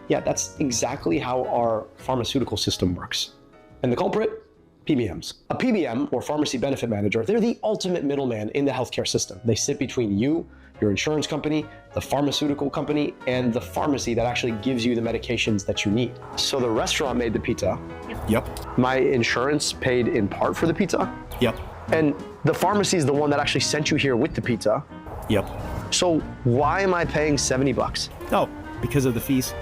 Yeah, that's exactly how our pharmaceutical system works. And the culprit? PBMs. A PBM, or pharmacy benefit manager, they're the ultimate middleman in the healthcare system. They sit between you, your insurance company, the pharmaceutical company, and the pharmacy that actually gives you the medications that you need. So the restaurant made the pizza. Yep. My insurance paid in part for the pizza. Yep. And the pharmacy is the one that actually sent you here with the pizza. Yep. So why am I paying $70? Oh, because of the fees.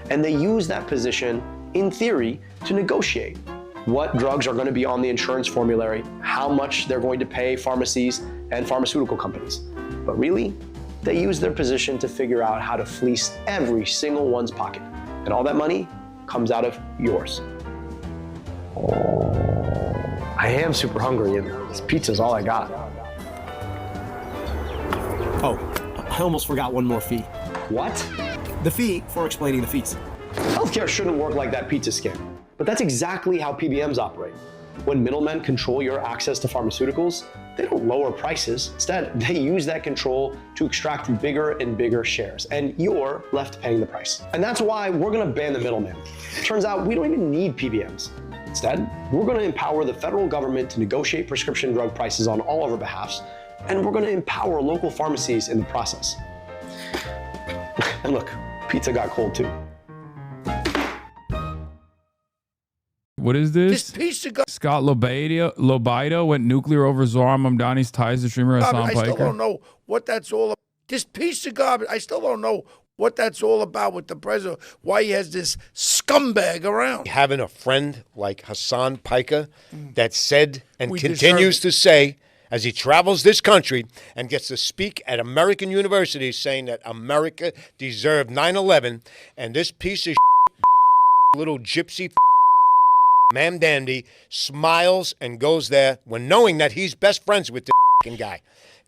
And they use that position, in theory, to negotiate what drugs are going to be on the insurance formulary, how much they're going to pay pharmacies and pharmaceutical companies. But really, they use their position to figure out how to fleece every single one's pocket. And all that money comes out of yours. I am super hungry, and this pizza's all I got. Oh, I almost forgot one more fee. What? The fee for explaining the fees. Healthcare shouldn't work like that pizza scam, but that's exactly how PBMs operate. When middlemen control your access to pharmaceuticals, they don't lower prices. Instead, they use that control to extract bigger and bigger shares, and you're left paying the price. And that's why we're gonna ban the middleman. Turns out we don't even need PBMs. Instead, we're gonna empower the federal government to negotiate prescription drug prices on all of our behalfs, and we're gonna empower local pharmacies in the process. And look, pizza got cold too. What is this? This piece of Scott Lobaito went nuclear over Zohar Mamdani's ties to streamer Hasan I still Piker. don't know what that's all about. This piece of garbage, I still don't know what that's all about with the president, why he has this scumbag around. Having a friend like Hasan Piker that said and We continues deserve to say, as he travels this country and gets to speak at American universities, saying that America deserved 9/11, and this piece of little gypsy Ma'am Dandy smiles and goes there when knowing that he's best friends with the guy.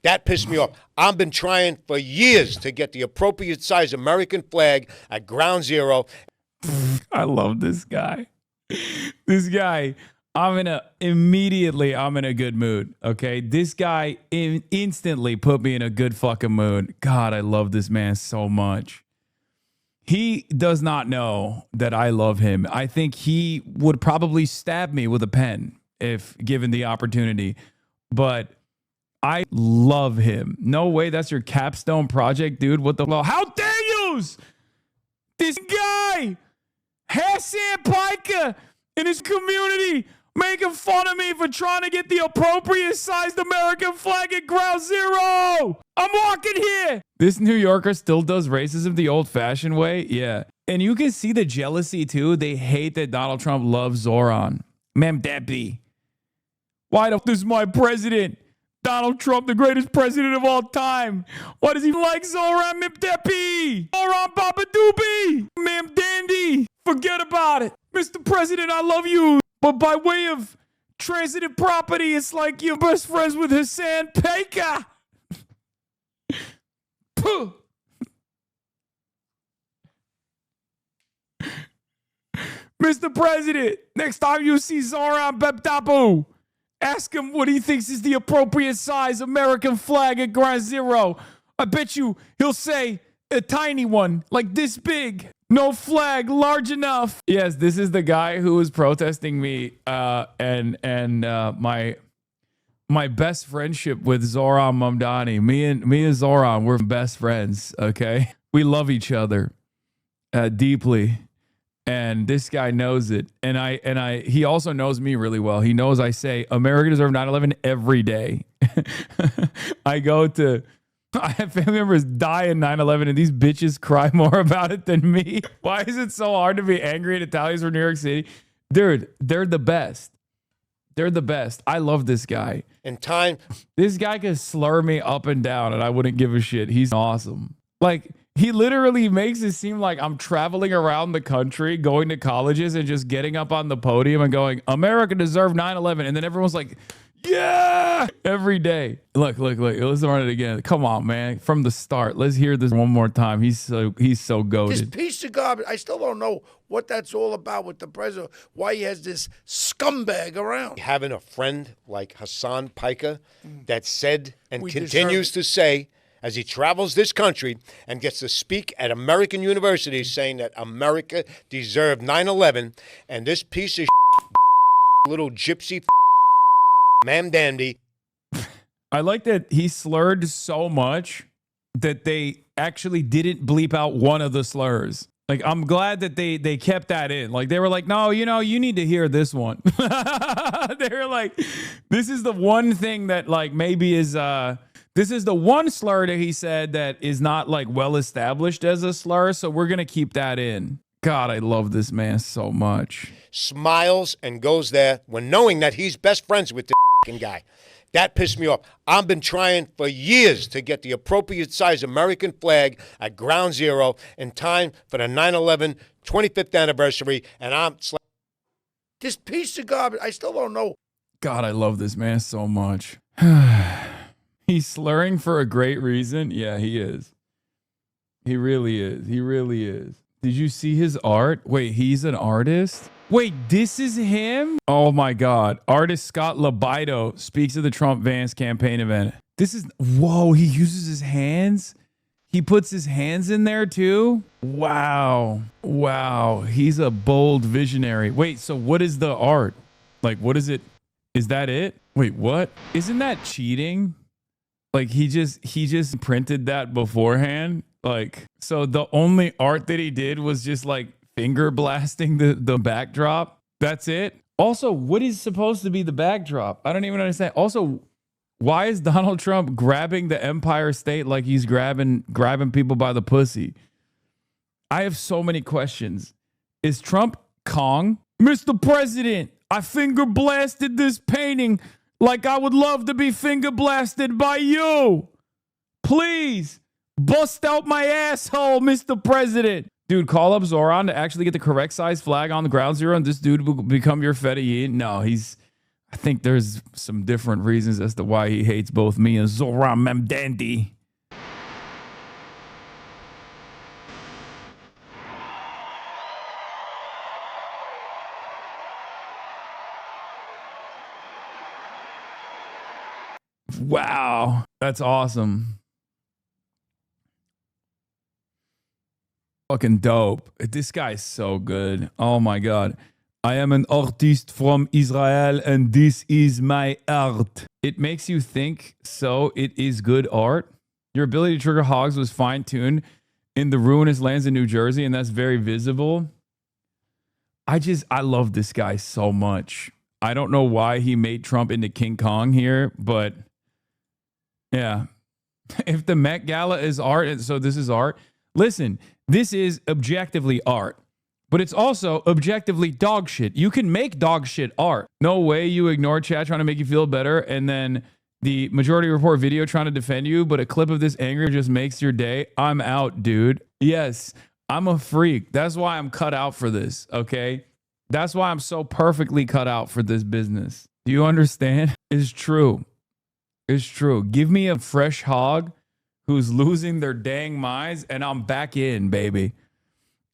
That pissed me off. I've been trying for years to get the appropriate size American flag at Ground Zero. I love this guy. This guy, I'm in a good mood. Okay. This guy instantly put me in a good fucking mood. God, I love this man so much. He does not know that I love him. I think he would probably stab me with a pen if given the opportunity, but I love him. No way. That's your capstone project, dude. What the hell? How dare you? This guy, Hasan Piker, in his community, making fun of me for trying to get the appropriate sized American flag at Ground Zero. I'm walking here. This New Yorker still does racism the old fashioned way. Yeah. And you can see the jealousy too. They hate that Donald Trump loves Zoran. Ma'am Debbie. Why this is my president? Donald Trump, the greatest president of all time. Why does he like Zoran Ma'am Debbie? Zoran Baba Doobie. Ma'am Dandy. Forget about it. Mr. President, I love you. But by way of transitive property, it's like you're best friends with Hasan Piker. Mr. President, next time you see Zoran Bebdabu, ask him what he thinks is the appropriate size American flag at Ground Zero. I bet you he'll say a tiny one, like this big. No flag large enough. Yes, this is the guy who was protesting me and my best friendship with Zoran Mamdani. Me and Zoran, we're best friends, okay? We love each other deeply. And this guy knows it. And he also knows me really well. He knows I say America deserves 9/11 every day. I have family members die in 9/11 and these bitches cry more about it than me. Why is it so hard to be angry at Italians from New York City? Dude, they're the best. They're the best. I love this guy. In time. This guy can slur me up and down and I wouldn't give a shit. He's awesome. Like, he literally makes it seem like I'm traveling around the country, going to colleges and just getting up on the podium and going, America deserved 9/11. And then everyone's like, yeah, every day. Look. Let's run it again. Come on, man. From the start. Let's hear this one more time. He's so This goated. piece of garbage, I still don't know what that's all about with the president, why he has this scumbag around. Having a friend like Hasan Piker that said and We continues to say, as he travels this country and gets to speak at American universities saying that America deserved 9/11, and this piece of little gypsy Ma'am Dandy. I like that he slurred so much that they actually didn't bleep out one of the slurs. Like, I'm glad that they kept that in. Like, they were like, no, you need to hear this one. They were like, this is the one thing that, like, maybe is, this is the one slur that he said that is not, like, well established as a slur. So we're going to keep that in. God, I love this man so much. Smiles and goes there when knowing that he's best friends with the guy. That pissed me off. I've been trying for years to get the appropriate size American flag at Ground Zero in time for the 9/11 25th anniversary, and I'm This piece of garbage, I still don't know. God, I love this man so much. He's slurring for a great reason. Yeah, he is. He really is. He really is. Did you see his art? Wait, he's an artist? Wait, this is him? Oh my God. Artist Scott Labido speaks at the Trump Vance campaign event. This is, whoa, he uses his hands? He puts his hands in there too? Wow. Wow. He's a bold visionary. Wait, so what is the art? Like, what is it? Is that it? Wait, what? Isn't that cheating? Like, he just printed that beforehand? Like, so the only art that he did was just like finger blasting the backdrop. That's it. Also, what is supposed to be the backdrop? I don't even understand. Also, why is Donald Trump grabbing the Empire State like he's grabbing people by the pussy? I have so many questions. Is Trump Kong? Mr. President, I finger blasted this painting like I would love to be finger blasted by you. Please. Bust out my asshole, Mr. President. Dude, call up Zoran to actually get the correct size flag on the ground zero and this dude will become your Fedayeen. No, I think there's some different reasons as to why he hates both me and Zoran Memdandi. Wow, that's awesome. Fucking dope. This guy's so good. Oh my God. I am an artist from Israel and this is my art. It makes you think, so it is good art. Your ability to trigger hogs was fine-tuned in the ruinous lands in New Jersey, and that's very visible. I love this guy so much. I don't know why he made Trump into King Kong here, but yeah. If the Met Gala is art, and so this is art, listen, this is objectively art. But it's also objectively dog shit. You can make dog shit art. No way you ignore chat trying to make you feel better and then the Majority Report video trying to defend you, but a clip of this anger just makes your day. I'm out, dude. Yes, I'm a freak. That's why I'm cut out for this, okay? That's why I'm so perfectly cut out for this business. Do you understand? It's true. It's true. Give me a fresh hog who's losing their dang minds and I'm back in, baby.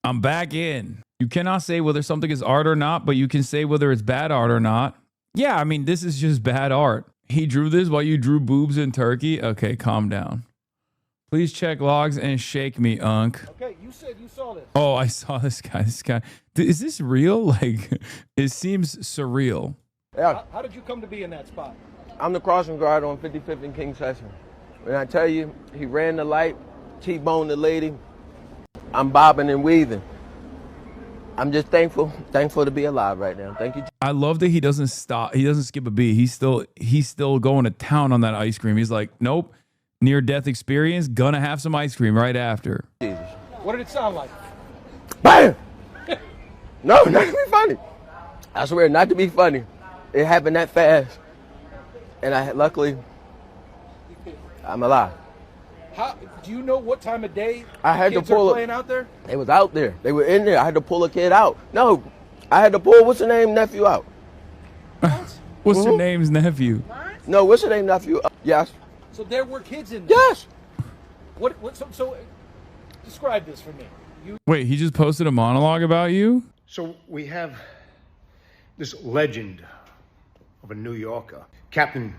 I'm back in. You cannot say whether something is art or not, but you can say whether it's bad art or not. Yeah, I mean, this is just bad art. He drew this while you drew boobs in Turkey? Okay, calm down. Please check logs and shake me, Unk. Okay, you said you saw this. Oh, I saw this guy. Is this real? Like, it seems surreal. Yeah. How did you come to be in that spot? I'm the crossing guard on 55th and King Session. When I tell you, he ran the light, T-boned the lady, I'm bobbing and weaving. I'm just thankful to be alive right now. Thank you. I love that he doesn't stop. He doesn't skip a beat. He's still going to town on that ice cream. He's like, nope, near death experience, gonna have some ice cream right after. What did it sound like? Bam! No, not to be funny. I swear, not to be funny. It happened that fast, and luckily, I'm alive. How do you know what time of day I had kids to pull are playing out there? They was out there. They were in there. I had to pull a kid out. No, I had to pull what's the name nephew out. What's your name's nephew? No, what's the name nephew? Yes. So there were kids in there. Yes. So describe this for me. Wait, he just posted a monologue about you? So we have this legend of a New Yorker, Captain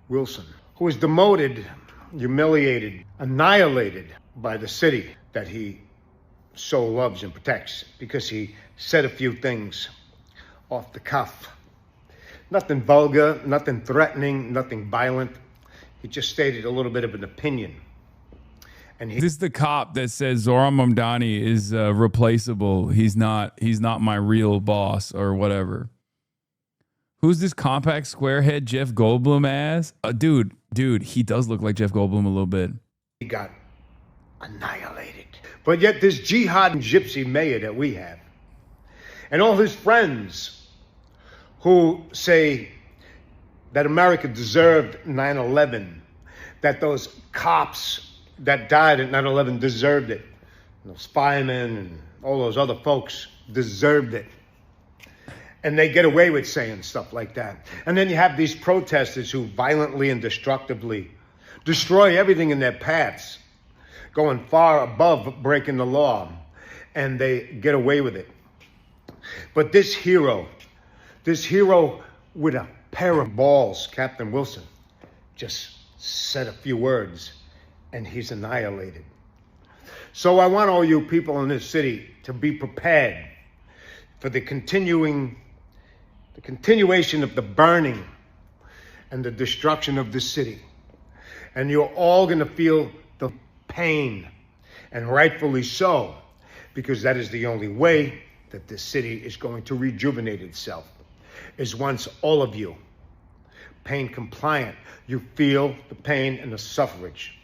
Wilson, who was demoted, humiliated, annihilated by the city that he so loves and protects because he said a few things off the cuff. Nothing vulgar, nothing threatening, nothing violent. He just stated a little bit of an opinion. And This is the cop that says Zoran Mamdani is replaceable. He's not my real boss or whatever. Who's this compact squarehead Jeff Goldblum ass? Dude, he does look like Jeff Goldblum a little bit. He got annihilated. But yet this jihad and gypsy mayor that we have, and all his friends who say that America deserved 9/11, that those cops that died at 9/11 deserved it, those firemen and all those other folks deserved it. And they get away with saying stuff like that. And then you have these protesters who violently and destructively destroy everything in their paths, going far above breaking the law, and they get away with it. But this hero with a pair of balls, Captain Wilson, just said a few words, and he's annihilated. So I want all you people in this city to be prepared for the continuation of the burning and the destruction of the city. And you're all going to feel the pain, and rightfully so, because that is the only way that this city is going to rejuvenate itself, is once all of you, pain compliant, you feel the pain and the suffrage.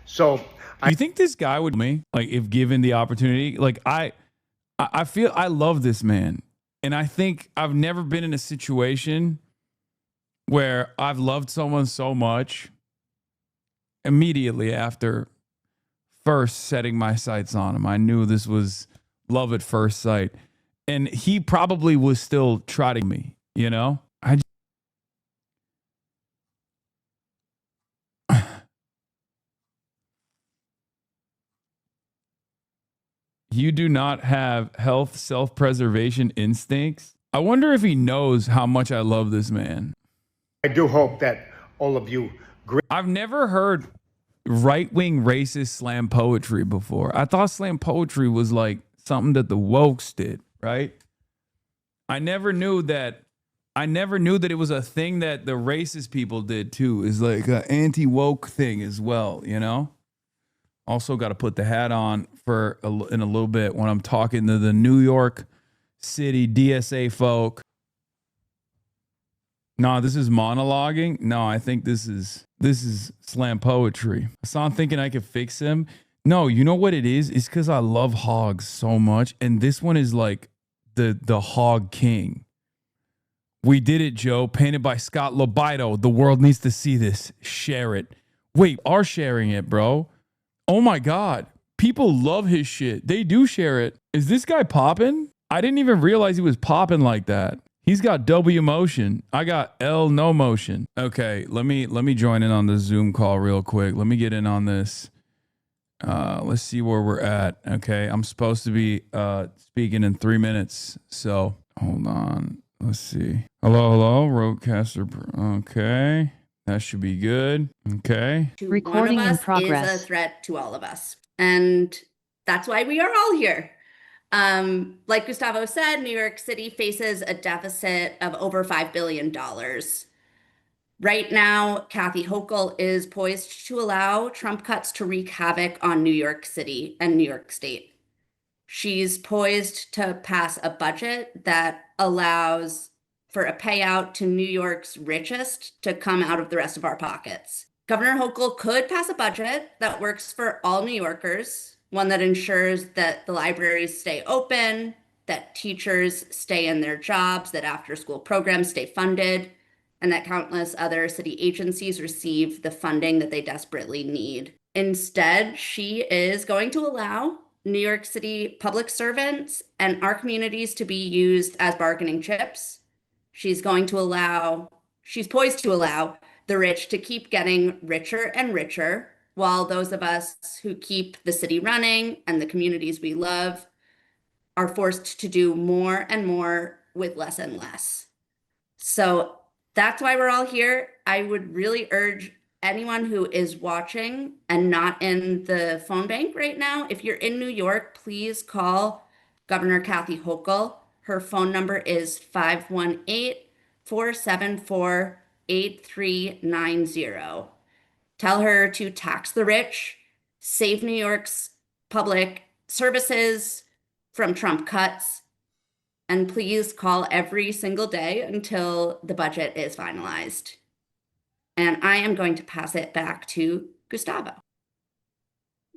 So you think this guy would me, like, if given the opportunity? Like, I feel I love this man. And I think I've never been in a situation where I've loved someone so much immediately after first setting my sights on him. I knew this was love at first sight. And he probably was still trotting me, you know? You do not have health self-preservation instincts. I wonder if he knows how much I love this man. I do hope that all of you... I've never heard right-wing racist slam poetry before. I thought slam poetry was like something that the wokes did, right? I never knew that it was a thing that the racist people did too. Is like an anti-woke thing as well, you know? Also got to put the hat on in a little bit when I'm talking to the New York City DSA folk. No, this is monologuing. No, I think this is slam poetry. Hasan thinking I could fix him. No, you know what it is? It's because I love hogs so much. And this one is like the hog king. We did it, Joe. Painted by Scott Lobido. The world needs to see this. Share it. Wait, are sharing it, bro. Oh my God. People love his shit. They do share it. Is this guy popping? I didn't even realize he was popping like that. He's got W motion. I got L no motion. Okay, let me join in on the Zoom call real quick. Let me get in on this. Let's see where we're at. Okay, I'm supposed to be speaking in 3 minutes. So hold on. Let's see. Hello, Roadcaster. Okay. That should be good. Okay. Recording in progress. Is a threat to all of us. And that's why we are all here. Like Gustavo said, New York City faces a deficit of over $5 billion. Right now, Kathy Hochul is poised to allow Trump cuts to wreak havoc on New York City and New York State. She's poised to pass a budget that allows for a payout to New York's richest to come out of the rest of our pockets. Governor Hochul could pass a budget that works for all New Yorkers, one that ensures that the libraries stay open, that teachers stay in their jobs, that after-school programs stay funded, and that countless other city agencies receive the funding that they desperately need. Instead, she is going to allow New York City public servants and our communities to be used as bargaining chips. She's poised to allow the rich to keep getting richer and richer, while those of us who keep the city running and the communities we love are forced to do more and more with less and less. So that's why we're all here. I would really urge anyone who is watching and not in the phone bank right now, if you're in New York, please call Governor Kathy Hochul. Her phone number is 518-474-8390. Tell her to tax the rich, save New York's public services from Trump cuts, and please call every single day until the budget is finalized. And I am going to pass it back to Gustavo.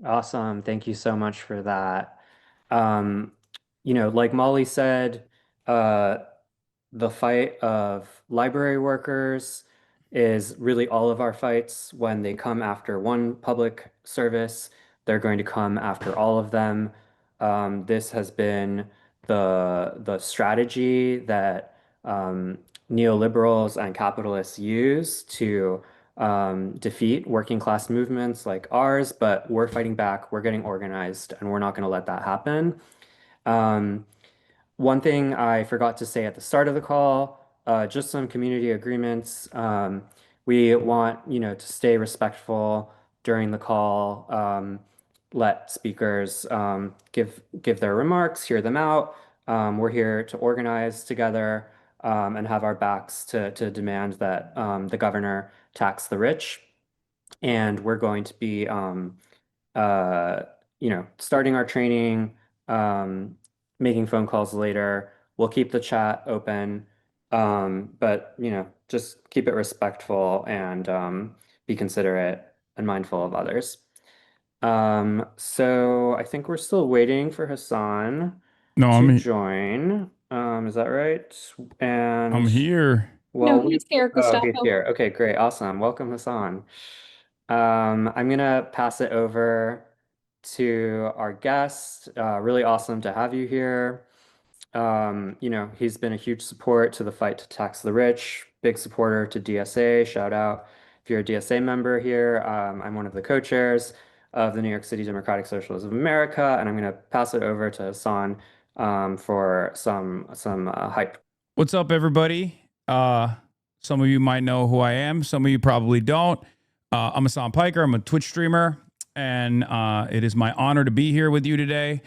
Awesome. Thank you so much for that. Like Molly said, the fight of library workers is really all of our fights. When they come after one public service, they're going to come after all of them. This has been the strategy that neoliberals and capitalists use to defeat working class movements like ours, but we're fighting back, we're getting organized, and we're not going to let that happen. One thing I forgot to say at the start of the call, just some community agreements. We want, to stay respectful during the call, let speakers give their remarks, hear them out. We're here to organize together and have our backs to demand that the governor tax the rich. And we're going to be, starting our training, making phone calls later. We'll keep the chat open, but just keep it respectful and be considerate and mindful of others. So I think we're still waiting for Hasan to join. Is that right? And I'm here. Well, No, he's here, Gustavo. he's here. Okay, great, awesome. Welcome, Hasan. I'm gonna pass it over To our guest, really awesome to have you here. He's been a huge support to the fight to tax the rich, big supporter to DSA. Shout out if you're a DSA member here. I'm one of the co-chairs of the New York City Democratic Socialists of America, and I'm going to pass it over to Hasan for some hype. What's up, everybody? Some of you might know who I am. Some of you probably don't. I'm Hasan Piker. I'm a Twitch streamer, and it is my honor to be here with you today.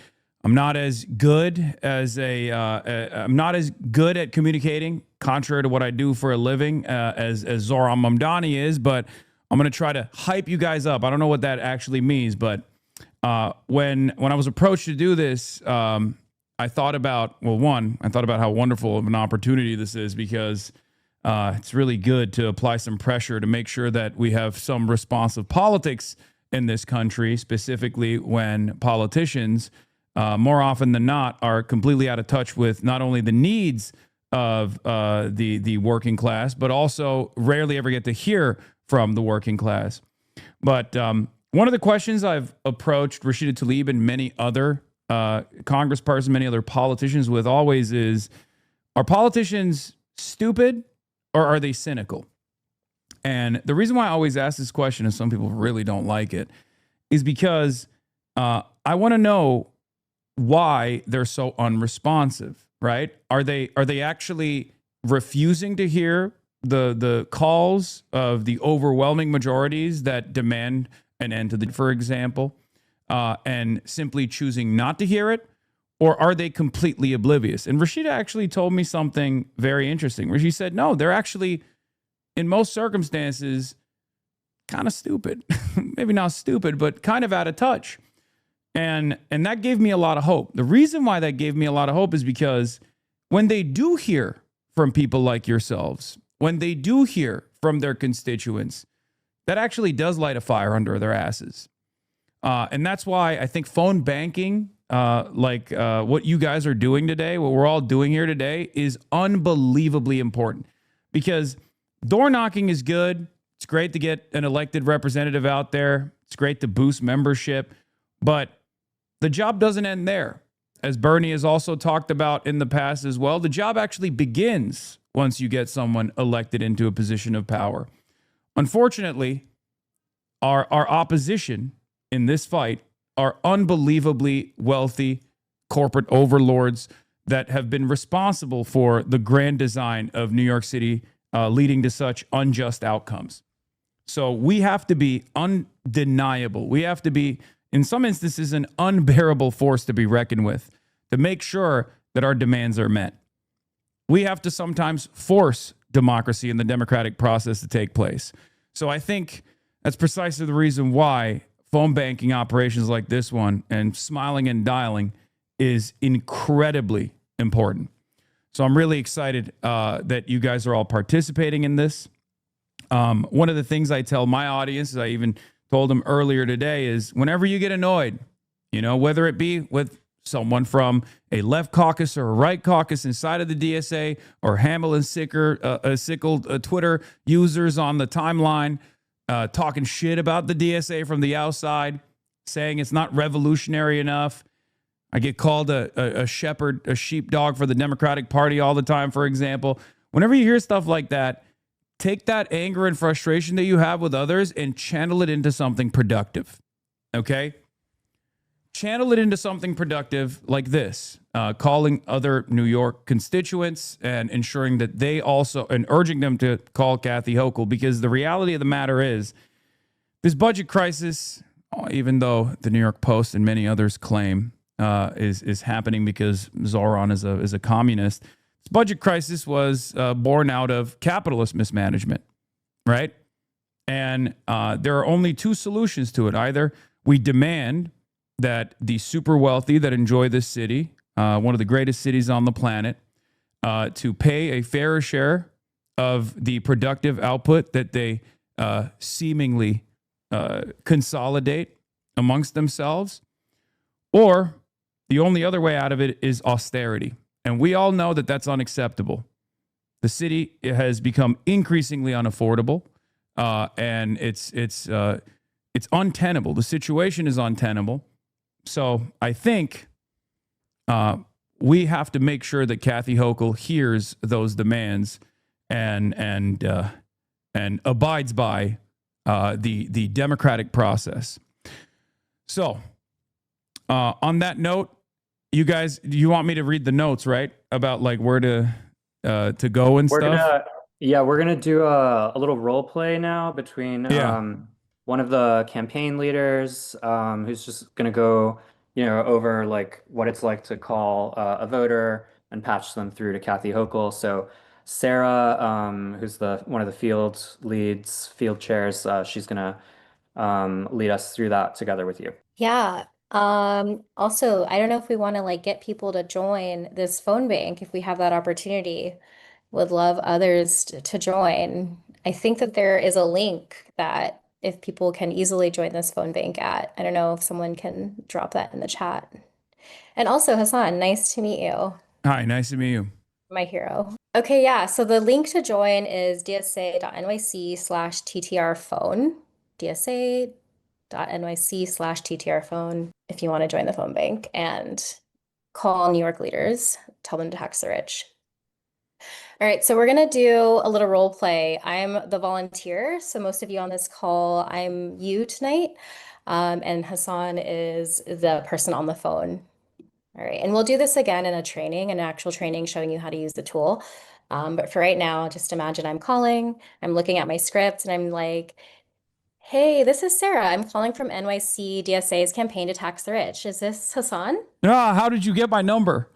I'm not as good as I'm not as good at communicating, contrary to what I do for a living, as Zohran Mamdani is. But I'm going to try to hype you guys up. I don't know what that actually means, but when I was approached to do this, I thought about how wonderful of an opportunity this is, because it's really good to apply some pressure to make sure that we have some responsive politics in this country, specifically when politicians, more often than not, are completely out of touch with not only the needs of the working class, but also rarely ever get to hear from the working class. But one of the questions I've approached Rashida Tlaib and many other congresspersons, many other politicians with always is, are politicians stupid or are they cynical? And the reason why I always ask this question, and some people really don't like it, is because I want to know why they're so unresponsive, right? Are they actually refusing to hear the calls of the overwhelming majorities that demand an end to the, for example, and simply choosing not to hear it? Or are they completely oblivious? And Rashida actually told me something very interesting, where she said, no, they're actually, in most circumstances, kind of stupid. Maybe not stupid, but kind of out of touch. And that gave me a lot of hope. The reason why that gave me a lot of hope is because when they do hear from people like yourselves, when they do hear from their constituents, that actually does light a fire under their asses. And that's why I think phone banking, what you guys are doing today, what we're all doing here today, is unbelievably important. Because door knocking is good. It's great to get an elected representative out there. It's great to boost membership. But the job doesn't end there. As Bernie has also talked about in the past as well, the job actually begins once you get someone elected into a position of power. Unfortunately, our opposition in this fight are unbelievably wealthy corporate overlords that have been responsible for the grand design of New York City, leading to such unjust outcomes. So we have to be undeniable. We have to be, in some instances, an unbearable force to be reckoned with to make sure that our demands are met. We have to sometimes force democracy and the democratic process to take place. So I think that's precisely the reason why phone banking operations like this one and smiling and dialing is incredibly important. So I'm really excited that you guys are all participating in this. One of the things I tell my audience, as I even told them earlier today, is whenever you get annoyed, whether it be with someone from a left caucus or a right caucus inside of the DSA, or Hamill and Sickled Twitter users on the timeline, talking shit about the DSA from the outside, saying it's not revolutionary enough. I get called a sheepdog for the Democratic Party all the time, for example. Whenever you hear stuff like that, take that anger and frustration that you have with others and channel it into something productive, okay? Channel it into something productive like this, calling other New York constituents and ensuring that they also, and urging them to call Kathy Hochul, because the reality of the matter is this budget crisis, even though the New York Post and many others claim is happening because Zohran is a communist, this budget crisis was born out of capitalist mismanagement, right? And there are only two solutions to it. Either we demand that the super wealthy that enjoy this city, one of the greatest cities on the planet, to pay a fairer share of the productive output that they seemingly consolidate amongst themselves, or the only other way out of it is austerity. And we all know that that's unacceptable. The city has become increasingly unaffordable, and it's untenable. The situation is untenable. So I think we have to make sure that Kathy Hochul hears those demands and abides by the democratic process. So on that note, you guys, you want me to read the notes, right? About like where to go and stuff? We're gonna do a little role play now between one of the campaign leaders who's just gonna go, over like what it's like to call a voter and patch them through to Kathy Hochul. So Sarah, who's one of the field chairs, she's gonna lead us through that together with you. Yeah. Also, I don't know if we want to like get people to join this phone bank if we have that opportunity. Would love others to join. I think that there is a link that if people can easily join this phone bank at, I don't know if someone can drop that in the chat. And also, Hasan, nice to meet you. Hi, nice to meet you. My hero. Okay, yeah. So the link to join is dsa.nyc/TTR phone. dsa.nyc/TTR phone if you want to join the phone bank and call New York leaders, tell them to tax the rich. All right, so we're gonna do a little role play. I'm the volunteer, so most of you on this call, I'm you tonight, and Hasan is the person on the phone. All right, and we'll do this again in an actual training showing you how to use the tool. But for right now, just imagine I'm calling, I'm looking at my script, and I'm like, hey, this is Sarah. I'm calling from NYC DSA's campaign to tax the rich. Is this Hasan? How did you get my number?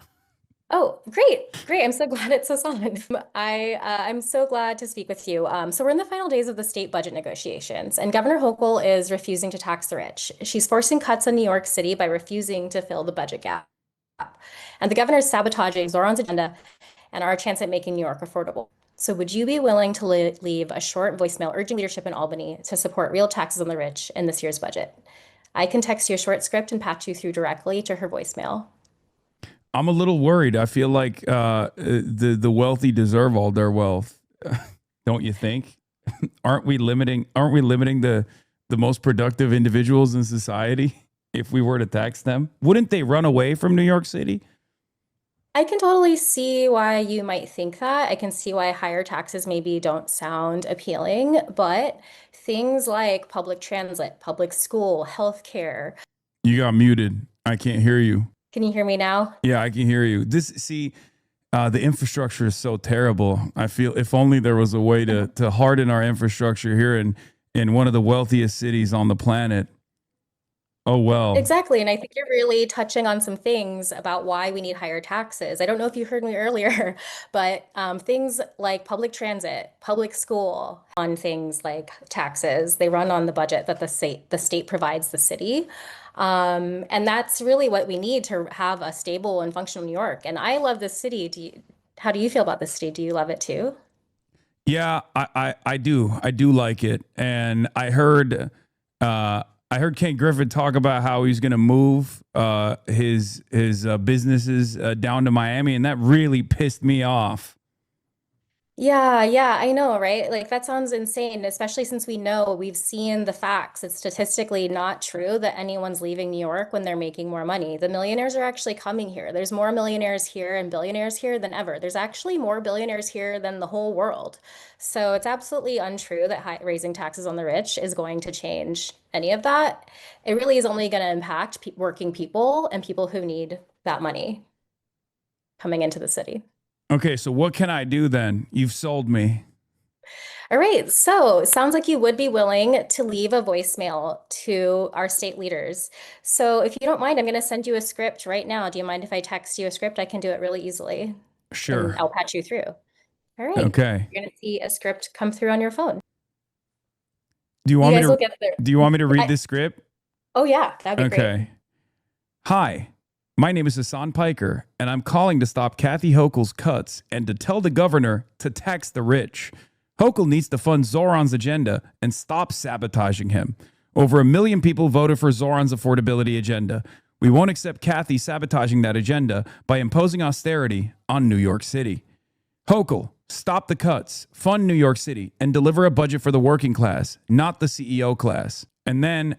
Oh, great. I'm so glad it's Hasan. I'm so glad to speak with you. So we're in the final days of the state budget negotiations, and Governor Hochul is refusing to tax the rich. She's forcing cuts in New York City by refusing to fill the budget gap. And the governor's sabotaging Zoran's agenda and our chance at making New York affordable. So would you be willing to leave a short voicemail urging leadership in Albany to support real taxes on the rich in this year's budget? I can text you a short script and patch you through directly to her voicemail. I'm a little worried. I feel like the wealthy deserve all their wealth. Don't you think? Aren't we limiting the most productive individuals in society if we were to tax them? Wouldn't they run away from New York City? I can totally see why you might think that. I can see why higher taxes maybe don't sound appealing, but things like public transit, public school, healthcare. You got muted. I can't hear you. Can you hear me now? Yeah, I can hear you. The infrastructure is so terrible. I feel if only there was a way to harden our infrastructure here in one of the wealthiest cities on the planet. Oh, well. Exactly. And I think you're really touching on some things about why we need higher taxes. I don't know if you heard me earlier, but things like public transit, public school, on things like taxes, they run on the budget that the state provides the city. And that's really what we need to have a stable and functional New York. And I love this city. How do you feel about this city? Do you love it too? Yeah, I do. I do like it. And I heard Ken Griffin talk about how he's going to move his businesses down to Miami, and that really pissed me off. Yeah, I know, right? Like that sounds insane, especially since we've seen the facts. It's statistically not true that anyone's leaving New York when they're making more money. The millionaires are actually coming here. There's more millionaires here and billionaires here than ever. There's actually more billionaires here than the whole world. So it's absolutely untrue that raising taxes on the rich is going to change any of that. It really is only going to impact working people and people who need that money coming into the city. Okay, so what can I do then? You've sold me. All right, so it sounds like you would be willing to leave a voicemail to our state leaders. So if you don't mind, I'm going to send you a script right now. Do you mind if I text you a script? I can do it really easily. Sure. And I'll patch you through. All right. Okay. You're going to see a script come through on your phone. Do you want me to read I- this script? Oh, yeah, that'd be great. Okay. Hi. My name is Hasan Piker, and I'm calling to stop Kathy Hochul's cuts and to tell the governor to tax the rich. Hochul needs to fund Zoran's agenda and stop sabotaging him. Over 1 million people voted for Zoran's affordability agenda. We won't accept Kathy sabotaging that agenda by imposing austerity on New York City. Hochul, stop the cuts, fund New York City, and deliver a budget for the working class, not the CEO class. And then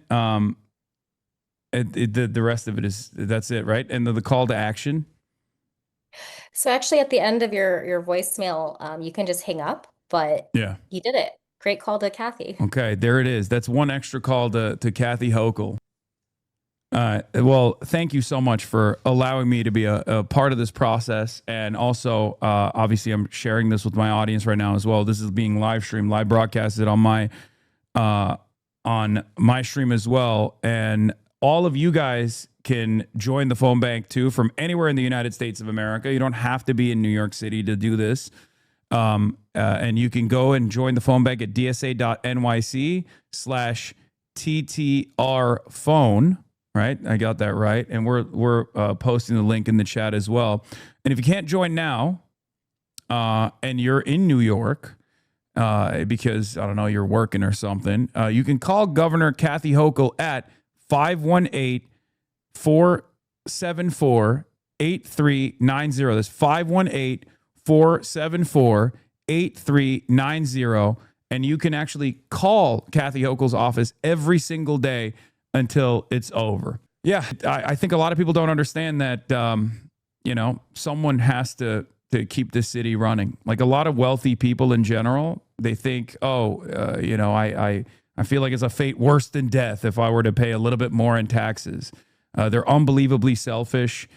The rest of it that's it, right? And the call to action. So actually, at the end of your voicemail, you can just hang up, but Yeah. you did it. Great call to Kathy. Okay, there it is. That's one extra call to Kathy Hochul. Well, thank you so much for allowing me to be a part of this process. And also, obviously, I'm sharing this with my audience right now as well. This is being live streamed, live broadcasted on my stream as well. And all of you guys can join the phone bank too from anywhere in the United States of America. You don't have to be in New York City to do this. And you can go and join the phone bank at dsa.nyc/TTR phone. Right? I got that right. And we're posting the link in the chat as well. And if you can't join now, and you're in New York, because I don't know, you're working or something, you can call Governor Kathy Hochul at 518-474-8390. That's 518-474-8390. And you can actually call Kathy Hochul's office every single day until it's over. Yeah, I think a lot of people don't understand that, someone has to keep this city running. Like a lot of wealthy people in general, they think, I feel like it's a fate worse than death if I were to pay a little bit more in taxes. They're unbelievably selfish.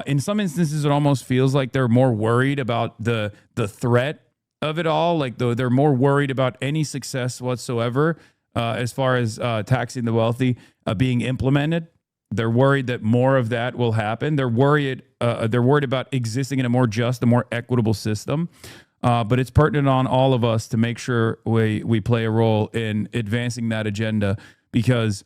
In some instances, it almost feels like they're more worried about the threat of it all. Like they're more worried about any success whatsoever as far as taxing the wealthy being implemented. They're worried that more of that will happen. They're worried about existing in a more just, a more equitable system. But it's pertinent on all of us to make sure we play a role in advancing that agenda, because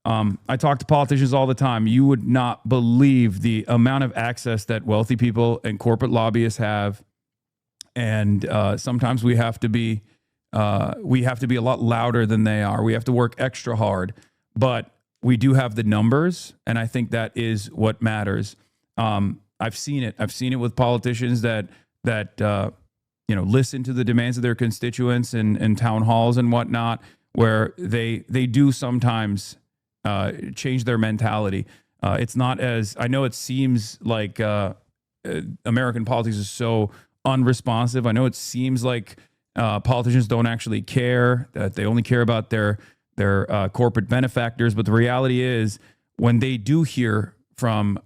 I talk to politicians all the time. You would not believe the amount of access that wealthy people and corporate lobbyists have. And sometimes we have to be a lot louder than they are. We have to work extra hard, but we do have the numbers, and I think that is what matters. I've seen it. I've seen it with politicians that listen to the demands of their constituents in town halls and whatnot, where they do sometimes change their mentality. It's not as, I know it seems like American politics is so unresponsive. I know it seems like politicians don't actually care, that they only care about their corporate benefactors. But the reality is, when they do hear from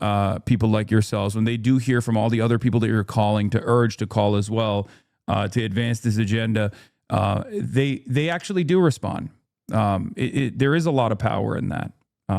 people like yourselves, when they do hear from all the other people that you're calling to urge to call as well, to advance this agenda, they actually do respond. There is a lot of power in that.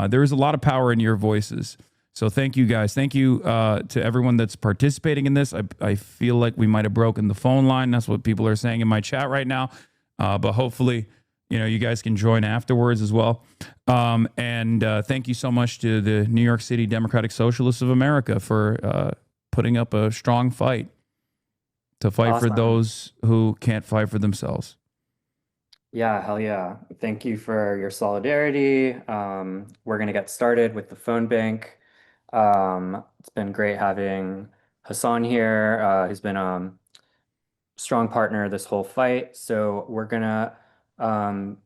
There is a lot of power in your voices. So thank you guys. Thank you to everyone that's participating in this. I feel like we might have broken the phone line. That's what people are saying in my chat right now. But hopefully, you guys can join afterwards as well. And thank you so much to the New York City Democratic Socialists of America for putting up a strong fight to fight for those who can't fight for themselves. Yeah, hell yeah. Thank you for your solidarity. We're going to get started with the phone bank. It's been great having Hasan here. He's been a strong partner this whole fight. So we're going to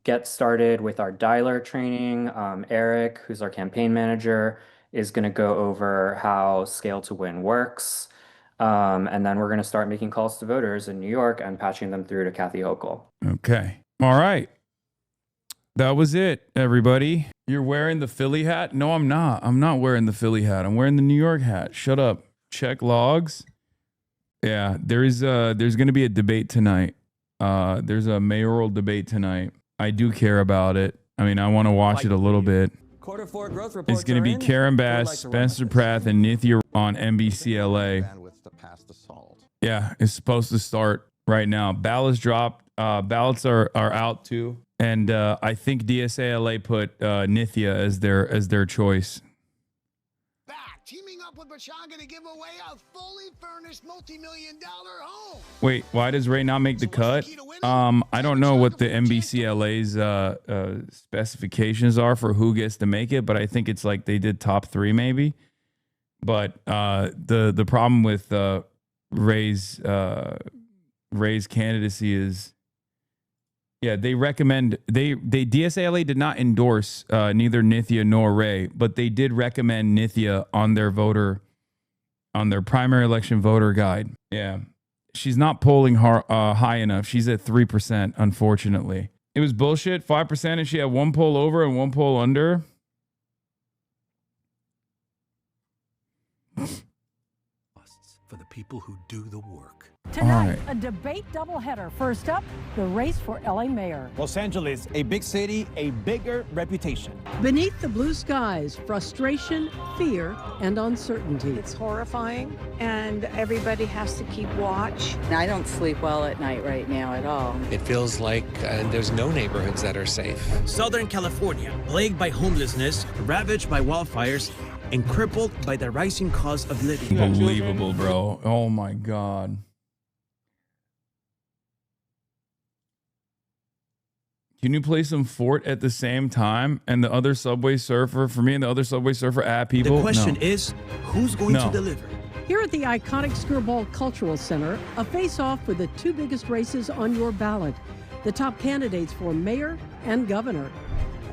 get started with our dialer training. Eric, who's our campaign manager, is going to go over how Scale to Win works. And then we're going to start making calls to voters in New York and patching them through to Kathy Hochul. Okay. All right. That was it, everybody. You're wearing the Philly hat? No, I'm not. I'm not wearing the Philly hat. I'm wearing the New York hat. Shut up. Check logs. Yeah, there's going to be a debate tonight. There's a mayoral debate tonight. I do care about it. I mean, I want to watch it a little bit. Q4 growth reports It's going to be Karen Bass, Spencer Pratt, and Nithya on NBC LA. Yeah, it's supposed to start right now. Ballots dropped. Ballots are out too. And I think DSA LA put Nithya as their choice. Teaming up with Bashaga to give away a fully furnished multi-million-dollar home. Wait, why does Ray not make the cut? I don't know what the NBC LA's specifications are for who gets to make it, but I think it's like they did top 3 maybe. But the problem with Ray's candidacy is, Yeah, they recommend DSALA did not endorse neither Nithya nor Ray, but they did recommend Nithya on their primary election voter guide. Yeah, she's not polling high enough. She's at 3%, unfortunately. It was bullshit. 5%, and she had one poll over and one poll under. For the people who do the work. Tonight, a debate doubleheader. First up, the race for LA mayor. Los Angeles, a big city, a bigger reputation. Beneath the blue skies, frustration, fear, and uncertainty. It's horrifying, and everybody has to keep watch. I don't sleep well at night right now at all. It feels like there's no neighborhoods that are safe. Southern California, plagued by homelessness, ravaged by wildfires, and crippled by the rising cost of living. Unbelievable, bro. Oh my God. Can you play some Fort at the same time and the other Subway Surfer for me and the other Subway Surfer app people? The question is, who's going to deliver? Here at the iconic Skirball Cultural Center, a face-off for the two biggest races on your ballot. The top candidates for mayor and governor.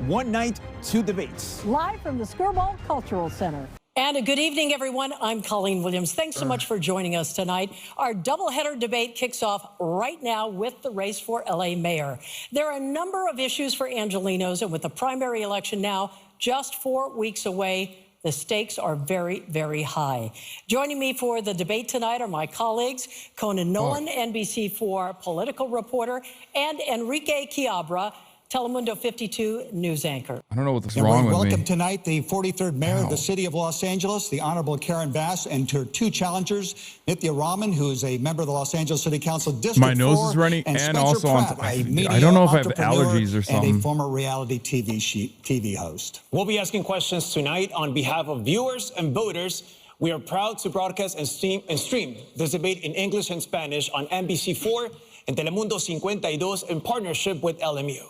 One night, two debates. Live from the Skirball Cultural Center. And a good evening, everyone. I'm Colleen Williams. Thanks so much for joining us tonight. Our doubleheader debate kicks off right now with the race for LA mayor. There are a number of issues for Angelenos, and with the primary election now just 4 weeks away, the stakes are very, very high. Joining me for the debate tonight are my colleagues, Conan Nolan, NBC4 political reporter, and Enrique Chiabra, Telemundo 52 news anchor. I don't know what's wrong with me. Welcome tonight the 43rd mayor of the city of Los Angeles, the Honorable Karen Bass, and her two challengers, Nithya Raman, who is a member of the Los Angeles City Council District My nose 4, is running, and Spencer also Pratt, I media don't know if I have entrepreneur allergies or something. and a former reality TV host. We'll be asking questions tonight on behalf of viewers and voters. We are proud to broadcast and stream this debate in English and Spanish on NBC4 and Telemundo 52 in partnership with LMU.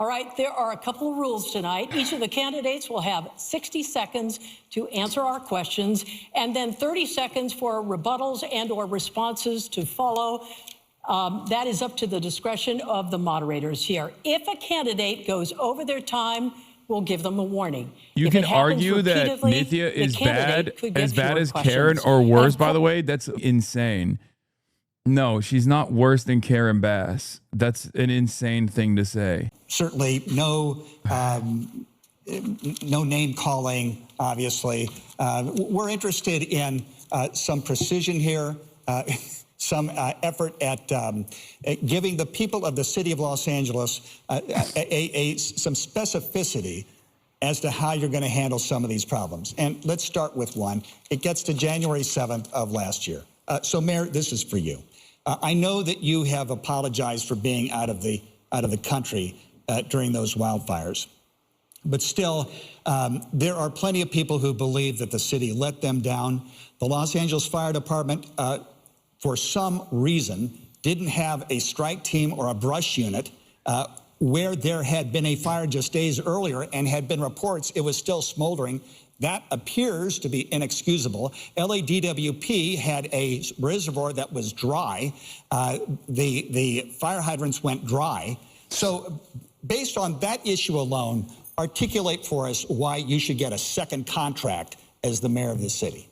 All right, there are a couple of rules tonight. Each of the candidates will have 60 seconds to answer our questions, and then 30 seconds for rebuttals and or responses to follow. That is up to the discretion of the moderators here. If a candidate goes over their time, we'll give them a warning. You If can it happens argue that repeatedly, Nithya the is candidate could get as bad fewer as Karen questions. or worse, by the way. That's insane. No, she's not worse than Karen Bass. That's an insane thing to say. Certainly no name calling, obviously. We're interested in some precision here, some effort at giving the people of the city of Los Angeles some specificity as to how you're going to handle some of these problems. And let's start with one. It gets to January 7th of last year. So, Mayor, this is for you. I know that you have apologized for being out of the country during those wildfires. But still, there are plenty of people who believe that the city let them down. The Los Angeles Fire Department, for some reason, didn't have a strike team or a brush unit where there had been a fire just days earlier and had been reports it was still smoldering. That appears to be inexcusable. LADWP had a reservoir that was dry. The fire hydrants went dry. So based on that issue alone, articulate for us why you should get a second contract as the mayor of the city.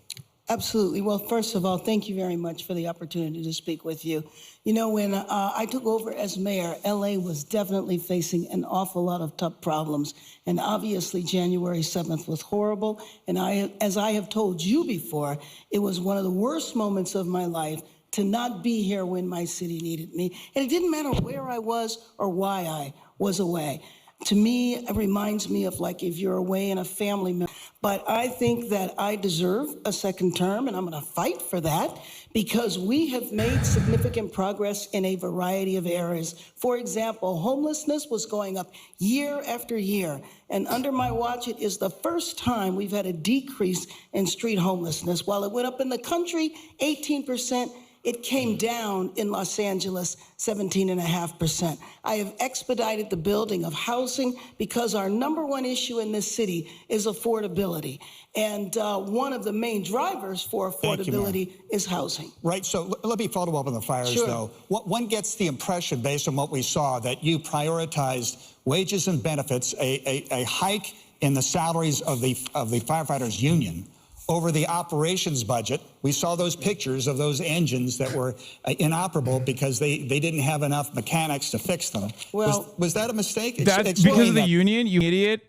Absolutely. Well, first of all, thank you very much for the opportunity to speak with you. You know, when I took over as mayor, LA was definitely facing an awful lot of tough problems. And obviously, January 7th was horrible. And as I have told you before, it was one of the worst moments of my life to not be here when my city needed me. And it didn't matter where I was or why I was away. To me, it reminds me of like if you're away in a family member. But I think that I deserve a second term, and I'm going to fight for that because we have made significant progress in a variety of areas. For example, homelessness was going up year after year. And under my watch, it is the first time we've had a decrease in street homelessness. While it went up in the country 18%, it came down in Los Angeles 17.5%. I have expedited the building of housing because our number one issue in this city is affordability. And one of the main drivers for affordability is housing. Right, so let me follow up on the fires, Sure. though. One gets the impression, based on what we saw, that you prioritized wages and benefits, a hike in the salaries of the firefighters union over the operations budget. We saw those pictures of those engines that were inoperable because they didn't have enough mechanics to fix them. Well, was that a mistake? That's Explain because of the that. union, you idiot.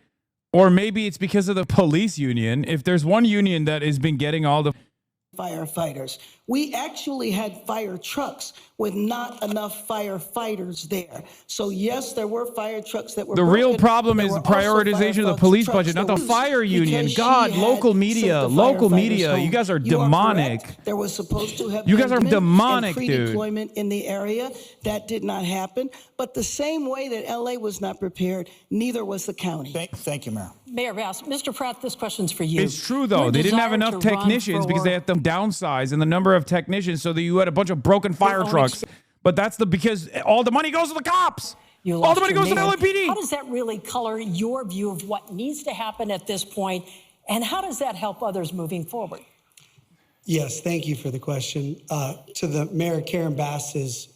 Or maybe it's because of the police union. If there's one union that has been getting all the firefighters. We actually had fire trucks with not enough firefighters there. So yes, there were fire trucks that were The real broken. problem There is the were also prioritization of the fire police trucks budget, not the that were fire used union. because God, she local had media, sent the local firefighters media. home. You guys are You demonic. correct. There was supposed to have You been guys are admin demonic, and dude. pre-deployment in the area. That did not happen. But the same way that LA was not prepared, neither was the county. Thank you, Mayor. Mayor Bass, Mr. Pratt, this question's for you. It's true, though. Your They didn't have desire enough to run technicians because they for- had to downsize in the number of technicians so that you had a bunch of broken fire only- trucks. But that's because all the money goes to the cops. You All lost the money your goes to the name. LAPD. How does that really color your view of what needs to happen at this point, and how does that help others moving forward? Yes, thank you for the question. To the Mayor Karen Bass's,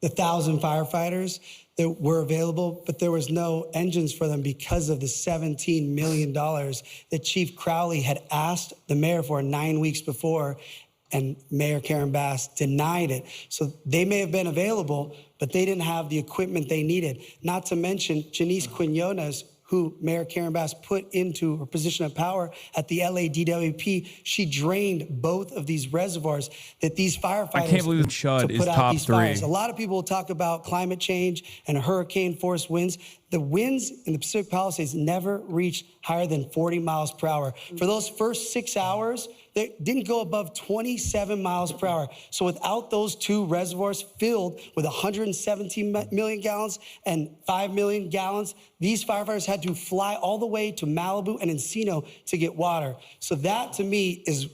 the 1,000 firefighters that were available, but there was no engines for them because of the $17 million that Chief Crowley had asked the mayor for 9 weeks before, and Mayor Karen Bass denied it. So they may have been available, but they didn't have the equipment they needed. Not to mention Janice Quinones, who Mayor Karen Bass put into her position of power at the LADWP. She drained both of these reservoirs that these firefighters I can't believe Chud to is put out top these three. fires. A lot of people talk about climate change and hurricane force winds. The winds in the Pacific Palisades never reached higher than 40 miles per hour. For those first 6 hours, they didn't go above 27 miles per hour. So without those two reservoirs filled with 117 million gallons and 5 million gallons, these firefighters had to fly all the way to Malibu and Encino to get water. So that, to me, is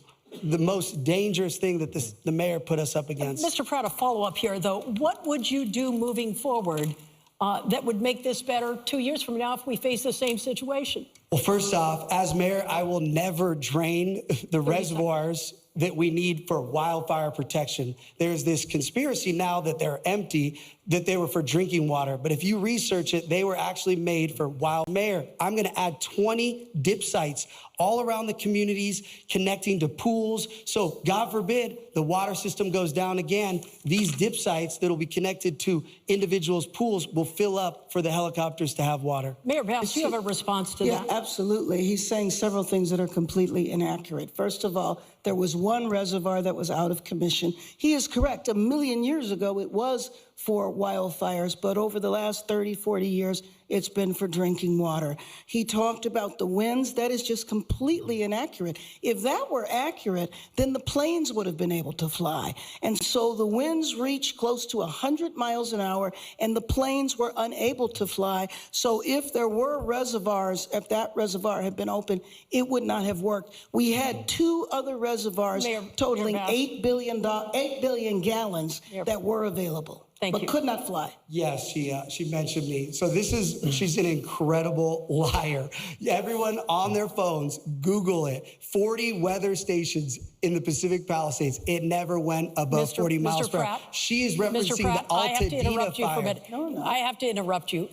the most dangerous thing that the mayor put us up against. Mr. Pratt, a follow-up here, though. What would you do moving forward that would make this better 2 years from now if we face the same situation? Well, first off, as mayor, I will never drain the reservoirs that we need for wildfire protection. There's this conspiracy now that they're empty, that they were for drinking water. But if you research it, they were actually made for wild. Mayor, I'm going to add 20 dip sites all around the communities connecting to pools. So God forbid the water system goes down again, these dip sites that will be connected to individuals' pools will fill up for the helicopters to have water. Mayor Bass, do you have a response to Yeah, that? absolutely. He's saying several things that are completely inaccurate. First of all, there was one reservoir that was out of commission. He is correct. 1 million years ago, it was for wildfires, but over the last 30, 40 years, it's been for drinking water. He talked about the winds. That is just completely inaccurate. If that were accurate, then the planes would have been able to fly. And so the winds reached close to 100 miles an hour, and the planes were unable to fly. So if there were reservoirs, if that reservoir had been open, it would not have worked. We had two other reservoirs totaling Mayor Bass. 8 billion gallons that were available. But could not fly. Yes, she mentioned me. So she's an incredible liar. Everyone on their phones, Google it. 40 weather stations in the Pacific Palisades. It never went above 40 miles per hour. She is referencing the I have to Altadena interrupt you for a fire. minute. I have to interrupt you.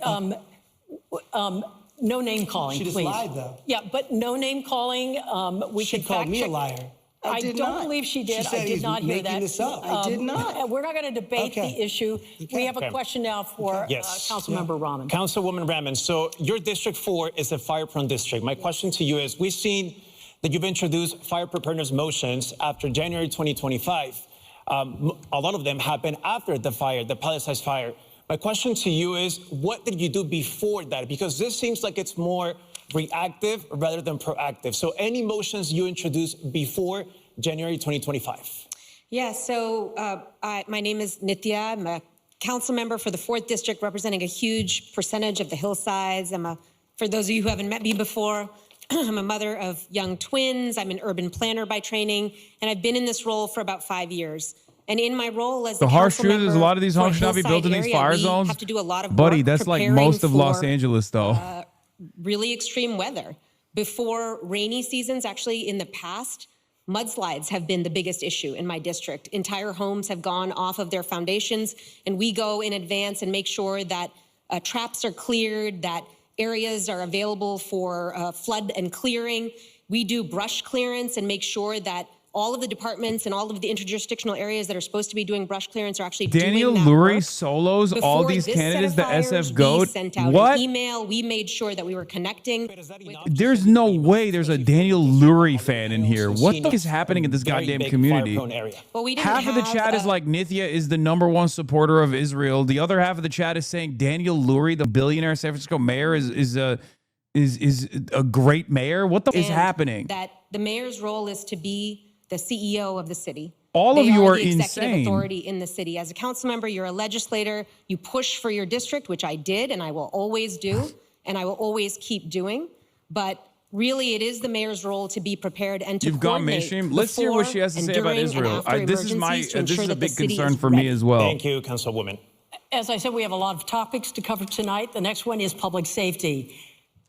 No name calling, She just please. lied, though. Yeah, but no name calling. She called me a liar. I I did don't not. believe she did. She said I he's did not hear making that. this up. I did not. We're not going to debate the issue. We have a Okay. question now for Yes. Councilmember Rahman. Councilwoman Rahman, so your District 4 is a fire-prone district. My question to you is, we've seen that you've introduced fire preparedness motions after January 2025. A lot of them happened after the fire, the Palisades fire. My question to you is, what did you do before that? Because this seems like it's more reactive rather than proactive. So any motions you introduced before January 2025? Yeah, so my name is Nithya. I'm a council member for the 4th District, representing a huge percentage of the hillsides. For those of you who haven't met me before, I'm a mother of young twins. I'm an urban planner by training, and I've been in this role for about 5 years. And in my role as The harsh council truth is a lot of these member homes should not be for built in Hillside these area, fire we zones. have to do a lot of Buddy, work that's like preparing most of Los for, Angeles, though. really extreme weather. Before rainy seasons, actually in the past, mudslides have been the biggest issue in my district. Entire homes have gone off of their foundations, and we go in advance and make sure that traps are cleared, that areas are available for flood and clearing. We do brush clearance and make sure that all of the departments and all of the interjurisdictional areas that are supposed to be doing brush clearance are actually Daniel doing that Lurie work. solos all Before these this set candidates, of the fires, SF we GOAT. sent out What? an email. We made sure that we were connecting. There's no way there's a Daniel Lurie fan in here. What the is happening in this goddamn community? Well, we didn't Half of the chat is like Nithya is the #1 supporter of Israel. The other half of the chat is saying Daniel Lurie, the billionaire San Francisco mayor, is a great mayor. What the is happening? That the mayor's role is to be the CEO of the city. All of They you are the executive insane. authority in the city. As a council member, you're a legislator. You push for your district, which I did, and I will always do, and I will always keep doing. But really, it is the mayor's role to be prepared and to You've gone coordinate mainstream. Let's hear what she has to before say and about during and Israel. after This is emergencies to this ensure is a that the big city concern is for me ready. as well. Thank you, Councilwoman. As I said, we have a lot of topics to cover tonight. The next one is public safety.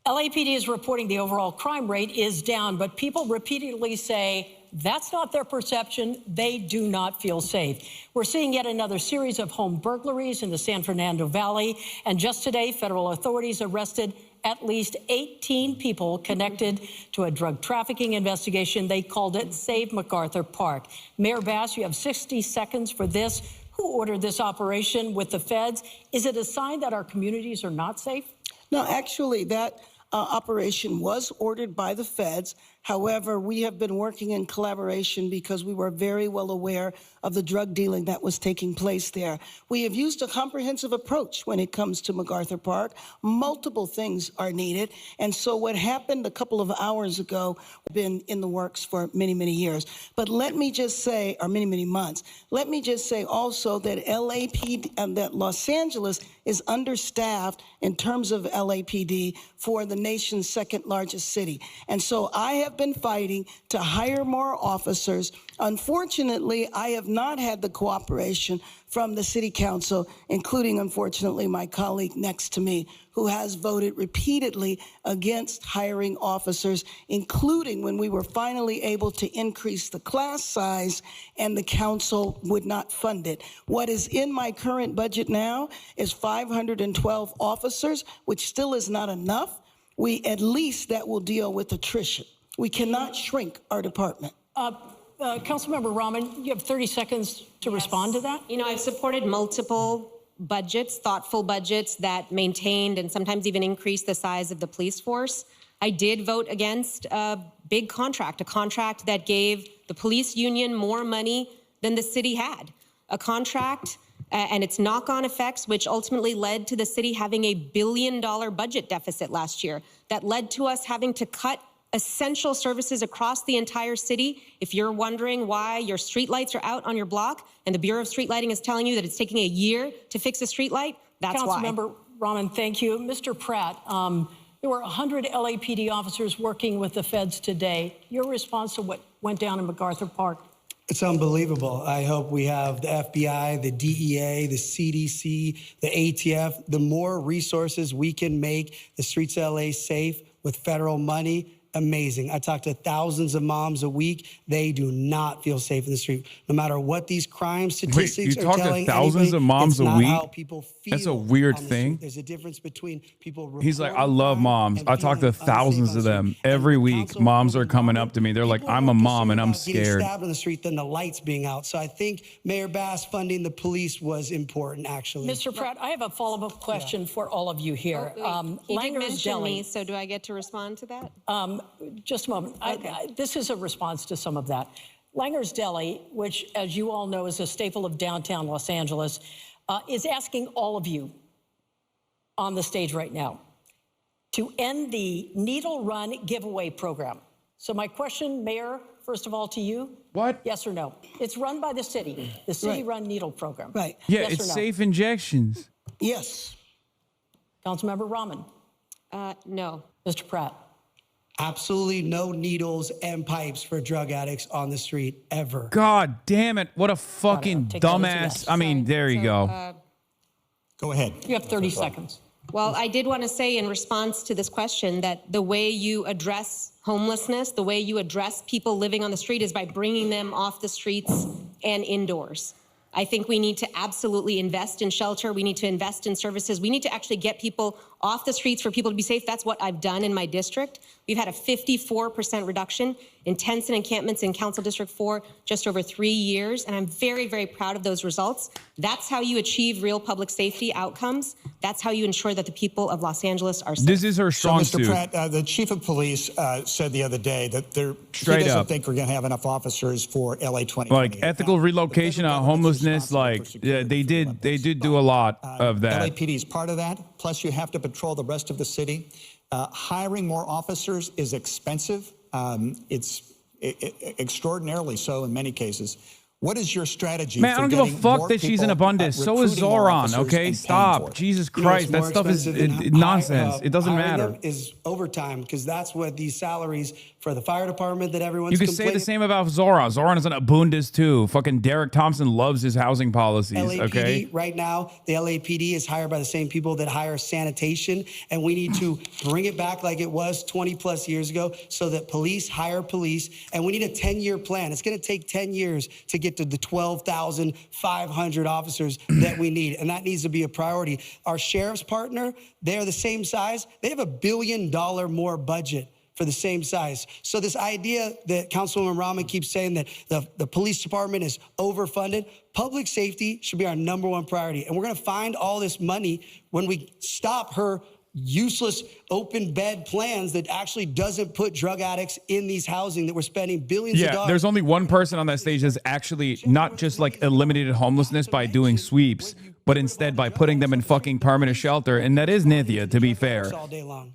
LAPD is reporting the overall crime rate is down, but people repeatedly say that's not their perception. They do not feel safe. We're seeing yet another series of home burglaries in the San Fernando Valley. And just today, federal authorities arrested at least 18 people connected to a drug trafficking investigation. They called it Save MacArthur Park. Mayor Bass, you have 60 seconds for this. Who ordered this operation with the feds? Is it a sign that our communities are not safe? No, actually, that operation was ordered by the feds. However, we have been working in collaboration because we were very well aware of the drug dealing that was taking place there. We have used a comprehensive approach when it comes to MacArthur Park. Multiple things are needed. And so what happened a couple of hours ago has been in the works for many, many years. But let me just say, or many, many months, let me just say also that LAPD and that Los Angeles is understaffed in terms of LAPD for the nation's second largest city. And so I have been fighting to hire more officers. Unfortunately, I have not had the cooperation from the city council, including, unfortunately, my colleague next to me, who has voted repeatedly against hiring officers, including when we were finally able to increase the class size and the council would not fund it. What is in my current budget now is 512 officers, which still is not enough. At least that will deal with attrition. We cannot shrink our department. Councilmember Rahman, you have 30 seconds to respond to that. You know, I've supported multiple budgets, thoughtful budgets that maintained and sometimes even increased the size of the police force. I did vote against a big contract, a contract that gave the police union more money than the city had. A contract and its knock-on effects, which ultimately led to the city having $1 billion budget deficit last year, that led to us having to cut essential services across the entire city. If you're wondering why your streetlights are out on your block and the Bureau of Street Lighting is telling you that it's taking a year to fix a streetlight, that's why. Councilmember Rahman, thank you. Mr. Pratt, there were 100 LAPD officers working with the feds today. Your response to what went down in MacArthur Park? It's unbelievable. I hope we have the FBI, the DEA, the CDC, the ATF. The more resources we can make the streets of LA safe with federal money, amazing. I talk to thousands of moms a week. They do not feel safe in the street. No matter what these crime statistics Wait, you are talk to telling thousands anybody, of moms it's a not week? how people feel. That's a weird on the thing. street. There's a difference between people. He's like, I love moms. I talk to thousands of them every week. Moms are coming up to me. They're like, I'm a mom and I'm Getting scared. stabbed in the street than the lights being out. So I think Mayor Bass funding the police was important, actually. Mr. Pratt, I have a follow-up question for all of you here. He did mention Deli. me, so do I get to respond to that? Just a moment. This is a response to some of that. Langer's Deli, which, as you all know, is a staple of downtown Los Angeles, is asking all of you on the stage right now to end the Needle Run giveaway program. So my question, Mayor, first of all to you. What? Yes or no? It's run by the city, the city-run needle program. Right. Yeah, Yes it's or no? safe injections. Yes. Councilmember Rahman. No. Mr. Pratt. Absolutely no needles and pipes for drug addicts on the street ever. God damn it. What a fucking dumbass. I mean, there you go. Go ahead. You have 30 seconds. Well, I did want to say in response to this question that the way you address homelessness, the way you address people living on the street is by bringing them off the streets and indoors. I think we need to absolutely invest in shelter. We need to invest in services. We need to actually get people off the streets for people to be safe. That's what I've done in my district. We've had a 54% reduction in tents and encampments in Council District 4 just over 3 years. And I'm very, very proud of those results. That's how you achieve real public safety outcomes. That's how you ensure that the people of Los Angeles are safe. This is her strong so, Mr. suit. Pratt, the chief of police said the other day that he doesn't think we're going to have enough officers for LA 2028. Like ethical relocation on homelessness, like they did do a lot of that. LAPD is part of that. Plus, you have to patrol the rest of the city. Hiring more officers is expensive. It's extraordinarily so in many cases. What is your strategy? Man, I don't give a fuck more that she's in people, abundance. So is recruiting more Zoran. officers Okay, and stop. paying for it? Jesus Christ, that stuff is nonsense. It doesn't hiring matter. them is overtime because that's what these salaries for the fire department that everyone's You could say the complaining. same about Zoran. Zoran is in abundance too. Fucking Derek Thompson loves his housing policies. LAPD Okay. right now, the LAPD is hired by the same people that hire sanitation, and we need to bring it back like it was 20 plus years ago so that police hire police, and we need a 10-year plan. It's going to take 10 years to get to the 12,500 officers that we need, and that needs to be a priority. Our sheriff's partner, they're the same size. They have $1 billion more budget for the same size. So this idea that Councilwoman Rahman keeps saying that the police department is overfunded, public safety should be our #1 priority. And we're gonna find all this money when we stop her useless open bed plans that actually doesn't put drug addicts in these housing that we're spending billions of Yeah, dollars. there's only one person on that stage that's actually not just like eliminated homelessness by doing sweeps, but instead by putting them in fucking permanent shelter, and that is Nithya, to be fair.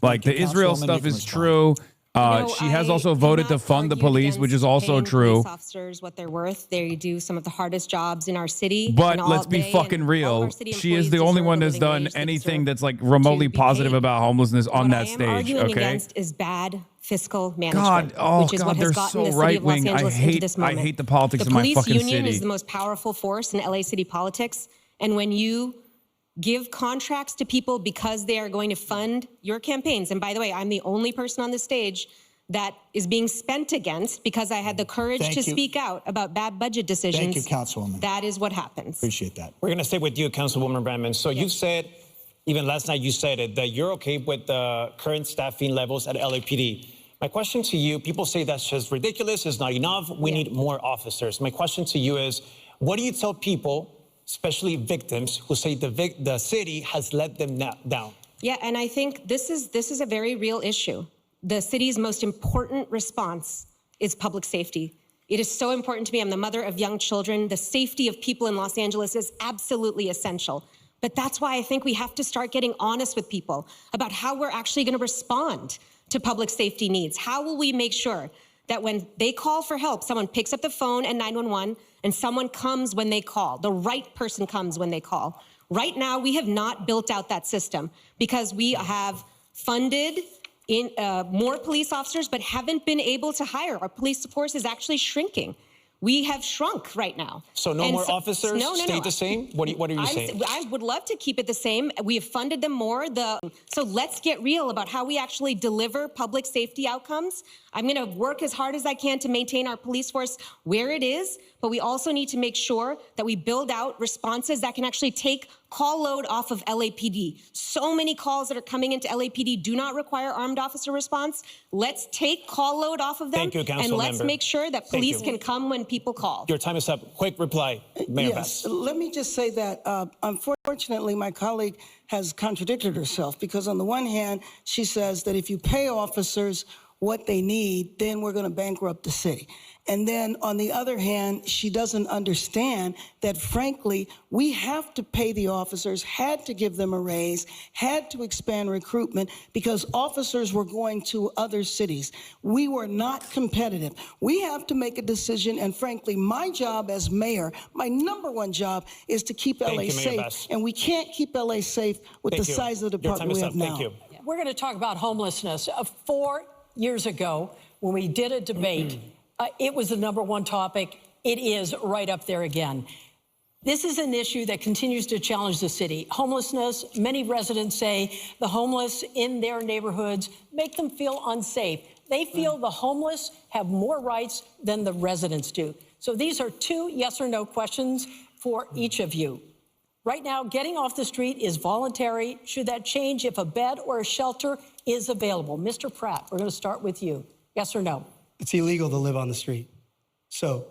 Like the Israel stuff is true. She has also voted to fund the police, which is also paying true. Police officers what they're worth. They do some of the hardest jobs in our city. But and let's be they fucking and all of real. our city She is employees the only deserve one the that's living done wage they anything deserve that's like remotely to be positive paid. about homelessness on What that I am stage. arguing Okay. against is bad fiscal management, God, oh which is God, what has they're gotten so the city of Los right-wing. Angeles into this moment. I hate the politics of my police fucking union city. is the most powerful force in LA city politics, and when you give contracts to people because they are going to fund your campaigns, and by the way, I'm the only person on the stage that is being spent against because I had the courage Thank to you. speak out about bad budget decisions. Thank you, Councilwoman. That is what happens. Appreciate that. We're going to stay with you, Councilwoman Brandman. So you've said, even last night you said it, that you're okay with the current staffing levels at LAPD. My question to you, people say that's just ridiculous, it's not enough, we need more officers. My question to you is, what do you tell people, especially victims, who say the city has let them down? Yeah, and I think this is a very real issue. The city's most important response is public safety. It is so important to me. I'm the mother of young children. The safety of people in Los Angeles is absolutely essential. But that's why I think we have to start getting honest with people about how we're actually going to respond to public safety needs. How will we make sure that when they call for help, someone picks up the phone at 911 and someone comes when they call, the right person comes when they call. Right now, we have not built out that system because we have funded more police officers, but haven't been able to hire. Our police force is actually shrinking. We have shrunk right now. So no more officers? Stay the same? What are you saying? I would love to keep it the same. We have funded them more. So let's get real about how we actually deliver public safety outcomes. I'm going to work as hard as I can to maintain our police force where it is, but we also need to make sure that we build out responses that can actually take call load off of LAPD. So many calls that are coming into LAPD do not require armed officer response. Let's take call load off of them. Thank you, Council and let's member. make sure that police can come when people call. Your time is up. Quick reply, Mayor Yes, Bass. let me just say that unfortunately, my colleague has contradicted herself because on the one hand, she says that if you pay officers what they need, then we're going to bankrupt the city. And then on the other hand, she doesn't understand that, frankly, we have to pay the officers, had to give them a raise, had to expand recruitment because officers were going to other cities. We were not competitive. We have to make a decision. And frankly, my job as mayor, my #1 job is to keep LA Mayor safe. Bass. And we can't keep LA safe with the size of the Your time department is we up. have now. Thank you. We're going to talk about homelessness. For years ago, when we did a debate, it was the #1 topic. It is right up there again. This is an issue that continues to challenge the city. Homelessness, many residents say the homeless in their neighborhoods make them feel unsafe. They feel the homeless have more rights than the residents do. So these are 2 yes or no questions for each of you. Right now, getting off the street is voluntary. Should that change if a bed or a shelter is available? Mr. Pratt, we're going to start with you. Yes or no? It's illegal to live on the street. So,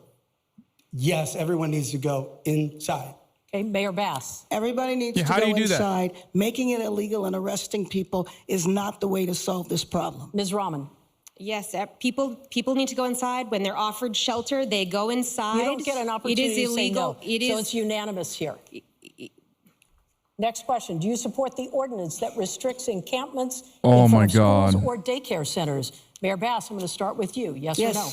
yes, everyone needs to go inside. Okay, Mayor Bass. Everybody needs to how go do you do that? inside. Making it illegal and arresting people is not the way to solve this problem. Ms. Rahman. Yes, people need to go inside. When they're offered shelter, they go inside. You don't get an opportunity It is illegal. to say no. So it's unanimous here. Next question. Do you support the ordinance that restricts encampments Oh in front my of schools God. or daycare centers? Mayor Bass, I'm going to start with you. Yes, or no?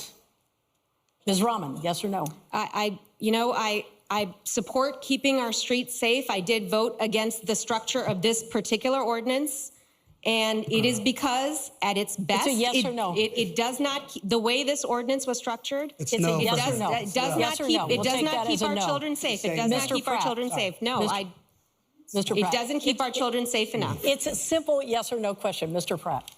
Ms. Rahman, yes or no? I support keeping our streets safe. I did vote against the structure of this particular ordinance. And it is because, at its best, a yes or no. it does not, the way this ordinance was structured, It's a no. Yes or no. it does Yes not or keep, no. it We'll does take not that keep as a our no. children safe. It does Mr. not keep our Pratt. children safe. No, Mr. Pratt. it doesn't keep our children safe enough. It's a simple yes or no question. Mr. Pratt.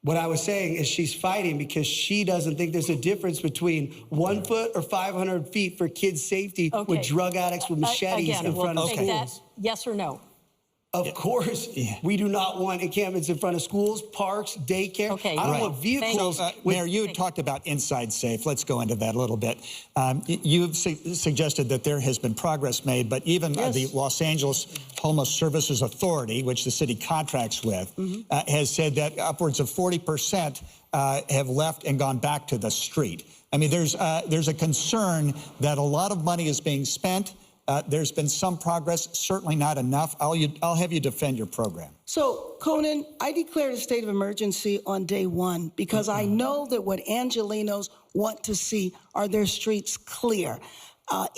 What I was saying is she's fighting because she doesn't think there's a difference between 1 foot or 500 feet for kids' safety with drug addicts with machetes Again, in front we'll of take schools. that. Yes or no? Of course, we do not want encampments in front of schools, parks, daycare. Okay, I don't want vehicles. So, Mayor, you had talked about inside safe. Let's go into that a little bit. You've suggested that there has been progress made, but even the Los Angeles Homeless Services Authority, which the city contracts with, has said that upwards of 40% have left and gone back to the street. I mean, there's a concern that a lot of money is being spent. There's been some progress, certainly not enough. I'll have you defend your program. So, Conan, I declared a state of emergency on day 1 because I know that what Angelenos want to see are their streets clear.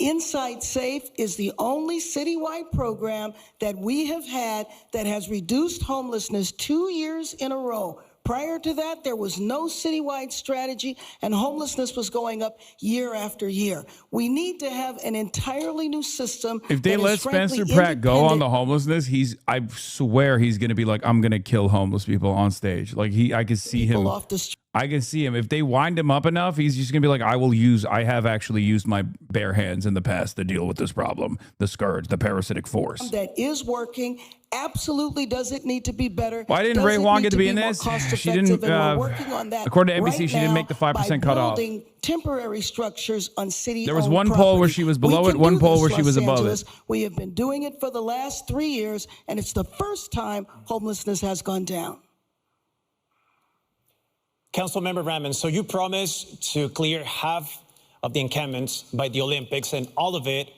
Inside Safe is the only citywide program that we have had that has reduced homelessness 2 years in a row. Prior to that, there was no citywide strategy, and homelessness was going up year after year. We need to have an entirely new system. If they that let is frankly Spencer Pratt go on independent. the homelessness, I swear he's going to be like, I'm going to kill homeless people on stage. Like I could see him. Off the street. I can see him. If they wind him up enough, he's just going to be like, I have actually used my bare hands in the past to deal with this problem. The scourge, the parasitic force. That is working. Absolutely does it need to be better. Why didn't Does Ray it Wong need get to be in more this? She cost-effective? didn't, And we're working on that according to NBC, right she didn't now make the 5% by cutoff. building temporary structures on city. There was one poll where she was below it, one poll where she was above it. We have been doing it for the last 3 years, and it's the first time homelessness has gone down. Councilmember Raman, so you promised to clear half of the encampments by the Olympics and all of it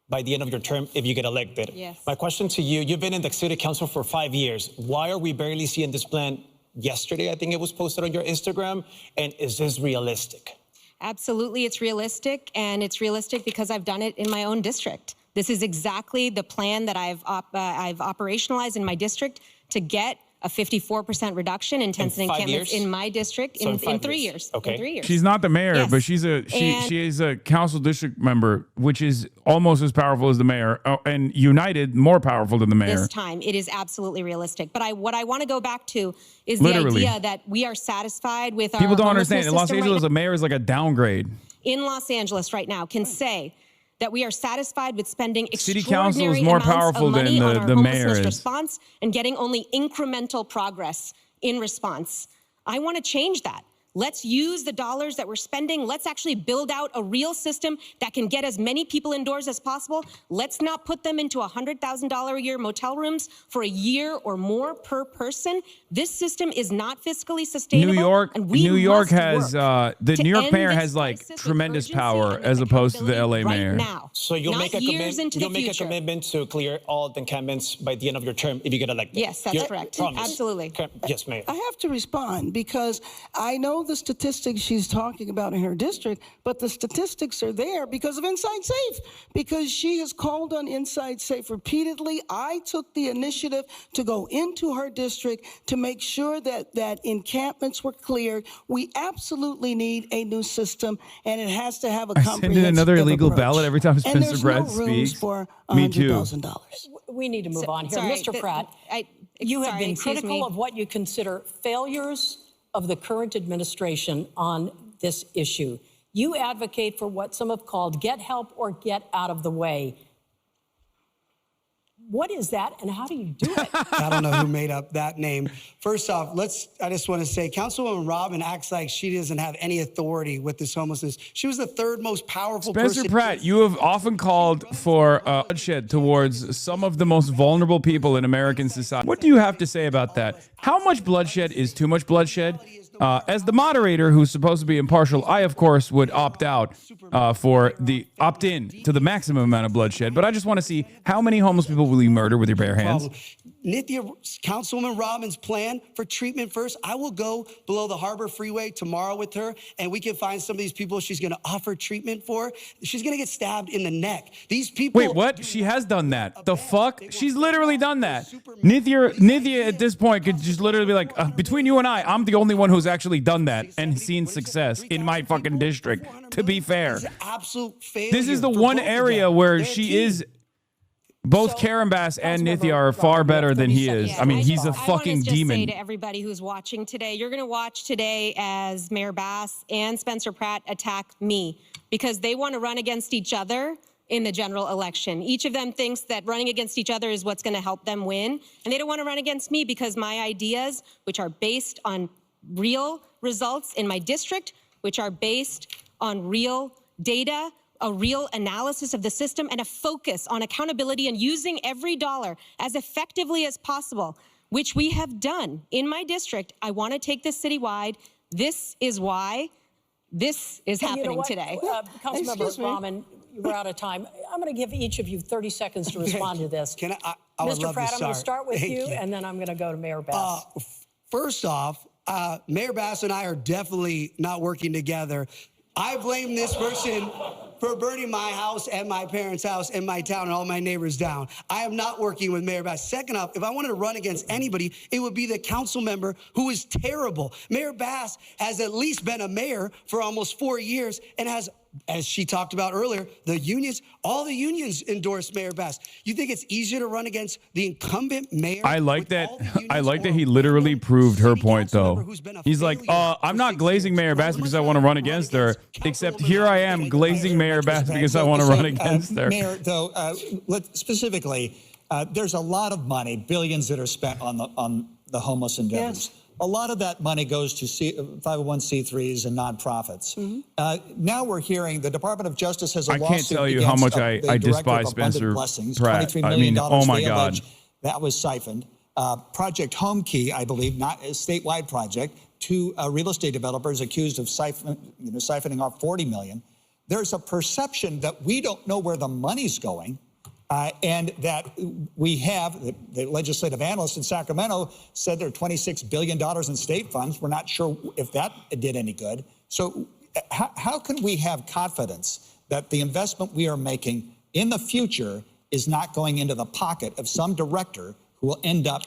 by the end of your term if you get elected. Yes. My question to you, you've been in the city council for 5 years. Why are we barely seeing this plan yesterday? I think it was posted on your Instagram. And is this realistic? Absolutely, it's realistic, and it's realistic because I've done it in my own district. This is exactly the plan that I've operationalized in my district to get a 54% reduction in tents and encampments in my district in 3 years. Okay. In 3 years. She's not the mayor, Yes. but she is a council district member, which is almost as powerful as the mayor, and united more powerful than the mayor. This time, it is absolutely realistic. But what I want to go back to is Literally. the idea that we are satisfied with our People don't homelessness understand. In Los system Angeles, right a mayor is like a downgrade. in Los Angeles right now can say that we are satisfied with spending City council is extraordinary more amounts powerful of money than on our the mayor homelessness is. response and getting only incremental progress in response. I want to change that. Let's use the dollars that we're spending. Let's actually build out a real system that can get as many people indoors as possible. Let's not put them into $100,000 a year motel rooms for a year or more per person. This system is not fiscally sustainable. New York has the New York end mayor this has like crisis with tremendous urgency power and as opposed to the LA right mayor. now. So you'll Not make a years into the you'll make a future. commitment to clear all the encampments by the end of your term if you get elected. Yes, that's Your correct. promise. Absolutely. Yes, Mayor. I have to respond because I know the statistics she's talking about in her district, but the statistics are there because of Inside Safe, because she has called on Inside Safe repeatedly. I took the initiative to go into her district to make sure that encampments were cleared. We absolutely need a new system, and it has to have a comprehensive I send in another illegal approach. ballot every time And Spencer there's Pratt no rooms speaks. for Me too. $100,000. We need to move on here. Sorry, Mr. Pratt, you have been critical of what you consider failures of the current administration on this issue. You advocate for what some have called get help or get out of the way. What is that, and how do you do it? I don't know who made up that name. First off, I just want to say, Councilwoman Robin acts like she doesn't have any authority with this homelessness. She was the third most powerful Spencer person. Pratt, you have often called for bloodshed towards some of the most vulnerable people in American society. What do you have to say about that? How much bloodshed is too much bloodshed? As the moderator who's supposed to be impartial, I, of course, would opt in to the maximum amount of bloodshed. But I just want to see how many homeless people will you murder with your bare hands? Nithya, Councilwoman Robin's plan for treatment first. I will go below the Harbor Freeway tomorrow with her, and we can find some of these people she's going to offer treatment for. She's going to get stabbed in the neck. These people. Wait, what? She has done that. The fuck? She's literally done that. Nithya at this point could just literally be like, between you and I'm the only one who's actually done that and seen success in my fucking district, to be fair. This is the one area where she is. Both Karen Bass and Nithya are far better than he is. I mean, he's a fucking demon. I want to just say to everybody who's watching today, you're going to watch today as Mayor Bass and Spencer Pratt attack me because they want to run against each other in the general election. Each of them thinks that running against each other is what's going to help them win. And they don't want to run against me because my ideas, which are based on real results in my district, which are based on real data, a real analysis of the system, and a focus on accountability and using every dollar as effectively as possible, which we have done in my district. I want to take this citywide. This is why this is happening today. Councilmember Rahman, we're out of time. I'm going to give each of you 30 seconds to respond to this. I would Mr. love Pratt, to I'm going to start with Thank you, and then I'm going to go to Mayor Bass. First off, Mayor Bass and I are definitely not working together. I blame this person for burning my house and my parents' house and my town and all my neighbors down. I am not working with Mayor Bass. Second off, if I wanted to run against anybody, it would be the council member who is terrible. Mayor Bass has at least been a mayor for almost 4 years and has, as she talked about earlier, all the unions endorsed Mayor Bass. You think it's easier to run against the incumbent mayor? I like that he literally proved her point, though. He's like, I'm not glazing Mayor Bass because I want to run against her, except here I am glazing Mayor Bass because I want to run against her. Mayor, though, specifically, there's a lot of money, billions that are spent on the homeless endeavors. Yes. A lot of that money goes to 501c3s and nonprofits. Now we're hearing the Department of Justice has a lawsuit. I can't tell you how much I despise Spencer Pratt. I mean, oh my God. That was siphoned. Project Home Key, I believe, not a statewide project, two real estate developers accused of siphoning off $40 million. There's a perception that we don't know where the money's going. And that we have, the legislative analyst in Sacramento said there are $26 billion in state funds. We're not sure if that did any good. So how can we have confidence that the investment we are making in the future is not going into the pocket of some director who will end up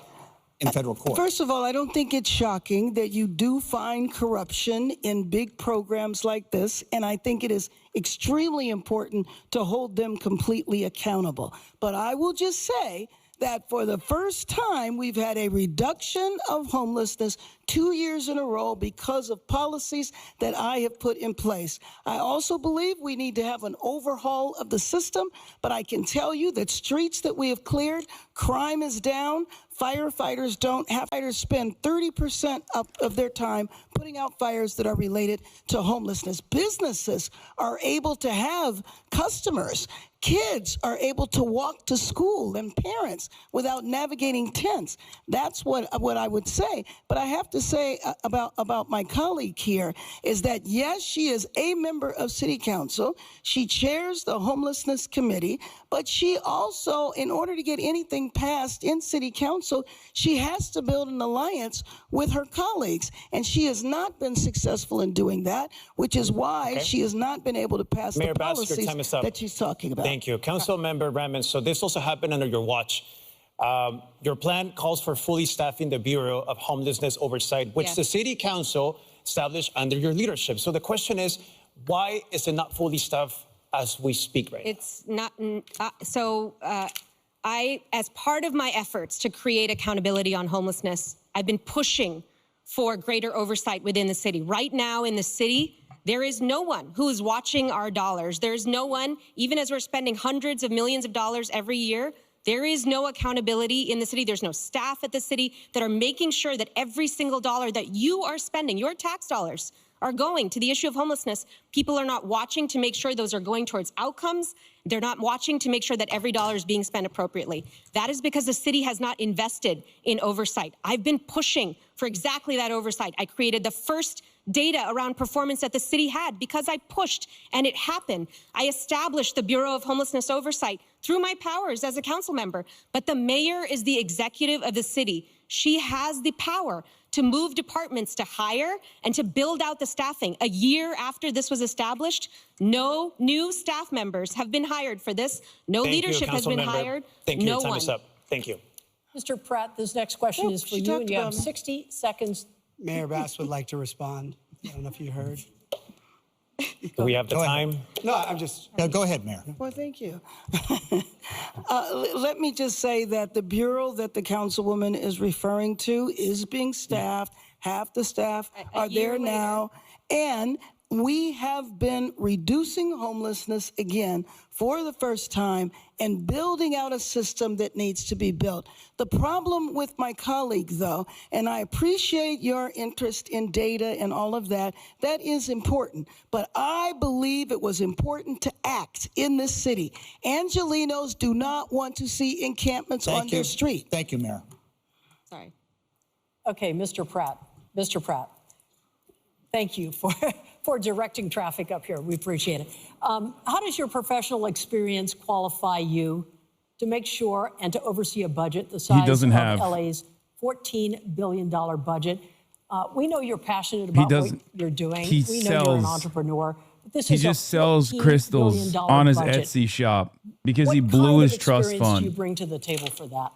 in federal court? First of all, I don't think it's shocking that you do find corruption in big programs like this, and I think it is extremely important to hold them completely accountable. But I will just say that for the first time, we've had a reduction of homelessness 2 years in a row because of policies that I have put in place. I also believe we need to have an overhaul of the system, but I can tell you that streets that we have cleared, crime is down. Firefighters don't have to spend 30% of their time putting out fires that are related to homelessness. Businesses are able to have customers. Kids are able to walk to school and parents without navigating tents. That's what I would say. But I have to say about my colleague here is that, yes, she is a member of City Council. She chairs the Homelessness Committee, but she also, in order to get anything passed in City Council, council, she has to build an alliance with her colleagues. And she has not been successful in doing that, which is why she has not been able to pass Mayor the Bass, your policies time is up. that she's talking about. Thank you. Councilmember Raman, so this also happened under your watch. Your plan calls for fully staffing the Bureau of Homelessness Oversight, which the City Council established under your leadership. So the question is, why is it not fully staffed as we speak right now? It's not. I, as part of my efforts to create accountability on homelessness, I've been pushing for greater oversight within the city. Right now in the city, there is no one who is watching our dollars. There's no one, even as we're spending hundreds of millions of dollars every year, there is no accountability in the city. There's no staff at the city that are making sure that every single dollar that you are spending, your tax dollars, are going to the issue of homelessness. People are not watching to make sure those are going towards outcomes. They're not watching to make sure that every dollar is being spent appropriately. That is because the city has not invested in oversight. I've been pushing for exactly that oversight. I created the first data around performance that the city had because I pushed and it happened. I established the Bureau of Homelessness Oversight through my powers as a council member, but the mayor is the executive of the city. She has the power to move departments to hire and to build out the staffing. A year after this was established, no new staff members have been hired for this. No leadership has been hired. Thank you. No Your time one. is up. Thank you. Mr. Pratt, this next question is for you, and you have 60 seconds. Mayor Bass would like to respond. I don't know if you heard. Do we have the time? No, I'm just. No, go ahead, Mayor. Well, thank you. Let me just say that the bureau that the councilwoman is referring to is being staffed. Half the staff are there now. And we have been reducing homelessness again for the first time and building out a system that needs to be built. The problem with my colleague, though, and I appreciate your interest in data and all of that, that is important. But I believe it was important to act in this city. Angelenos do not want to see encampments on their street. Thank you, Mayor. Sorry. Okay, Mr. Pratt. Mr. Pratt, thank you for directing traffic up here. We appreciate it. How does your professional experience qualify you to make sure and to oversee a budget the size of LA's $14 billion budget? We know you're passionate about what you're doing. We know you're an entrepreneur. But this he is just a sells $14 crystals billion on his budget. Etsy shop because What he blew his kind of trust experience fund. do you bring to the table for that?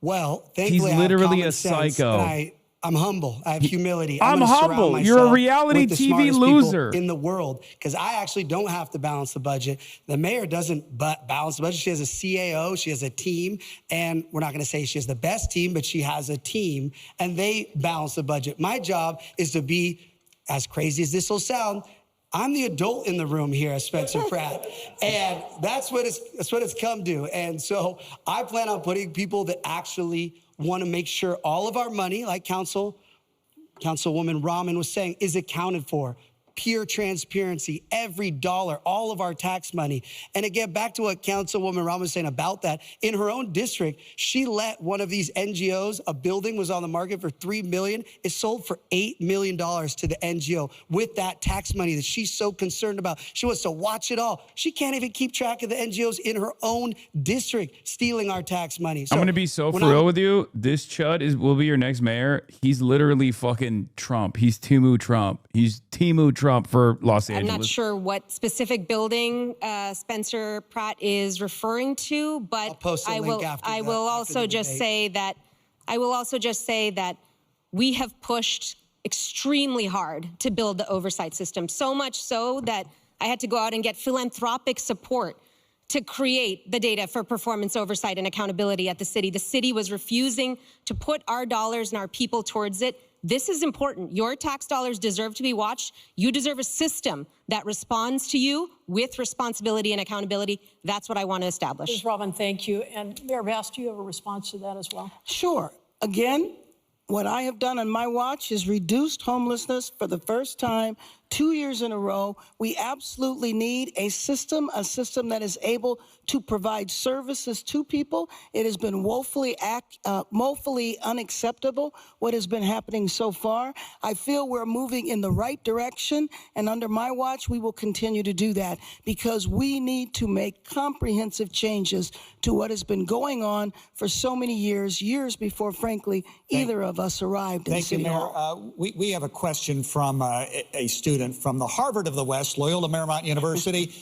Well, thankfully, He's literally I have a common sense, psycho. and I'm humble. I have humility. I'm gonna surround humble. myself You're a reality with the TV smartest loser. people in the world because I actually don't have to balance the budget. The mayor doesn't balance the budget. She has a CAO. She has a team. And we're not going to say she has the best team, but she has a team. And they balance the budget. My job is to be, as crazy as this will sound, I'm the adult in the room here as Spencer Pratt. And that's what it's come to. And so I plan on putting people that actually want to make sure all of our money, like Councilwoman Rahman was saying, is accounted for. Pure transparency, every dollar, all of our tax money. And again, back to what Councilwoman Rahman was saying about that, in her own district, she let one of these NGOs, a building was on the market for $3 million. It sold for $8 million to the NGO with that tax money that she's so concerned about. She wants to watch it all. She can't even keep track of the NGOs in her own district stealing our tax money. So I'm going to be so for real with you. This chud will be your next mayor. He's literally fucking Trump. He's Timu Trump. He's Timu Trump for Los Angeles. I'm not sure what specific building Spencer Pratt is referring to, but I'll post a link after I will also just say that we have pushed extremely hard to build the oversight system, so much so that I had to go out and get philanthropic support to create the data for performance oversight and accountability at the city. The city was refusing to put our dollars and our people towards it. This is important. Your tax dollars deserve to be watched. You deserve a system that responds to you with responsibility and accountability. That's what I want to establish. Ms. Robin, thank you. And Mayor Bass, do you have a response to that as well? Sure. Again, what I have done on my watch is reduced homelessness for the first time 2 years in a row. We absolutely need a system that is able to provide services to people. It has been woefully unacceptable what has been happening so far. I feel we're moving in the right direction, and under my watch, we will continue to do that because we need to make comprehensive changes to what has been going on for so many years before, frankly, either of us arrived in City Hall. Thank you, Mayor. We have a question from a student from the Harvard of the West, Loyola Marymount University.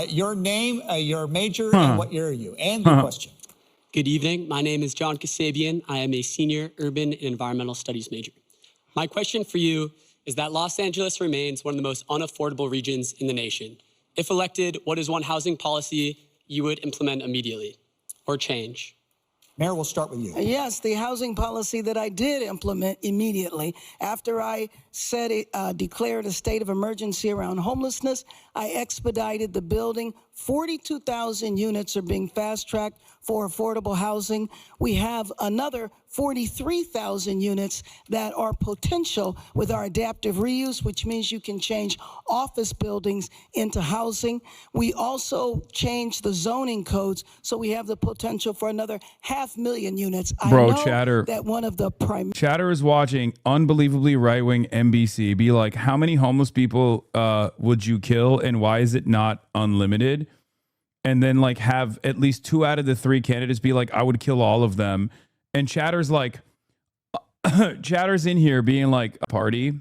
Your name, your major, and what year are you? And your question. Good evening. My name is John Kasabian. I am a senior urban and environmental studies major. My question for you is that Los Angeles remains one of the most unaffordable regions in the nation. If elected, what is one housing policy you would implement immediately or change? Mayor, we'll start with you. Yes, the housing policy that I did implement immediately after I declared a state of emergency around homelessness. I expedited the building. 42,000 units are being fast-tracked for affordable housing. We have another 43,000 units that are potential with our adaptive reuse, which means you can change office buildings into housing. We also changed the zoning codes, so we have the potential for another 500,000 units. Bro, I know Chatter. that one of the Chatter is watching unbelievably right-wing NBC. Be like, how many homeless people would you kill, and why is it not unlimited? And then like have at least 2 out of the 3 candidates be like, I would kill all of them. And Chatter's like, Chatter's in here being like a party.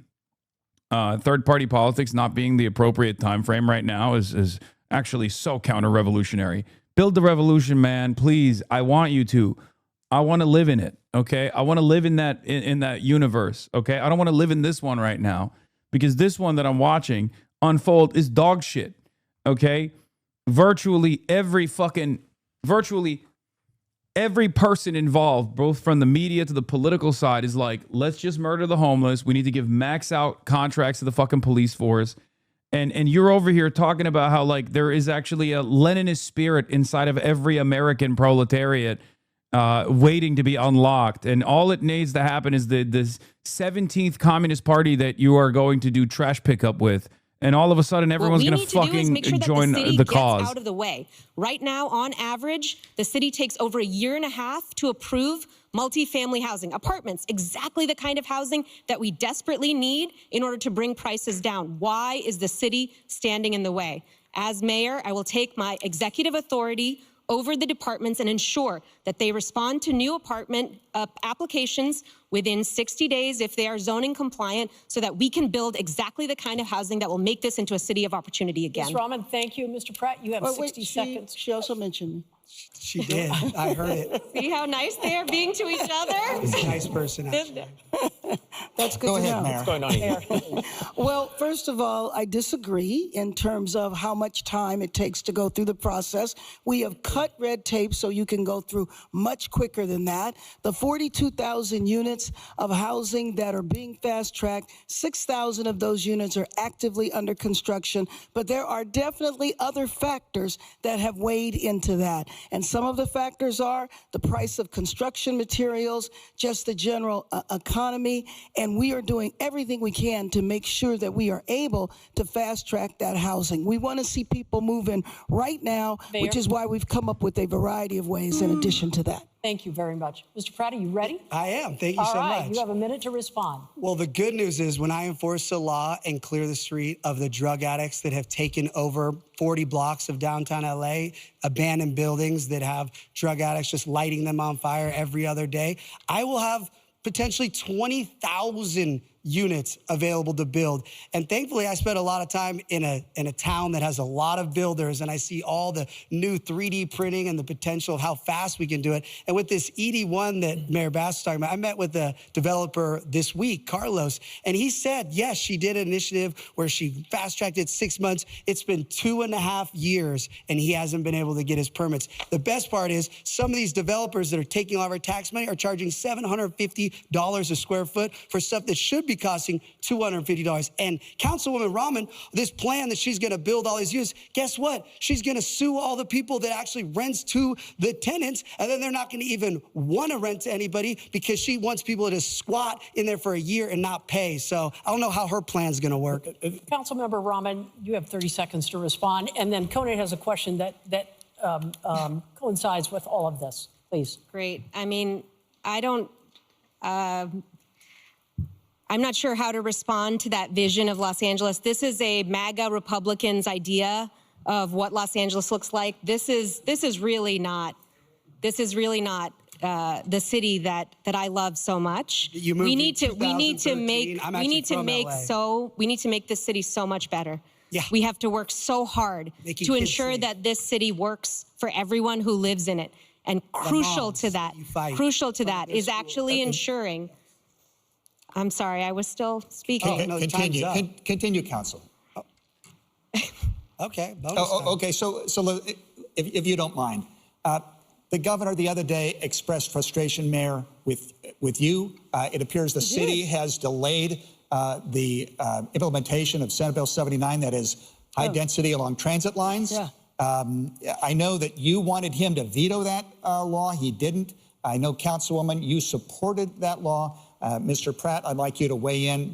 Third-party politics not being the appropriate time frame right now is actually so counter-revolutionary. Build the revolution, man. Please, I want you to. I want to live in it, okay? I want to live in that universe, okay? I don't want to live in this one right now because this one that I'm watching unfold is dog shit, okay? Virtually every person involved, both from the media to the political side, is like, let's just murder the homeless. We need to give max out contracts to the fucking police force. And you're over here talking about how like there is actually a Leninist spirit inside of every American proletariat waiting to be unlocked. And all it needs to happen is the 17th Communist Party that you are going to do trash pickup with. And all of a sudden, everyone's going to fucking join the cause. Out of the way. Right now, on average, the city takes over 1.5 years to approve multifamily housing, apartments, exactly the kind of housing that we desperately need in order to bring prices down. Why is the city standing in the way? As mayor, I will take my executive authority over the departments and ensure that they respond to new apartment applications within 60 days if they are zoning compliant so that we can build exactly the kind of housing that will make this into a city of opportunity again. Ms. Rahman, thank you. Mr. Pratt, you have 60 seconds. She also mentioned me. She did. I heard it. See how nice they are being to each other? He's a nice person, actually. That's good Go to ahead, know. Mayor. What's going on here? Well, first of all, I disagree in terms of how much time it takes to go through the process. We have cut red tape so you can go through much quicker than that. The 42,000 units of housing that are being fast-tracked, 6,000 of those units are actively under construction, but there are definitely other factors that have weighed into that. And some of the factors are the price of construction materials, just the general economy, and we are doing everything we can to make sure that we are able to fast-track that housing. We want to see people move in right now, Mayor? which is why we've come up with a variety of ways in addition to that. Thank you very much. Mr. Pratt, are you ready? I am. Thank you All so right, much. you have a minute to respond. Well, the good news is when I enforce the law and clear the street of the drug addicts that have taken over 40 blocks of downtown LA, abandoned buildings that have drug addicts just lighting them on fire every other day, I will have potentially 20,000 units available to build. And thankfully, I spent a lot of time in a town that has a lot of builders, and I see all the new 3D printing and the potential of how fast we can do it. And with this ED1 that Mayor Bass is talking about, I met with the developer this week, Carlos, and he said, yes, she did an initiative where she fast-tracked it 6 months. It's been 2.5 years, and he hasn't been able to get his permits. The best part is some of these developers that are taking all of our tax money are charging $750 a square foot for stuff that should be costing $250. And Councilwoman Rahman, this plan that she's going to build all these units, guess what? She's going to sue all the people that actually rents to the tenants, and then they're not going to even want to rent to anybody because she wants people to squat in there for a year and not pay. So I don't know how her plan's going to work. Councilmember Rahman, you have 30 seconds to respond, and then Conan has a question that coincides with all of this. Please. Great. I mean, I'm not sure how to respond to that vision of Los Angeles. This is a MAGA Republicans' idea of what Los Angeles looks like. This is really not the city that I love so much. We need to make this city so much better. Yeah. We have to work so hard to ensure that this city works for everyone who lives in it. And crucial to that is actually ensuring. I'm sorry, I was still speaking. Continue, Council. Okay. Okay. So if you don't mind, the governor the other day expressed frustration, Mayor, with you. It appears the city has delayed the implementation of Senate Bill 79, that is high density along transit lines. Yeah. I know that you wanted him to veto that law. He didn't. I know, Councilwoman, you supported that law. Mr. Pratt, I'd like you to weigh in.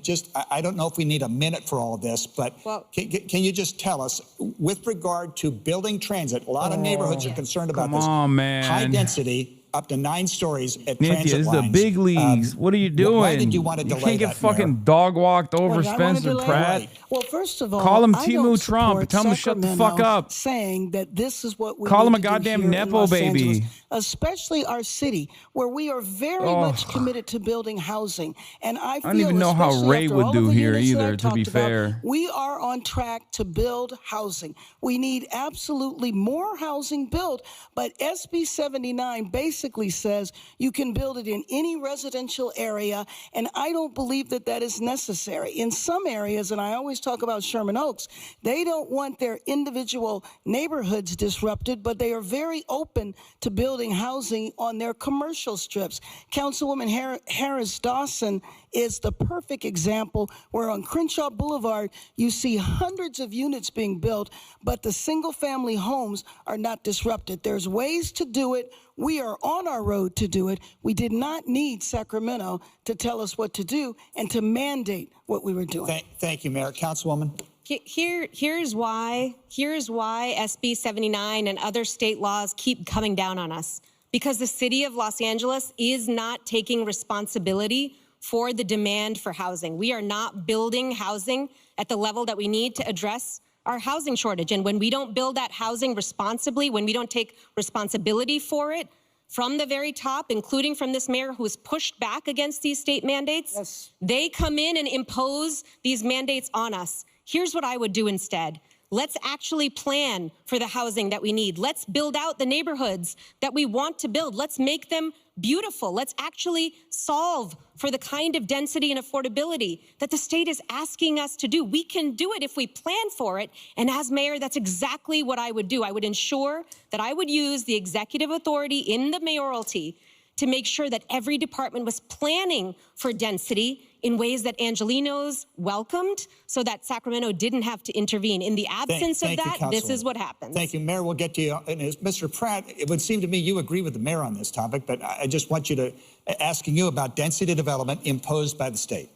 I don't know if we need a minute for all of this, but can you just tell us, with regard to building transit, a lot of neighborhoods are concerned about this. High density, up to 9 stories at Nithya, transit this is lines. the big leagues. What are you doing? Why did you want to delay can't get that, fucking Mayor? dog walked over Well, I wanna Spencer delay Pratt. it. Well, first of all, Call him I Timu don't Trump. support Tell him to shut the fuck Sacramento up. saying that this is what we Call need him a to do goddamn here in Nepo Los baby. Angeles, especially our city, where we are very much committed to building housing. And I feel, don't even know how especially Ray after would all do of the here units that I either, to be talked about, fair. we are on track to build housing. We need absolutely more housing built, but SB 79 basically says you can build it in any residential area, and I don't believe that that is necessary. In some areas, and I always talk about Sherman Oaks, they don't want their individual neighborhoods disrupted, but they are very open to building housing on their commercial strips. Councilwoman Harris Dawson is the perfect example where on Crenshaw Boulevard, you see hundreds of units being built, but the single-family homes are not disrupted. There's ways to do it. We are on our road to do it. We did not need Sacramento to tell us what to do and to mandate what we were doing. Thank you, Mayor. Councilwoman. Here's why SB 79 and other state laws keep coming down on us. Because the city of Los Angeles is not taking responsibility for the demand for housing. We are not building housing at the level that we need to address our housing shortage. And when we don't build that housing responsibly, when we don't take responsibility for it from the very top, including from this mayor who has pushed back against these state mandates, they come in and impose these mandates on us. Here's what I would do instead. Let's actually plan for the housing that we need. Let's build out the neighborhoods that we want to build. Let's make them beautiful. Let's actually solve for the kind of density and affordability that the state is asking us to do. We can do it if we plan for it. And as mayor, that's exactly what I would do. I would ensure that I would use the executive authority in the mayoralty to make sure that every department was planning for density in ways that Angelenos welcomed so that Sacramento didn't have to intervene. In the absence of that, this is what happens. Thank you, Mayor. We'll get to you. And Mr. Pratt, it would seem to me you agree with the mayor on this topic, but I just want you to, asking you about density development imposed by the state.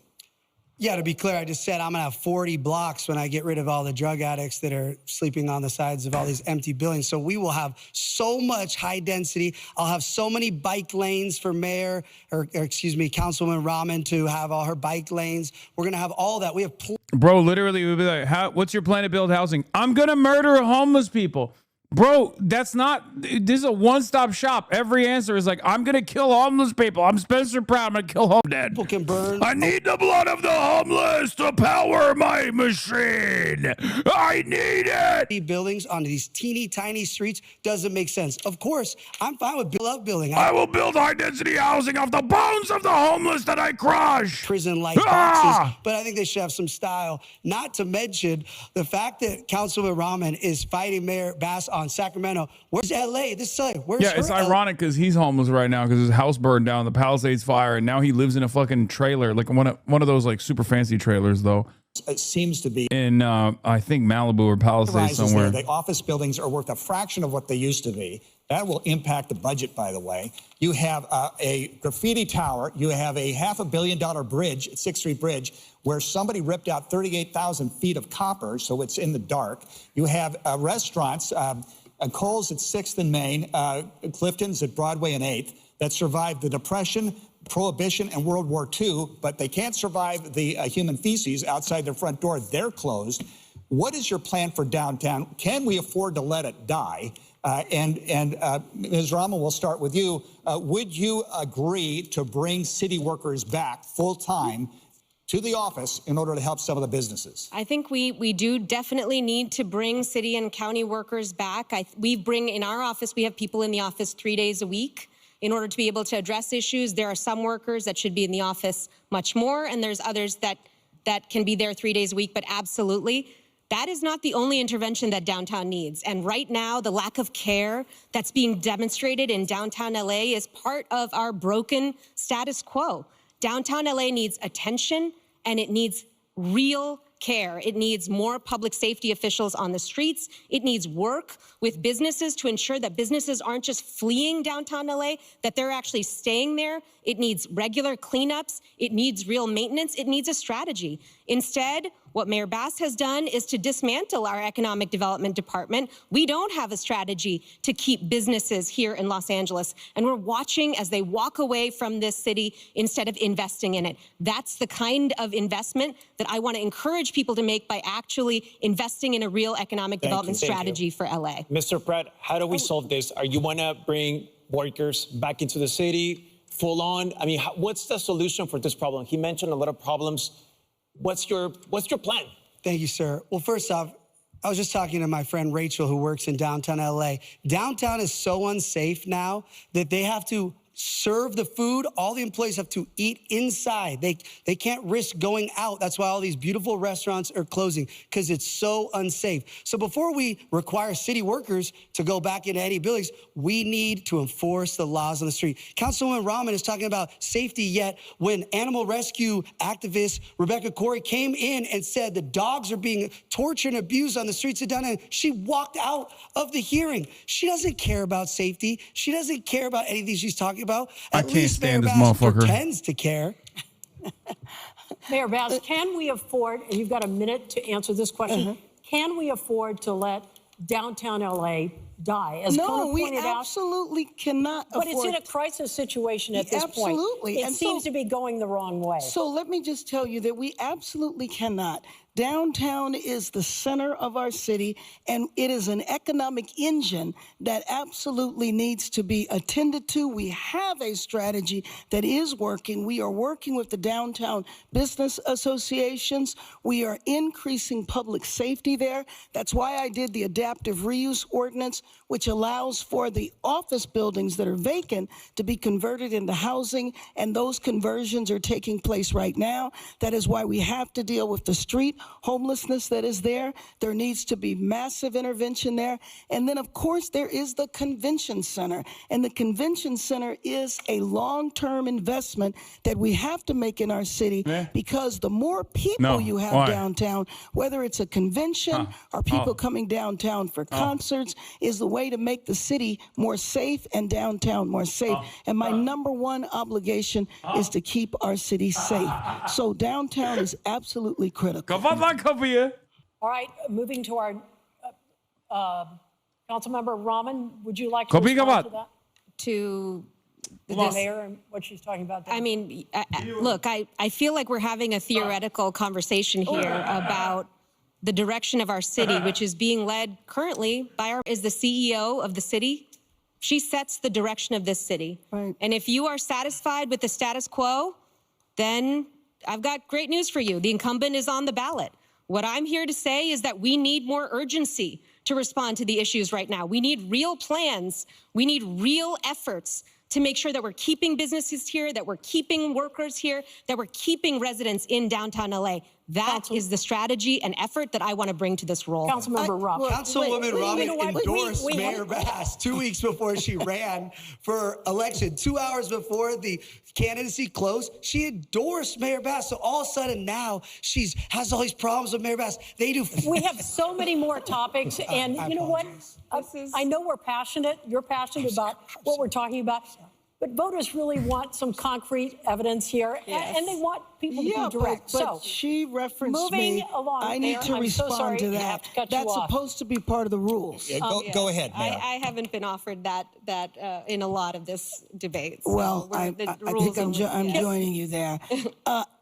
Yeah, to be clear, I just said I'm going to have 40 blocks when I get rid of all the drug addicts that are sleeping on the sides of all these empty buildings. So we will have so much high density. I'll have so many bike lanes for Mayor, or excuse me, Councilwoman Rahman to have all her bike lanes. We're going to have all that. We have... Bro, literally, we'd be like, what's your plan to build housing? I'm going to murder homeless people. Bro, that's not, this is a one-stop shop. Every answer is like, I'm going to kill homeless people. I'm Spencer Pratt. I'm going to kill homeless dead. People can burn. I need the blood of the homeless to power my machine. I need it. Buildings on these teeny tiny streets doesn't make sense. Of course, I'm fine with building. I will build high-density housing off the bones of the homeless that I crush. Prison-like boxes, but I think they should have some style. Not to mention the fact that Councilman Rahman is fighting Mayor Bass on Sacramento. Where's LA? This is LA. Where's Yeah, it's her ironic because he's homeless right now because his house burned down, the Palisades fire, and now he lives in a fucking trailer, like one of those like super fancy trailers though. It seems to be in I think Malibu or Palisades rises somewhere. there. The office buildings are worth a fraction of what they used to be. That will impact the budget, by the way. You have a graffiti tower. You have a $500 million bridge, 6th Street Bridge, where somebody ripped out 38,000 feet of copper, so it's in the dark. You have restaurants, Kohl's at 6th and Main, Clifton's at Broadway and 8th, that survived the Depression, Prohibition, and World War II, but they can't survive the human feces outside their front door. They're closed. What is your plan for downtown? Can we afford to let it die? Ms. Rama, we'll start with you. Would you agree to bring city workers back full-time to the office in order to help some of the businesses? I think we do definitely need to bring city and county workers back. In our office, we have people in the office 3 days a week in order to be able to address issues. There are some workers that should be in the office much more, and there's others that can be there 3 days a week, but absolutely. That is not the only intervention that downtown needs. And right now, the lack of care that's being demonstrated in downtown LA is part of our broken status quo. Downtown LA needs attention, and it needs real care. It needs more public safety officials on the streets. It needs work with businesses to ensure that businesses aren't just fleeing downtown LA, that they're actually staying there. It needs regular cleanups. It needs real maintenance. It needs a strategy. Instead, what Mayor Bass has done is to dismantle our economic development department. We don't have a strategy to keep businesses here in Los Angeles, and we're watching as they walk away from this city instead of investing in it. That's the kind of investment that I want to encourage people to make by actually investing in a real economic development strategy for LA. Mr. Pratt, how do we solve this? Are you want to bring workers back into the city full on? I mean, what's the solution for this problem? He mentioned a lot of problems. What's your plan? Thank you, sir. Well, first off, I was just talking to my friend Rachel, who works in downtown LA. Downtown is so unsafe now that they have to serve the food. All the employees have to eat inside. They can't risk going out. That's why all these beautiful restaurants are closing, because it's so unsafe. So before we require city workers to go back into any buildings, we need to enforce the laws on the street. Councilwoman Rahman is talking about safety, yet when animal rescue activist Rebecca Corey came in and said the dogs are being tortured and abused on the streets of downtown, she walked out of the hearing. She doesn't care about safety. She doesn't care about anything she's talking about. I can't stand this motherfucker. Pretends to care. Mayor Bass, can we afford, and you've got a minute to answer this question, can we afford to let downtown LA die? As No, Kona we pointed out, absolutely cannot afford. but it's in a crisis situation at this point. Absolutely. It And seems to be going the wrong way. So let me just tell you that we absolutely cannot. Downtown is the center of our city, and it is an economic engine that absolutely needs to be attended to. We have a strategy that is working. We are working with the downtown business associations. We are increasing public safety there. That's why I did the adaptive reuse ordinance, which allows for the office buildings that are vacant to be converted into housing, and those conversions are taking place right now. That is why we have to deal with the street homelessness that is there. There needs to be massive intervention there. And then, of course, there is the convention center. And the convention center is a long-term investment that we have to make in our city, because the more people you have downtown, whether it's a convention or people coming downtown for concerts, is the way to make the city more safe and downtown more safe. And my number one obligation is to keep our city safe. So downtown is absolutely critical. All right, moving to our Councilmember Rahman, would you like to respond to that? To The mayor and what she's talking about there? I mean, look, I feel like we're having a theoretical conversation here about the direction of our city, which is being led currently by is the CEO of the city. She sets the direction of this city. Right. And if you are satisfied with the status quo, then I've got great news for you. The incumbent is on the ballot. What I'm here to say is that we need more urgency to respond to the issues right now. We need real plans. We need real efforts to make sure that we're keeping businesses here, that we're keeping workers here, that we're keeping residents in downtown LA. That is the strategy and effort that I want to bring to this role. Councilmember Rob. Councilwoman Robin you know what? endorsed We Mayor Bass 2 weeks before she ran for election. 2 hours before the candidacy closed, she endorsed Mayor Bass. So all of a sudden now she has all these problems with Mayor Bass. They do. We have so many more topics, and you know what? I know we're passionate. You're passionate about what we're talking about. But voters really want some concrete evidence here, and they want people to be direct. But she referenced moving me. along, I need Mayor, to I'm respond so sorry to to that. have to cut you That's off. supposed to be part of the rules. Yeah, go ahead, Mayor. I haven't been offered that in a lot of this debate. So Well, I think I'm joining you there.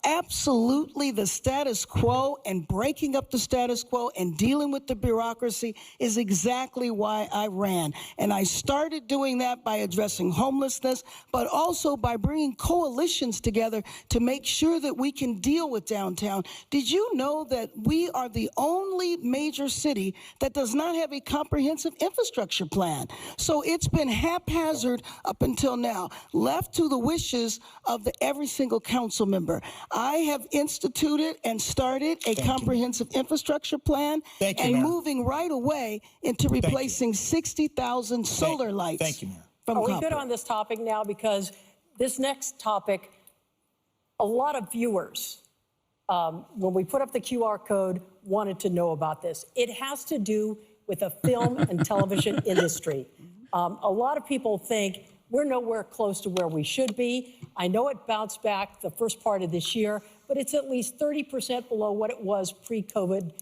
Absolutely, the status quo and breaking up the status quo and dealing with the bureaucracy is exactly why I ran. And I started doing that by addressing homelessness, but also by bringing coalitions together to make sure that we can deal with downtown. Did you know that we are the only major city that does not have a comprehensive infrastructure plan? So it's been haphazard up until now, left to the wishes of every single council member. I have instituted and started a comprehensive infrastructure plan and moving right away into replacing 60,000 solar lights. Thank you, Mayor. Are we good on this topic now? Because this next topic, a lot of viewers, when we put up the QR code, wanted to know about this. It has to do with the film and television industry. A lot of people think we're nowhere close to where we should be. I know it bounced back the first part of this year, but it's at least 30% below what it was pre-COVID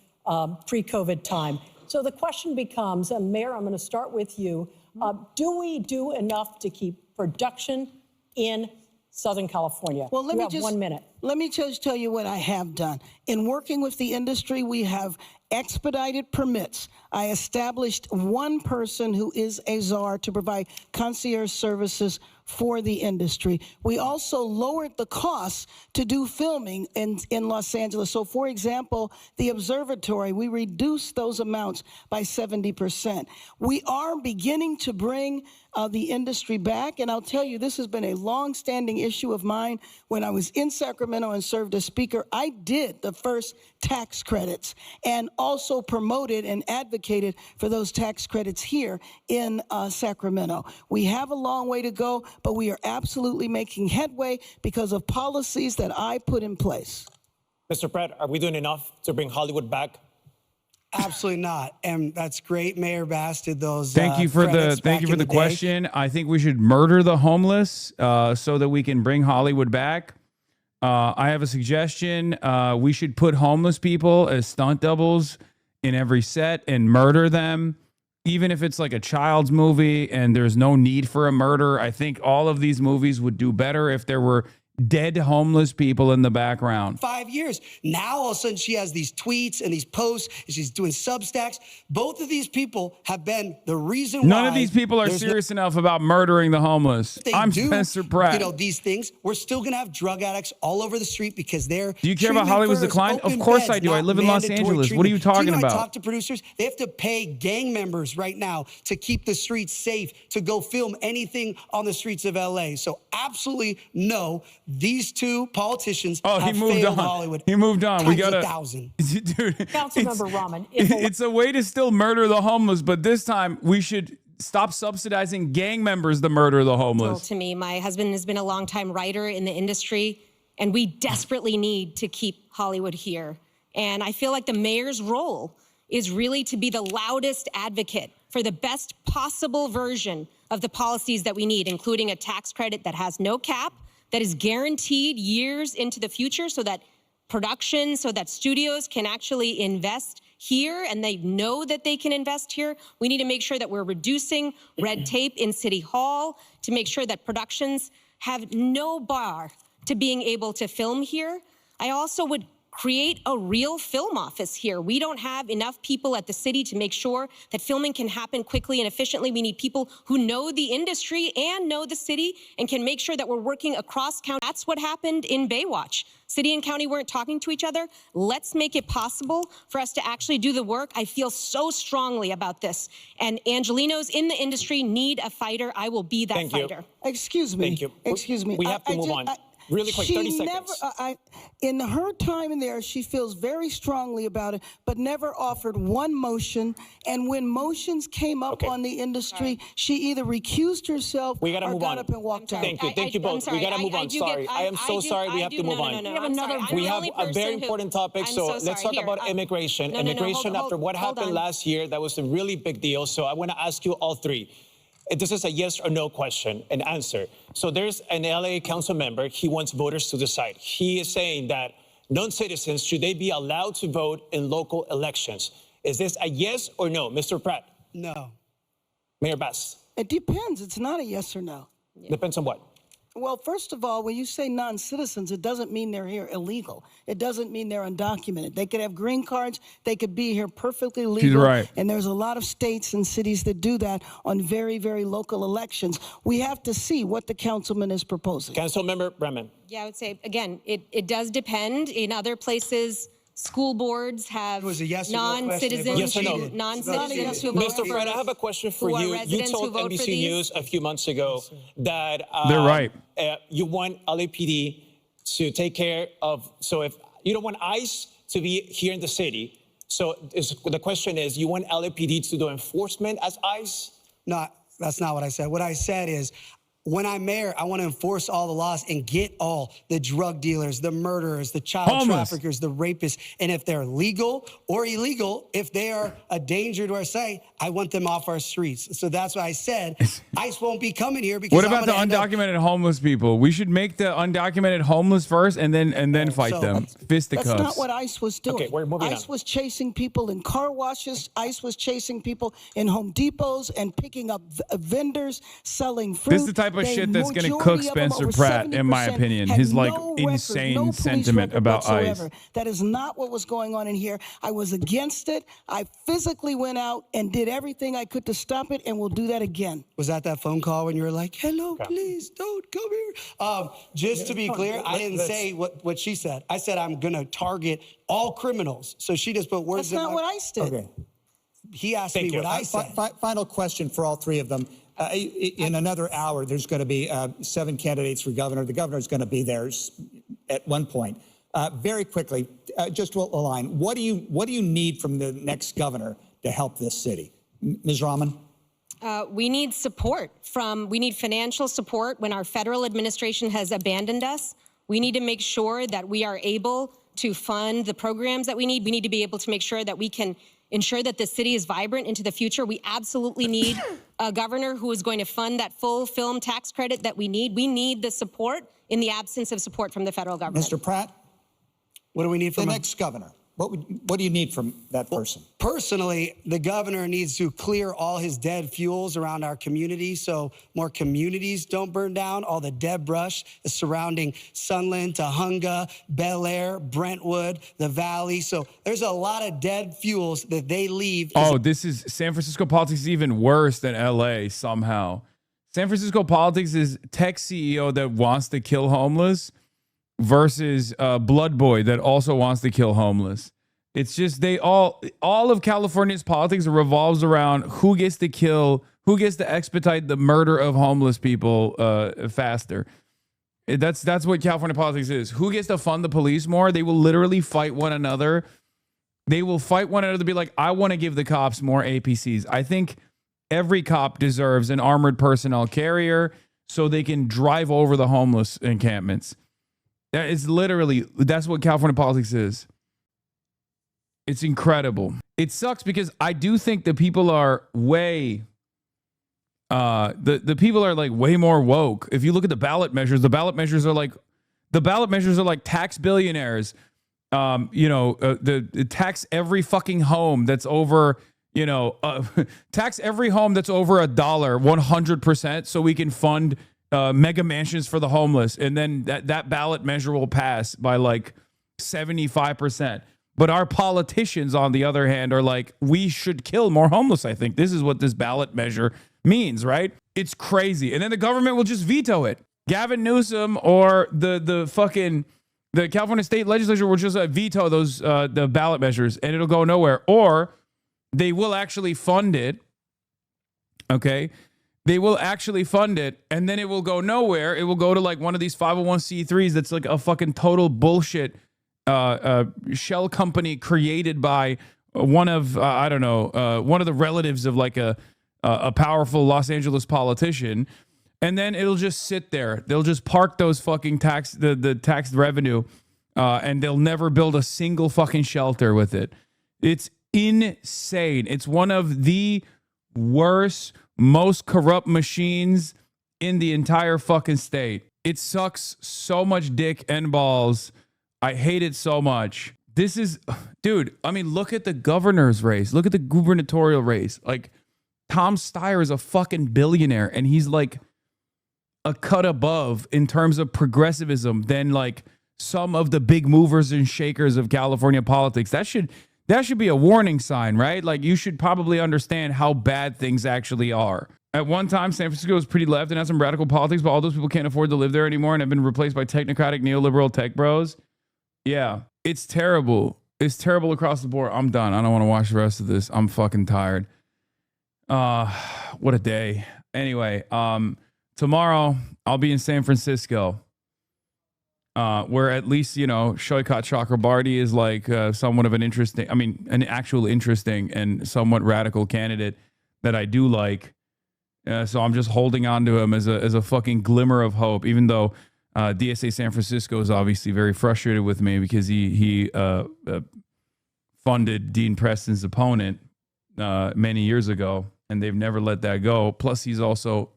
time. So the question becomes, and Mayor, I'm going to start with you. Do we do enough to keep production in Southern California? Well, let you me have just 1 minute. Let me just tell you what I have done. In working with the industry, we have expedited permits. I established one person who is a czar to provide concierge services for the industry. We also lowered the costs to do filming in Los Angeles. So, for example, the observatory, we reduced those amounts by 70%. We are beginning to bring the industry back. And I'll tell you, this has been a long-standing issue of mine. When I was in Sacramento and served as speaker, I did the first tax credits and also promoted and advocated for those tax credits here in Sacramento. We have a long way to go, but we are absolutely making headway because of policies that I put in place. Mr. Pratt, are we doing enough to bring Hollywood back? Absolutely not. And that's great. Mayor Bass did those. Thank you for the question. I think we should murder the homeless so that we can bring Hollywood back. I have a suggestion. We should put homeless people as stunt doubles in every set and murder them, even if it's like a child's movie and there's no need for a murder. I think all of these movies would do better if there were dead homeless people in the background. 5 years. Now, all of a sudden, she has these tweets and these posts, and she's doing Substacks. Both of these people have been the reason why. None of these people are serious enough about murdering the homeless. I'm Spencer Pratt. You know, these things, we're still going to have drug addicts all over the street because they're. Do you care about Hollywood's decline? Of course I do. I live in Los Angeles. What are you talking about? I talk to producers. They have to pay gang members right now to keep the streets safe, to go film anything on the streets of LA. So absolutely no. These two politicians have failed Hollywood. He moved on. We got 1,000. Dude, Councilmember Rahman. It's a way to still murder the homeless, but this time we should stop subsidizing gang members to murder the homeless. Well, to me, my husband has been a longtime writer in the industry, and we desperately need to keep Hollywood here. And I feel like the mayor's role is really to be the loudest advocate for the best possible version of the policies that we need, including a tax credit that has no cap, that is guaranteed years into the future so that production, so that studios can actually invest here and they know that they can invest here. We need to make sure that we're reducing red tape in City Hall to make sure that productions have no bar to being able to film here. I also would create a real film office here. We don't have enough people at the city to make sure that filming can happen quickly and efficiently. We need people who know the industry and know the city and can make sure that we're working across county. That's what happened in Baywatch. City and county weren't talking to each other. Let's make it possible for us to actually do the work. I feel so strongly about this. And Angelinos in the industry need a fighter. I will be that fighter. Excuse me. Thank you. Excuse me. We have to move on. Really quick, 30 seconds. In her time in there, she feels very strongly about it, but never offered one motion. And when motions came up on the industry, she either recused herself or got up and walked out. Thank you. Thank you both. We got to move on. Sorry. I am so sorry. We have to move on. We have a very important topic. So let's talk about immigration. Immigration after what happened last year, that was a really big deal. So I want to ask you all three. This is a yes or no question and answer. So there's an LA council member. He wants voters to decide. He is saying that non-citizens, should they be allowed to vote in local elections? Is this a yes or no? Mr. Pratt? No. Mayor Bass? It depends. It's not a yes or no. Depends on what? Well, first of all, when you say non-citizens, it doesn't mean they're here illegal. It doesn't mean they're undocumented. They could have green cards. They could be here perfectly legal. She's right. And there's a lot of states and cities that do that on very, very local elections. We have to see what the councilman is proposing. Councilmember Bremen. Yeah, I would say, again, it does depend. In other places, school boards have non-citizens Yes or no? who vote Mr. Pratt, I have a question for who are you. You residents who told vote for NBC these. News a few months ago that They're right. You want LAPD to take care of, so if you don't want ICE to be here in the city, so the question is, you want LAPD to do enforcement as ICE? No, that's not what I said. What I said is, when I'm mayor, I want to enforce all the laws and get all the drug dealers, the murderers, the child traffickers, the rapists. And if they're legal or illegal, if they are a danger to our society, I want them off our streets. So that's why I said ICE won't be coming here because What about the undocumented homeless people? We should make the undocumented homeless first and then fight them. Fisticuffs. That's not what ICE was doing. Okay, we're moving ICE on. was chasing people in car washes. ICE was chasing people in Home Depots and picking up vendors, selling fruit. This is the type of shit that's going to cook Spencer Pratt, in my opinion. His insane sentiment about ICE. That is not what was going on in here. I was against it. I physically went out and did everything I could to stop it, and we'll do that again. Was that phone call when you were like, hello, please don't come here? Just to be clear, I didn't say what she said. I said I'm going to target all criminals. So she just put words in That's not what ICE did. Okay. He asked me what I said. Final question for all three of them. In another hour, there's going to be 7 candidates for governor. The governor's going to be there at one point. Very quickly, just to align, what do you need from the next governor to help this city? Ms. Rahman? We need support we need financial support when our federal administration has abandoned us. We need to make sure that we are able to fund the programs that we need. We need to be able to make sure that we can ensure that the city is vibrant into the future. We absolutely need a governor who is going to fund that full film tax credit that we need. We need the support in the absence of support from the federal government. Mr. Pratt? What do we need from the next governor? What do you need from that person? Personally, the governor needs to clear all his dead fuels around our community so more communities don't burn down. All the dead brush surrounding Sunland, Tahunga, Bel Air, Brentwood, the Valley. So there's a lot of dead fuels that they leave. This is San Francisco politics is even worse than LA somehow. San Francisco politics is tech CEO that wants to kill homeless versus Blood Boy that also wants to kill homeless. It's just all of California's politics revolves around who gets to expedite the murder of homeless people faster. That's what California politics is. Who gets to fund the police more? They will literally fight one another. They will fight one another to be like, I want to give the cops more APCs. I think every cop deserves an armored personnel carrier so they can drive over the homeless encampments. That's what California politics is. It's incredible. It sucks because I do think the people are way way more woke. If you look at the ballot measures are like tax billionaires. The tax every fucking home that's over, tax every home that's over $1 100% so we can fund mega mansions for the homeless, and then that ballot measure will pass by like 75%. But our politicians, on the other hand, are like, we should kill more homeless. I think this is what this ballot measure means, right? It's crazy. And then the government will just veto it. Gavin Newsom or the California state legislature will just veto those the ballot measures, and it'll go nowhere. Or they will actually fund it. Okay. They will actually fund it, and then it will go nowhere. It will go to like one of these 501c3s that's like a fucking total bullshit shell company created by one of I don't know, one of the relatives of like a powerful Los Angeles politician, and then it'll just sit there. They'll just park those fucking the tax revenue, and they'll never build a single fucking shelter with it. It's insane. It's one of the worst, most corrupt machines in the entire fucking state. It sucks so much dick and balls. I hate it so much. This is, dude, I mean, look at the governor's race. Look at the gubernatorial race. Like, Tom Steyer is a fucking billionaire, and he's like a cut above in terms of progressivism than like some of the big movers and shakers of California politics. That should be a warning sign, right? Like, you should probably understand how bad things actually are. At one time, San Francisco was pretty left and had some radical politics, but all those people can't afford to live there anymore and have been replaced by technocratic neoliberal tech bros. Yeah, it's terrible. It's terrible across the board. I'm done. I don't want to watch the rest of this. I'm fucking tired. What a day. Anyway, tomorrow I'll be in San Francisco, where at least, you know, Shoykat Chakrabarti is like somewhat of an actual interesting and somewhat radical candidate that I do like. So I'm just holding on to him as a fucking glimmer of hope, even though DSA San Francisco is obviously very frustrated with me because he funded Dean Preston's opponent many years ago, and they've never let that go. Plus, he's also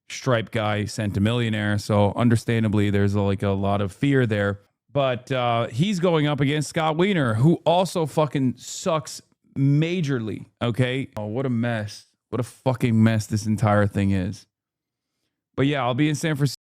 Stripe guy, centimillionaire, so understandably there's like a lot of fear there. But he's going up against Scott Wiener, who also fucking sucks majorly. Okay, oh, what a mess. What a fucking mess this entire thing is. But yeah, I'll be in San Francisco.